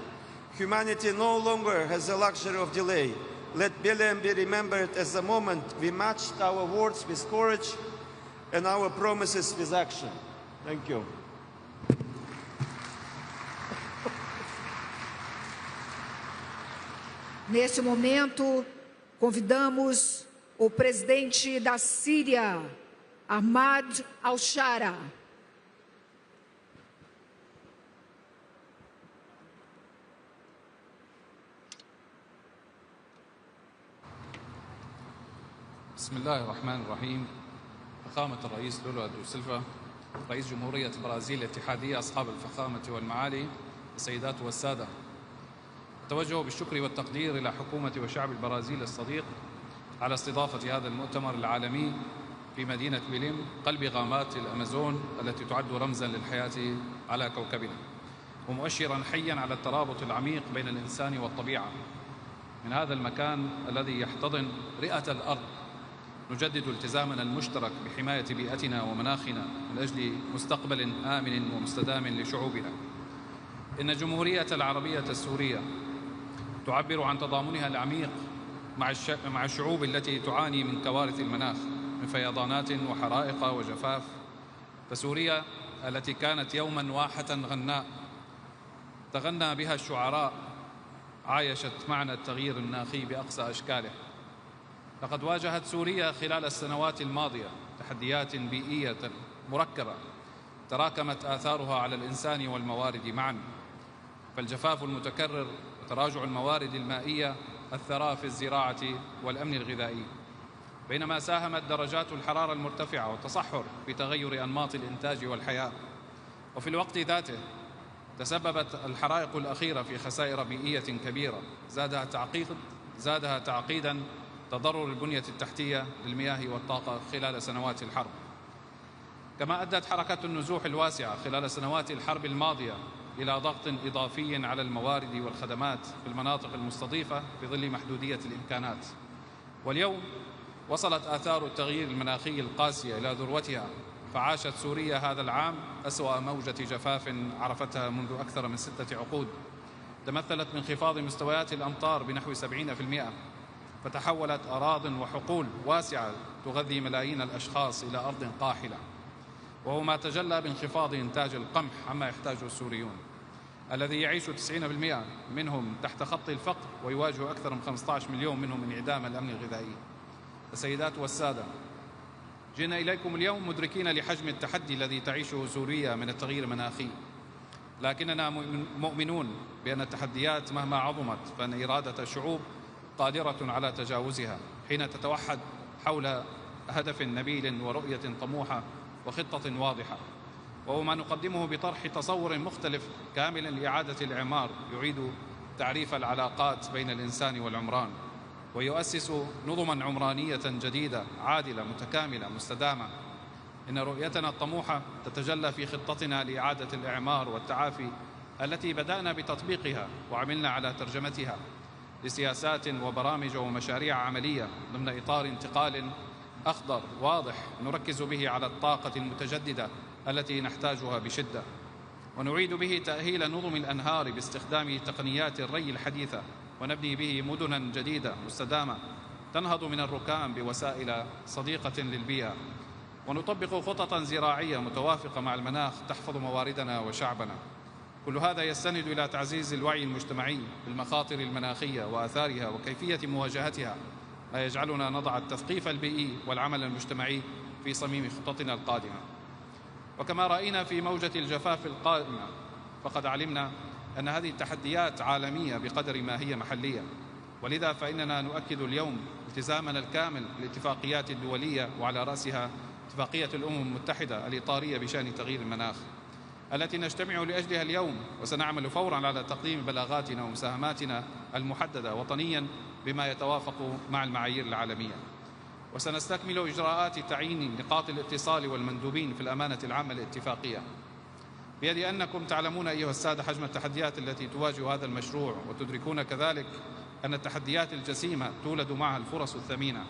humanity no longer has the luxury of delay. Let Belém be remembered as the moment we matched our words with courage and our promises with action. Thank you. Neste momento, convidamos o presidente da Síria, Ahmad al-Shara. بسم الله الرحمن الرحيم. فخامة الرئيس لولا دا سيلفا، رئيس جمهورية البرازيل الاتحادية، أصحاب الفخامة والمعالي، السيدات والسادة، أتوجه بالشكر والتقدير إلى حكومة وشعب البرازيل الصديق على استضافة هذا المؤتمر العالمي في مدينة بيليم، قلب غابات الأمازون التي تعد رمزاً للحياة على كوكبنا، ومؤشراً حياً على الترابط العميق بين الإنسان والطبيعة. من هذا المكان الذي يحتضن رئة الأرض نجدد التزامنا المشترك بحماية بيئتنا ومناخنا من أجل مستقبل آمن ومستدام لشعوبنا. إن جمهورية العربية السورية تعبر عن تضامنها العميق مع الشعوب التي تعاني من كوارث المناخ من فيضانات وحرائق وجفاف. فسوريا التي كانت يوما واحة غناء تغنى بها الشعراء عايشت معنى التغيير المناخي بأقصى أشكاله. لقد واجهت سوريا خلال السنوات الماضية تحديات بيئية مركبة تراكمت آثارها على الإنسان والموارد معا، فالجفاف المتكرر وتراجع الموارد المائية أثرا في الزراعة والأمن الغذائي، بينما ساهمت درجات الحرارة المرتفعة والتصحر في تغير أنماط الإنتاج والحياة. وفي الوقت ذاته تسببت الحرائق الأخيرة في خسائر بيئية كبيرة زادها تعقيدا تضرر البنية التحتية للمياه والطاقة خلال سنوات الحرب. كما أدت حركة النزوح الواسعة خلال سنوات الحرب الماضية إلى ضغط إضافي على الموارد والخدمات في المناطق المستضيفة في ظل محدودية الإمكانات. واليوم وصلت آثار التغيير المناخي القاسية إلى ذروتها، فعاشت سوريا هذا العام أسوأ موجة جفاف عرفتها منذ أكثر من 6 عقود، تمثلت بانخفاض مستويات الأمطار بنحو 70%، فتحولت أراضٍ وحقول واسعة تغذي ملايين الأشخاص إلى أرض قاحلة، وهو ما تجلى بانخفاض إنتاج القمح عما يحتاجه السوريون الذي يعيش 90% منهم تحت خط الفقر، ويواجه أكثر من 15 مليون منهم انعدام الأمن الغذائي. السيدات والسادة، جئنا إليكم اليوم مدركين لحجم التحدي الذي تعيشه سوريا من التغيير المناخي، لكننا مؤمنون بأن التحديات مهما عظمت فإن إرادة الشعوب قادرة على تجاوزها حين تتوحد حول هدف نبيل ورؤية طموحة وخطة واضحة، وهو ما نقدمه بطرح تصور مختلف كامل لإعادة الإعمار يعيد تعريف العلاقات بين الإنسان والعمران، ويؤسس نظما عمرانية جديدة عادلة متكاملة مستدامة. إن رؤيتنا الطموحة تتجلى في خطتنا لإعادة الإعمار والتعافي التي بدأنا بتطبيقها وعملنا على ترجمتها لسياسات وبرامج ومشاريع عملية ضمن إطار انتقال أخضر واضح نركز به على الطاقة المتجددة التي نحتاجها بشدة. ونعيد به تأهيل نظم الأنهار باستخدام تقنيات الري الحديثة، ونبني به مدنا جديدة مستدامة تنهض من الركام بوسائل صديقة للبيئة، ونطبق خططا زراعية متوافقة مع المناخ تحفظ مواردنا وشعبنا. كل هذا يستند إلى تعزيز الوعي المجتمعي بالمخاطر المناخية وآثارها وكيفية مواجهتها، ما يجعلنا نضع التثقيف البيئي والعمل المجتمعي في صميم خططنا القادمة. وكما رأينا في موجة الجفاف القادمة، فقد علمنا أن هذه التحديات عالمية بقدر ما هي محلية، ولذا فإننا نؤكد اليوم التزامنا الكامل بالاتفاقيات الدولية، وعلى رأسها اتفاقية الأمم المتحدة الإطارية بشأن تغيير المناخ التي نجتمع لأجلها اليوم، وسنعمل فوراً على تقديم بلاغاتنا ومساهماتنا المحددة وطنياً بما يتوافق مع المعايير العالمية. وسنستكمل إجراءات تعيين نقاط الاتصال والمندوبين في الأمانة العامة للاتفاقية. بيد أنكم تعلمون أيها السادة حجم التحديات التي تواجه هذا المشروع، وتدركون كذلك أن التحديات الجسيمة تولد معها الفرص الثمينة،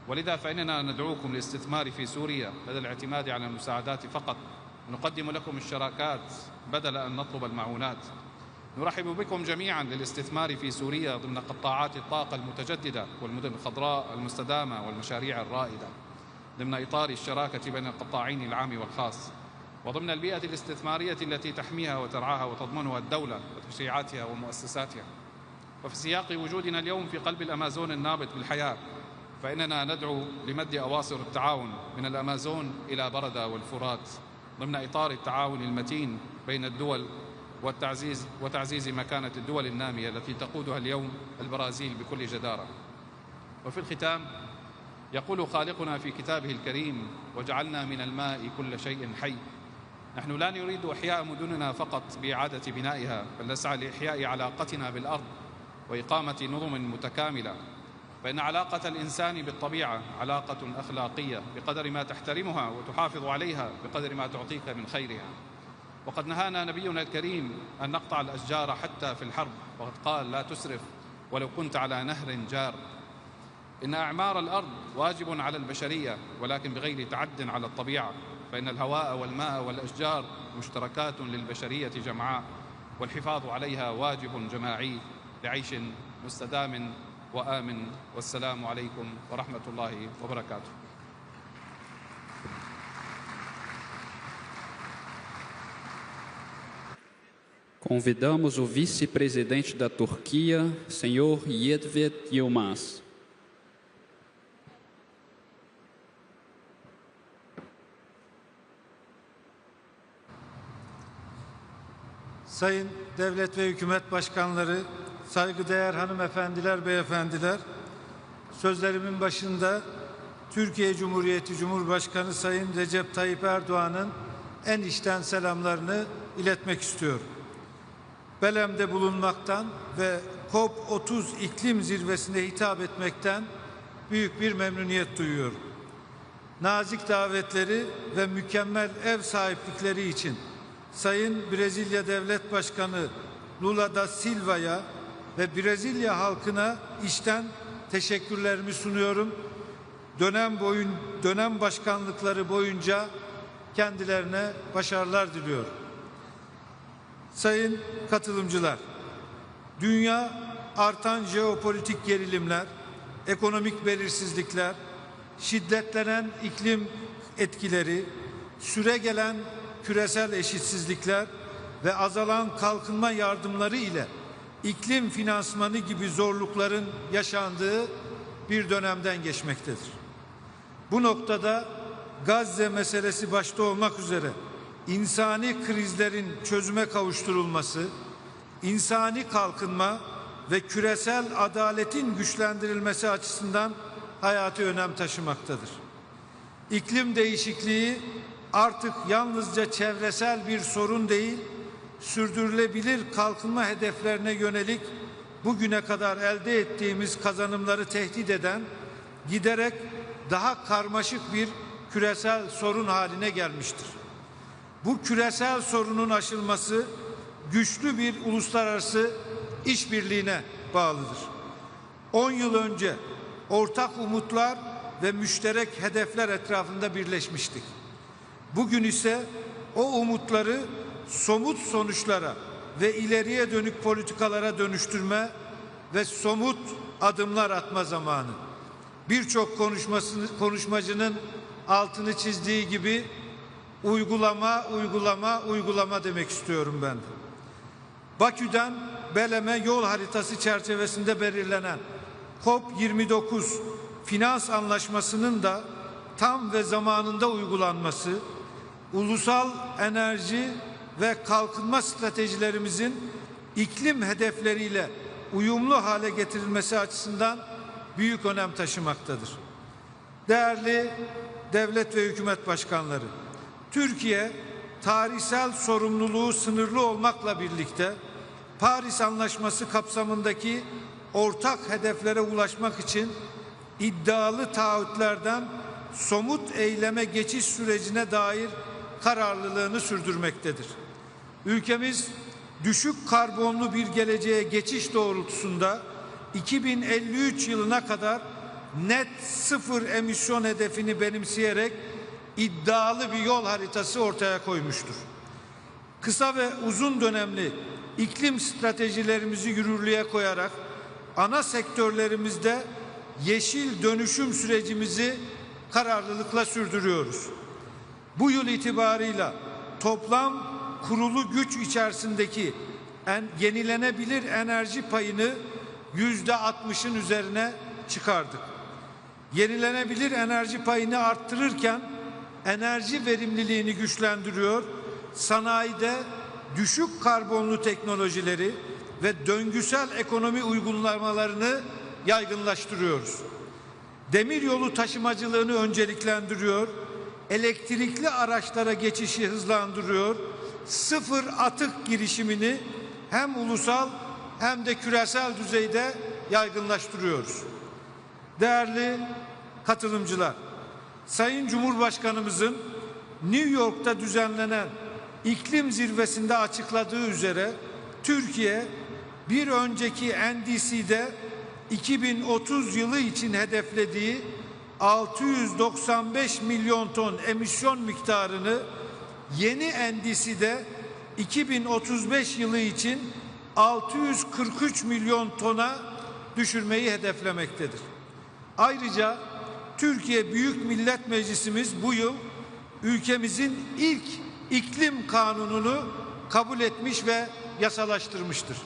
ولذا فإننا ندعوكم للاستثمار في سوريا بدل الاعتماد على المساعدات فقط. نقدم لكم الشراكات بدل أن نطلب المعونات. نرحب بكم جميعا للاستثمار في سوريا ضمن قطاعات الطاقة المتجددة والمدن الخضراء المستدامة والمشاريع الرائدة، ضمن إطار الشراكة بين القطاعين العام والخاص، وضمن البيئة الاستثمارية التي تحميها وترعاها وتضمنها الدولة وتشريعاتها ومؤسساتها. وفي سياق وجودنا اليوم في قلب الأمازون النابض بالحياة، فإننا ندعو لمد أواصر التعاون من الأمازون إلى بردة والفرات ضمن إطار التعاون المتين بين الدول وتعزيز مكانة الدول النامية التي تقودها اليوم البرازيل بكل جدارة. وفي الختام يقول خالقنا في كتابه الكريم: وجعلنا من الماء كل شيء حي. نحن لا نريد إحياء مدننا فقط بإعادة بنائها، بل نسعى لإحياء علاقتنا بالأرض وإقامة نظم متكاملة، فإن علاقة الإنسان بالطبيعة علاقة أخلاقية بقدر ما تحترمها وتحافظ عليها بقدر ما تعطيك من خيرها. وقد نهانا نبينا الكريم أن نقطع الأشجار حتى في الحرب، وقد قال: لا تسرف ولو كنت على نهر جار. إن أعمار الأرض واجب على البشرية، ولكن بغير تعد على الطبيعة، فإن الهواء والماء والأشجار مشتركات للبشرية جمعاء، والحفاظ عليها واجب جماعي لعيش مستدام وآمن. والسلام عليكم ورحمة الله وبركاته. Convidamos o vice-presidente da Turquia, senhor Yilmaz Yilmaz. Sayın devlet ve hükümet başkanları, saygıdeğer hanımefendiler, beyefendiler, sözlerimin başında Türkiye Cumhuriyeti Cumhurbaşkanı Sayın Recep Tayyip Erdoğan'ın en içten selamlarını iletmek istiyorum. Belem'de bulunmaktan ve COP30 iklim zirvesine hitap etmekten büyük bir memnuniyet duyuyorum. Nazik davetleri ve mükemmel ev sahiplikleri için Sayın Brezilya Devlet Başkanı Lula da Silva'ya ve Brezilya halkına içten teşekkürlerimi sunuyorum. Dönem başkanlıkları boyunca kendilerine başarılar diliyorum. Sayın katılımcılar, dünya artan jeopolitik gerilimler, ekonomik belirsizlikler, şiddetlenen iklim etkileri, süregelen küresel eşitsizlikler ve azalan kalkınma yardımları ile iklim finansmanı gibi zorlukların yaşandığı bir dönemden geçmektedir. Bu noktada Gazze meselesi başta olmak üzere insani krizlerin çözüme kavuşturulması, insani kalkınma ve küresel adaletin güçlendirilmesi açısından hayati önem taşımaktadır. İklim değişikliği artık yalnızca çevresel bir sorun değil, sürdürülebilir kalkınma hedeflerine yönelik bugüne kadar elde ettiğimiz kazanımları tehdit eden, giderek daha karmaşık bir küresel sorun haline gelmiştir. Bu küresel sorunun aşılması güçlü bir uluslararası işbirliğine bağlıdır. 10 yıl önce ortak umutlar ve müşterek hedefler etrafında birleşmiştik. Bugün ise o umutları somut sonuçlara ve ileriye dönük politikalara dönüştürme ve somut adımlar atma zamanı. Birçok konuşmacının altını çizdiği gibi uygulama, uygulama, uygulama demek istiyorum ben. Bakü'den Belem'e yol haritası çerçevesinde belirlenen COP29 finans anlaşmasının da tam ve zamanında uygulanması, ulusal enerji ve kalkınma stratejilerimizin iklim hedefleriyle uyumlu hale getirilmesi açısından büyük önem taşımaktadır. Değerli devlet ve hükümet başkanları, Türkiye tarihsel sorumluluğu sınırlı olmakla birlikte Paris Anlaşması kapsamındaki ortak hedeflere ulaşmak için iddialı taahhütlerden somut eyleme geçiş sürecine dair kararlılığını sürdürmektedir. Ülkemiz düşük karbonlu bir geleceğe geçiş doğrultusunda 2053 yılına kadar net sıfır emisyon hedefini benimseyerek iddialı bir yol haritası ortaya koymuştur. Kısa ve uzun dönemli iklim stratejilerimizi yürürlüğe koyarak ana sektörlerimizde yeşil dönüşüm sürecimizi kararlılıkla sürdürüyoruz. Bu yıl itibarıyla toplam kurulu güç içerisindeki yenilenebilir enerji payını %60'ın üzerine çıkardık. Yenilenebilir enerji payını arttırırken enerji verimliliğini güçlendiriyor, sanayide düşük karbonlu teknolojileri ve döngüsel ekonomi uygulamalarını yaygınlaştırıyoruz. Demiryolu taşımacılığını önceliklendiriyor, elektrikli araçlara geçişi hızlandırıyor, sıfır atık girişimini hem ulusal hem de küresel düzeyde yaygınlaştırıyoruz. Değerli katılımcılar, Sayın Cumhurbaşkanımızın New York'ta düzenlenen iklim zirvesinde açıkladığı üzere Türkiye bir önceki NDC'de 2030 yılı için hedeflediği 695 milyon ton emisyon miktarını yeni NDC'de 2035 yılı için 643 milyon tona düşürmeyi hedeflemektedir. Ayrıca Türkiye Büyük Millet Meclisimiz bu yıl ülkemizin ilk iklim kanununu kabul etmiş ve yasalaştırmıştır.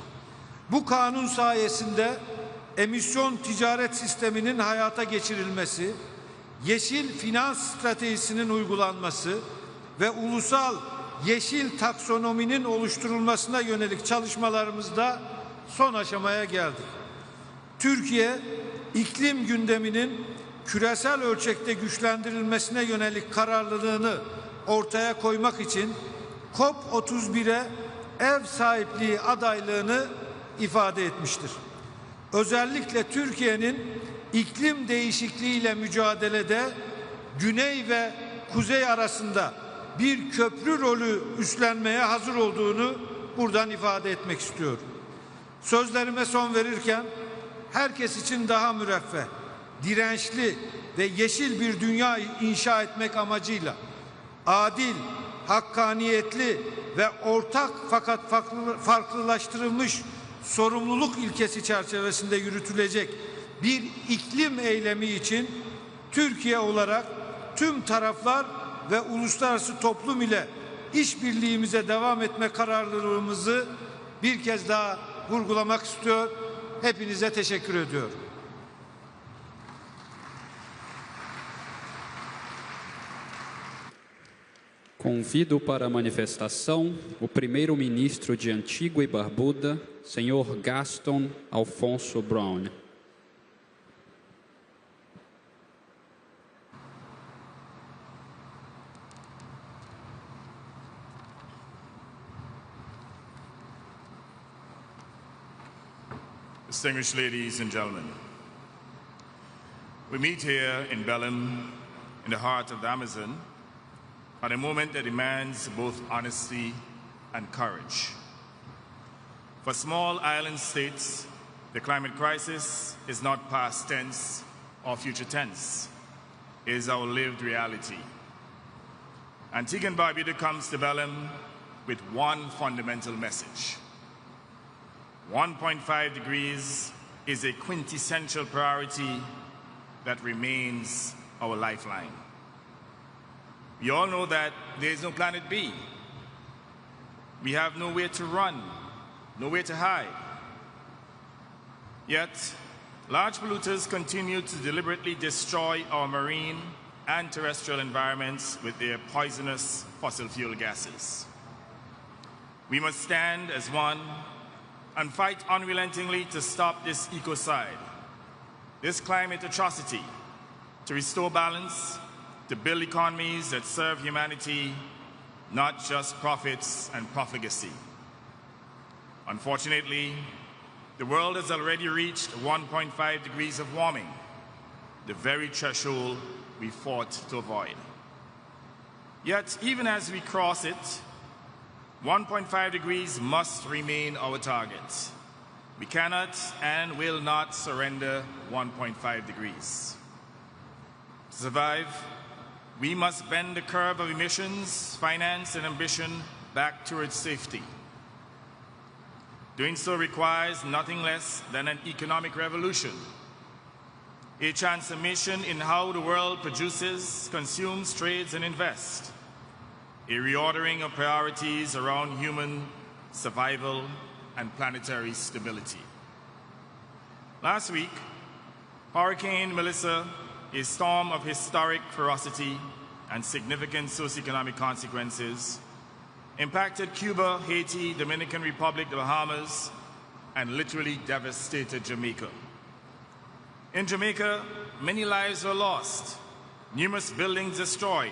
Bu kanun sayesinde emisyon ticaret sisteminin hayata geçirilmesi, yeşil finans stratejisinin uygulanması ve ulusal yeşil taksonominin oluşturulmasına yönelik çalışmalarımızda son aşamaya geldik. Türkiye, iklim gündeminin küresel ölçekte güçlendirilmesine yönelik kararlılığını ortaya koymak için COP31'e ev sahipliği adaylığını ifade etmiştir. Özellikle Türkiye'nin iklim değişikliğiyle mücadelede Güney ve Kuzey arasında bir köprü rolü üstlenmeye hazır olduğunu buradan ifade etmek istiyorum. Sözlerime son verirken herkes için daha müreffeh, dirençli ve yeşil bir dünya inşa etmek amacıyla adil, hakkaniyetli ve ortak fakat farklılaştırılmış sorumluluk ilkesi çerçevesinde yürütülecek bir iklim eylemi için Türkiye olarak tüm taraflar ve uluslararası toplum ile işbirliğimize devam etme kararlılığımızı bir kez daha vurgulamak istiyor. Hepinize teşekkür ediyorum. Convido para a manifestação o primeiro-ministro de Antigua e Barbuda, senhor Gaston Alfonso Brown. Distinguished ladies and gentlemen, we meet here in Belém, in the heart of the Amazon, at a moment that demands both honesty and courage. For small island states, the climate crisis is not past tense or future tense. It is our lived reality. Antigua and Barbuda comes to Belém with one fundamental message. 1.5 degrees is a quintessential priority that remains our lifeline. We all know that there is no planet B. We have nowhere to run, nowhere to hide. Yet, large polluters continue to deliberately destroy our marine and terrestrial environments with their poisonous fossil fuel gases. We must stand as one and fight unrelentingly to stop this ecocide, this climate atrocity, to restore balance, to build economies that serve humanity, not just profits and profligacy. Unfortunately, the world has already reached 1.5 degrees of warming, the very threshold we fought to avoid. Yet, even as we cross it, 1.5 degrees must remain our target. We cannot and will not surrender 1.5 degrees. To survive, we must bend the curve of emissions, finance, and ambition back towards safety. Doing so requires nothing less than an economic revolution, a transformation in how the world produces, consumes, trades, and invests, a reordering of priorities around human survival and planetary stability. Last week, Hurricane Melissa, a storm of historic ferocity and significant socioeconomic consequences, impacted Cuba, Haiti, Dominican Republic, the Bahamas, and literally devastated Jamaica. In Jamaica, many lives were lost, numerous buildings destroyed,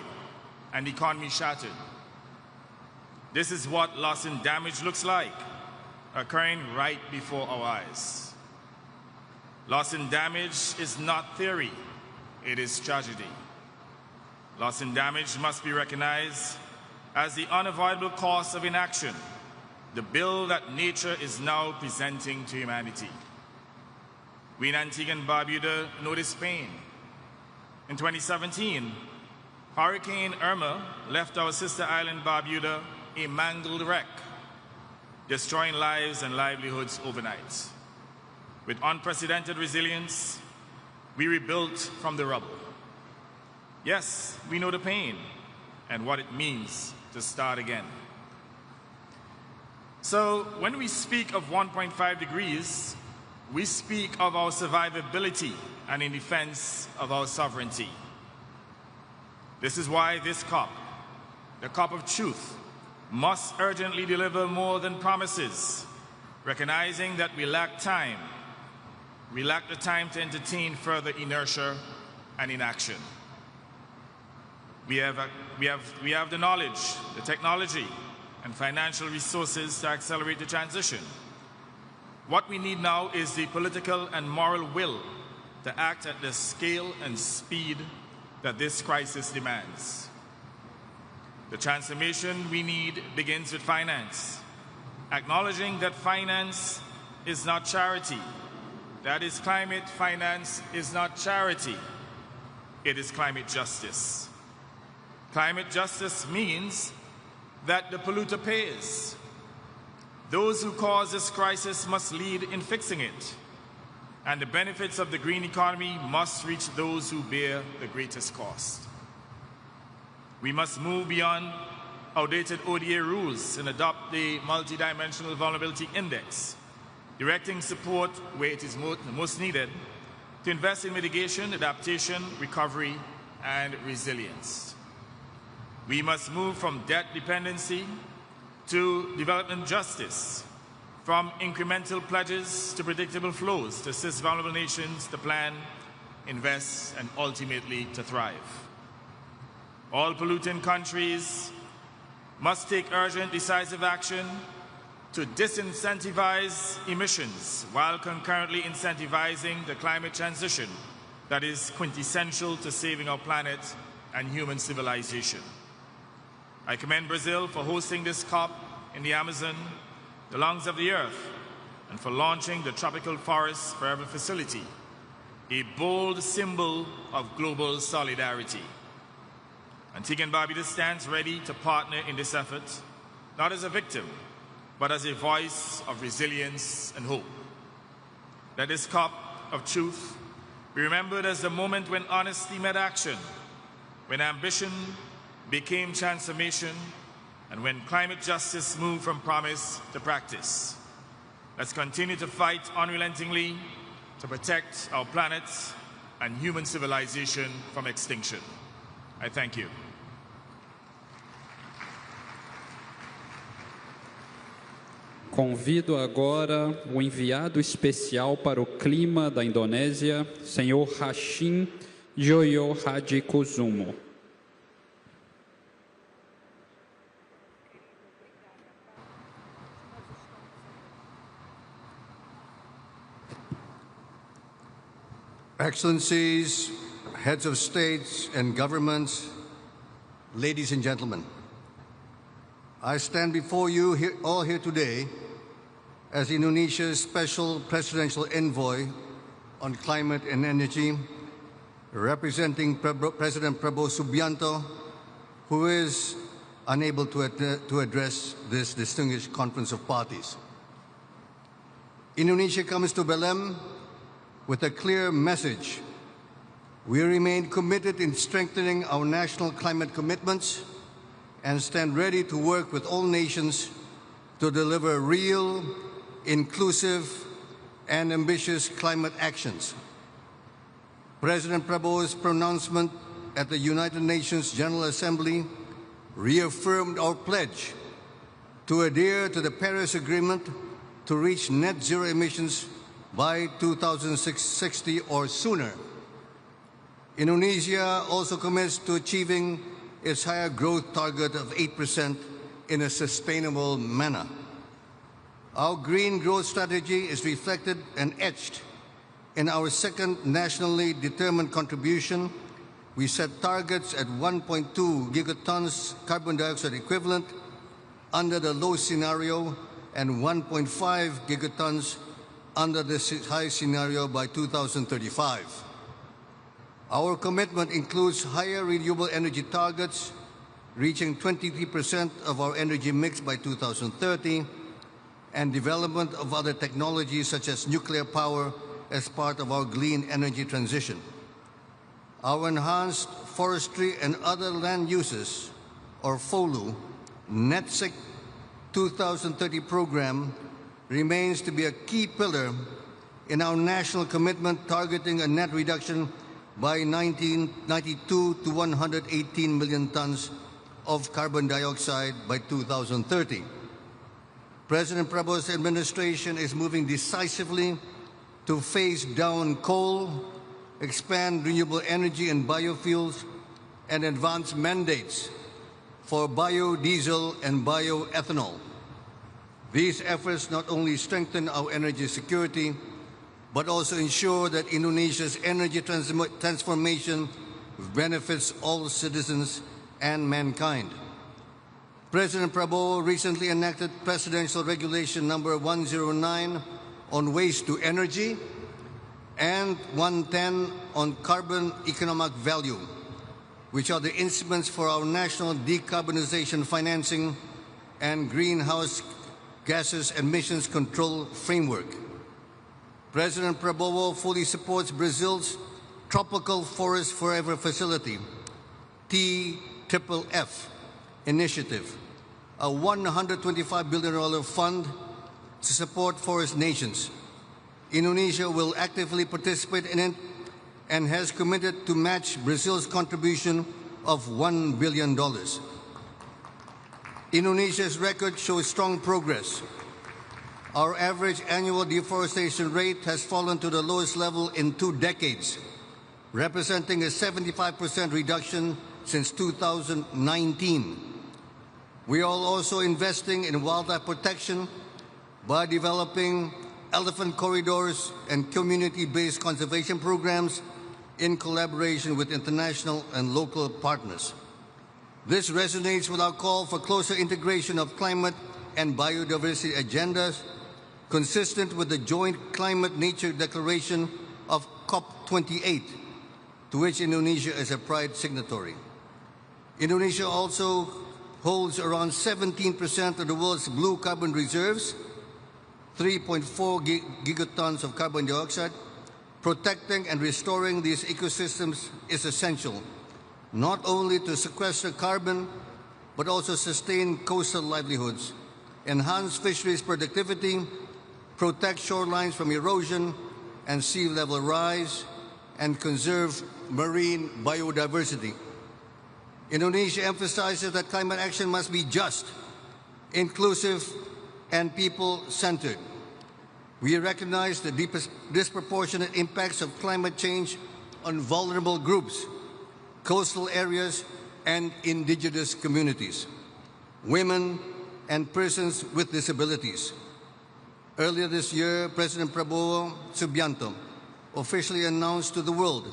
and the economy shattered. This is what loss and damage looks like, occurring right before our eyes. Loss and damage is not theory, it is tragedy. Loss and damage must be recognized as the unavoidable cost of inaction, the bill that nature is now presenting to humanity. We in Antigua and Barbuda know this pain. In 2017, Hurricane Irma left our sister island Barbuda a mangled wreck, destroying lives and livelihoods overnight. With unprecedented resilience, we rebuilt from the rubble. Yes, we know the pain and what it means to start again. So when we speak of 1.5 degrees, we speak of our survivability and in defense of our sovereignty. This is why this COP, the COP of truth, must urgently deliver more than promises, recognizing that we lack time. We lack the time to entertain further inertia and inaction. We have the knowledge, the technology, and financial resources to accelerate the transition. What we need now is the political and moral will to act at the scale and speed that this crisis demands. The transformation we need begins with finance, acknowledging that finance is not charity. That is, climate finance is not charity. It is climate justice. Climate justice means that the polluter pays. Those who cause this crisis must lead in fixing it, and the benefits of the green economy must reach those who bear the greatest cost. We must move beyond outdated ODA rules and adopt the Multidimensional Vulnerability Index, directing support where it is most needed to invest in mitigation, adaptation, recovery, and resilience. We must move from debt dependency to development justice, from incremental pledges to predictable flows to assist vulnerable nations to plan, invest, and ultimately to thrive. All polluting countries must take urgent, decisive action to disincentivize emissions while concurrently incentivizing the climate transition that is quintessential to saving our planet and human civilization. I commend Brazil for hosting this COP in the Amazon, the lungs of the earth, and for launching the Tropical Forest Forever facility, a bold symbol of global solidarity. Antigua and Barbuda stands ready to partner in this effort, not as a victim, but as a voice of resilience and hope. Let this cup of truth be remembered as the moment when honesty met action, when ambition became transformation, and when climate justice moved from promise to practice. Let's continue to fight unrelentingly to protect our planet and human civilization from extinction. I thank you. Convido agora o enviado especial para o clima da Indonésia, senhor Hashim Joyo Hadikusumo. Excellencies, heads of states and governments, ladies and gentlemen, I stand before you all here today as Indonesia's special presidential envoy on climate and energy, representing President Prabowo Subianto, who is unable to address this distinguished conference of parties. Indonesia comes to Belém with a clear message. We remain committed in strengthening our national climate commitments and stand ready to work with all nations to deliver real, inclusive, and ambitious climate actions. President Prabowo's pronouncement at the United Nations General Assembly reaffirmed our pledge to adhere to the Paris Agreement to reach net zero emissions by 2060 or sooner. Indonesia also commits to achieving its higher growth target of 8% in a sustainable manner. Our green growth strategy is reflected and etched in our second nationally determined contribution. We set targets at 1.2 gigatons carbon dioxide equivalent under the low scenario and 1.5 gigatons under the high scenario by 2035. Our commitment includes higher renewable energy targets, reaching 23% of our energy mix by 2030, and development of other technologies such as nuclear power as part of our clean energy transition. Our enhanced forestry and other land uses, or FOLU, NETSIC 2030 program remains to be a key pillar in our national commitment targeting a net reduction by 1992 to 118 million tons of carbon dioxide by 2030. President Prabowo's administration is moving decisively to phase down coal, expand renewable energy and biofuels, and advance mandates for biodiesel and bioethanol. These efforts not only strengthen our energy security, but also ensure that Indonesia's energy transformation benefits all citizens and mankind. President Prabowo recently enacted Presidential Regulation number 109 on waste to energy and 110 on carbon economic value, which are the instruments for our national decarbonization financing and greenhouse gases emissions control framework. President Prabowo fully supports Brazil's Tropical Forest Forever Facility, TFFF initiative, a $125 billion fund to support forest nations. Indonesia will actively participate in it and has committed to match Brazil's contribution of $1 billion. Indonesia's record shows strong progress. Our average annual deforestation rate has fallen to the lowest level in 2 decades, representing a 75% reduction since 2019. We are also investing in wildlife protection by developing elephant corridors and community-based conservation programs in collaboration with international and local partners. This resonates with our call for closer integration of climate and biodiversity agendas, consistent with the joint climate nature declaration of COP28, to which Indonesia is a proud signatory. Indonesia also holds around 17% of the world's blue carbon reserves, 3.4 gigatons of carbon dioxide. Protecting and restoring these ecosystems is essential, not only to sequester carbon, but also sustain coastal livelihoods, enhance fisheries productivity, protect shorelines from erosion and sea level rise, and conserve marine biodiversity. Indonesia emphasizes that climate action must be just, inclusive, and people-centered. We recognize the disproportionate impacts of climate change on vulnerable groups, coastal areas, and indigenous communities, women, and persons with disabilities. Earlier this year, President Prabowo Subianto officially announced to the world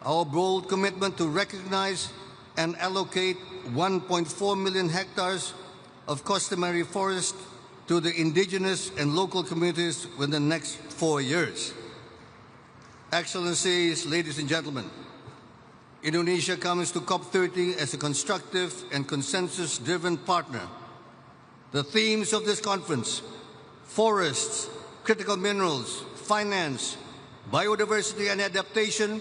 our bold commitment to recognize and allocate 1.4 million hectares of customary forest to the indigenous and local communities within the next 4 years. Excellencies, ladies and gentlemen, Indonesia comes to COP30 as a constructive and consensus-driven partner. The themes of this conference, forests, critical minerals, finance, biodiversity, and adaptation,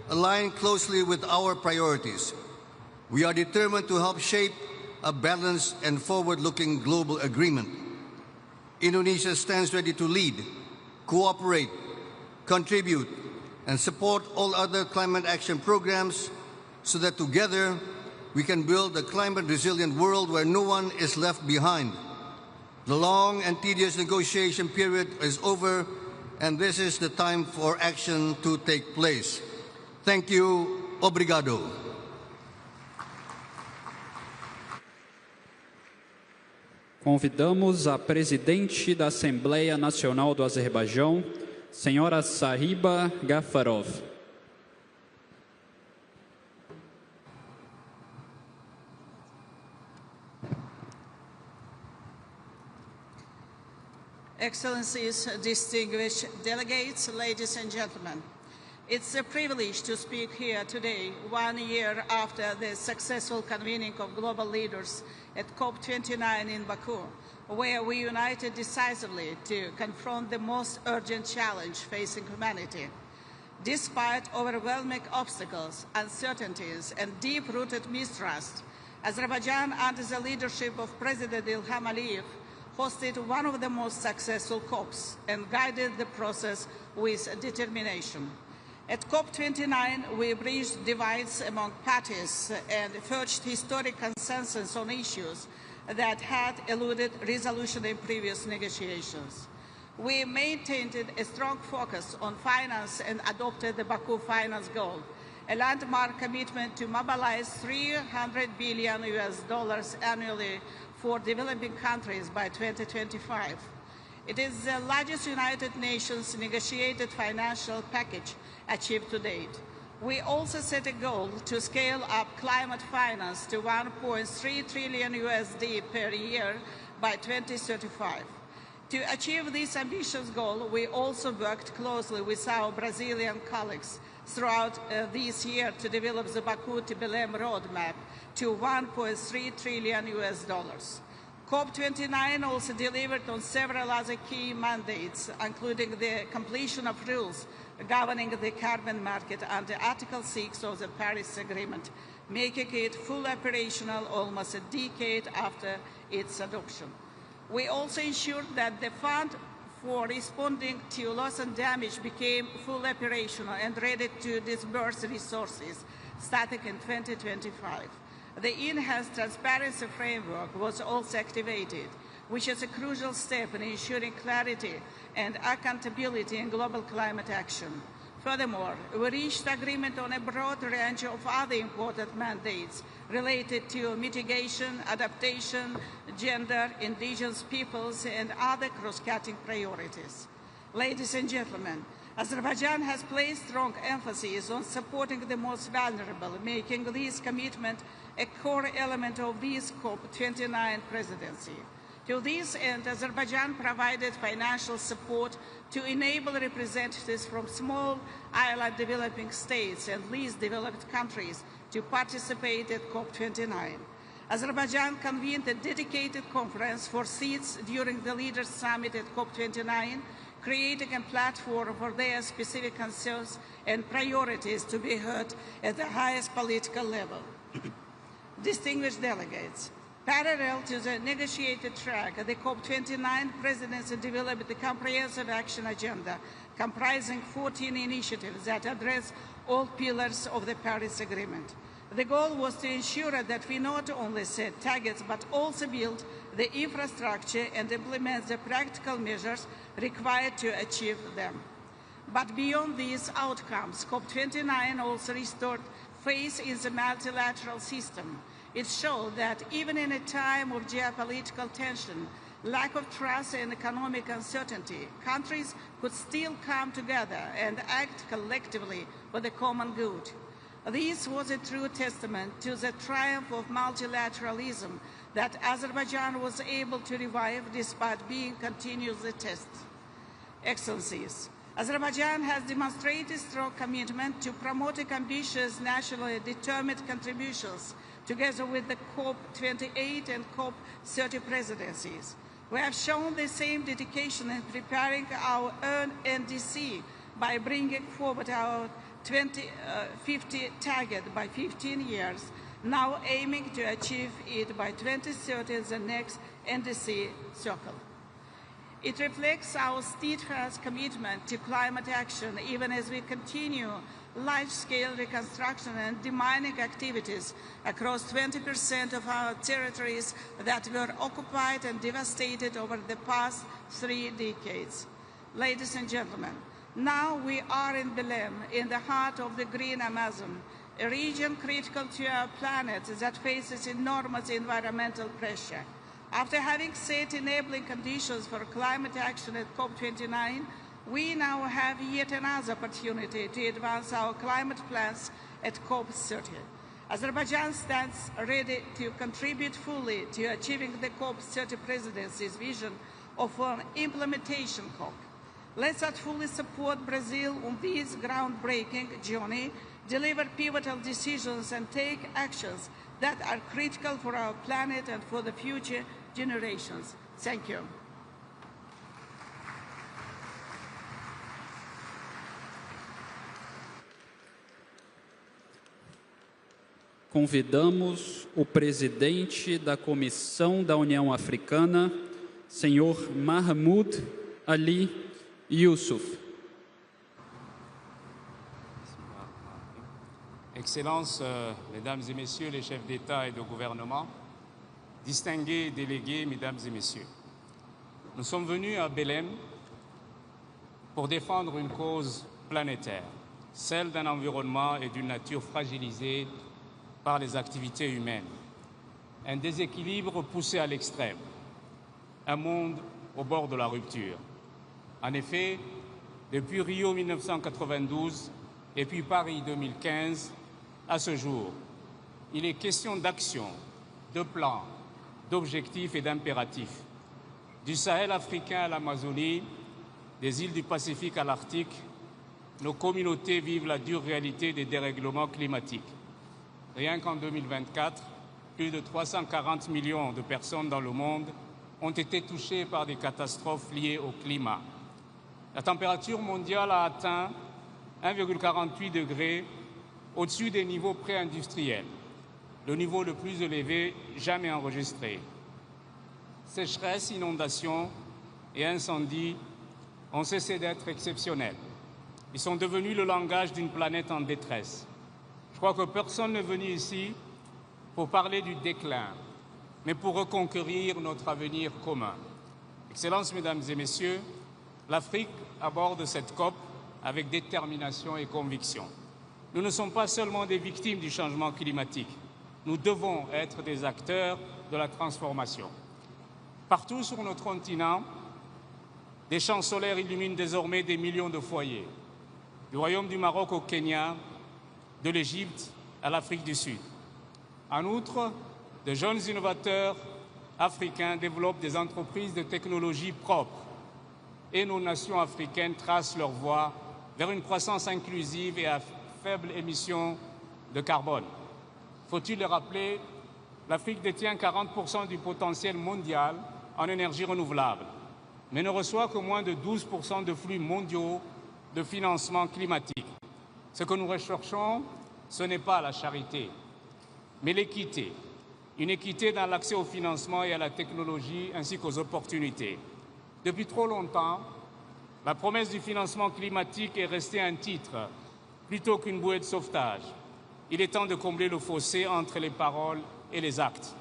align closely with our priorities. We are determined to help shape a balanced and forward-looking global agreement. Indonesia stands ready to lead, cooperate, contribute, and support all other climate action programs so that together we can build a climate-resilient world where no one is left behind. The long and tedious negotiation period is over, and this is the time for action to take place. Thank you. Obrigado. Convidamos a presidente da Assembleia Nacional do Azerbaijão, senhora Sahiba Gafarov. Excellencies, distinguished delegates, ladies and gentlemen. It's a privilege to speak here today, 1 year after the successful convening of global leaders at COP29 in Baku, where we united decisively to confront the most urgent challenge facing humanity. Despite overwhelming obstacles, uncertainties, and deep-rooted mistrust, Azerbaijan, under the leadership of President Ilham Aliyev, hosted one of the most successful COPs and guided the process with determination. At COP29, we bridged divides among parties and forged historic consensus on issues that had eluded resolution in previous negotiations. We maintained a strong focus on finance and adopted the Baku Finance Goal, a landmark commitment to mobilize $300 billion annually for developing countries by 2025. It is the largest United Nations negotiated financial package achieved to date. We also set a goal to scale up climate finance to $1.3 trillion per year by 2035. To achieve this ambitious goal, we also worked closely with our Brazilian colleagues throughout this year to develop the Baku to Belém roadmap to $1.3 trillion. COP29 also delivered on several other key mandates, including the completion of rules governing the carbon market under Article 6 of the Paris Agreement, making it fully operational almost a decade after its adoption. We also ensured that the fund for responding to loss and damage became fully operational and ready to disburse resources starting in 2025. The enhanced transparency framework was also activated, which is a crucial step in ensuring clarity and accountability in global climate action. Furthermore, we reached agreement on a broad range of other important mandates related to mitigation, adaptation, gender, indigenous peoples, and other cross-cutting priorities. Ladies and gentlemen, Azerbaijan has placed strong emphasis on supporting the most vulnerable, making this commitment a core element of this COP29 presidency. To this end, Azerbaijan provided financial support to enable representatives from small island developing states and least developed countries to participate at COP29. Azerbaijan convened a dedicated conference for seats during the Leaders' Summit at COP29, creating a platform for their specific concerns and priorities to be heard at the highest political level. Distinguished delegates, parallel to the negotiated track, the COP29 presidency developed a comprehensive action agenda comprising 14 initiatives that address all pillars of the Paris Agreement. The goal was to ensure that we not only set targets but also build the infrastructure and implement the practical measures required to achieve them. But beyond these outcomes, COP29 also restored faith in the multilateral system. It showed that even in a time of geopolitical tension, lack of trust and economic uncertainty, countries could still come together and act collectively for the common good. This was a true testament to the triumph of multilateralism that Azerbaijan was able to revive despite being continuously tested. Excellencies, Azerbaijan has demonstrated strong commitment to promoting ambitious, nationally determined contributions together with the COP28 and COP30 presidencies. We have shown the same dedication in preparing our own NDC by bringing forward our 2050 target by 15 years, now aiming to achieve it by 2030, the next NDC cycle. It reflects our steadfast commitment to climate action, even as we continue large-scale reconstruction and demining activities across 20% of our territories that were occupied and devastated over the past 3 decades. Ladies and gentlemen, now we are in Belém, in the heart of the Green Amazon, a region critical to our planet that faces enormous environmental pressure. After having set enabling conditions for climate action at COP29, we now have yet another opportunity to advance our climate plans at COP30. Azerbaijan stands ready to contribute fully to achieving the COP30 presidency's vision of an implementation COP. Let's fully support Brazil on this groundbreaking journey, deliver pivotal decisions and take actions that are critical for our planet and for the future generations. Thank you. Convidamos o presidente da Comissão da União Africana, senhor Mahmoud Ali Youssouf. Excellences, Mesdames et Messieurs les chefs d'État et de gouvernement, distingués délégués, Mesdames et Messieurs, nous sommes venus à Belém pour défendre une cause planétaire, celle d'un environnement et d'une nature fragilisée par les activités humaines, un déséquilibre poussé à l'extrême, un monde au bord de la rupture. En effet, depuis Rio 1992 et puis Paris 2015, à ce jour, il est question d'action, de plans, d'objectifs et d'impératifs. Du Sahel africain à l'Amazonie, des îles du Pacifique à l'Arctique, nos communautés vivent la dure réalité des dérèglements climatiques. Rien qu'en 2024, plus de 340 millions de personnes dans le monde ont été touchées par des catastrophes liées au climat. La température mondiale a atteint 1,48 degrés au-dessus des niveaux pré-industriels, le niveau le plus élevé jamais enregistré. Sécheresse, inondations et incendies ont cessé d'être exceptionnels. Ils sont devenus le langage d'une planète en détresse. Je crois que personne n'est venu ici pour parler du déclin, mais pour reconquérir notre avenir commun. Excellences, Mesdames et Messieurs, l'Afrique aborde cette COP avec détermination et conviction. Nous ne sommes pas seulement des victimes du changement climatique. Nous devons être des acteurs de la transformation. Partout sur notre continent, des champs solaires illuminent désormais des millions de foyers. Du Royaume du Maroc au Kenya, de l'Égypte à l'Afrique du Sud. En outre, de jeunes innovateurs africains développent des entreprises de technologie propres et nos nations africaines tracent leur voie vers une croissance inclusive et à faible émission de carbone. Faut-il le rappeler, l'Afrique détient 40% du potentiel mondial en énergie renouvelable, mais ne reçoit que moins de 12% de flux mondiaux de financement climatique. Ce que nous recherchons, ce n'est pas la charité, mais l'équité. Une équité dans l'accès au financement et à la technologie ainsi qu'aux opportunités. Depuis trop longtemps, la promesse du financement climatique est restée un titre plutôt qu'une bouée de sauvetage. Il est temps de combler le fossé entre les paroles et les actes.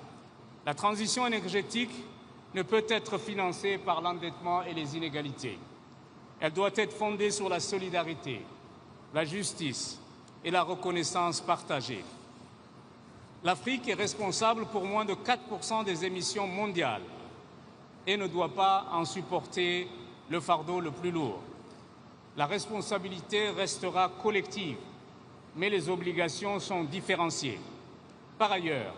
La transition énergétique ne peut être financée par l'endettement et les inégalités. Elle doit être fondée sur la solidarité, la justice et la reconnaissance partagée. L'Afrique est responsable pour moins de 4% des émissions mondiales et ne doit pas en supporter le fardeau le plus lourd. La responsabilité restera collective, mais les obligations sont différenciées. Par ailleurs,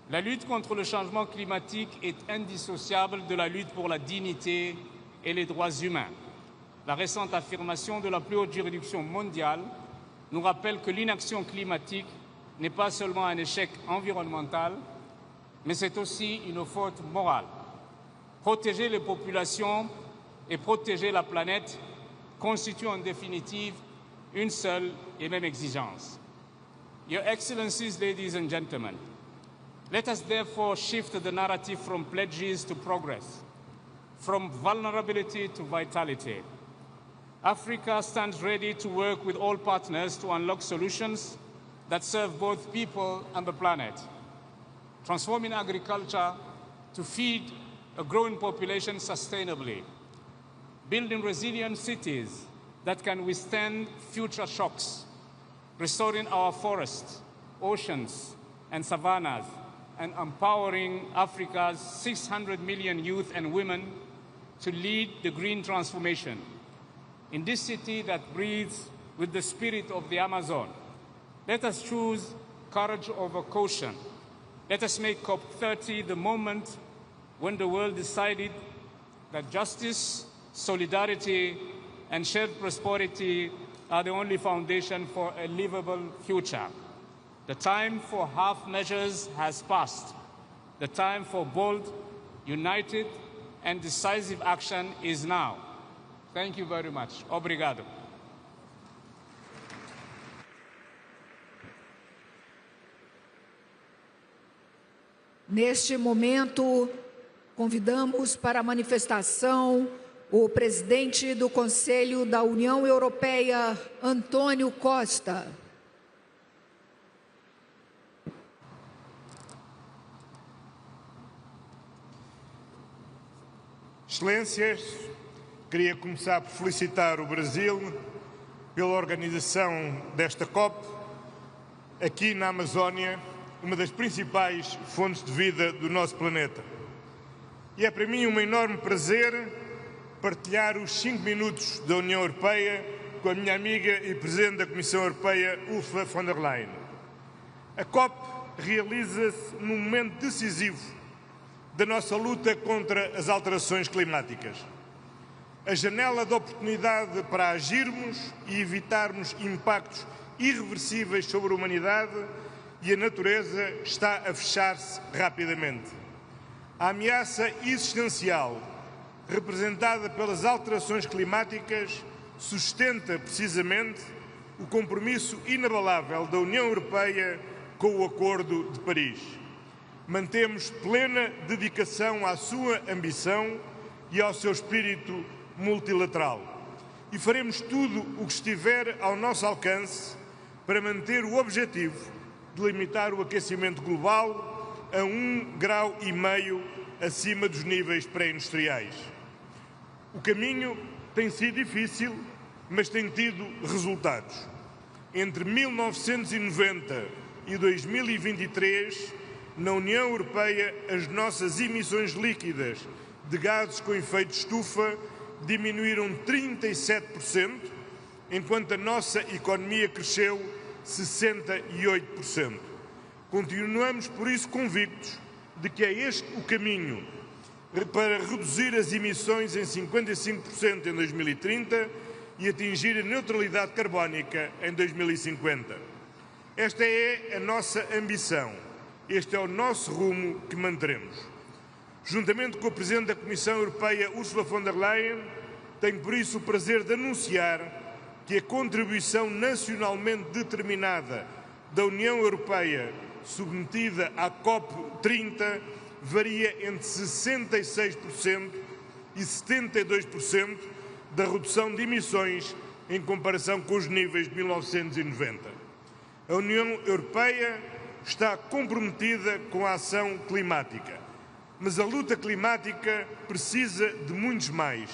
la lutte contre le changement climatique est indissociable de la lutte pour la dignité et les droits humains. La récente affirmation de la plus haute juridiction mondiale nous rappelle que l'inaction climatique n'est pas seulement un échec environnemental, mais c'est aussi une faute morale. Protéger les populations et protéger la planète constituent en définitive une seule et même exigence. Your Excellencies, ladies and gentlemen, let us therefore shift the narrative from pledges to progress, from vulnerability to vitality. Africa stands ready to work with all partners to unlock solutions that serve both people and the planet, transforming agriculture to feed a growing population sustainably, building resilient cities that can withstand future shocks, restoring our forests, oceans, and savannas, and empowering Africa's 600 million youth and women to lead the green transformation. In this city that breathes with the spirit of the Amazon, let us choose courage over caution. Let us make COP30 the moment when the world decided that justice, solidarity, and shared prosperity are the only foundation for a livable future. The time for half measures has passed. The time for bold, united, and decisive action is now. Thank you very much. Obrigado. Neste momento, convidamos para a manifestação o presidente do Conselho da União Europeia, Antônio Costa. Excelências, queria começar por felicitar o Brasil pela organização desta COP aqui na Amazónia, uma das principais fontes de vida do nosso planeta. E é para mim um enorme prazer partilhar os 5 minutos da União Europeia com a minha amiga e Presidente da Comissão Europeia, Ursula von der Leyen. A COP realiza-se num momento decisivo da nossa luta contra as alterações climáticas. A janela de oportunidade para agirmos e evitarmos impactos irreversíveis sobre a humanidade e a natureza está a fechar-se rapidamente. A ameaça existencial representada pelas alterações climáticas sustenta precisamente o compromisso inabalável da União Europeia com o Acordo de Paris. Mantemos plena dedicação à sua ambição e ao seu espírito multilateral. E faremos tudo o que estiver ao nosso alcance para manter o objetivo de limitar o aquecimento global a 1,5 graus acima dos níveis pré-industriais. O caminho tem sido difícil, mas tem tido resultados. Entre 1990 e 2023, na União Europeia, as nossas emissões líquidas de gases com efeito de estufa diminuíram 37%, enquanto a nossa economia cresceu 68%. Continuamos, por isso, convictos de que é este o caminho para reduzir as emissões em 55% em 2030 e atingir a neutralidade carbónica em 2050. Esta é a nossa ambição Este é o nosso rumo que manteremos. Juntamente com o Presidente da Comissão Europeia, Ursula von der Leyen, tenho por isso o prazer de anunciar que a contribuição nacionalmente determinada da União Europeia submetida à COP30 varia entre 66% e 72% da redução de emissões em comparação com os níveis de 1990. A União Europeia está comprometida com a ação climática, mas a luta climática precisa de muitos mais.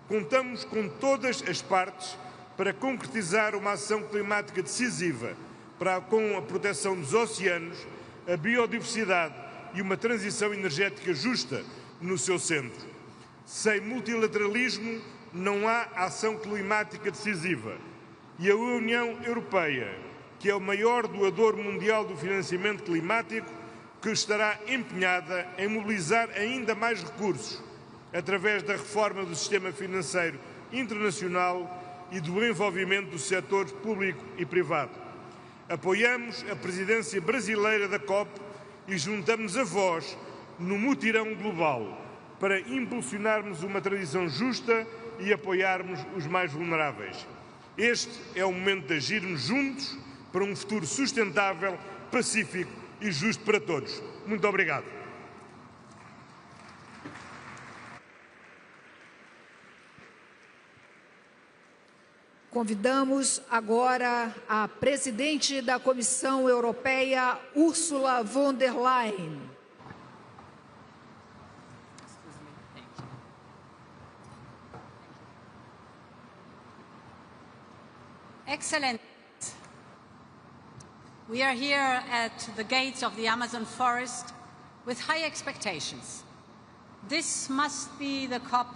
Contamos com todas as partes para concretizar uma ação climática decisiva com a proteção dos oceanos, a biodiversidade e uma transição energética justa no seu centro. Sem multilateralismo não há ação climática decisiva e a União Europeia, que é o maior doador mundial do financiamento climático, que estará empenhada em mobilizar ainda mais recursos através da reforma do sistema financeiro internacional e do envolvimento dos setores público e privado. Apoiamos a presidência brasileira da COP e juntamos a voz no mutirão global para impulsionarmos uma transição justa e apoiarmos os mais vulneráveis. Este é o momento de agirmos juntos para um futuro sustentável, pacífico e justo para todos. Muito obrigado. Convidamos agora a presidente da Comissão Europeia, Ursula von der Leyen. Excellent. We are here at the gates of the Amazon forest with high expectations. This must be the COP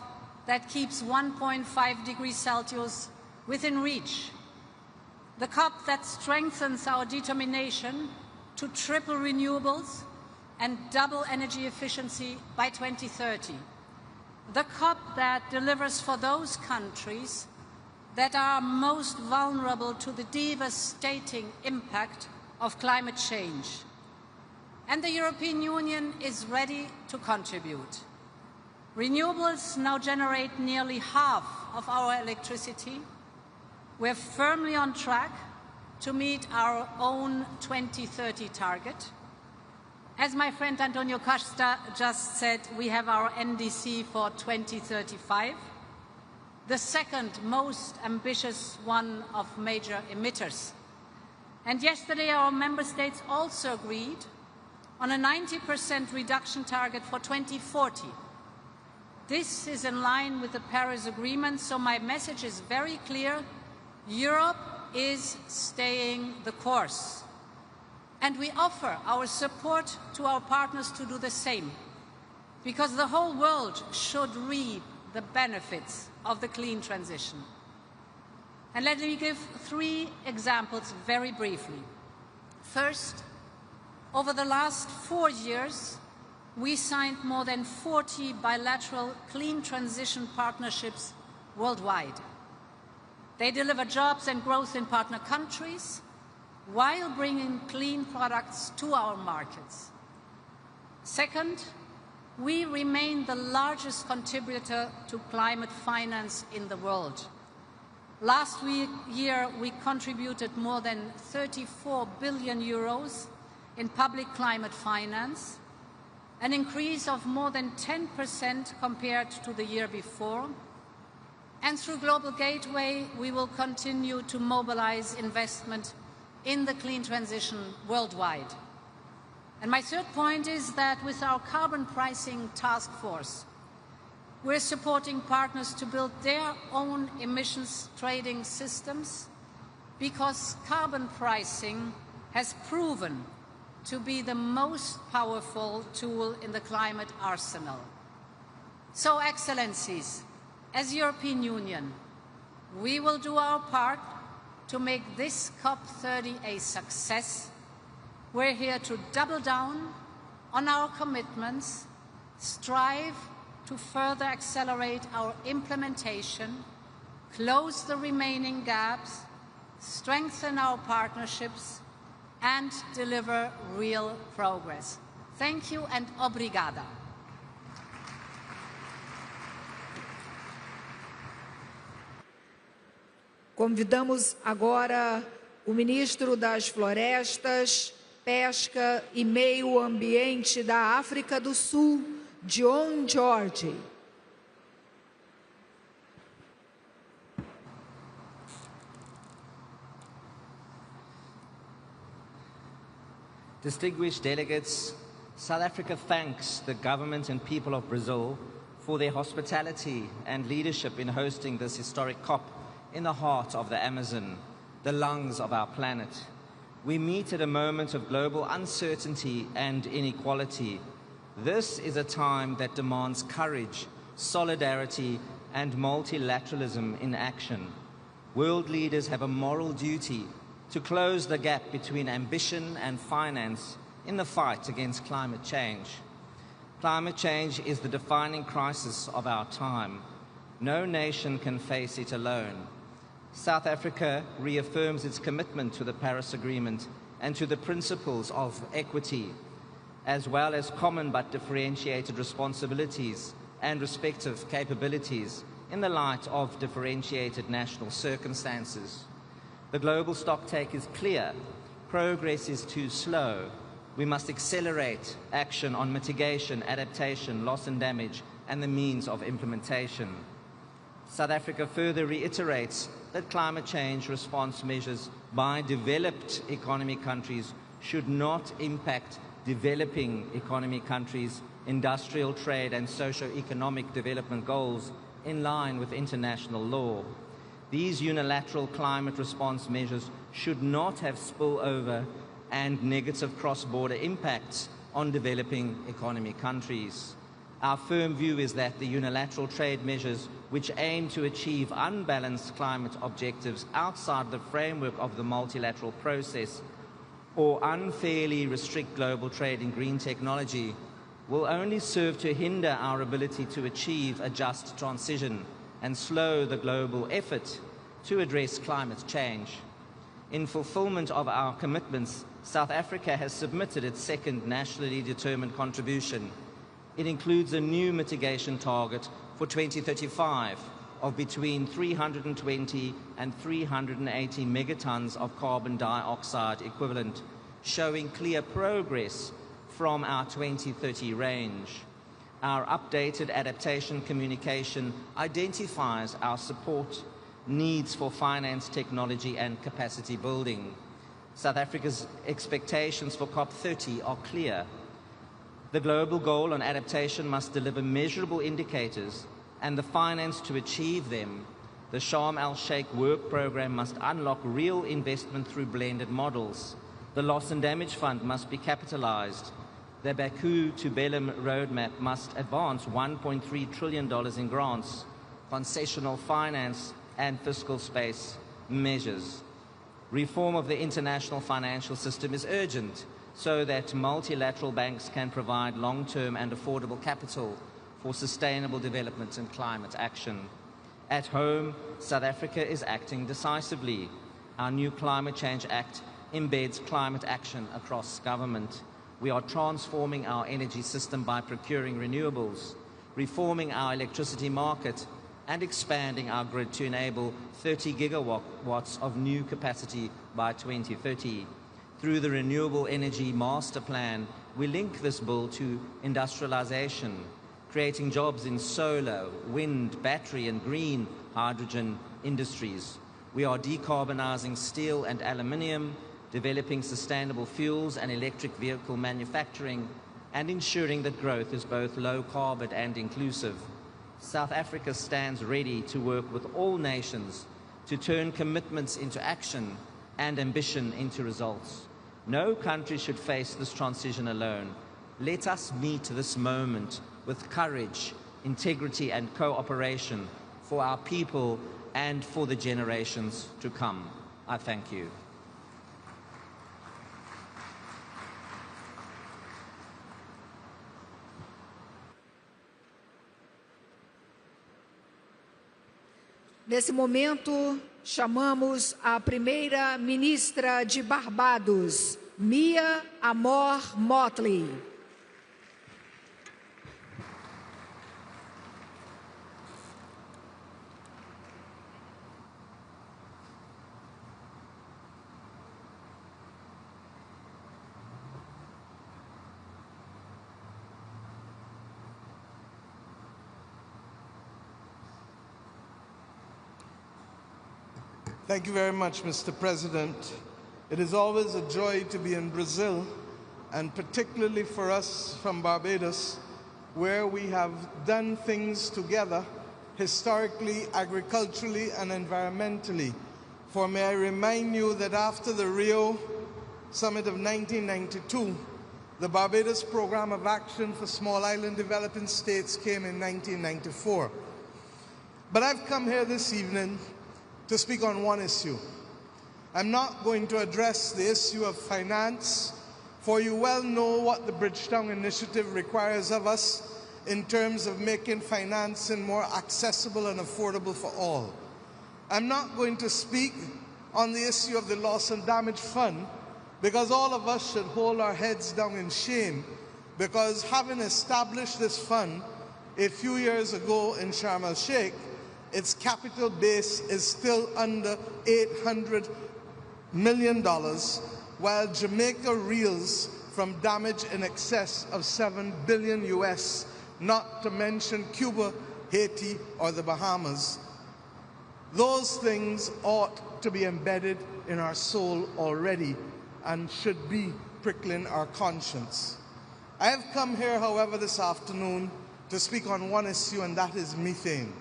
that keeps 1.5 degrees Celsius within reach. The COP that strengthens our determination to triple renewables and double energy efficiency by 2030. The COP that delivers for those countries that are most vulnerable to the devastating impact of climate change. And the European Union is ready to contribute. Renewables now generate nearly half of our electricity. We're firmly on track to meet our own 2030 target. As my friend Antonio Costa just said, we have our NDC for 2035, the second most ambitious one of major emitters. And yesterday our member states also agreed on a 90% reduction target for 2040. This is in line with the Paris Agreement, so my message is very clear. Europe is staying the course. And we offer our support to our partners to do the same, because the whole world should reap the benefits of the clean transition. And let me give 3 examples very briefly. First, over the last 4 years, we signed more than 40 bilateral clean transition partnerships worldwide. They deliver jobs and growth in partner countries while bringing clean products to our markets. Second, we remain the largest contributor to climate finance in the world. Last year, we contributed more than 34 billion euros in public climate finance, an increase of more than 10% compared to the year before. And through Global Gateway, we will continue to mobilize investment in the clean transition worldwide. And my third point is that with our carbon pricing task force, we're supporting partners to build their own emissions trading systems, because carbon pricing has proven to be the most powerful tool in the climate arsenal. So, Excellencies, as European Union, we will do our part to make this COP30 a success. We're here to double down on our commitments, strive to further accelerate our implementation, close the remaining gaps, strengthen our partnerships, and deliver real progress. Thank you and obrigada. Convidamos agora o ministro das Florestas, Pesca e Meio Ambiente da África do Sul, John George. Distinguished delegates, South Africa thanks the government and people of Brazil for their hospitality and leadership in hosting this historic COP in the heart of the Amazon, the lungs of our planet. We meet at a moment of global uncertainty and inequality. This is a time that demands courage, solidarity, and multilateralism in action. World leaders have a moral duty to close the gap between ambition and finance in the fight against climate change. Climate change is the defining crisis of our time. No nation can face it alone. South Africa reaffirms its commitment to the Paris Agreement and to the principles of equity, as well as common but differentiated responsibilities and respective capabilities in the light of differentiated national circumstances. The global stocktake is clear. Progress is too slow. We must accelerate action on mitigation, adaptation, loss and damage, and the means of implementation. South Africa further reiterates that climate change response measures by developed economy countries should not impact developing economy countries' industrial, trade, and socio-economic development goals in line with international law. These unilateral climate response measures should not have spillover and negative cross-border impacts on developing economy countries. Our firm view is that the unilateral trade measures which aim to achieve unbalanced climate objectives outside the framework of the multilateral process or unfairly restrict global trade in green technology will only serve to hinder our ability to achieve a just transition and slow the global effort to address climate change. In fulfillment of our commitments, South Africa has submitted its second nationally determined contribution. It includes a new mitigation target for 2035 of between 320 and 380 megatons of carbon dioxide equivalent, showing clear progress from our 2030 range. Our updated adaptation communication identifies our support needs for finance, technology, and capacity building. South Africa's expectations for COP30 are clear. The global goal on adaptation must deliver measurable indicators and the finance to achieve them. The Sharm el-Sheikh work program must unlock real investment through blended models. The Loss and Damage Fund must be capitalized. The Baku to Belém roadmap must advance $1.3 trillion in grants, concessional finance, and fiscal space measures. Reform of the international financial system is urgent so that multilateral banks can provide long-term and affordable capital for sustainable development and climate action. At home, South Africa is acting decisively. Our new Climate Change Act embeds climate action across government. We are transforming our energy system by procuring renewables, reforming our electricity market, and expanding our grid to enable 30 gigawatts of new capacity by 2030. Through the Renewable Energy Master Plan, we link this bill to industrialization, creating jobs in solar, wind, battery, and green hydrogen industries. We are decarbonizing steel and aluminium, developing sustainable fuels and electric vehicle manufacturing, and ensuring that growth is both low carbon and inclusive. South Africa stands ready to work with all nations to turn commitments into action and ambition into results. No country should face this transition alone. Let us meet this moment with courage, integrity, and cooperation for our people and for the generations to come. I thank you. Nesse momento, chamamos a primeira-ministra de Barbados, Mia Amor Motley. Thank you very much, Mr. President. It is always a joy to be in Brazil, and particularly for us from Barbados, where we have done things together historically, agriculturally, and environmentally. For may I remind you that after the Rio Summit of 1992, the Barbados Program of Action for Small Island Developing States came in 1994. But I've come here this evening to speak on one issue. I'm not going to address the issue of finance, for you well know what the Bridgetown Initiative requires of us in terms of making financing more accessible and affordable for all. I'm not going to speak on the issue of the Loss and Damage Fund, because all of us should hold our heads down in shame, because having established this fund a few years ago in Sharm el-Sheikh, its capital base is still under $800 million, while Jamaica reels from damage in excess of $7 billion US, not to mention Cuba, Haiti, or the Bahamas. Those things ought to be embedded in our soul already and should be prickling our conscience. I have come here, however, this afternoon to speak on one issue, and that is methane.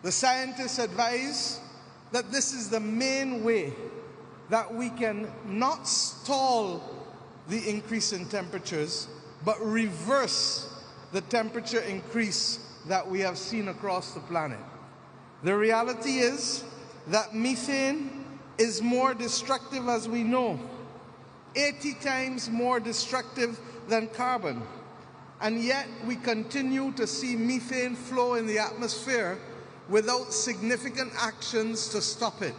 The scientists advise that this is the main way that we can not stall the increase in temperatures, but reverse the temperature increase that we have seen across the planet. The reality is that methane is more destructive, as we know, 80 times more destructive than carbon. And yet we continue to see methane flow in the atmosphere without significant actions to stop it.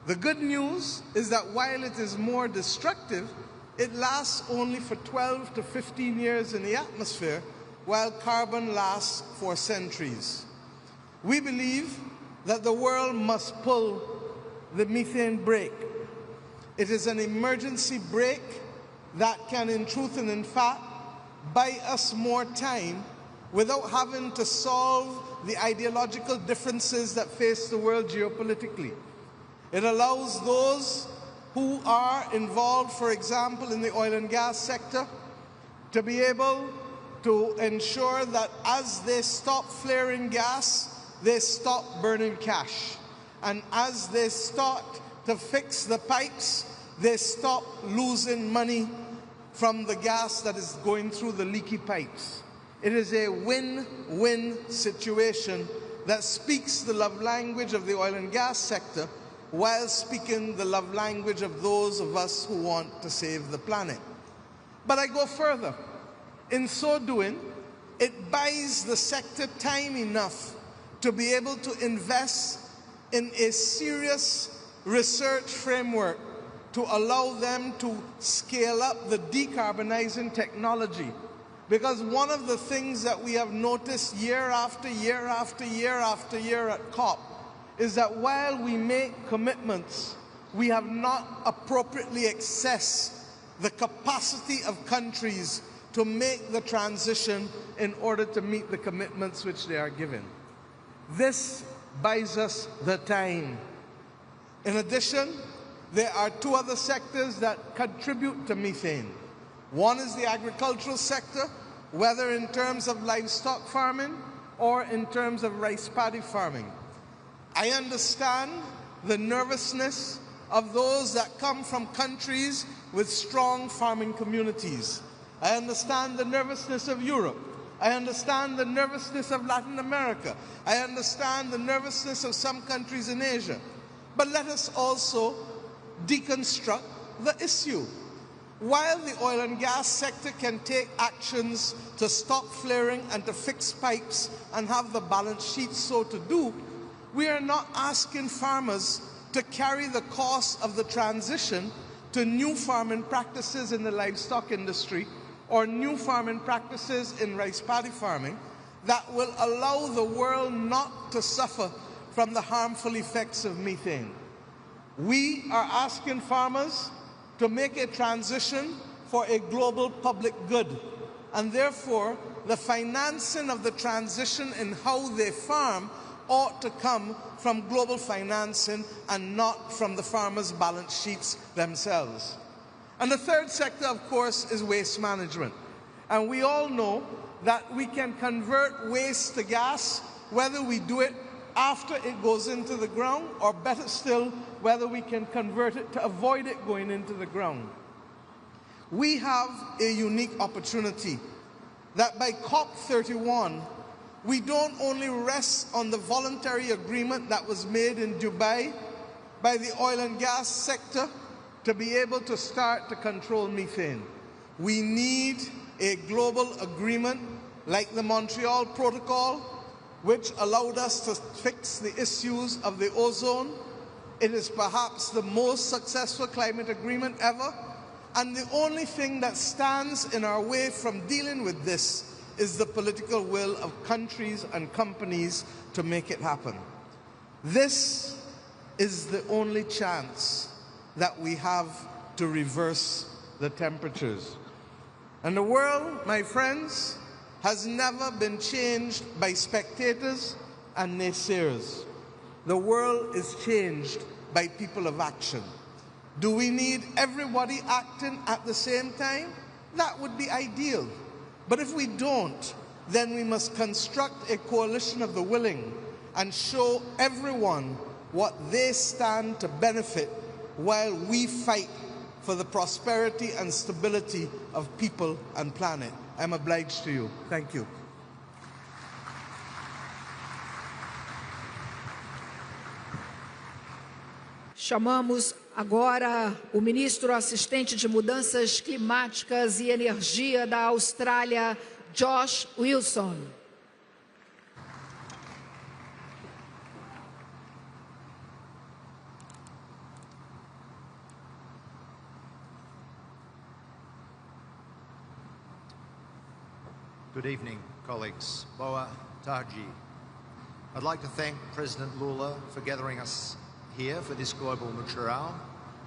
The good news is that while it is more destructive, it lasts only for 12 to 15 years in the atmosphere, while carbon lasts for centuries. We believe that the world must pull the methane brake. It is an emergency brake that can, in truth and in fact, buy us more time without having to solve the ideological differences that face the world geopolitically. It allows those who are involved, for example, in the oil and gas sector, to be able to ensure that as they stop flaring gas, they stop burning cash. And as they start to fix the pipes, they stop losing money from the gas that is going through the leaky pipes. It is a win-win situation that speaks the love language of the oil and gas sector while speaking the love language of those of us who want to save the planet. But I go further. In so doing, it buys the sector time enough to be able to invest in a serious research framework to allow them to scale up the decarbonizing technology. Because one of the things that we have noticed year after year after year after year at COP is that while we make commitments, we have not appropriately assessed the capacity of countries to make the transition in order to meet the commitments which they are given. This buys us the time. In addition, there are two other sectors that contribute to methane. One is the agricultural sector, whether in terms of livestock farming or in terms of rice paddy farming. I understand the nervousness of those that come from countries with strong farming communities. I understand the nervousness of Europe. I understand the nervousness of Latin America. I understand the nervousness of some countries in Asia. But let us also deconstruct the issue. While the oil and gas sector can take actions to stop flaring and to fix pipes and have the balance sheet so to do, we are not asking farmers to carry the cost of the transition to new farming practices in the livestock industry or new farming practices in rice paddy farming that will allow the world not to suffer from the harmful effects of methane. We are asking farmers to make a transition for a global public good, and therefore the financing of the transition in how they farm ought to come from global financing and not from the farmers' balance sheets themselves. And the third sector, of course, is waste management. And we all know that we can convert waste to gas, whether we do it after it goes into the ground, or better still, whether we can convert it to avoid it going into the ground. We have a unique opportunity that by COP31, we don't only rest on the voluntary agreement that was made in Dubai by the oil and gas sector to be able to start to control methane. We need a global agreement like the Montreal Protocol, which allowed us to fix the issues of the ozone. It is perhaps the most successful climate agreement ever, and the only thing that stands in our way from dealing with this is the political will of countries and companies to make it happen. This is the only chance that we have to reverse the temperatures. And the world, my friends, has never been changed by spectators and naysayers. The world is changed by people of action. Do we need everybody acting at the same time? That would be ideal. But if we don't, then we must construct a coalition of the willing and show everyone what they stand to benefit while we fight for the prosperity and stability of people and planet. I'm obliged to you. Thank you. Chamamos agora o ministro assistente de Mudanças Climáticas e Energia da Austrália, Josh Wilson. Good evening, colleagues. Boa tarde. I'd like to thank President Lula for gathering us here for this global mutirão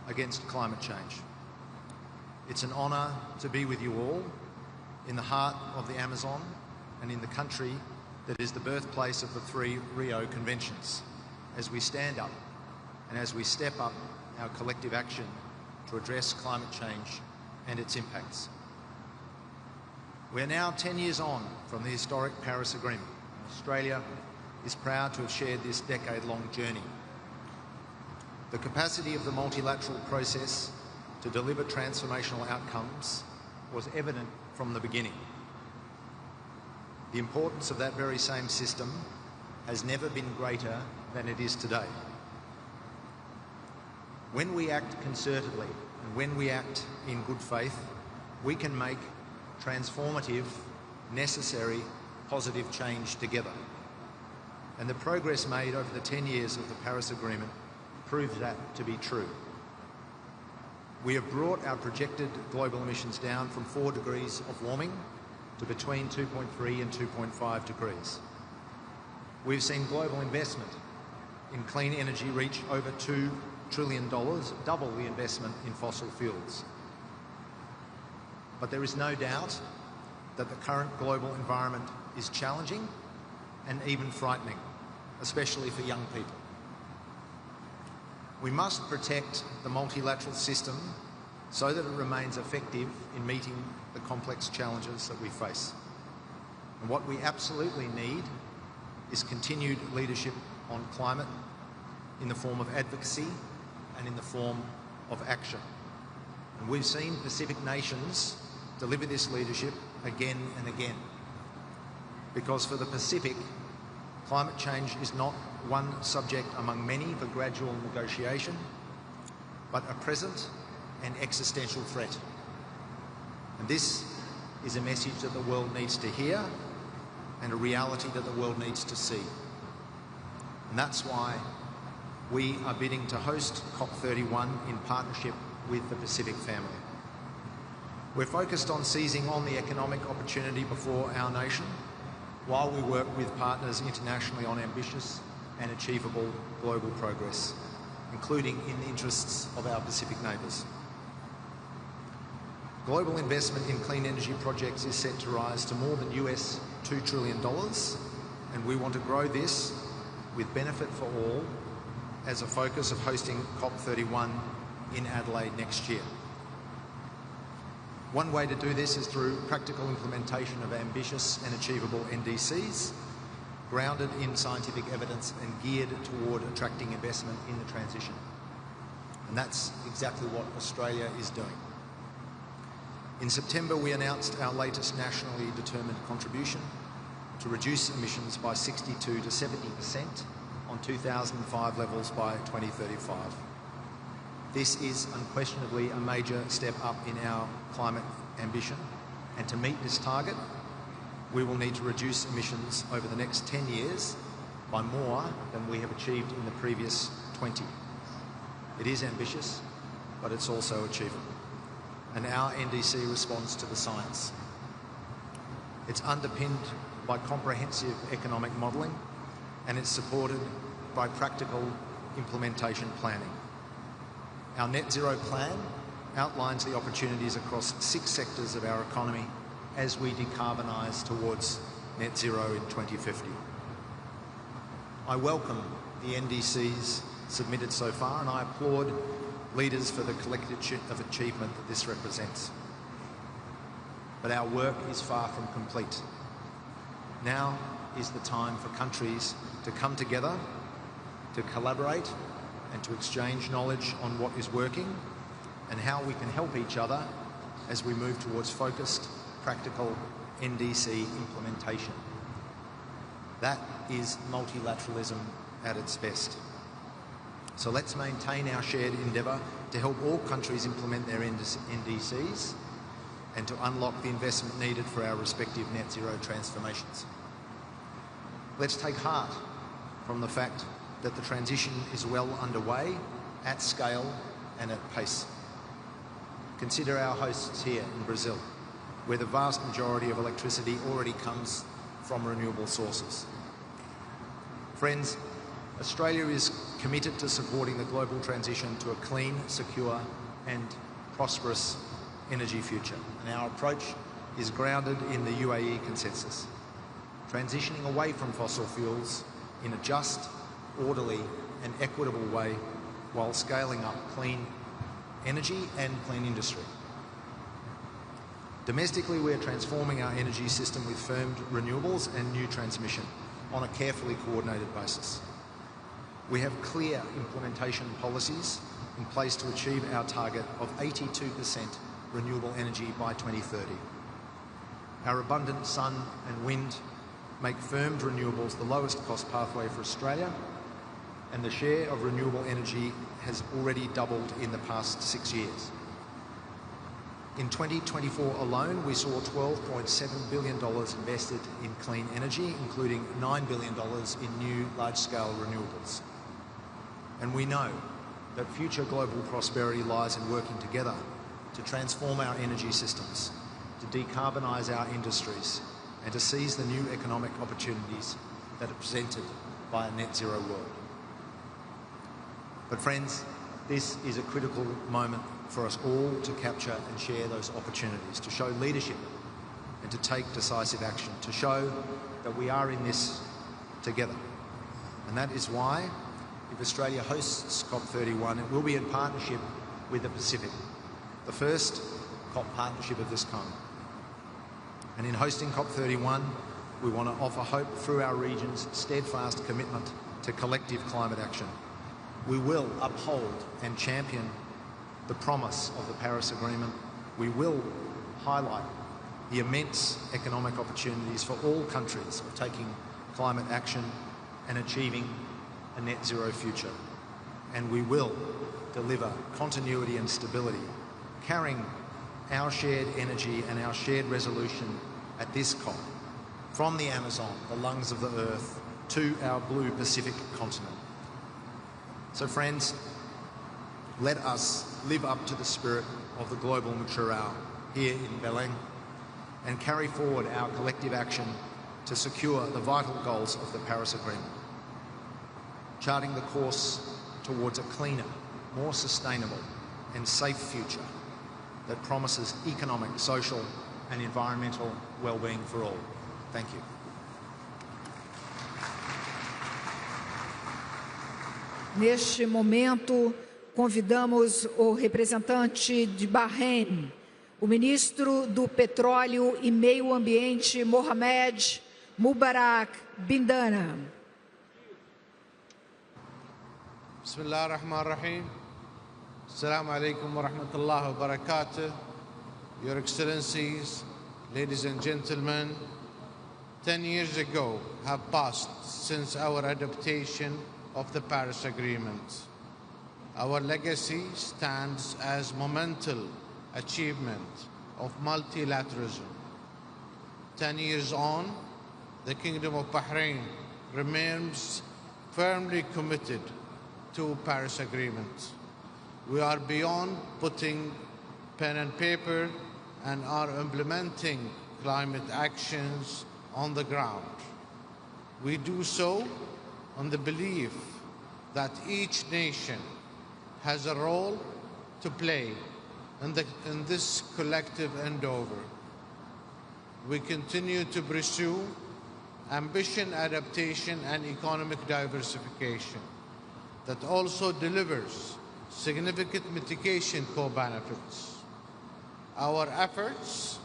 against climate change. It's an honour to be with you all in the heart of the Amazon and in the country that is the birthplace of the 3 Rio Conventions, as we stand up and as we step up our collective action to address climate change and its impacts. We are now 10 years on from the historic Paris Agreement. Australia is proud to have shared this decade-long journey. The capacity of the multilateral process to deliver transformational outcomes was evident from the beginning. The importance of that very same system has never been greater than it is today. When we act concertedly and when we act in good faith, we can make transformative, necessary, positive change together. And the progress made over the 10 years of the Paris Agreement proves that to be true. We have brought our projected global emissions down from 4 degrees of warming to between 2.3 and 2.5 degrees. We've seen global investment in clean energy reach over $2 trillion, double the investment in fossil fuels. But there is no doubt that the current global environment is challenging and even frightening, especially for young people. We must protect the multilateral system so that it remains effective in meeting the complex challenges that we face. And what we absolutely need is continued leadership on climate in the form of advocacy and in the form of action. And we've seen Pacific nations deliver this leadership again and again. Because for the Pacific, climate change is not one subject among many for gradual negotiation, but a present and existential threat. And this is a message that the world needs to hear and a reality that the world needs to see. And that's why we are bidding to host COP31 in partnership with the Pacific family. We're focused on seizing on the economic opportunity before our nation while we work with partners internationally on ambitious and achievable global progress, including in the interests of our Pacific neighbours. Global investment in clean energy projects is set to rise to more than US $2 trillion, and we want to grow this with benefit for all as a focus of hosting COP31 in Adelaide next year. One way to do this is through practical implementation of ambitious and achievable NDCs, grounded in scientific evidence and geared toward attracting investment in the transition. And that's exactly what Australia is doing. In September, we announced our latest nationally determined contribution to reduce emissions by 62 to 70% on 2005 levels by 2035. This is unquestionably a major step up in our climate ambition, and to meet this target, we will need to reduce emissions over the next 10 years by more than we have achieved in the previous 20. It is ambitious, but it's also achievable. And our NDC responds to the science. It's underpinned by comprehensive economic modelling, and it's supported by practical implementation planning. Our net zero plan outlines the opportunities across 6 sectors of our economy as we decarbonise towards net zero in 2050. I welcome the NDCs submitted so far, and I applaud leaders for the collective of achievement that this represents. But our work is far from complete. Now is the time for countries to come together, to collaborate and to exchange knowledge on what is working and how we can help each other as we move towards focused, practical NDC implementation. That is multilateralism at its best. So let's maintain our shared endeavour to help all countries implement their NDCs and to unlock the investment needed for our respective net zero transformations. Let's take heart from the fact that the transition is well underway, at scale and at pace. Consider our hosts here in Brazil, where the vast majority of electricity already comes from renewable sources. Friends, Australia is committed to supporting the global transition to a clean, secure and prosperous energy future. And our approach is grounded in the UAE consensus, transitioning away from fossil fuels in a just, orderly and equitable way while scaling up clean energy and clean industry. Domestically, we are transforming our energy system with firmed renewables and new transmission on a carefully coordinated basis. We have clear implementation policies in place to achieve our target of 82% renewable energy by 2030. Our abundant sun and wind make firmed renewables the lowest cost pathway for Australia, and the share of renewable energy has already doubled in the past 6 years. In 2024 alone, we saw $12.7 billion invested in clean energy, including $9 billion in new large-scale renewables. And we know that future global prosperity lies in working together to transform our energy systems, to decarbonise our industries, and to seize the new economic opportunities that are presented by a net zero world. But friends, this is a critical moment for us all to capture and share those opportunities, to show leadership and to take decisive action, to show that we are in this together. And that is why, if Australia hosts COP31, it will be in partnership with the Pacific, the first COP partnership of this kind. And in hosting COP31, we want to offer hope through our region's steadfast commitment to collective climate action. We will uphold and champion the promise of the Paris Agreement. We will highlight the immense economic opportunities for all countries of taking climate action and achieving a net zero future. And we will deliver continuity and stability, carrying our shared energy and our shared resolution at this COP from the Amazon, the lungs of the earth, to our blue Pacific continent. So friends, let us live up to the spirit of the global Muturao here in Belém and carry forward our collective action to secure the vital goals of the Paris Agreement, charting the course towards a cleaner, more sustainable and safe future that promises economic, social and environmental well-being for all. Thank you. Neste momento, convidamos o representante de Bahrein, o ministro do Petróleo e Meio Ambiente, Mohamed Mubarak Bindana. Bismillah ar-Rahman ar-Rahim. Assalamu alaikum wa rahmatullahi wa barakatuh. Your Excellencies, ladies and gentlemen, 10 years ago have passed since our adoption of the Paris Agreement. Our legacy stands as monumental achievement of multilateralism. 10 years on, the Kingdom of Bahrain remains firmly committed to Paris Agreement. We are beyond putting pen and paper and are implementing climate actions on the ground. We do so on the belief that each nation has a role to play in this collective endeavor. We continue to pursue ambition, adaptation, and economic diversification that also delivers significant mitigation co-benefits. Our efforts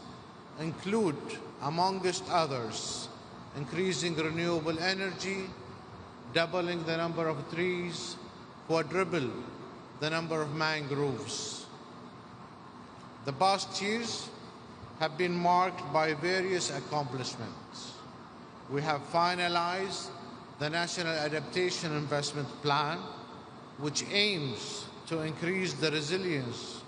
include, amongst others, increasing renewable energy, doubling the number of trees, quadruple the number of mangroves. The past years have been marked by various accomplishments. We have finalized the National Adaptation Investment Plan, which aims to increase the resilience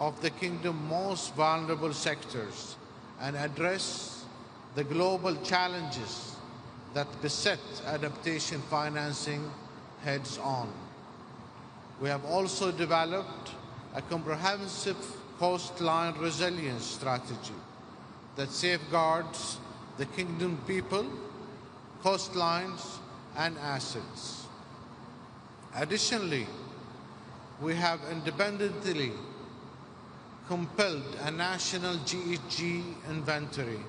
of the Kingdom's most vulnerable sectors and address the global challenges that beset adaptation financing heads-on. We have also developed a comprehensive coastline resilience strategy that safeguards the Kingdom people, coastlines, and assets. Additionally, we have independently compiled a national GHG inventory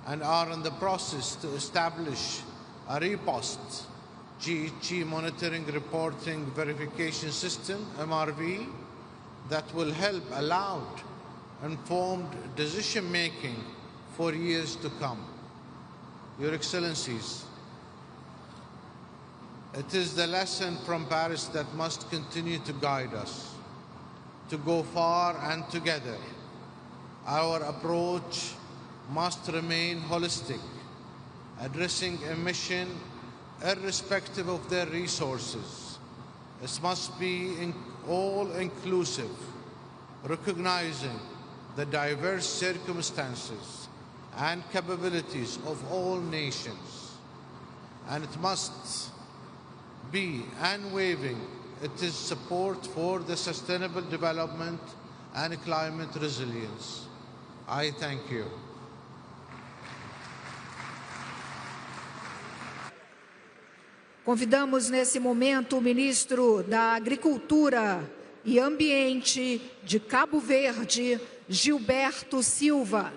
and are in the process to establish a robust GHG monitoring, reporting, verification system, MRV, that will help allow informed decision-making for years to come. Your Excellencies, it is the lesson from Paris that must continue to guide us, to go far and together. Our approach must remain holistic, addressing emission irrespective of their resources. It must be all-inclusive, recognizing the diverse circumstances and capabilities of all nations. And it must be unwavering. It is support for the sustainable development and climate resilience. I thank you. Convidamos nesse momento o ministro da Agricultura e Ambiente de Cabo Verde, Gilberto Silva.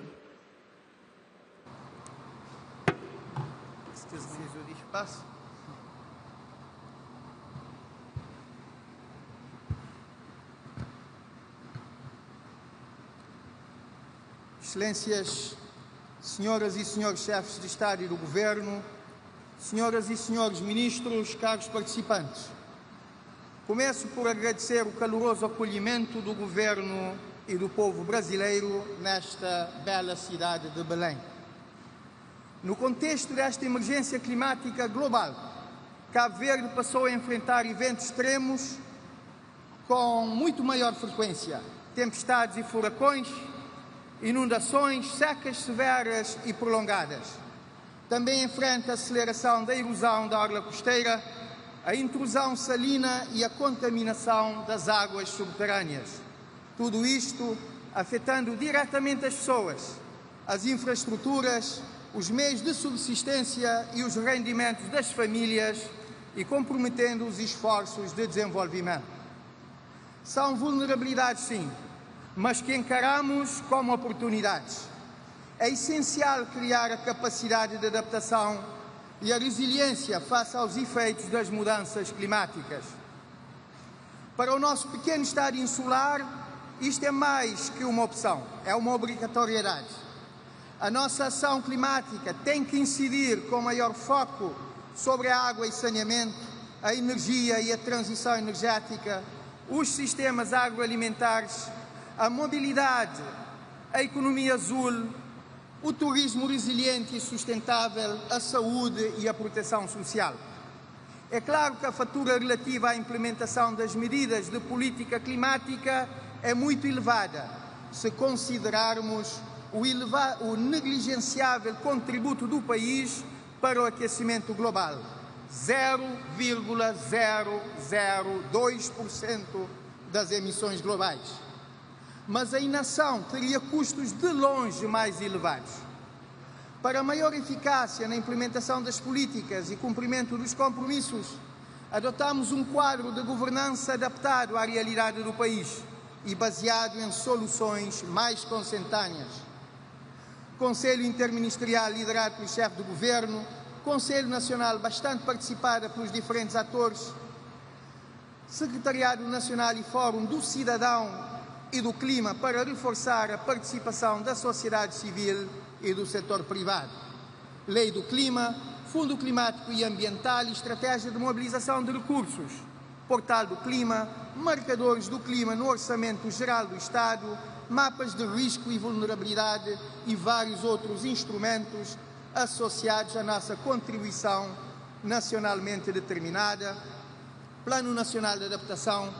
Excelências, senhoras e senhores chefes de Estado e do Governo, senhoras e senhores ministros, caros participantes, começo por agradecer o caloroso acolhimento do Governo e do povo brasileiro nesta bela cidade de Belém. No contexto desta emergência climática global, Cabo Verde passou a enfrentar eventos extremos com muito maior frequência, tempestades e furacões, inundações, secas severas e prolongadas. Também enfrenta a aceleração da erosão da orla costeira a intrusão salina e a contaminação das águas subterrâneas. Tudo isto afetando diretamente as pessoas, as infraestruturas, os meios de subsistência e os rendimentos das famílias e comprometendo os esforços de desenvolvimento. São vulnerabilidades, sim, mas que encaramos como oportunidades. É essencial criar a capacidade de adaptação e a resiliência face aos efeitos das mudanças climáticas. Para o nosso pequeno estado insular, isto é mais que uma opção, é uma obrigatoriedade. A nossa ação climática tem que incidir com maior foco sobre a água e saneamento, a energia e a transição energética, os sistemas agroalimentares, a mobilidade, a economia azul, o turismo resiliente e sustentável, a saúde e a proteção social. É claro que a fatura relativa à implementação das medidas de política climática é muito elevada, se considerarmos o negligenciável contributo do país para o aquecimento global, 0,002% das emissões globais. Mas a inação teria custos de longe mais elevados. Para maior eficácia na implementação das políticas e cumprimento dos compromissos, adotamos um quadro de governança adaptado à realidade do país e baseado em soluções mais consentâneas. Conselho Interministerial liderado pelo chefe do Governo, Conselho Nacional bastante participado pelos diferentes atores, Secretariado Nacional e Fórum do Cidadão e do Clima para reforçar a participação da sociedade civil e do setor privado. Lei do Clima, Fundo Climático e Ambiental e Estratégia de Mobilização de Recursos, Portal do Clima, Marcadores do Clima no Orçamento Geral do Estado, Mapas de Risco e Vulnerabilidade e vários outros instrumentos associados à nossa contribuição nacionalmente determinada, Plano Nacional de Adaptação,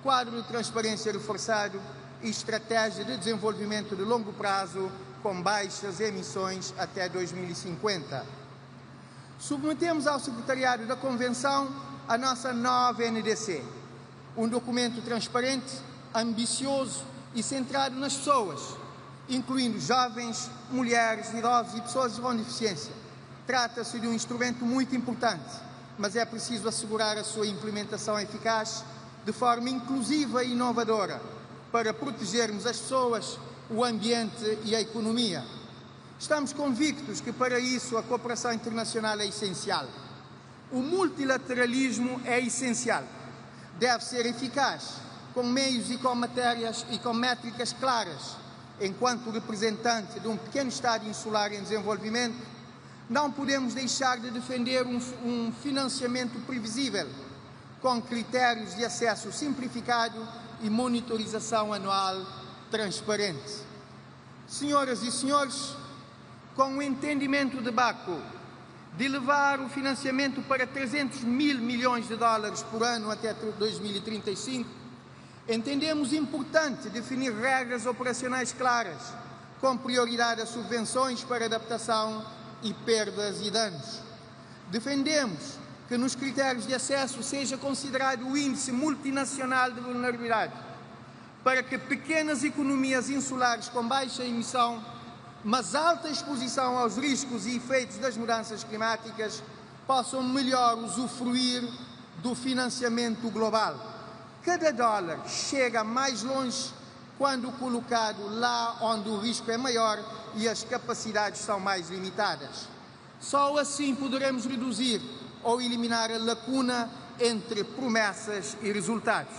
Quadro de Transparência Reforçado e Estratégia de Desenvolvimento de Longo Prazo com baixas emissões até 2050. Submetemos ao Secretariado da Convenção a nossa nova NDC, um documento transparente, ambicioso e centrado nas pessoas, incluindo jovens, mulheres, idosos e pessoas com deficiência. Trata-se de um instrumento muito importante, mas é preciso assegurar a sua implementação eficaz de forma inclusiva e inovadora, para protegermos as pessoas, o ambiente e a economia. Estamos convictos que para isso a cooperação internacional é essencial. O multilateralismo é essencial. Deve ser eficaz, com meios e com matérias e com métricas claras. Enquanto representante de um pequeno Estado insular em desenvolvimento, não podemos deixar de defender um financiamento previsível, com critérios de acesso simplificado e monitorização anual transparente. Senhoras e senhores, com o entendimento de Baku de levar o financiamento para 300 mil milhões de dólares por ano até 2035, entendemos importante definir regras operacionais claras, com prioridade a subvenções para adaptação e perdas e danos. Defendemos que nos critérios de acesso seja considerado o índice multinacional de vulnerabilidade, para que pequenas economias insulares com baixa emissão, mas alta exposição aos riscos e efeitos das mudanças climáticas, possam melhor usufruir do financiamento global. Cada dólar chega mais longe quando colocado lá onde o risco é maior e as capacidades são mais limitadas. Só assim poderemos reduzir ou eliminar a lacuna entre promessas e resultados.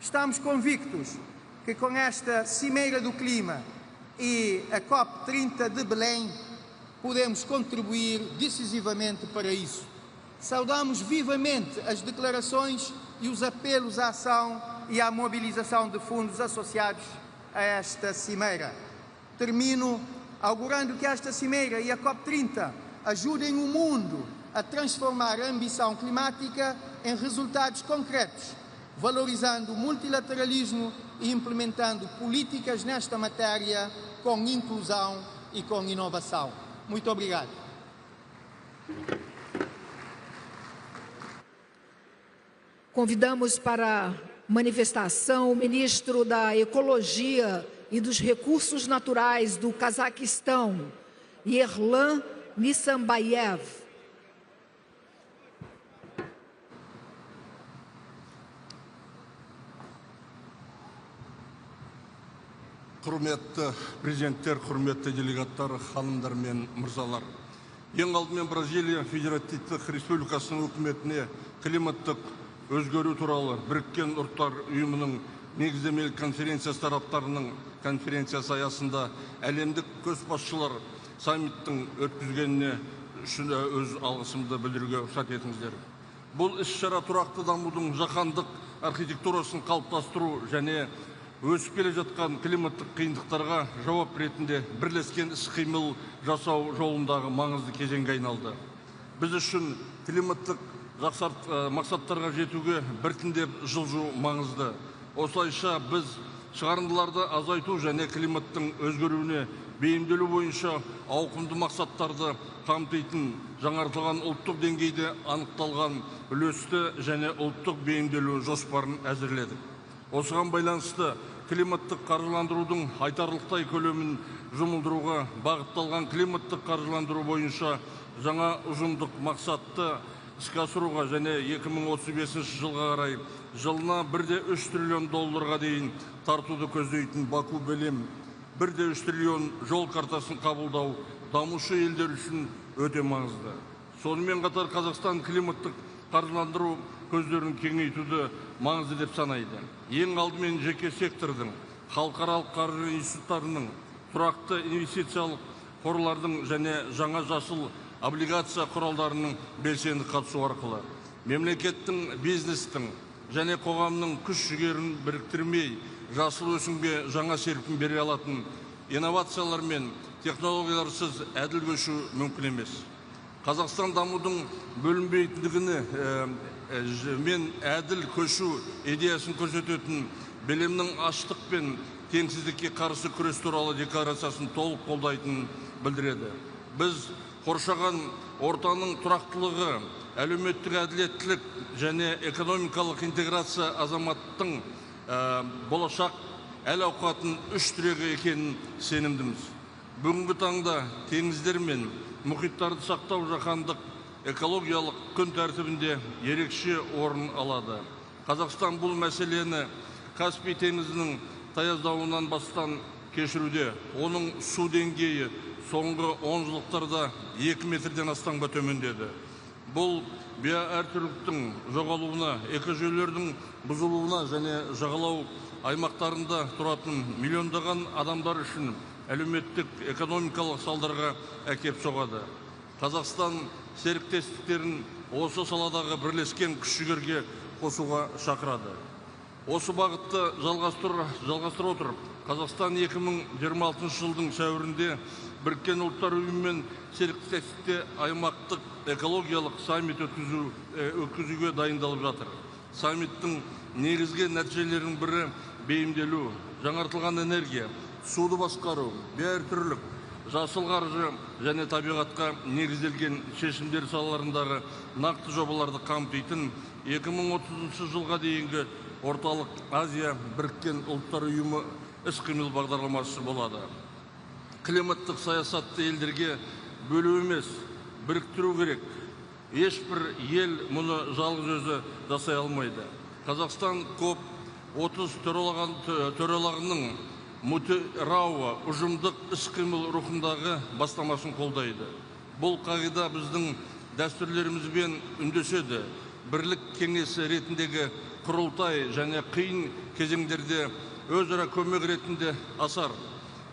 Estamos convictos que com esta Cimeira do Clima e a COP30 de Belém podemos contribuir decisivamente para isso. Saudamos vivamente as declarações e os apelos à ação e à mobilização de fundos associados a esta Cimeira. Termino augurando que esta Cimeira e a COP30 ajudem o mundo a transformar a ambição climática em resultados concretos, valorizando o multilateralismo e implementando políticas nesta matéria com inclusão e com inovação. Muito obrigado. Convidamos para manifestação o ministro da Ecologia e dos Recursos Naturais do Cazaquistão, Yerlan Nissambayev. Құрметті президенттер, құрметті делегаттар, ханымдар мен мырзалар. Ең алдымен Бразилия Федеративтік Республикасының үкіметіне климаттық өзгеру туралы Біріккен Ұлттар ұйымының негіздемелік конференциясы тараптарының конференциясы аясында әлемдік көшбасшылар саммиттің өткізгеніне үшін өз алғысымды білдіруге рұқсат етіңіздер. Бұл іс-шара тұрақты дамудың жаһандық архитектурасын қалыптастыру және өсіп келе жатқан климаттық қиындықтарға жауап ретінде бірлескен іс-қимыл жасау жолындағы маңызды кезеңге айналды. Біз үшін климаттық мақсаттарға жетуге біртіндеп жылжу маңызды. Осылайша біз шығарындыларды азайту және климаттың өзгеруіне бейімделу бойынша ауқымды мақсаттарды қамтитын жаңартылған ұлттық деңгейде анықталған үлесті және ұлттық бейімделу жоспарын әзірледік. Осыған байланысты климаттық қаржыландырудың айтарлықтай көлемін жұмылдыруға бағытталған климаттық қаржыландыру бойынша жаңа ұжымдық мақсатты іске асыруға және 2035 жылға қарай жылына 1,3 триллион долларға дейін тартуды көздейтін Баку Белем 1,3 триллион жол картасын қабылдау дамушы елдер үшін өте маңызды. Сонымен қатар Қазақстан климаттық қаржыландыру көздерін кеңейтуді маңызды деп санайды. Ең алдымен жеке сектордың, халықаралық қаржы институттарының, тұрақты инвестициялық қорлардың және жаңа жасыл облигация құралдарының белсенді қатысу арқылы мемлекеттің, бизнестің және қоғамның күш-жігерін біріктірмей жасыл өсімге жаңа серпін бере алатын инновациялар мен технологияларсыз әділ көшу мүмкін емес. Қазақстан дамудың бөлінбейтіндігіне мен әділ көшу идеясын көрсететін Белемнің аштық пен теңсіздікке қарсы күрес туралы декларациясын толық қолдайтынын білдіреді. Біз қоршаған ортаның тұрақтылығы, әлеуметтік әділеттілік және экономикалық интеграция азаматтың болашақ әл-ауқатын үш тірегі екенін сенімдіміз. Бүгінгі таңда теңіздер мен мұхиттарды сақтау жаһандық экологиялық күн тәртібінде ерекше орын алады. Қазақстан бұл мәселені Каспий теңізінің таяздауынан бастан кешіруде. Оның су деңгейі соңғы 10 жылдықтарда 2 метрден астамға төмендеді. Бұл биоәртүрліктің жоғалуына, экожүйелердің бұзылуына және жағалау аймақтарында тұратын миллиондаған адамдар үшін әлеуметтік экономикалық салдарға әкеп соғады. Қазақстан серіктестіктерін осы саладағы бірлескен күш-жігерге қосуға шақырады. Осы бағытты жалғастыра отырып, Қазақстан 2026 жылдың сәуірінде Біріккен Ұлттар ұйымымен серіктестікте аймақтық экологиялық саммит өткізуге дайындалып жатыр. Саммиттің негізгі нәтижелерінің бірі бейімделу, жаңартылған энергия, суды басқару, биоәртүрлік, жасыл қаржы және табиғатқа негізделген шешімдер салаларындағы нақты жобаларды қамтитын 2030 жылға дейінгі Орталық Азия Біріккен Ұлттар ұйымы іс-қимыл бағдарламасы болады. Климаттық саясатты елдерге бөлу емес, біріктіру керек. Ешбір ел мұны жалғыз өзі жасай алмайды. Қазақстан COP30 төрелағының Рауа ұжымдық іс-қимыл рухындағы бастамасын қолдайды. Бұл қағида біздің дәстүрлерімізбен үндеседі. Бірлік кеңесі ретіндегі құрылтай және қиын кезеңдерде өзара көмек ретінде асар.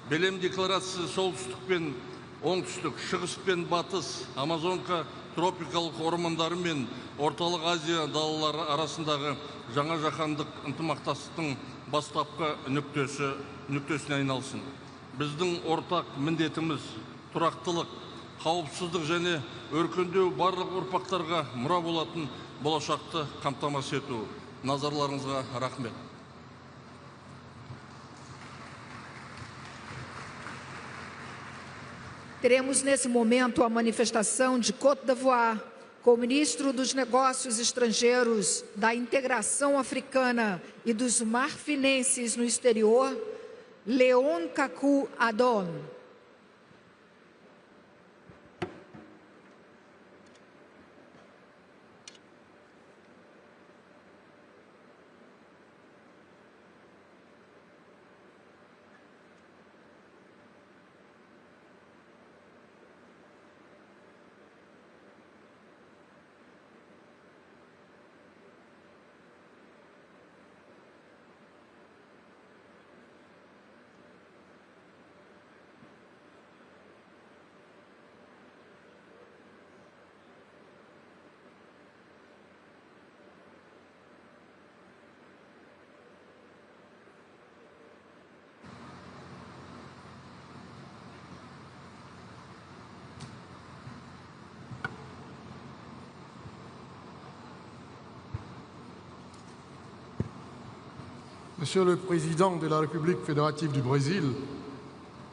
Белем декларациясы солтүстік пен оңтүстік, шығыс пен батыс, Амазонка тропикалық ормандары мен Орталық Азия далалары арасындағы жаңа жаһандық ынтымақтастықтың бастапқы нүктесіне айналсын. Біздің ортақ міндетіміз тұрақтылық, қауіпсіздік және өркендеу барлық ұрпақтарға мұра болатын болашақты қамтамасыз ету. Назарларыңызға рахмет. Teremos nesse momento a manifestação de Côte d'Ivoire, Co-ministro dos Negócios Estrangeiros, da Integração Africana e dos Marfinenses no Exterior, Leon Kaku Adon. Monsieur le Président de la République fédérative du Brésil,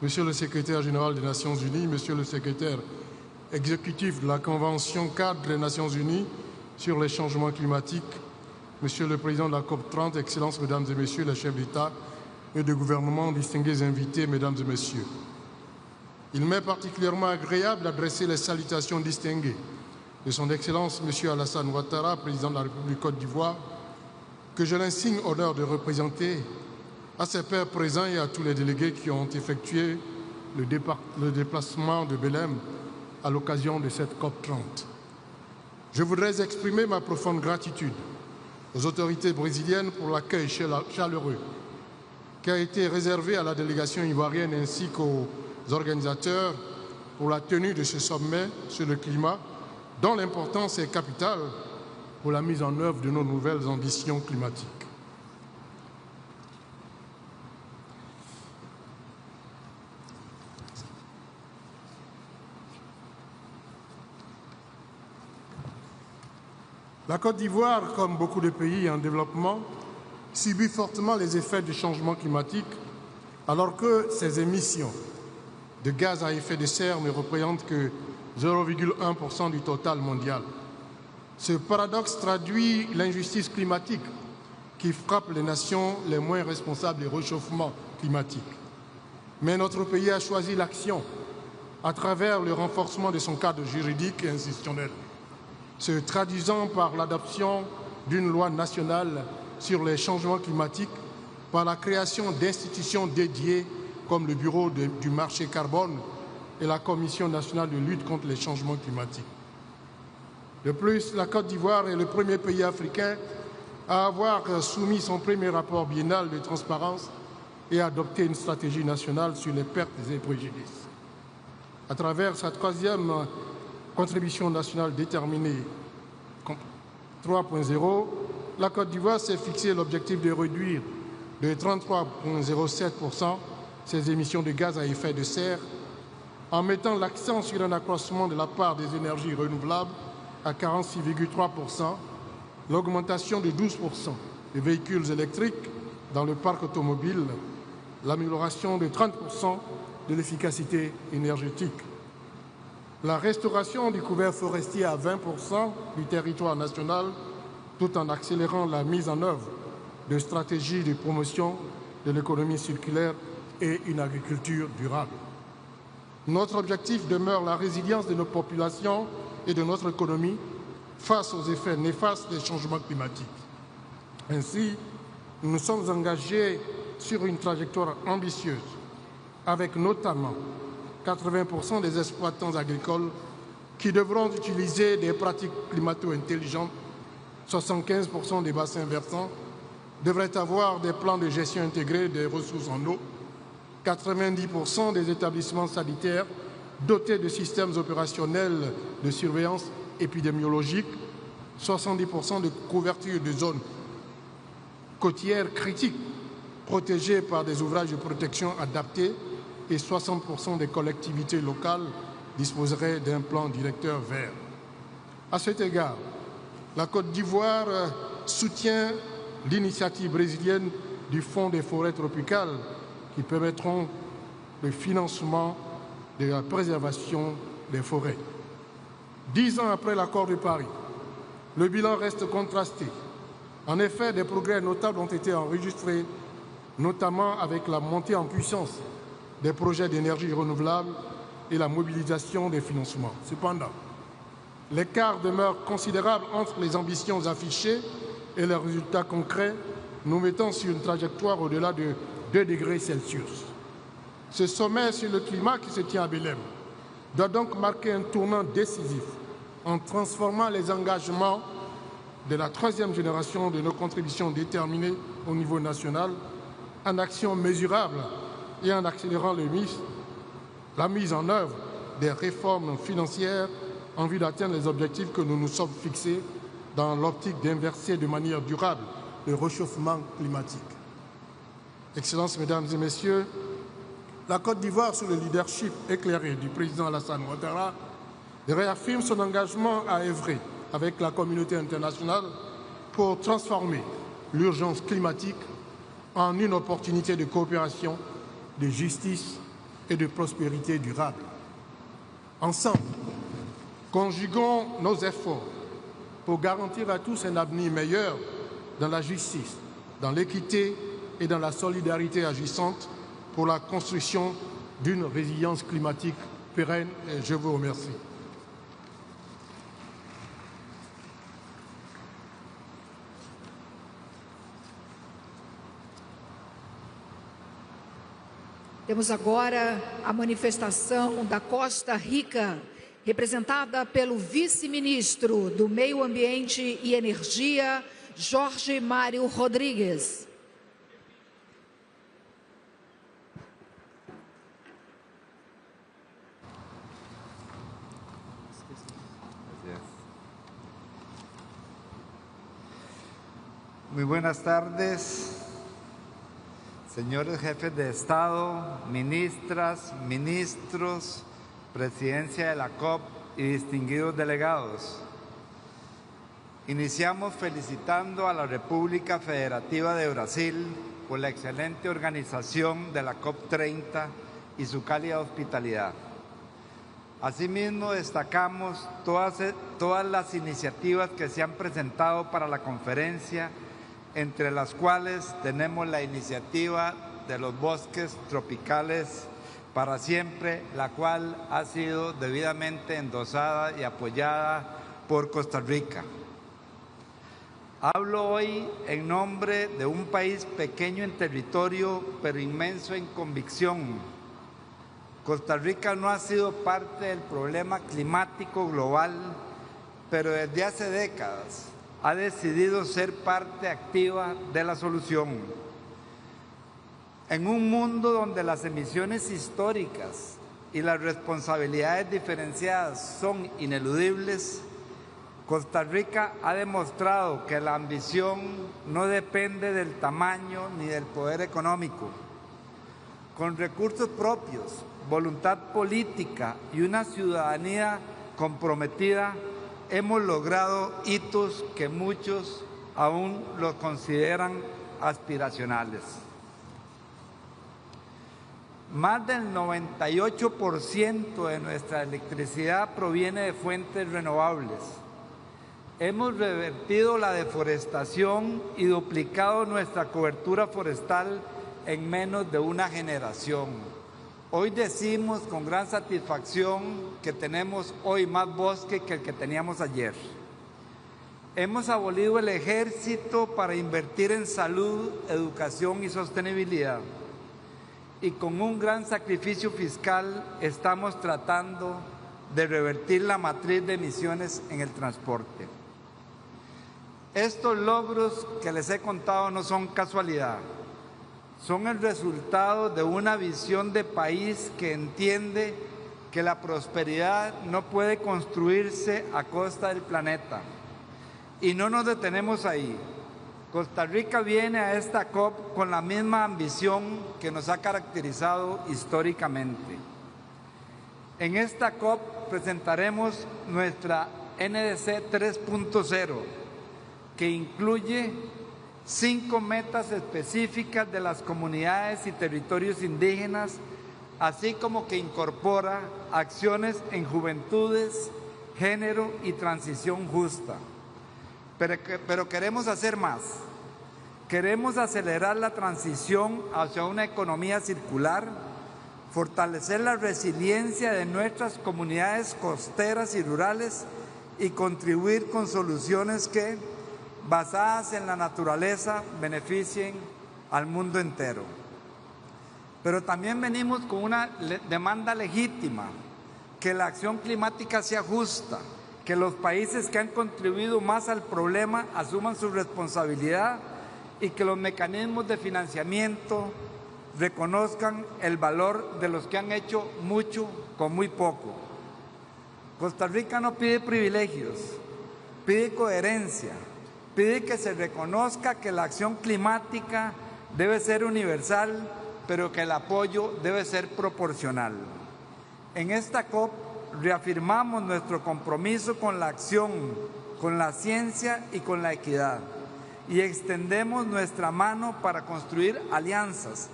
Monsieur le Secrétaire général des Nations Unies, Monsieur le Secrétaire exécutif de la Convention cadre des Nations Unies sur les changements climatiques, Monsieur le Président de la COP30, Excellences, Mesdames et Messieurs les chefs d'État et de gouvernement, distingués invités, Mesdames et Messieurs. Il m'est particulièrement agréable d'adresser les salutations distinguées de Son Excellence Monsieur Alassane Ouattara, Président de la République Côte d'Ivoire, que je l'insigne honneur de représenter, à ses pairs présents et à tous les délégués qui ont effectué le déplacement de Belém à l'occasion de cette COP30. Je voudrais exprimer ma profonde gratitude aux autorités brésiliennes pour l'accueil chaleureux qui a été réservé à la délégation ivoirienne ainsi qu'aux organisateurs pour la tenue de ce sommet sur le climat, dont l'importance est capitale pour la mise en œuvre de nos nouvelles ambitions climatiques. La Côte d'Ivoire, comme beaucoup de pays en développement, subit fortement les effets du changement climatique, alors que ses émissions de gaz à effet de serre ne représentent que 0,1% du total mondial. Ce paradoxe traduit l'injustice climatique qui frappe les nations les moins responsables du réchauffement climatique. Mais notre pays a choisi l'action à travers le renforcement de son cadre juridique et institutionnel, se traduisant par l'adoption d'une loi nationale sur les changements climatiques, par la création d'institutions dédiées comme le Bureau du marché carbone et la Commission nationale de lutte contre les changements climatiques. De plus, la Côte d'Ivoire est le premier pays africain à avoir soumis son premier rapport biennal de transparence et adopté une stratégie nationale sur les pertes et préjudices. À travers sa troisième contribution nationale déterminée 3.0, la Côte d'Ivoire s'est fixé l'objectif de réduire de 33,07% ses émissions de gaz à effet de serre en mettant l'accent sur un accroissement de la part des énergies renouvelables à 46,3%, l'augmentation de 12% des véhicules électriques dans le parc automobile, l'amélioration de 30% de l'efficacité énergétique, la restauration du couvert forestier à 20% du territoire national, tout en accélérant la mise en œuvre de stratégies de promotion de l'économie circulaire et une agriculture durable. Notre objectif demeure la résilience de nos populations et de notre économie face aux effets néfastes des changements climatiques. Ainsi, nous nous sommes engagés sur une trajectoire ambitieuse, avec notamment 80% des exploitants agricoles qui devront utiliser des pratiques climato-intelligentes, 75% des bassins versants devraient avoir des plans de gestion intégrés des ressources en eau, 90% des établissements sanitaires dotés de systèmes opérationnels de surveillance épidémiologique, 70% de couverture de zones côtières critiques protégées par des ouvrages de protection adaptés et 60% des collectivités locales disposeraient d'un plan directeur vert. À cet égard, la Côte d'Ivoire soutient l'initiative brésilienne du Fonds des forêts tropicales qui permettront le financement de la préservation des forêts. 10 ans après l'accord de Paris, le bilan reste contrasté. En effet, des progrès notables ont été enregistrés, notamment avec la montée en puissance des projets d'énergie renouvelable et la mobilisation des financements. Cependant, l'écart demeure considérable entre les ambitions affichées et les résultats concrets, nous mettant sur une trajectoire au-delà de 2 degrés Celsius. Ce sommet sur le climat qui se tient à Belém doit donc marquer un tournant décisif en transformant les engagements de la 3e génération de nos contributions déterminées au niveau national en actions mesurables et en accélérant la mise en œuvre des réformes financières en vue d'atteindre les objectifs que nous nous sommes fixés dans l'optique d'inverser de manière durable le réchauffement climatique. Excellences, Mesdames et Messieurs, la Côte d'Ivoire, sous le leadership éclairé du président Alassane Ouattara, réaffirme son engagement à œuvrer avec la communauté internationale pour transformer l'urgence climatique en une opportunité de coopération, de justice et de prospérité durable. Ensemble, conjuguons nos efforts pour garantir à tous un avenir meilleur dans la justice, dans l'équité et dans la solidarité agissante pour la construction d'une résilience climatique pérenne. Et je vous remercie. Temos agora a manifestação da Costa Rica, representada pelo vice-ministro do Meio Ambiente e Energia, Jorge Mário Rodrigues. Muy buenas tardes, señores jefes de Estado, ministras, ministros, presidencia de la COP y distinguidos delegados. Iniciamos felicitando a la República Federativa de Brasil por la excelente organización de la COP30 y su cálida hospitalidad. Asimismo, destacamos todas las iniciativas que se han presentado para la conferencia, entre las cuales tenemos la iniciativa de los bosques tropicales para siempre, la cual ha sido debidamente endosada y apoyada por Costa Rica. Hablo hoy en nombre de un país pequeño en territorio, pero inmenso en convicción. Costa Rica no ha sido parte del problema climático global, pero desde hace décadas ha decidido ser parte activa de la solución. En un mundo donde las emisiones históricas y las responsabilidades diferenciadas son ineludibles, Costa Rica ha demostrado que la ambición no depende del tamaño ni del poder económico. Con recursos propios, voluntad política y una ciudadanía comprometida, hemos logrado hitos que muchos aún los consideran aspiracionales. Más del 98% de nuestra electricidad proviene de fuentes renovables. Hemos revertido la deforestación y duplicado nuestra cobertura forestal en menos de una generación. Hoy decimos con gran satisfacción que tenemos hoy más bosque que el que teníamos ayer. Hemos abolido el ejército para invertir en salud, educación y sostenibilidad. Y con un gran sacrificio fiscal estamos tratando de revertir la matriz de emisiones en el transporte. Estos logros que les he contado no son casualidad. Son el resultado de una visión de país que entiende que la prosperidad no puede construirse a costa del planeta. Y no nos detenemos ahí. Costa Rica viene a esta COP con la misma ambición que nos ha caracterizado históricamente. En esta COP presentaremos nuestra NDC 3.0, que incluye 5 metas específicas de las comunidades y territorios indígenas, así como que incorpora acciones en juventudes, género y transición justa. Pero queremos hacer más. Queremos acelerar la transición hacia una economía circular, fortalecer la resiliencia de nuestras comunidades costeras y rurales y contribuir con soluciones que, basadas en la naturaleza, beneficien al mundo entero. Pero también venimos con una demanda legítima, que la acción climática sea justa, que los países que han contribuido más al problema asuman su responsabilidad y que los mecanismos de financiamiento reconozcan el valor de los que han hecho mucho con muy poco. Costa Rica no pide privilegios, pide coherencia, pide que se reconozca que la acción climática debe ser universal, pero que el apoyo debe ser proporcional. En esta COP reafirmamos nuestro compromiso con la acción, con la ciencia y con la equidad, y extendemos nuestra mano para construir alianzas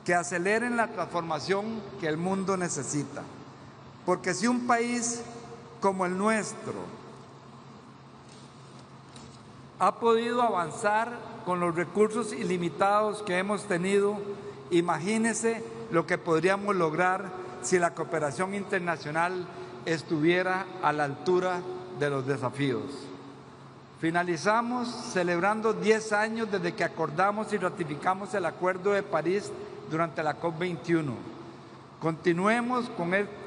que aceleren la transformación que el mundo necesita. Porque si un país como el nuestro ha podido avanzar con los recursos ilimitados que hemos tenido, imagínese lo que podríamos lograr si la cooperación internacional estuviera a la altura de los desafíos. Finalizamos celebrando 10 años desde que acordamos y ratificamos el Acuerdo de París durante la COP21. Continuemos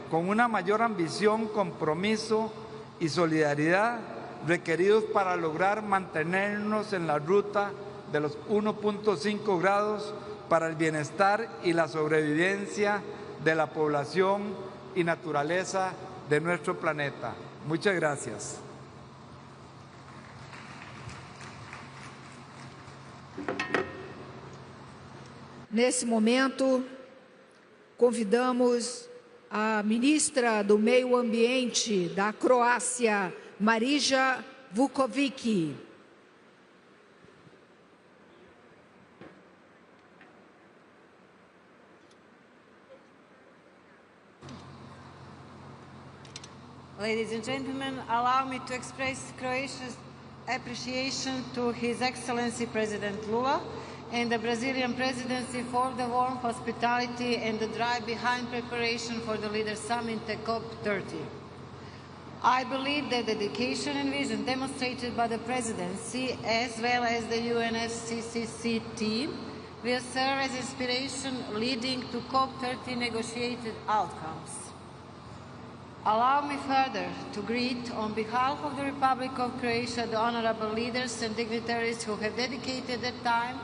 con una mayor ambición, compromiso y solidaridad requeridos para lograr mantenernos en la ruta de los 1.5 grados para el bienestar y la sobrevivencia de la población y naturaleza de nuestro planeta. Muchas gracias. Nesse momento, convidamos a ministra do Meio Ambiente da Croácia, Marija Vukovic. Ladies and gentlemen, allow me to express Croatia's appreciation to His Excellency President Lula and the Brazilian presidency for the warm hospitality and the drive behind preparation for the Leaders' Summit at COP30. I believe that the dedication and vision demonstrated by the presidency as well as the UNFCCC team will serve as inspiration leading to COP30 negotiated outcomes. Allow me further to greet, on behalf of the Republic of Croatia, the honorable leaders and dignitaries who have dedicated their time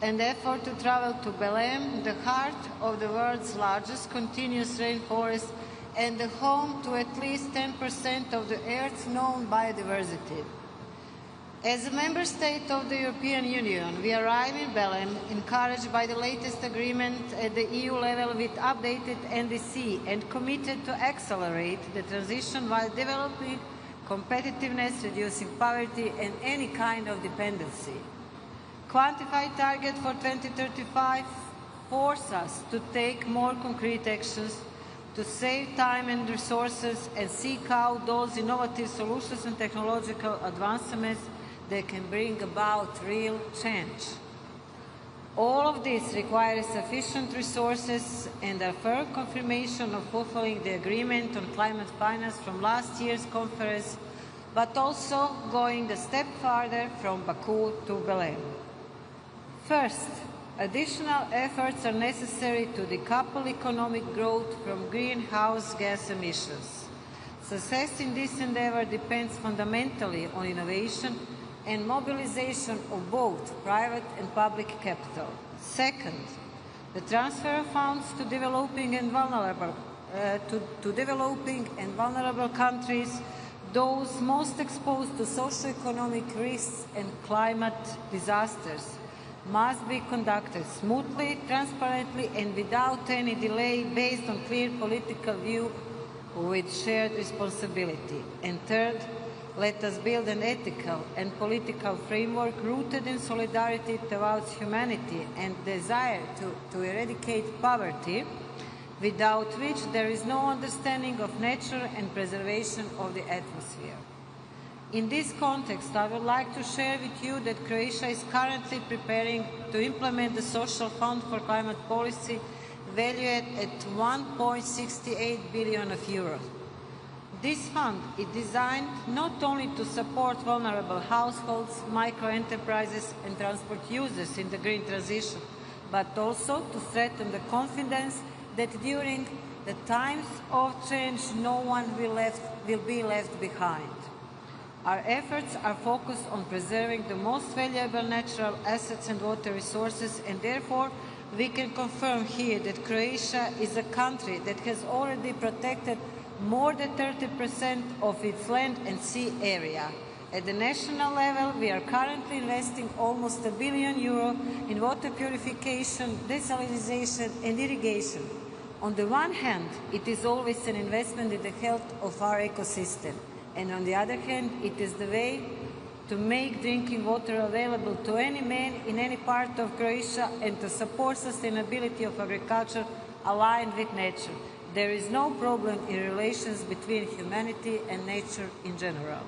and effort to travel to Belém, the heart of the world's largest continuous rainforest and the home to at least 10% of the Earth's known biodiversity. As a member state of the European Union, we arrive in Belém encouraged by the latest agreement at the EU level with updated NDC and committed to accelerate the transition while developing competitiveness, reducing poverty and any kind of dependency. Quantified target for 2035 force us to take more concrete actions to save time and resources and seek out those innovative solutions and technological advancements that can bring about real change. All of this requires sufficient resources and a firm confirmation of fulfilling the agreement on climate finance from last year's conference, but also going a step further from Baku to Belém. First, additional efforts are necessary to decouple economic growth from greenhouse gas emissions. Success in this endeavor depends fundamentally on innovation and mobilization of both private and public capital. Second, the transfer of funds to developing and vulnerable countries, those most exposed to socio-economic risks and climate disasters, must be conducted smoothly, transparently, and without any delay based on clear political view with shared responsibility. And third, let us build an ethical and political framework rooted in solidarity towards humanity and desire to eradicate poverty without which there is no understanding of nature and preservation of the atmosphere. In this context, I would like to share with you that Croatia is currently preparing to implement the Social Fund for Climate Policy valued at 1.68 billion euros. This fund is designed not only to support vulnerable households, micro-enterprises and transport users in the green transition, but also to strengthen the confidence that during the times of change no one will be left behind. Our efforts are focused on preserving the most valuable natural assets and water resources, and therefore we can confirm here that Croatia is a country that has already protected more than 30% of its land and sea area. At the national level, we are currently investing almost €1 billion in water purification, desalination and irrigation. On the one hand, it is always an investment in the health of our ecosystem, and on the other hand, it is the way to make drinking water available to any man in any part of Croatia and to support sustainability of agriculture aligned with nature. There is no problem in relations between humanity and nature in general.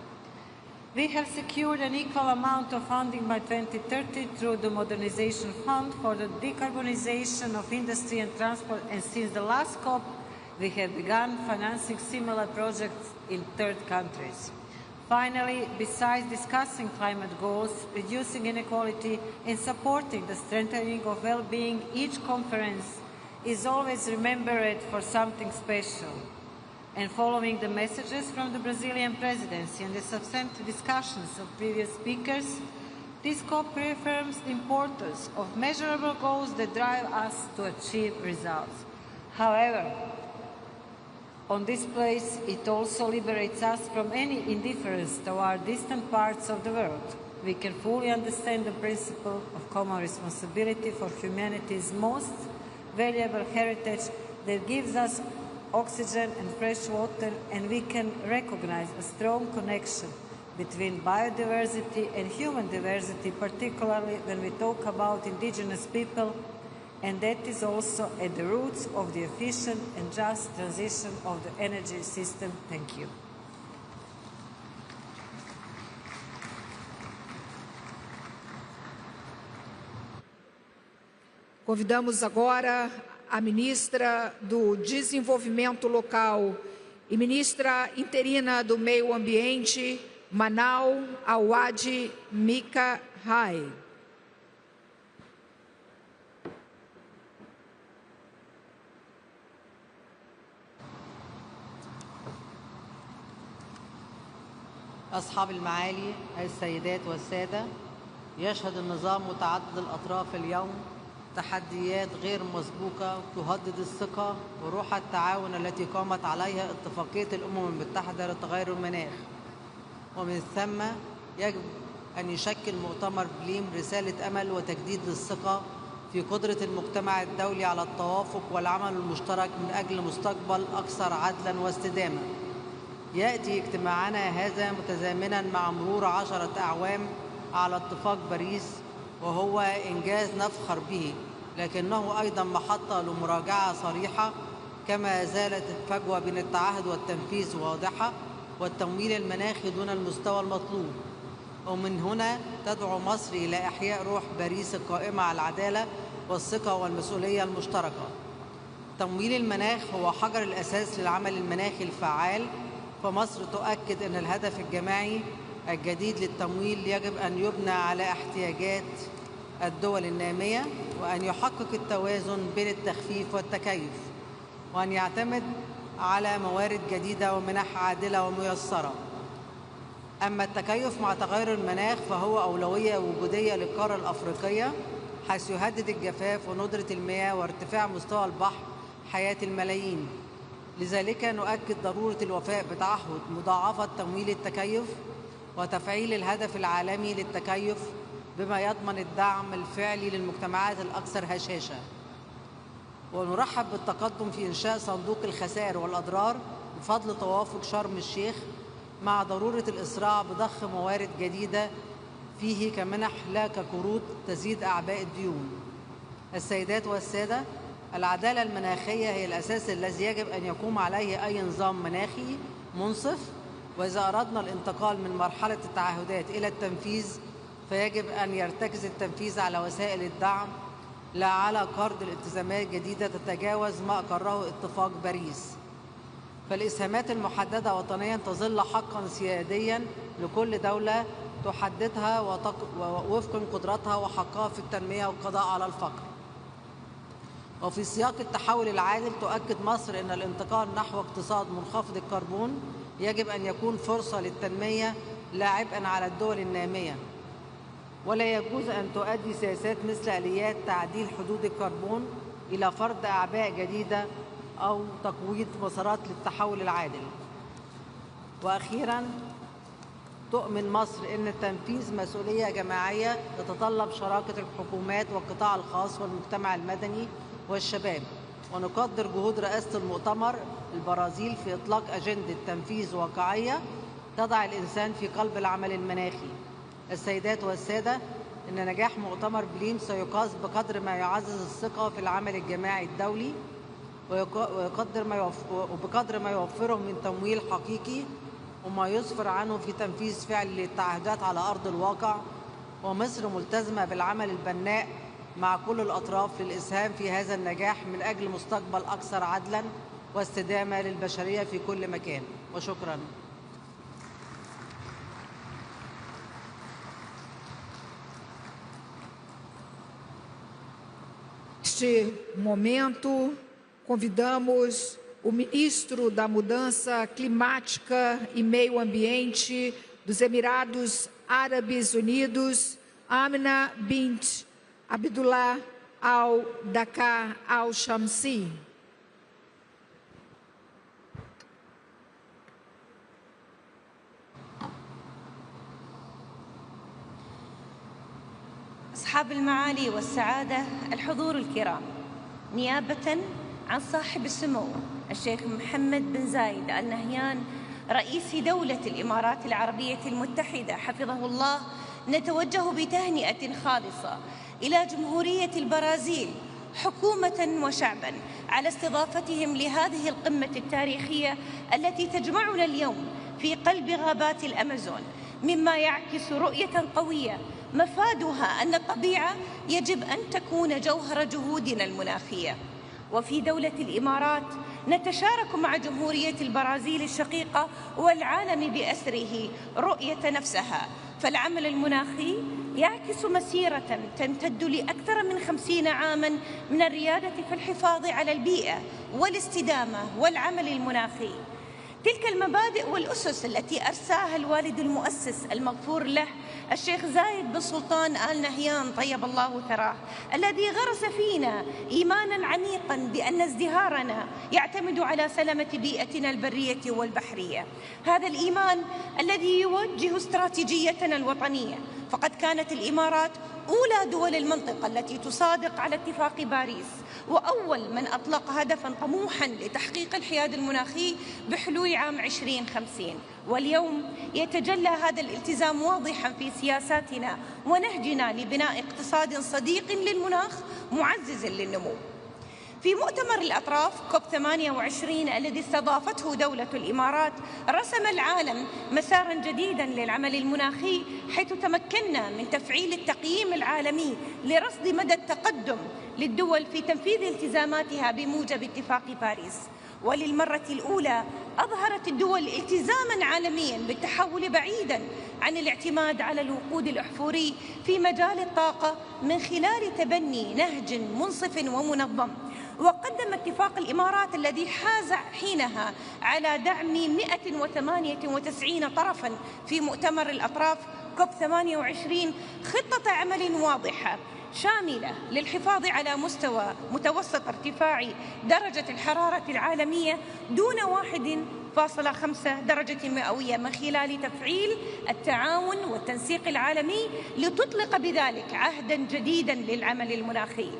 We have secured an equal amount of funding by 2030 through the Modernization Fund for the decarbonization of industry and transport, and since the last COP, we have begun financing similar projects in third countries. Finally, besides discussing climate goals, reducing inequality, and supporting the strengthening of well-being, each conference is always remembered for something special. And following the messages from the Brazilian presidency and the substantive discussions of previous speakers, this COP reaffirms the importance of measurable goals that drive us to achieve results. However, on this place, it also liberates us from any indifference toward distant parts of the world. We can fully understand the principle of common responsibility for humanity's most valuable heritage that gives us oxygen and fresh water, and we can recognize a strong connection between biodiversity and human diversity, particularly when we talk about indigenous people, and that is also at the roots of the efficient and just transition of the energy system. Thank you. Convidamos agora a ministra do Desenvolvimento Local e ministra interina do Meio Ambiente, Manal Awad Mika Rai. أصحاب المعالي، السيدات والسادة، يشهد النظام متعدد الأطراف اليوم تحديات غير مسبوقة تهدد الثقة وروح التعاون التي قامت عليها اتفاقية الأمم المتحدة لتغير المناخ، ومن ثم يجب أن يشكل مؤتمر بليم رسالة أمل وتجديد الثقة في قدرة المجتمع الدولي على التوافق والعمل المشترك من أجل مستقبل أكثر عدلاً واستدامة. يأتي اجتماعنا هذا متزامناً مع مرور 10 أعوام على اتفاق باريس، وهو إنجاز نفخر به، لكنه أيضاً محطة لمراجعة صريحة، كما زالت الفجوة بين التعهد والتنفيذ واضحة، والتمويل المناخي دون المستوى المطلوب. ومن هنا تدعو مصر إلى إحياء روح باريس القائمة على العدالة والثقة والمسؤولية المشتركة. تمويل المناخ هو حجر الأساس للعمل المناخي الفعال، فمصر تؤكد أن الهدف الجماعي الجديد للتمويل يجب أن يبنى على احتياجات الدول النامية، وأن يحقق التوازن بين التخفيف والتكيف، وأن يعتمد على موارد جديدة ومنح عادلة وميسرة. أما التكيف مع تغير المناخ فهو أولوية وجودية للقارة الأفريقية، حيث يهدد الجفاف وندرة المياه وارتفاع مستوى البحر حياة الملايين. لذلك نؤكد ضرورة الوفاء بتعهد مضاعفة تمويل التكيف وتفعيل الهدف العالمي للتكيف بما يضمن الدعم الفعلي للمجتمعات الأكثر هشاشة. ونرحب بالتقدم في إنشاء صندوق الخسائر والأضرار بفضل توافق شرم الشيخ، مع ضرورة الإسراع بضخ موارد جديدة فيه كمنح لا كقروض تزيد أعباء الديون. السيدات والسادة، العدالة المناخية هي الأساس الذي يجب أن يقوم عليه أي نظام مناخي منصف، وإذا أردنا الانتقال من مرحلة التعهدات إلى التنفيذ فيجب أن يرتكز التنفيذ على وسائل الدعم لا على قرض الالتزامات جديدة تتجاوز ما أقره اتفاق باريس. فالإسهامات المحددة وطنيا تظل حقا سياديا لكل دولة تحددها وفق قدرتها وحقها في التنمية والقضاء على الفقر. وفي سياق التحول العادل تؤكد مصر أن الانتقال نحو اقتصاد منخفض الكربون يجب أن يكون فرصة للتنمية لا عبئا على الدول النامية، ولا يجوز أن تؤدي سياسات مثل آليات تعديل حدود الكربون إلى فرض أعباء جديدة أو تقويض مسارات للتحول العادل. وأخيراً تؤمن مصر أن تنفيذ مسؤولية جماعية يتطلب شراكة الحكومات والقطاع الخاص والمجتمع المدني والشباب، ونقدر جهود رئاسة المؤتمر البرازيل في إطلاق أجندة تنفيذ واقعية تضع الإنسان في قلب العمل المناخي. السيدات والسادة، إن نجاح مؤتمر بليم سيقاس بقدر ما يعزز الثقة في العمل الجماعي الدولي وبقدر ما يوفره من تمويل حقيقي وما يسفر عنه في تنفيذ فعلي للتعهدات على أرض الواقع. ومصر ملتزمة بالعمل البناء مع كل الأطراف للإسهام في هذا النجاح من أجل مستقبل أكثر عدلاً واستدامة للبشرية في كل مكان. وشكراً. Neste momento, convidamos o ministro da Mudança Climática e Meio Ambiente dos Emirados Árabes Unidos, Amina bint Abdullah al-Dakar al-Shamsi. أصحاب المعالي والسعادة، الحضور الكرام، نيابة عن صاحب السمو الشيخ محمد بن زايد آل نهيان رئيس دولة الإمارات العربية المتحدة حفظه الله، نتوجه بتهنئة خالصة إلى جمهورية البرازيل حكومة وشعبا على استضافتهم لهذه القمة التاريخية التي تجمعنا اليوم في قلب غابات الأمازون، مما يعكس رؤية قوية مفادها أن الطبيعة يجب أن تكون جوهر جهودنا المناخية. وفي دولة الإمارات نتشارك مع جمهورية البرازيل الشقيقة والعالم بأسره رؤية نفسها، فالعمل المناخي يعكس مسيرة تمتد لأكثر من 50 عاماً من الريادة في الحفاظ على البيئة والاستدامة والعمل المناخي. تلك المبادئ والأسس التي أرساها الوالد المؤسس المغفور له الشيخ زايد بن سلطان آل نهيان طيب الله ثراه، الذي غرس فينا إيماناً عميقاً بأن ازدهارنا يعتمد على سلامة بيئتنا البرية والبحرية. هذا الإيمان الذي يوجه استراتيجيتنا الوطنية، فقد كانت الإمارات أولى دول المنطقة التي تصادق على اتفاق باريس، وأول من أطلق هدفاً طموحاً لتحقيق الحياد المناخي بحلول عام 2050. واليوم يتجلى هذا الالتزام واضحاً في سياساتنا ونهجنا لبناء اقتصاد صديق للمناخ معزز للنمو. في مؤتمر الأطراف COP28 الذي استضافته دولة الإمارات، رسم العالم مساراً جديداً للعمل المناخي، حيث تمكنا من تفعيل التقييم العالمي لرصد مدى التقدم للدول في تنفيذ التزاماتها بموجب اتفاق باريس. وللمرة الأولى أظهرت الدول التزاماً عالمياً بالتحول بعيداً عن الاعتماد على الوقود الأحفوري في مجال الطاقة من خلال تبني نهج منصف ومنظم. وقدم اتفاق الإمارات الذي حاز حينها على دعم 198 طرفاً في مؤتمر الأطراف COP28 خطة عمل واضحة شاملة للحفاظ على مستوى متوسط ارتفاع درجة الحرارة العالمية دون 1.5 درجة مئوية من خلال تفعيل التعاون والتنسيق العالمي لتطلق بذلك عهداً جديداً للعمل المناخي.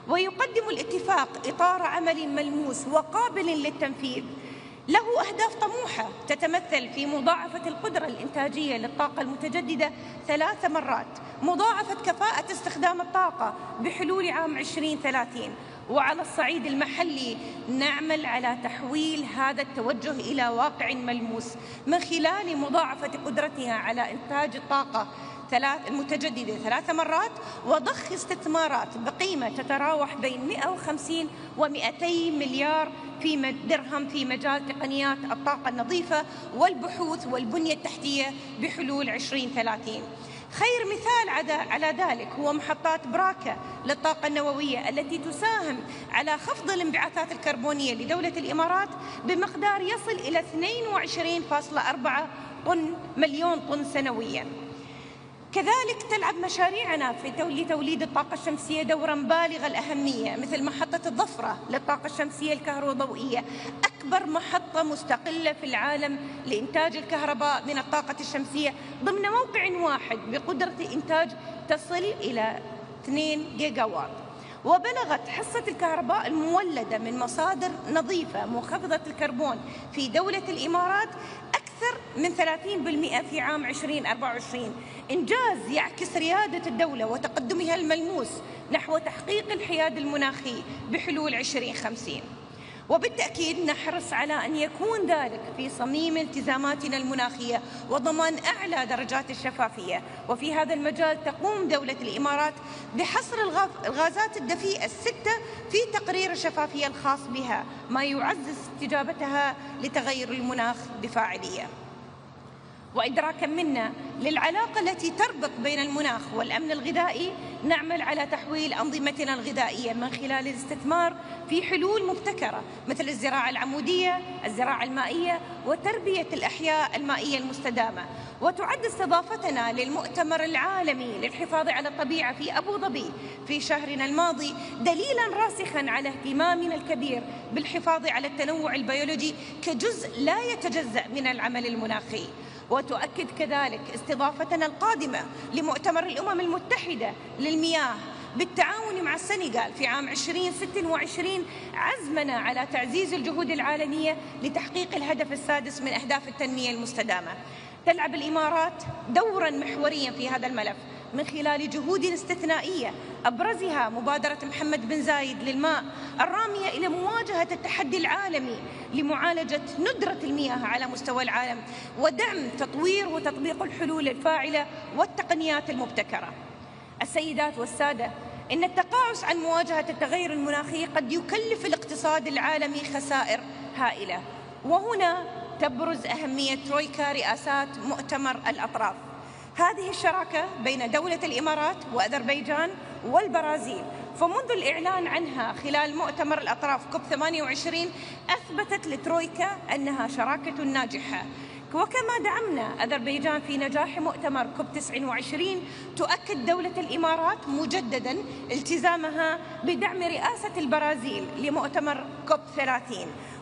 ويقدم الاتفاق إطار عمل ملموس وقابل للتنفيذ له أهداف طموحة تتمثل في مضاعفة القدرة الإنتاجية للطاقة المتجددة 3 مرات، مضاعفة كفاءة استخدام الطاقة بحلول عام 2030، وعلى الصعيد المحلي نعمل على تحويل هذا التوجه إلى واقع ملموس من خلال مضاعفة قدرتها على إنتاج الطاقة المتجددة 3 مرات، وضخ استثمارات بقيمة تتراوح بين 150 و200 مليار درهم في مجال تقنيات الطاقة النظيفة والبحوث والبنية التحتية بحلول 2030. خير مثال على ذلك هو محطات براكة للطاقة النووية التي تساهم على خفض الانبعاثات الكربونية لدولة الإمارات بمقدار يصل إلى 22.4 مليون طن سنوياً. كذلك تلعب مشاريعنا في توليد الطاقة الشمسية دورا بالغ الأهمية، مثل محطة الظفرة للطاقة الشمسية الكهروضوئية، أكبر محطة مستقلة في العالم لإنتاج الكهرباء من الطاقة الشمسية ضمن موقع واحد بقدرة إنتاج تصل إلى 2 جيجاوات. وبلغت حصة الكهرباء المولدة من مصادر نظيفة منخفضة الكربون في دولة الإمارات أكثر من 30% في عام 2024، إنجاز يعكس ريادة الدولة وتقدمها الملموس نحو تحقيق الحياد المناخي بحلول 2050. وبالتأكيد نحرص على أن يكون ذلك في صميم التزاماتنا المناخية وضمان أعلى درجات الشفافية. وفي هذا المجال تقوم دولة الإمارات بحصر الغازات الدفيئة 6 في تقرير الشفافية الخاص بها، ما يعزز استجابتها لتغير المناخ بفاعلية. وإدراكا منا للعلاقة التي تربط بين المناخ والأمن الغذائي، نعمل على تحويل أنظمتنا الغذائية من خلال الاستثمار في حلول مبتكرة مثل الزراعة العمودية، الزراعة المائية، وتربية الأحياء المائية المستدامة. وتعد استضافتنا للمؤتمر العالمي للحفاظ على الطبيعة في أبو ظبي في شهرنا الماضي دليلا راسخا على اهتمامنا الكبير بالحفاظ على التنوع البيولوجي كجزء لا يتجزأ من العمل المناخي. وتؤكد كذلك استضافتنا القادمة لمؤتمر الأمم المتحدة للمياه بالتعاون مع السنغال في عام 2026 عزمنا على تعزيز الجهود العالمية لتحقيق الهدف السادس من أهداف التنمية المستدامة. تلعب الإمارات دورا محوريا في هذا الملف من خلال جهود استثنائية أبرزها مبادرة محمد بن زايد للماء الرامية إلى مواجهة التحدي العالمي لمعالجة ندرة المياه على مستوى العالم ودعم تطوير وتطبيق الحلول الفاعلة والتقنيات المبتكرة. السيدات والسادة، إن التقاعس عن مواجهة التغير المناخي قد يكلف الاقتصاد العالمي خسائر هائلة، وهنا تبرز أهمية ترويكا رئاسات مؤتمر الأطراف. هذه الشراكة بين دولة الإمارات وأذربيجان والبرازيل، فمنذ الإعلان عنها خلال مؤتمر الأطراف COP28 أثبتت لترويكا أنها شراكة ناجحة. وكما دعمنا أذربيجان في نجاح مؤتمر COP29، تؤكد دولة الإمارات مجددا التزامها بدعم رئاسة البرازيل لمؤتمر COP30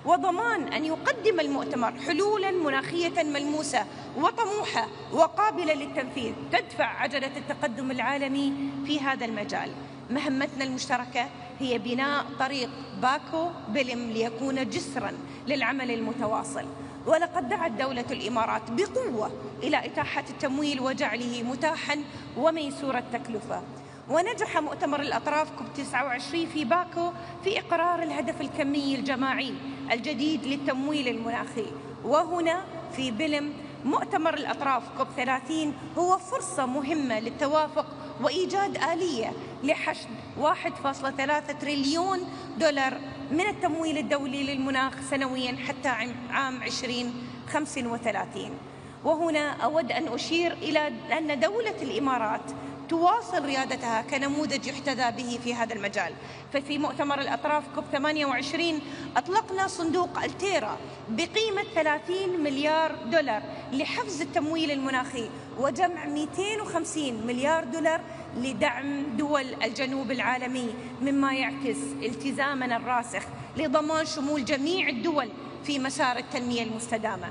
وضمان أن يقدم المؤتمر حلولا مناخية ملموسة وطموحة وقابلة للتنفيذ تدفع عجلة التقدم العالمي في هذا المجال. مهمتنا المشتركة هي بناء طريق باكو بلم ليكون جسرا للعمل المتواصل. ولقد دعت دولة الإمارات بقوة إلى إتاحة التمويل وجعله متاحا وميسور التكلفة. ونجح مؤتمر الأطراف COP29 في باكو في إقرار الهدف الكمي الجماعي الجديد للتمويل المناخي. وهنا في بلم مؤتمر الأطراف COP30 هو فرصة مهمة للتوافق وإيجاد آلية لحشد 1.3 تريليون دولار من التمويل الدولي للمناخ سنويا حتى عام 2035. وهنا أود أن أشير إلى أن دولة الإمارات تواصل ريادتها كنموذج يحتذى به في هذا المجال. ففي مؤتمر الأطراف COP28 أطلقنا صندوق التيرا بقيمة 30 مليار دولار لحفز التمويل المناخي وجمع 250 مليار دولار لدعم دول الجنوب العالمي، مما يعكس التزامنا الراسخ لضمان شمول جميع الدول في مسار التنمية المستدامة.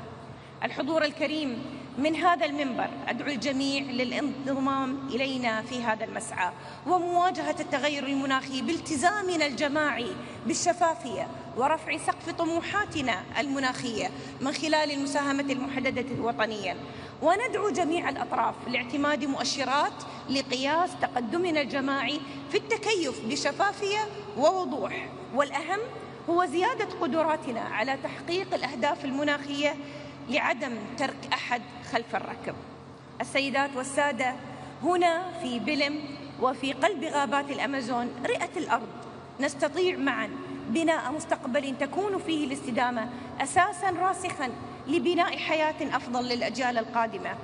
الحضور الكريم، من هذا المنبر أدعو الجميع للانضمام إلينا في هذا المسعى ومواجهة التغير المناخي بالتزامنا الجماعي بالشفافية ورفع سقف طموحاتنا المناخية من خلال المساهمة المحددة وطنيا. وندعو جميع الأطراف لاعتماد مؤشرات لقياس تقدمنا الجماعي في التكيف بشفافية ووضوح، والأهم هو زيادة قدراتنا على تحقيق الأهداف المناخية لعدم ترك أحد خلف الركب. السيدات والسادة، هنا في بلم وفي قلب غابات الأمازون رئة الأرض نستطيع معا بناء مستقبل تكون فيه الاستدامة أساسا راسخا لبناء حياة أفضل للأجيال القادمة.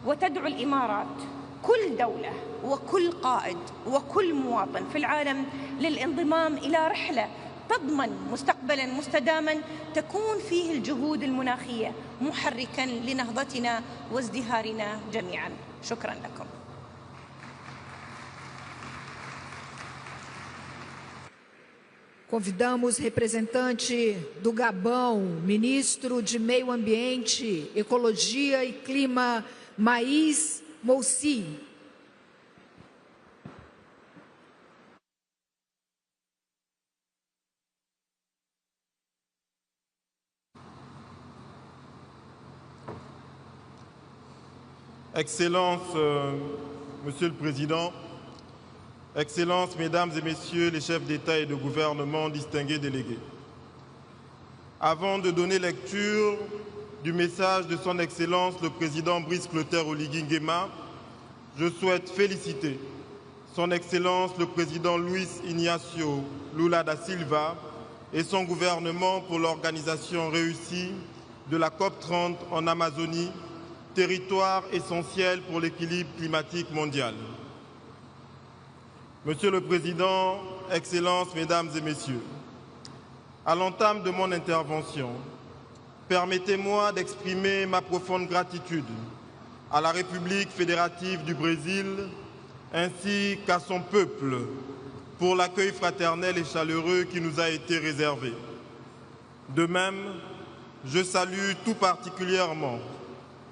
وتدعو الإمارات كل دولة وكل قائد وكل مواطن في العالم للانضمام إلى رحلة تضمن مستقبلا مستداما تكون فيه الجهود المناخية محركا لنهضتنا وازدهارنا جميعا. شكرا لكم. Convidamos representante do Gabão, ministro de Meio Ambiente, Ecologia e Clima, Maís Moussi. Excellences, Monsieur le Président, Excellences, Mesdames et Messieurs les chefs d'État et de gouvernement, distingués délégués. Avant de donner lecture du message de Son Excellence le Président Brice Clotaire Oligui Nguema, je souhaite féliciter Son Excellence le Président Luis Ignacio Lula da Silva et son gouvernement pour l'organisation réussie de la COP30 en Amazonie, territoire essentiel pour l'équilibre climatique mondial. Monsieur le Président, Excellences, Mesdames et Messieurs, à l'entame de mon intervention, permettez-moi d'exprimer ma profonde gratitude à la République fédérative du Brésil ainsi qu'à son peuple pour l'accueil fraternel et chaleureux qui nous a été réservé. De même, je salue tout particulièrement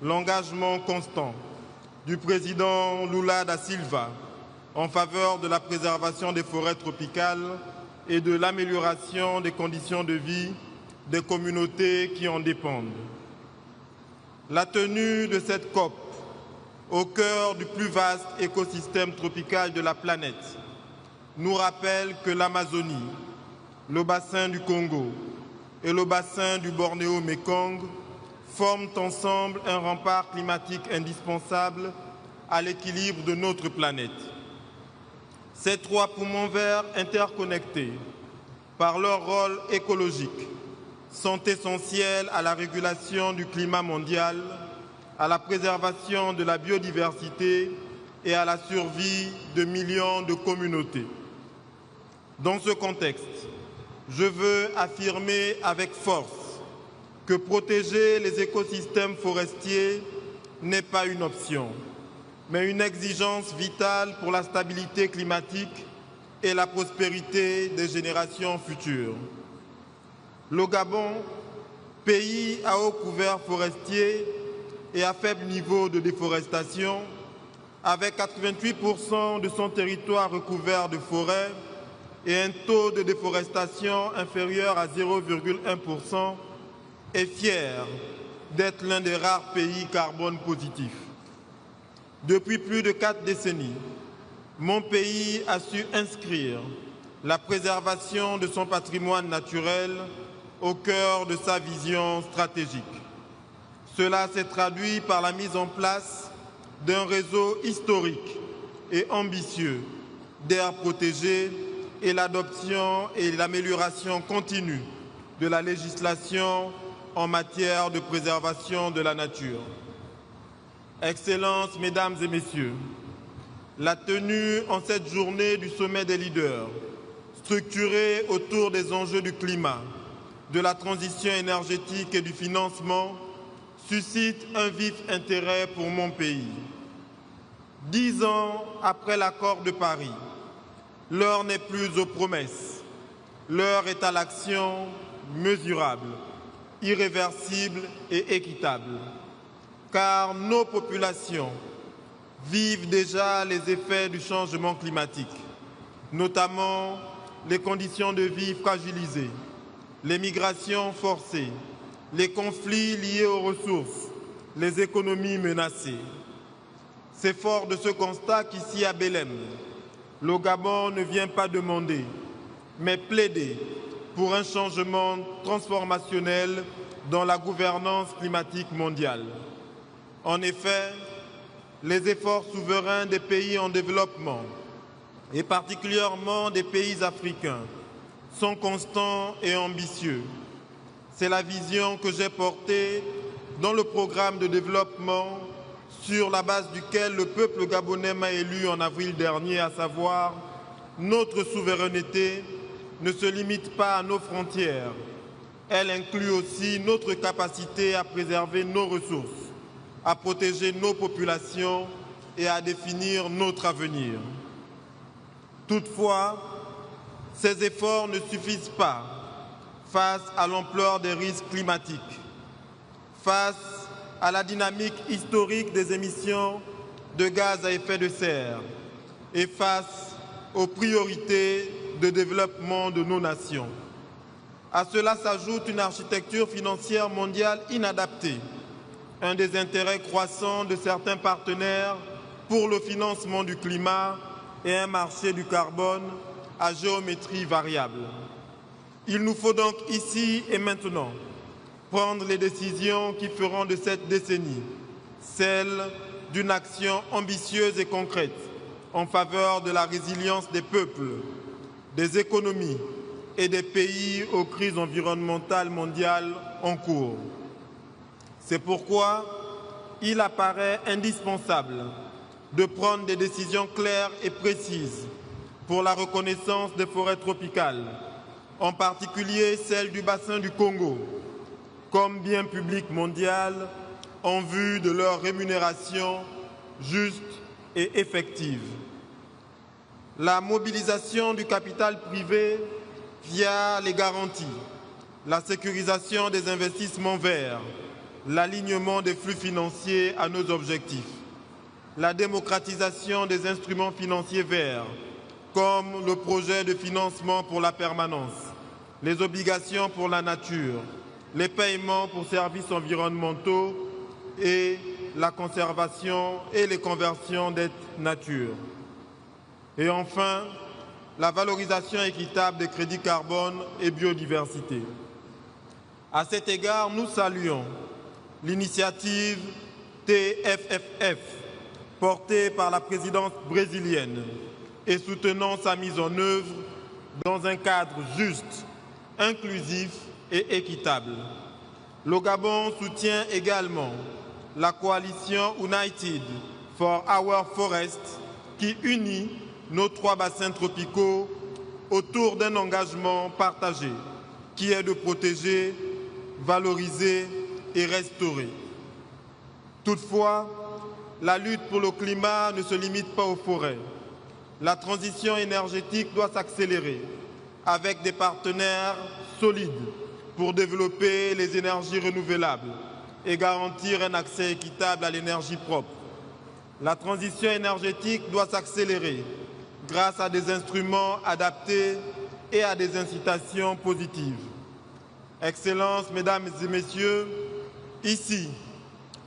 l'engagement constant du président Lula da Silva en faveur de la préservation des forêts tropicales et de l'amélioration des conditions de vie des communautés qui en dépendent. La tenue de cette COP, au cœur du plus vaste écosystème tropical de la planète, nous rappelle que l'Amazonie, le bassin du Congo et le bassin du Bornéo-Mékong forment ensemble un rempart climatique indispensable à l'équilibre de notre planète. Ces trois poumons verts interconnectés par leur rôle écologique sont essentiels à la régulation du climat mondial, à la préservation de la biodiversité et à la survie de millions de communautés. Dans ce contexte, je veux affirmer avec force que protéger les écosystèmes forestiers n'est pas une option, mais une exigence vitale pour la stabilité climatique et la prospérité des générations futures. Le Gabon, pays à haut couvert forestier et à faible niveau de déforestation, avec 88% de son territoire recouvert de forêts et un taux de déforestation inférieur à 0,1%, est fier d'être l'un des rares pays carbone positifs. Depuis plus de 4 décennies, mon pays a su inscrire la préservation de son patrimoine naturel au cœur de sa vision stratégique. Cela s'est traduit par la mise en place d'un réseau historique et ambitieux d'aires protégées et l'adoption et l'amélioration continue de la législation en matière de préservation de la nature. Excellences, Mesdames et Messieurs, la tenue en cette journée du sommet des leaders, structurée autour des enjeux du climat, de la transition énergétique et du financement, suscite un vif intérêt pour mon pays. 10 ans après l'accord de Paris, l'heure n'est plus aux promesses, l'heure est à l'action mesurable, irréversible et équitable. Car nos populations vivent déjà les effets du changement climatique, notamment les conditions de vie fragilisées, les migrations forcées, les conflits liés aux ressources, les économies menacées. C'est fort de ce constat qu'ici à Belém, le Gabon ne vient pas demander, mais plaider pour un changement transformationnel dans la gouvernance climatique mondiale. En effet, les efforts souverains des pays en développement, et particulièrement des pays africains, sont constants et ambitieux. C'est la vision que j'ai portée dans le programme de développement sur la base duquel le peuple gabonais m'a élu en avril dernier, à savoir notre souveraineté ne se limite pas à nos frontières. Elle inclut aussi notre capacité à préserver nos ressources, à protéger nos populations et à définir notre avenir. Toutefois, ces efforts ne suffisent pas face à l'ampleur des risques climatiques, face à la dynamique historique des émissions de gaz à effet de serre et face aux priorités de développement de nos nations. À cela s'ajoute une architecture financière mondiale inadaptée, un des intérêts croissants de certains partenaires pour le financement du climat et un marché du carbone à géométrie variable. Il nous faut donc ici et maintenant prendre les décisions qui feront de cette décennie celle d'une action ambitieuse et concrète en faveur de la résilience des peuples, des économies et des pays aux crises environnementales mondiales en cours. C'est pourquoi il apparaît indispensable de prendre des décisions claires et précises pour la reconnaissance des forêts tropicales, en particulier celles du bassin du Congo, comme bien public mondial en vue de leur rémunération juste et effective. La mobilisation du capital privé via les garanties, la sécurisation des investissements verts, l'alignement des flux financiers à nos objectifs, la démocratisation des instruments financiers verts, comme le projet de financement pour la permanence, les obligations pour la nature, les paiements pour services environnementaux et la conservation et les conversions dettes nature. Et enfin, la valorisation équitable des crédits carbone et biodiversité. À cet égard, nous saluons l'initiative TFFF portée par la présidence brésilienne et soutenant sa mise en œuvre dans un cadre juste, inclusif et équitable. Le Gabon soutient également la coalition United for Our Forest qui unit nos 3 bassins tropicaux autour d'un engagement partagé qui est de protéger, valoriser et restaurer. Toutefois, la lutte pour le climat ne se limite pas aux forêts. La transition énergétique doit s'accélérer avec des partenaires solides pour développer les énergies renouvelables et garantir un accès équitable à l'énergie propre. La transition énergétique doit s'accélérer grâce à des instruments adaptés et à des incitations positives. Excellences, Mesdames et Messieurs, ici,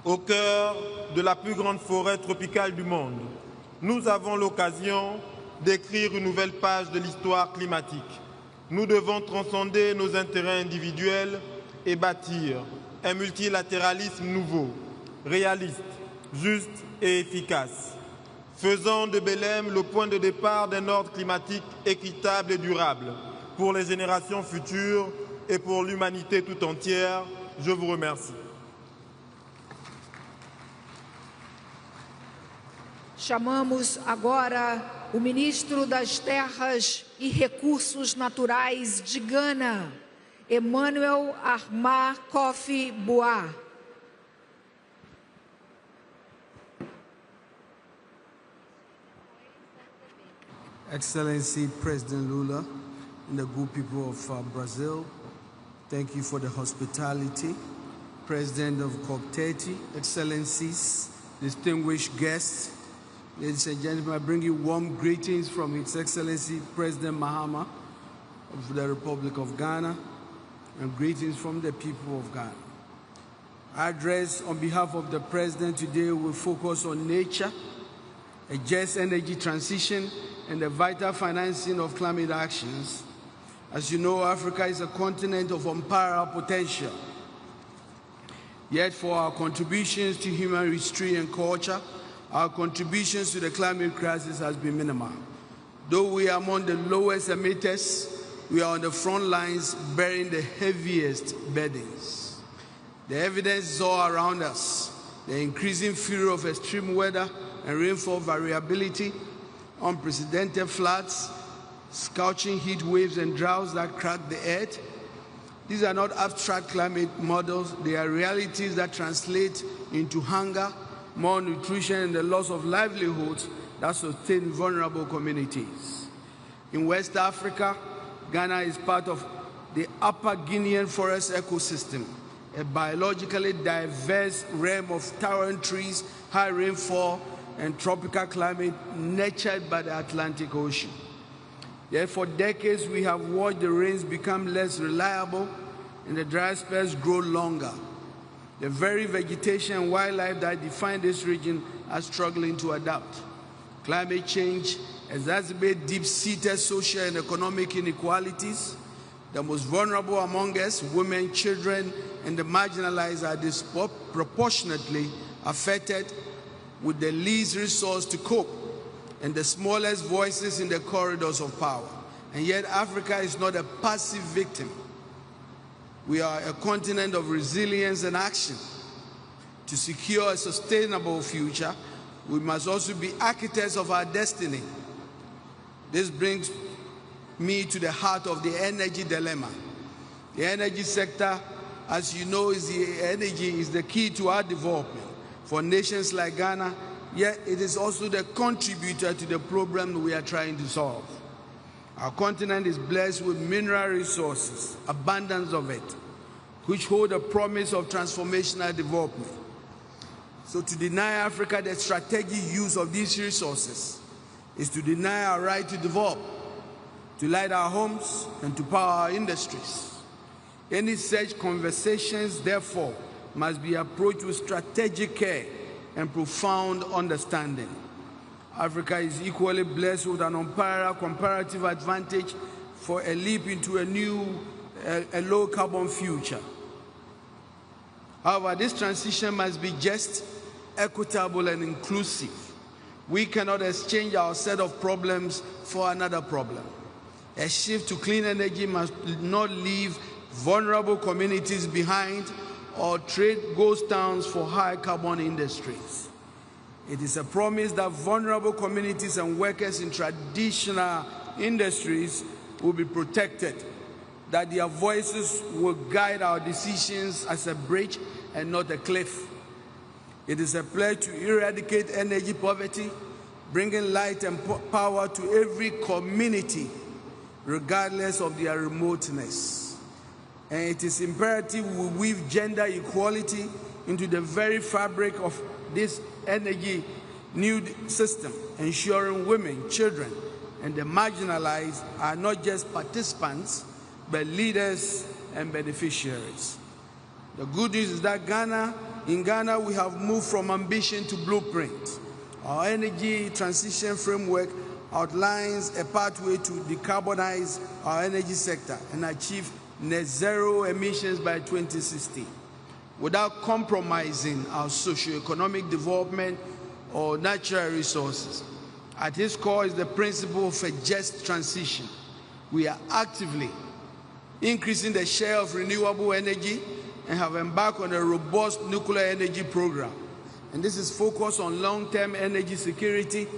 au cœur de la plus grande forêt tropicale du monde, nous avons l'occasion d'écrire une nouvelle page de l'histoire climatique. Nous devons transcender nos intérêts individuels et bâtir un multilatéralisme nouveau, réaliste, juste et efficace, faisant de Belém le point de départ d'un ordre climatique équitable et durable pour les générations futures et pour l'humanité tout entière. Je vous remercie. Chamamos agora o ministro das Terras e Recursos Naturais de Gana, Emmanuel Armah Kofi Boah. Excellency President Lula and the good people of Brazil, thank you for the hospitality. President of COP30, Excellencies, distinguished guests, ladies and gentlemen, I bring you warm greetings from His Excellency President Mahama of the Republic of Ghana, and greetings from the people of Ghana. Our address on behalf of the President today will focus on nature, a just energy transition, and the vital financing of climate actions, As you know, Africa is a continent of unparalleled potential. Yet for our contributions to human history and culture, our contributions to the climate crisis has been minimal. Though we are among the lowest emitters, we are on the front lines bearing the heaviest burdens. The evidence is all around us. The increasing fury of extreme weather and rainfall variability, unprecedented floods, scorching heat waves and droughts that crack the earth. These are not abstract climate models, they are realities that translate into hunger, malnutrition, and the loss of livelihoods that sustain vulnerable communities. In West Africa, Ghana is part of the Upper Guinean forest ecosystem, a biologically diverse realm of towering trees, high rainfall, and tropical climate nurtured by the Atlantic Ocean. Yet for decades, we have watched the rains become less reliable and the dry spells grow longer. The very vegetation and wildlife that define this region are struggling to adapt. Climate change exacerbates deep-seated social and economic inequalities. The most vulnerable among us, women, children, and the marginalized, are disproportionately affected with the least resource to cope and the smallest voices in the corridors of power. And yet Africa is not a passive victim. We are a continent of resilience and action. To secure a sustainable future, we must also be architects of our destiny. This brings me to the heart of the energy dilemma. The energy sector, as you know, is the key to our development. For nations like Ghana, yet it is also the contributor to the problem we are trying to solve. Our continent is blessed with mineral resources, abundance of it, which hold a promise of transformational development. So to deny Africa the strategic use of these resources is to deny our right to develop, to light our homes, and to power our industries. Any such conversations, therefore, must be approached with strategic care and profound understanding. Africa is equally blessed with an unparalleled comparative advantage for a leap into a low-carbon future. However, this transition must be just, equitable, and inclusive. We cannot exchange our set of problems for another problem. A shift to clean energy must not leave vulnerable communities behind or trade ghost towns for high-carbon industries. It is a promise that vulnerable communities and workers in traditional industries will be protected, that their voices will guide our decisions as a bridge and not a cliff. It is a pledge to eradicate energy poverty, bringing light and power to every community, regardless of their remoteness. And it is imperative we weave gender equality into the very fabric of this energy new system, ensuring women, children, and the marginalized are not just participants, but leaders and beneficiaries. The good news is that in Ghana, we have moved from ambition to blueprint. Our energy transition framework outlines a pathway to decarbonize our energy sector and achieve net zero emissions by 2060, without compromising our socio-economic development or natural resources. At its core is the principle of a just transition. We are actively increasing the share of renewable energy and have embarked on a robust nuclear energy program. And this is focused on long-term energy security,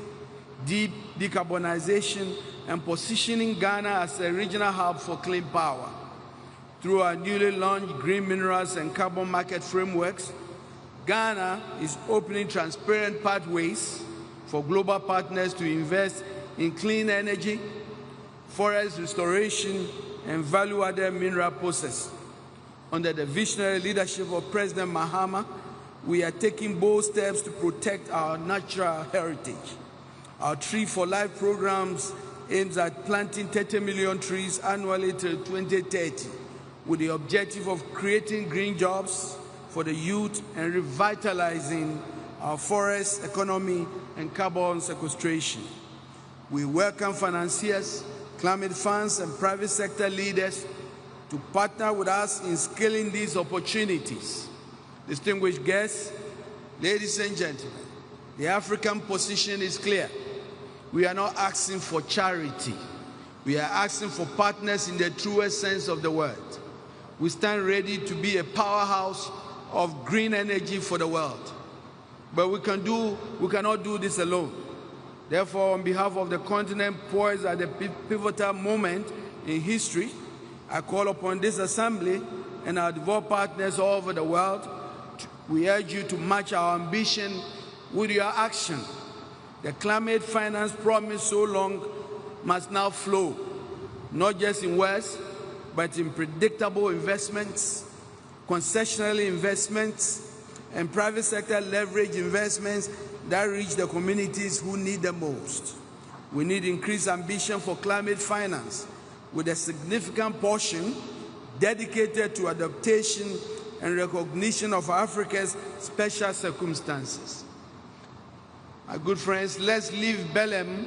deep decarbonization, and positioning Ghana as a regional hub for clean power. Through our newly launched green minerals and carbon market frameworks, Ghana is opening transparent pathways for global partners to invest in clean energy, forest restoration, and value-added mineral processing. Under the visionary leadership of President Mahama, we are taking bold steps to protect our natural heritage. Our Tree for Life programs aims at planting 30 million trees annually till 2030, with the objective of creating green jobs for the youth and revitalizing our forest economy and carbon sequestration. We welcome financiers, climate funds and private sector leaders to partner with us in scaling these opportunities. Distinguished guests, ladies and gentlemen, the African position is clear. We are not asking for charity. We are asking for partners in the truest sense of the word. We stand ready to be a powerhouse of green energy for the world. But we cannot do this alone. Therefore, on behalf of the continent poised at a pivotal moment in history, I call upon this assembly and our devout partners all over the world. We urge you to match our ambition with your action. The climate finance promised so long must now flow, not just in words, but in predictable investments, concessional investments, and private sector leverage investments that reach the communities who need them most. We need increased ambition for climate finance, with a significant portion dedicated to adaptation and recognition of Africa's special circumstances. My good friends, let's leave Belém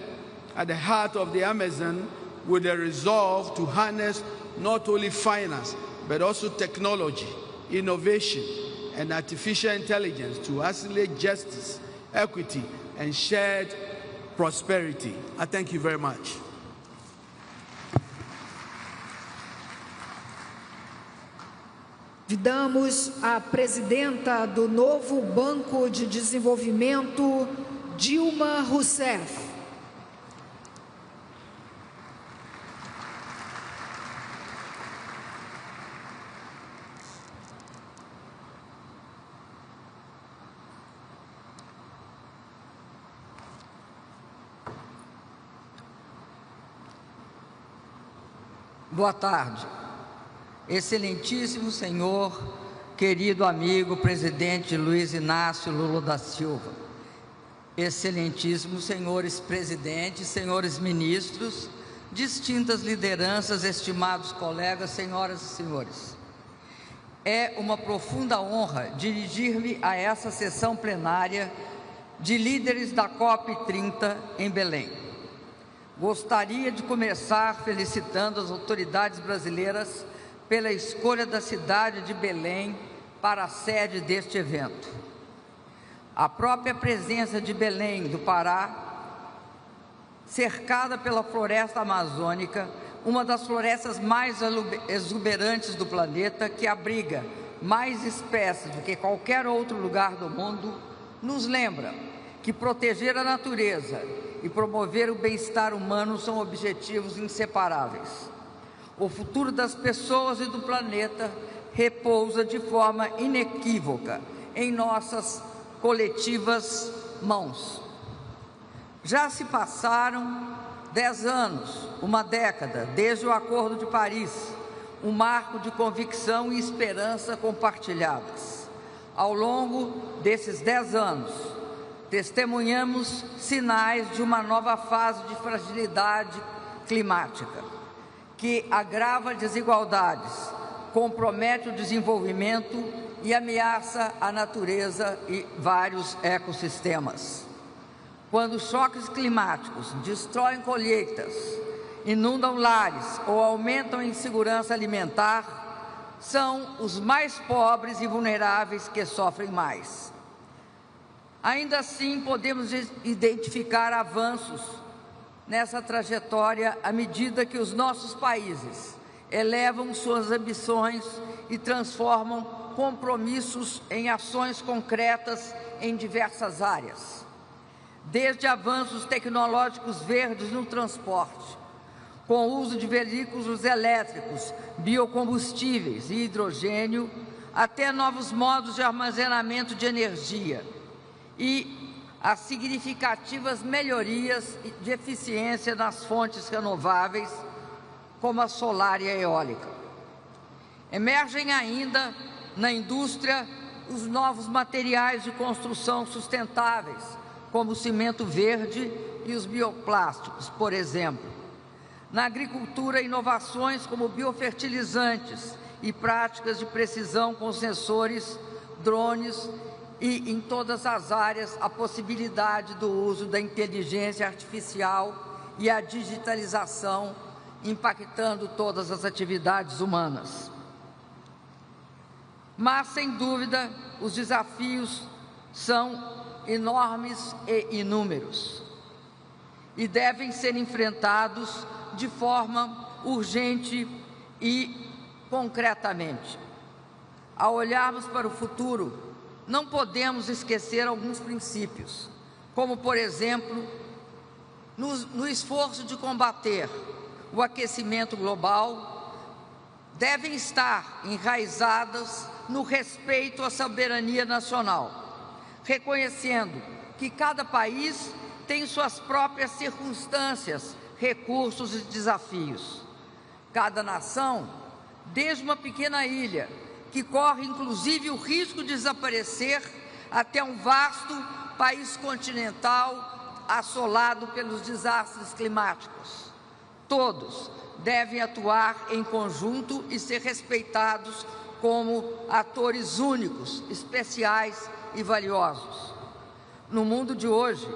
at the heart of the Amazon with a resolve to harness not only finance, but also technology, innovation, and artificial intelligence to accelerate justice, equity, and shared prosperity. I thank you very much. Convidamos a presidenta do novo Banco de Desenvolvimento, Dilma Rousseff. Boa tarde. Excelentíssimo senhor, querido amigo presidente Luiz Inácio Lula da Silva, excelentíssimos senhores presidentes, senhores ministros, distintas lideranças, estimados colegas, senhoras e senhores. É uma profunda honra dirigir-me a essa sessão plenária de líderes da COP30 em Belém. Gostaria de começar felicitando as autoridades brasileiras pela escolha da cidade de Belém para a sede deste evento. A própria presença de Belém do Pará, cercada pela floresta amazônica, uma das florestas mais exuberantes do planeta, que abriga mais espécies do que qualquer outro lugar do mundo, nos lembra que proteger a natureza e promover o bem-estar humano são objetivos inseparáveis. O futuro das pessoas e do planeta repousa de forma inequívoca em nossas coletivas mãos. Já se passaram 10 anos, uma década, desde o Acordo de Paris, um marco de convicção e esperança compartilhadas. Ao longo desses 10 anos, testemunhamos sinais de uma nova fase de fragilidade climática, que agrava desigualdades, compromete o desenvolvimento e ameaça a natureza e vários ecossistemas. Quando choques climáticos destroem colheitas, inundam lares ou aumentam a insegurança alimentar, são os mais pobres e vulneráveis que sofrem mais. Ainda assim, podemos identificar avanços nessa trajetória à medida que os nossos países elevam suas ambições e transformam compromissos em ações concretas em diversas áreas. Desde avanços tecnológicos verdes no transporte, com o uso de veículos elétricos, biocombustíveis e hidrogênio, até novos modos de armazenamento de energia e as significativas melhorias de eficiência nas fontes renováveis, como a solar e a eólica. Emergem ainda na indústria os novos materiais de construção sustentáveis, como o cimento verde e os bioplásticos, por exemplo. Na agricultura, inovações como biofertilizantes e práticas de precisão com sensores, drones e, em todas as áreas, a possibilidade do uso da inteligência artificial e a digitalização impactando todas as atividades humanas. Mas, sem dúvida, os desafios são enormes e inúmeros e devem ser enfrentados de forma urgente e concretamente. Ao olharmos para o futuro, não podemos esquecer alguns princípios, como, por exemplo, no esforço de combater o aquecimento global, devem estar enraizadas no respeito à soberania nacional, reconhecendo que cada país tem suas próprias circunstâncias, recursos e desafios. Cada nação, desde uma pequena ilha, que corre inclusive o risco de desaparecer, até um vasto país continental assolado pelos desastres climáticos. Todos devem atuar em conjunto e ser respeitados como atores únicos, especiais e valiosos. No mundo de hoje,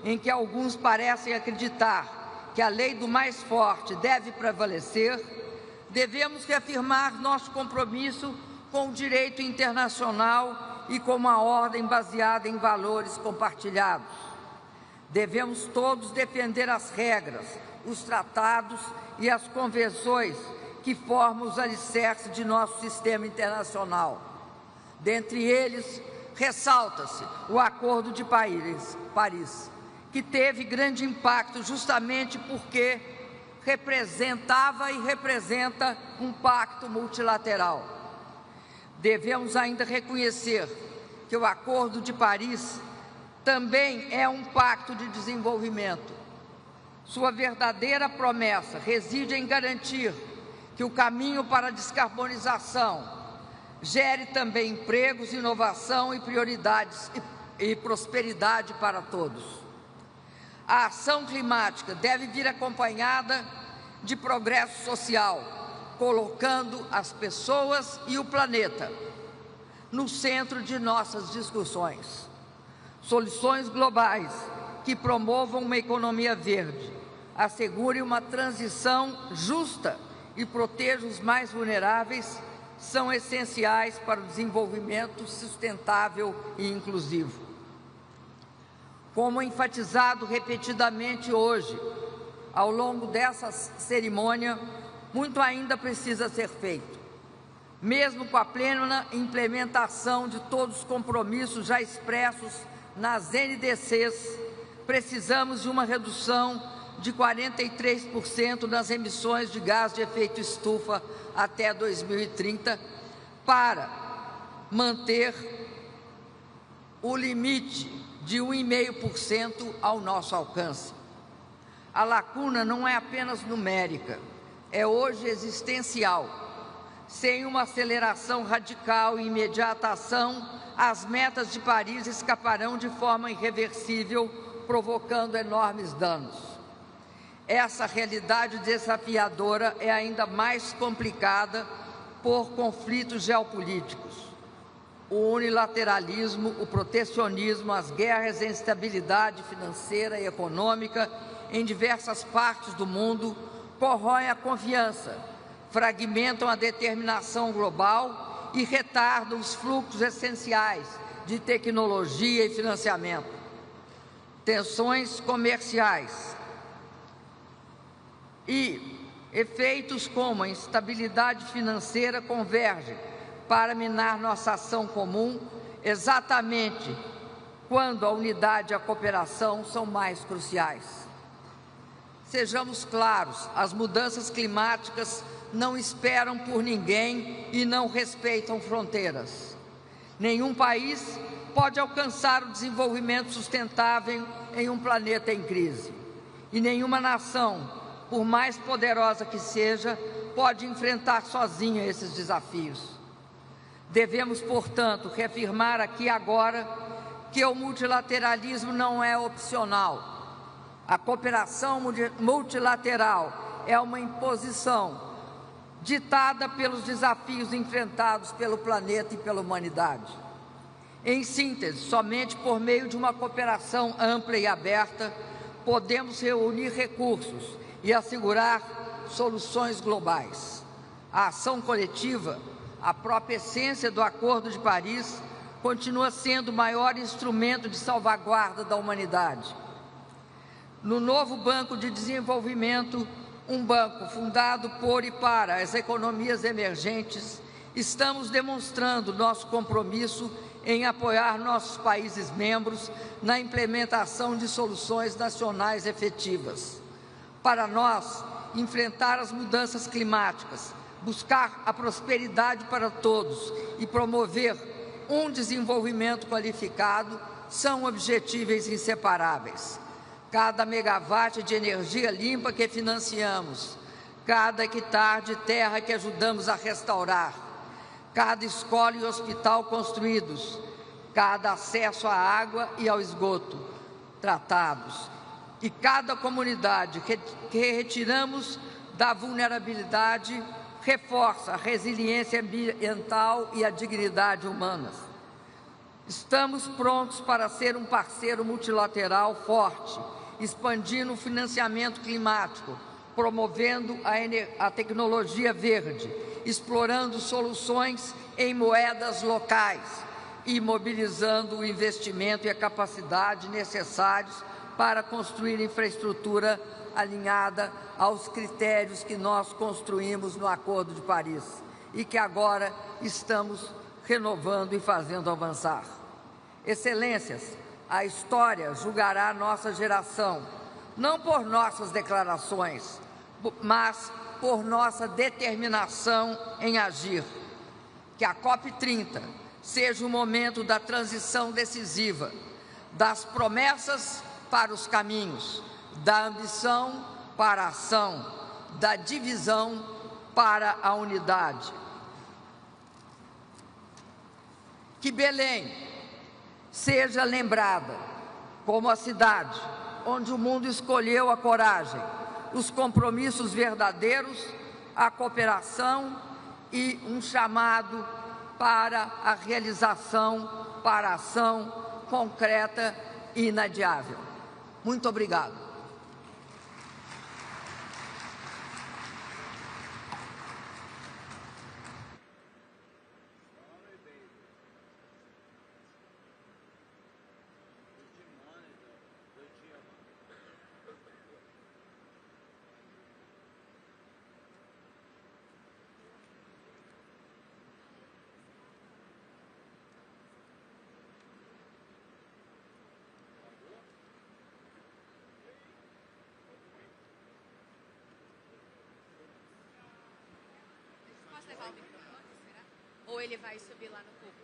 em que alguns parecem acreditar que a lei do mais forte deve prevalecer, devemos reafirmar nosso compromisso com o direito internacional e com uma ordem baseada em valores compartilhados. Devemos todos defender as regras, os tratados e as convenções que formam os alicerces de nosso sistema internacional. Dentre eles, ressalta-se o Acordo de Paris, que teve grande impacto justamente porque representava e representa um pacto multilateral. Devemos ainda reconhecer que o Acordo de Paris também é um pacto de desenvolvimento. Sua verdadeira promessa reside em garantir que o caminho para a descarbonização gere também empregos, inovação e prioridades e prosperidade para todos. A ação climática deve vir acompanhada de progresso social, colocando as pessoas e o planeta no centro de nossas discussões. Soluções globais que promovam uma economia verde, assegurem uma transição justa e protejam os mais vulneráveis são essenciais para o desenvolvimento sustentável e inclusivo. Como enfatizado repetidamente hoje, ao longo dessa cerimônia, muito ainda precisa ser feito. Mesmo com a plena implementação de todos os compromissos já expressos nas NDCs, precisamos de uma redução de 43% nas emissões de gás de efeito estufa até 2030, para manter o limite de 1,5% ao nosso alcance. A lacuna não é apenas numérica, é hoje existencial. Sem uma aceleração radical e imediata ação, as metas de Paris escaparão de forma irreversível, provocando enormes danos. Essa realidade desafiadora é ainda mais complicada por conflitos geopolíticos. O unilateralismo, o protecionismo, as guerras e a instabilidade financeira e econômica em diversas partes do mundo corroem a confiança, fragmentam a determinação global e retardam os fluxos essenciais de tecnologia e financiamento. Tensões comerciais e efeitos como a instabilidade financeira convergem para minar nossa ação comum, exatamente quando a unidade e a cooperação são mais cruciais. Sejamos claros, as mudanças climáticas não esperam por ninguém e não respeitam fronteiras. Nenhum país pode alcançar o desenvolvimento sustentável em um planeta em crise. E nenhuma nação, por mais poderosa que seja, pode enfrentar sozinha esses desafios. Devemos, portanto, reafirmar aqui e agora que o multilateralismo não é opcional. A cooperação multilateral é uma imposição ditada pelos desafios enfrentados pelo planeta e pela humanidade. Em síntese, somente por meio de uma cooperação ampla e aberta, podemos reunir recursos e assegurar soluções globais. A ação coletiva, a própria essência do Acordo de Paris, continua sendo o maior instrumento de salvaguarda da humanidade. No novo Banco de Desenvolvimento, um banco fundado por e para as economias emergentes, estamos demonstrando nosso compromisso em apoiar nossos países membros na implementação de soluções nacionais efetivas. Para nós, enfrentar as mudanças climáticas, buscar a prosperidade para todos e promover um desenvolvimento qualificado são objetivos inseparáveis. Cada megawatt de energia limpa que financiamos, cada hectare de terra que ajudamos a restaurar, cada escola e hospital construídos, cada acesso à água e ao esgoto tratados, e cada comunidade que retiramos da vulnerabilidade reforça a resiliência ambiental e a dignidade humana. Estamos prontos para ser um parceiro multilateral forte, expandindo o financiamento climático, promovendo a tecnologia verde, explorando soluções em moedas locais e mobilizando o investimento e a capacidade necessários para construir infraestrutura alinhada aos critérios que nós construímos no Acordo de Paris e que agora estamos renovando e fazendo avançar. Excelências, a história julgará a nossa geração, não por nossas declarações, mas por nossa determinação em agir. Que a COP30 seja o momento da transição decisiva, das promessas para os caminhos, da ambição para a ação, da divisão para a unidade. Que Belém seja lembrada como a cidade onde o mundo escolheu a coragem, os compromissos verdadeiros, a cooperação e um chamado para a realização, para a ação concreta e inadiável. Muito obrigado. Ou ele vai subir lá no público?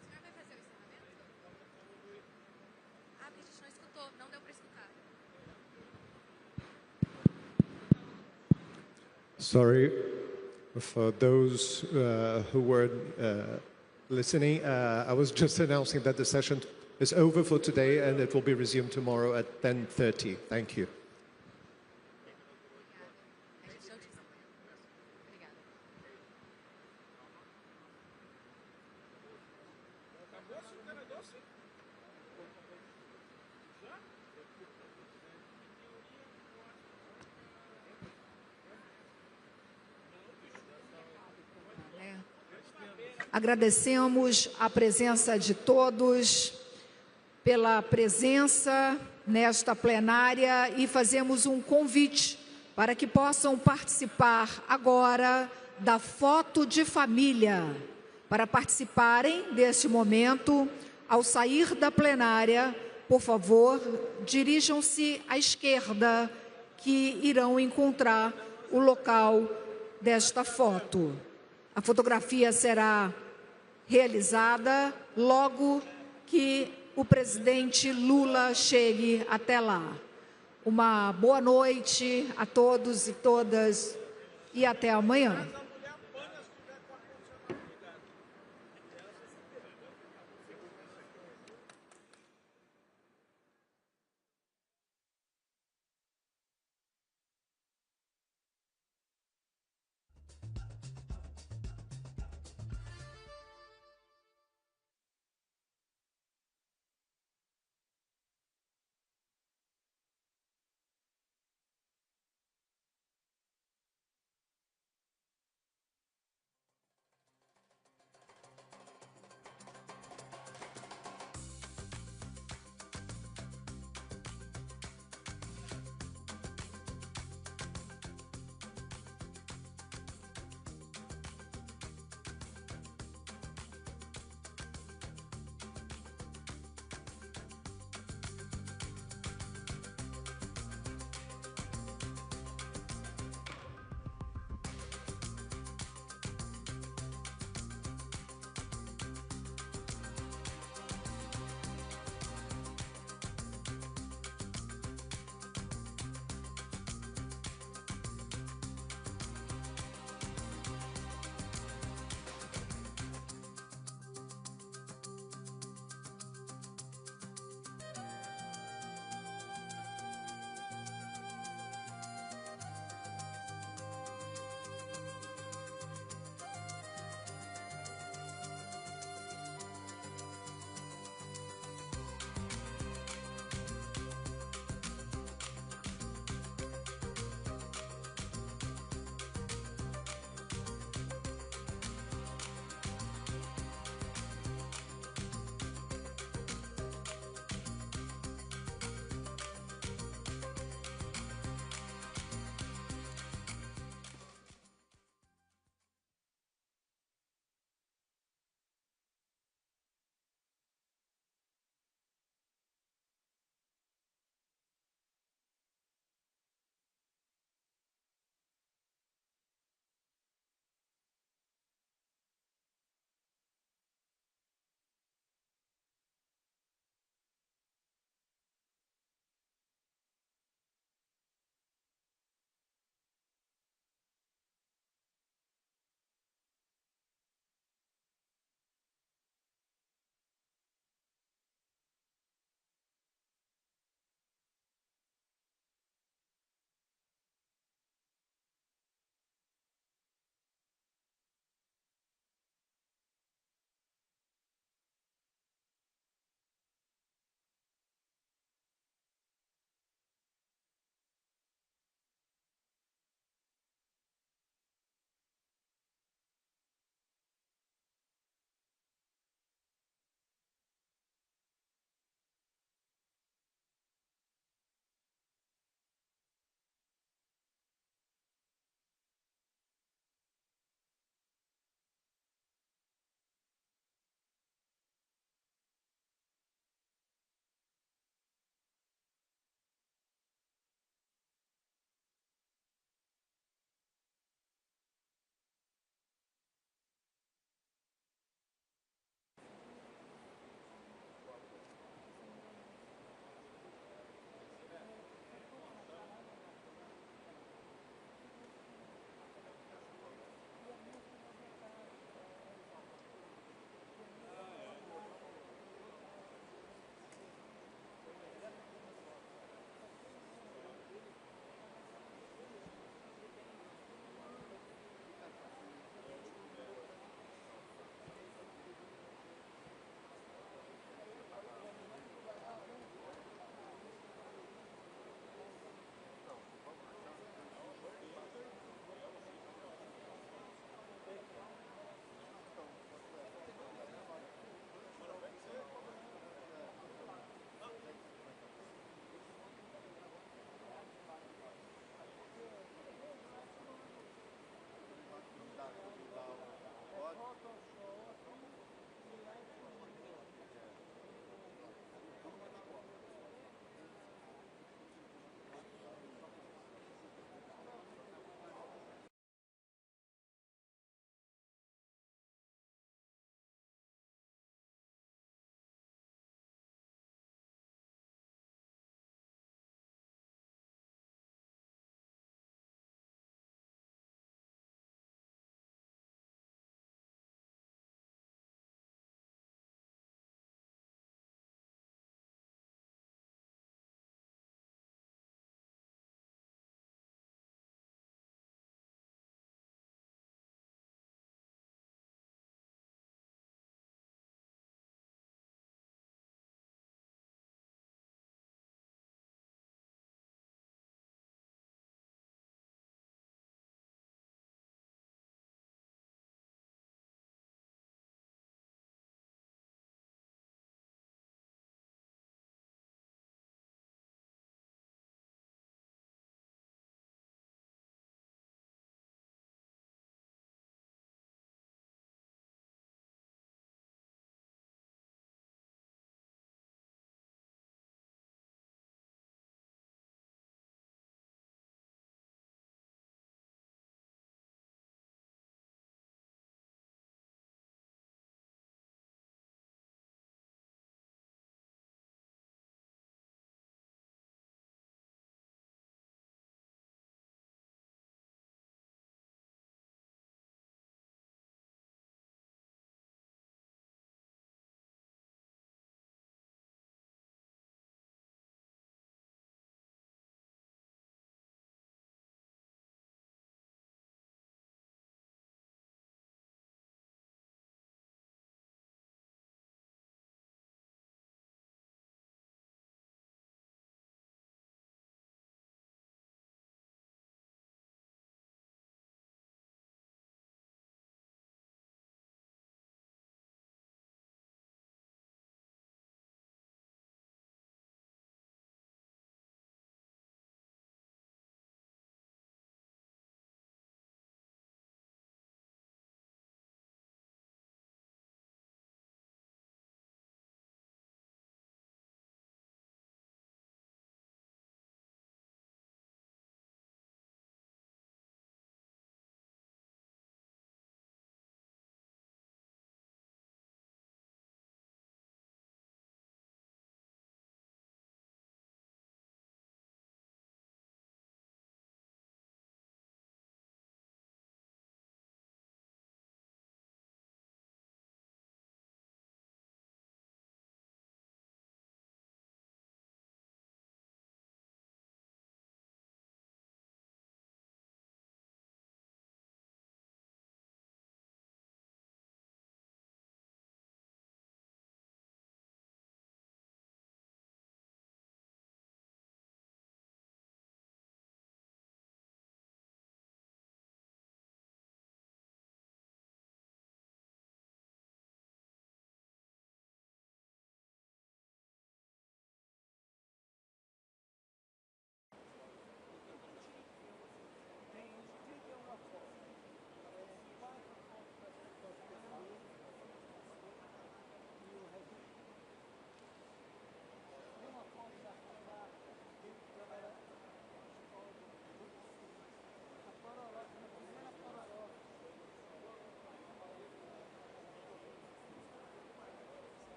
O senhor vai fazer o encerramento? Ah, porque a gente não escutou, não deu para escutar. Sorry for those who were listening. I was just announcing that the session is over for today and it will be resumed tomorrow at 10:30. Thank you. Agradecemos a presença de todos, pela presença nesta plenária e fazemos um convite para que possam participar agora da foto de família. Para participarem deste momento, ao sair da plenária, por favor, dirijam-se à esquerda, que irão encontrar o local desta foto. A fotografia será realizada logo que o presidente Lula chegue até lá. Uma boa noite a todos e todas e até amanhã.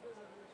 Continua.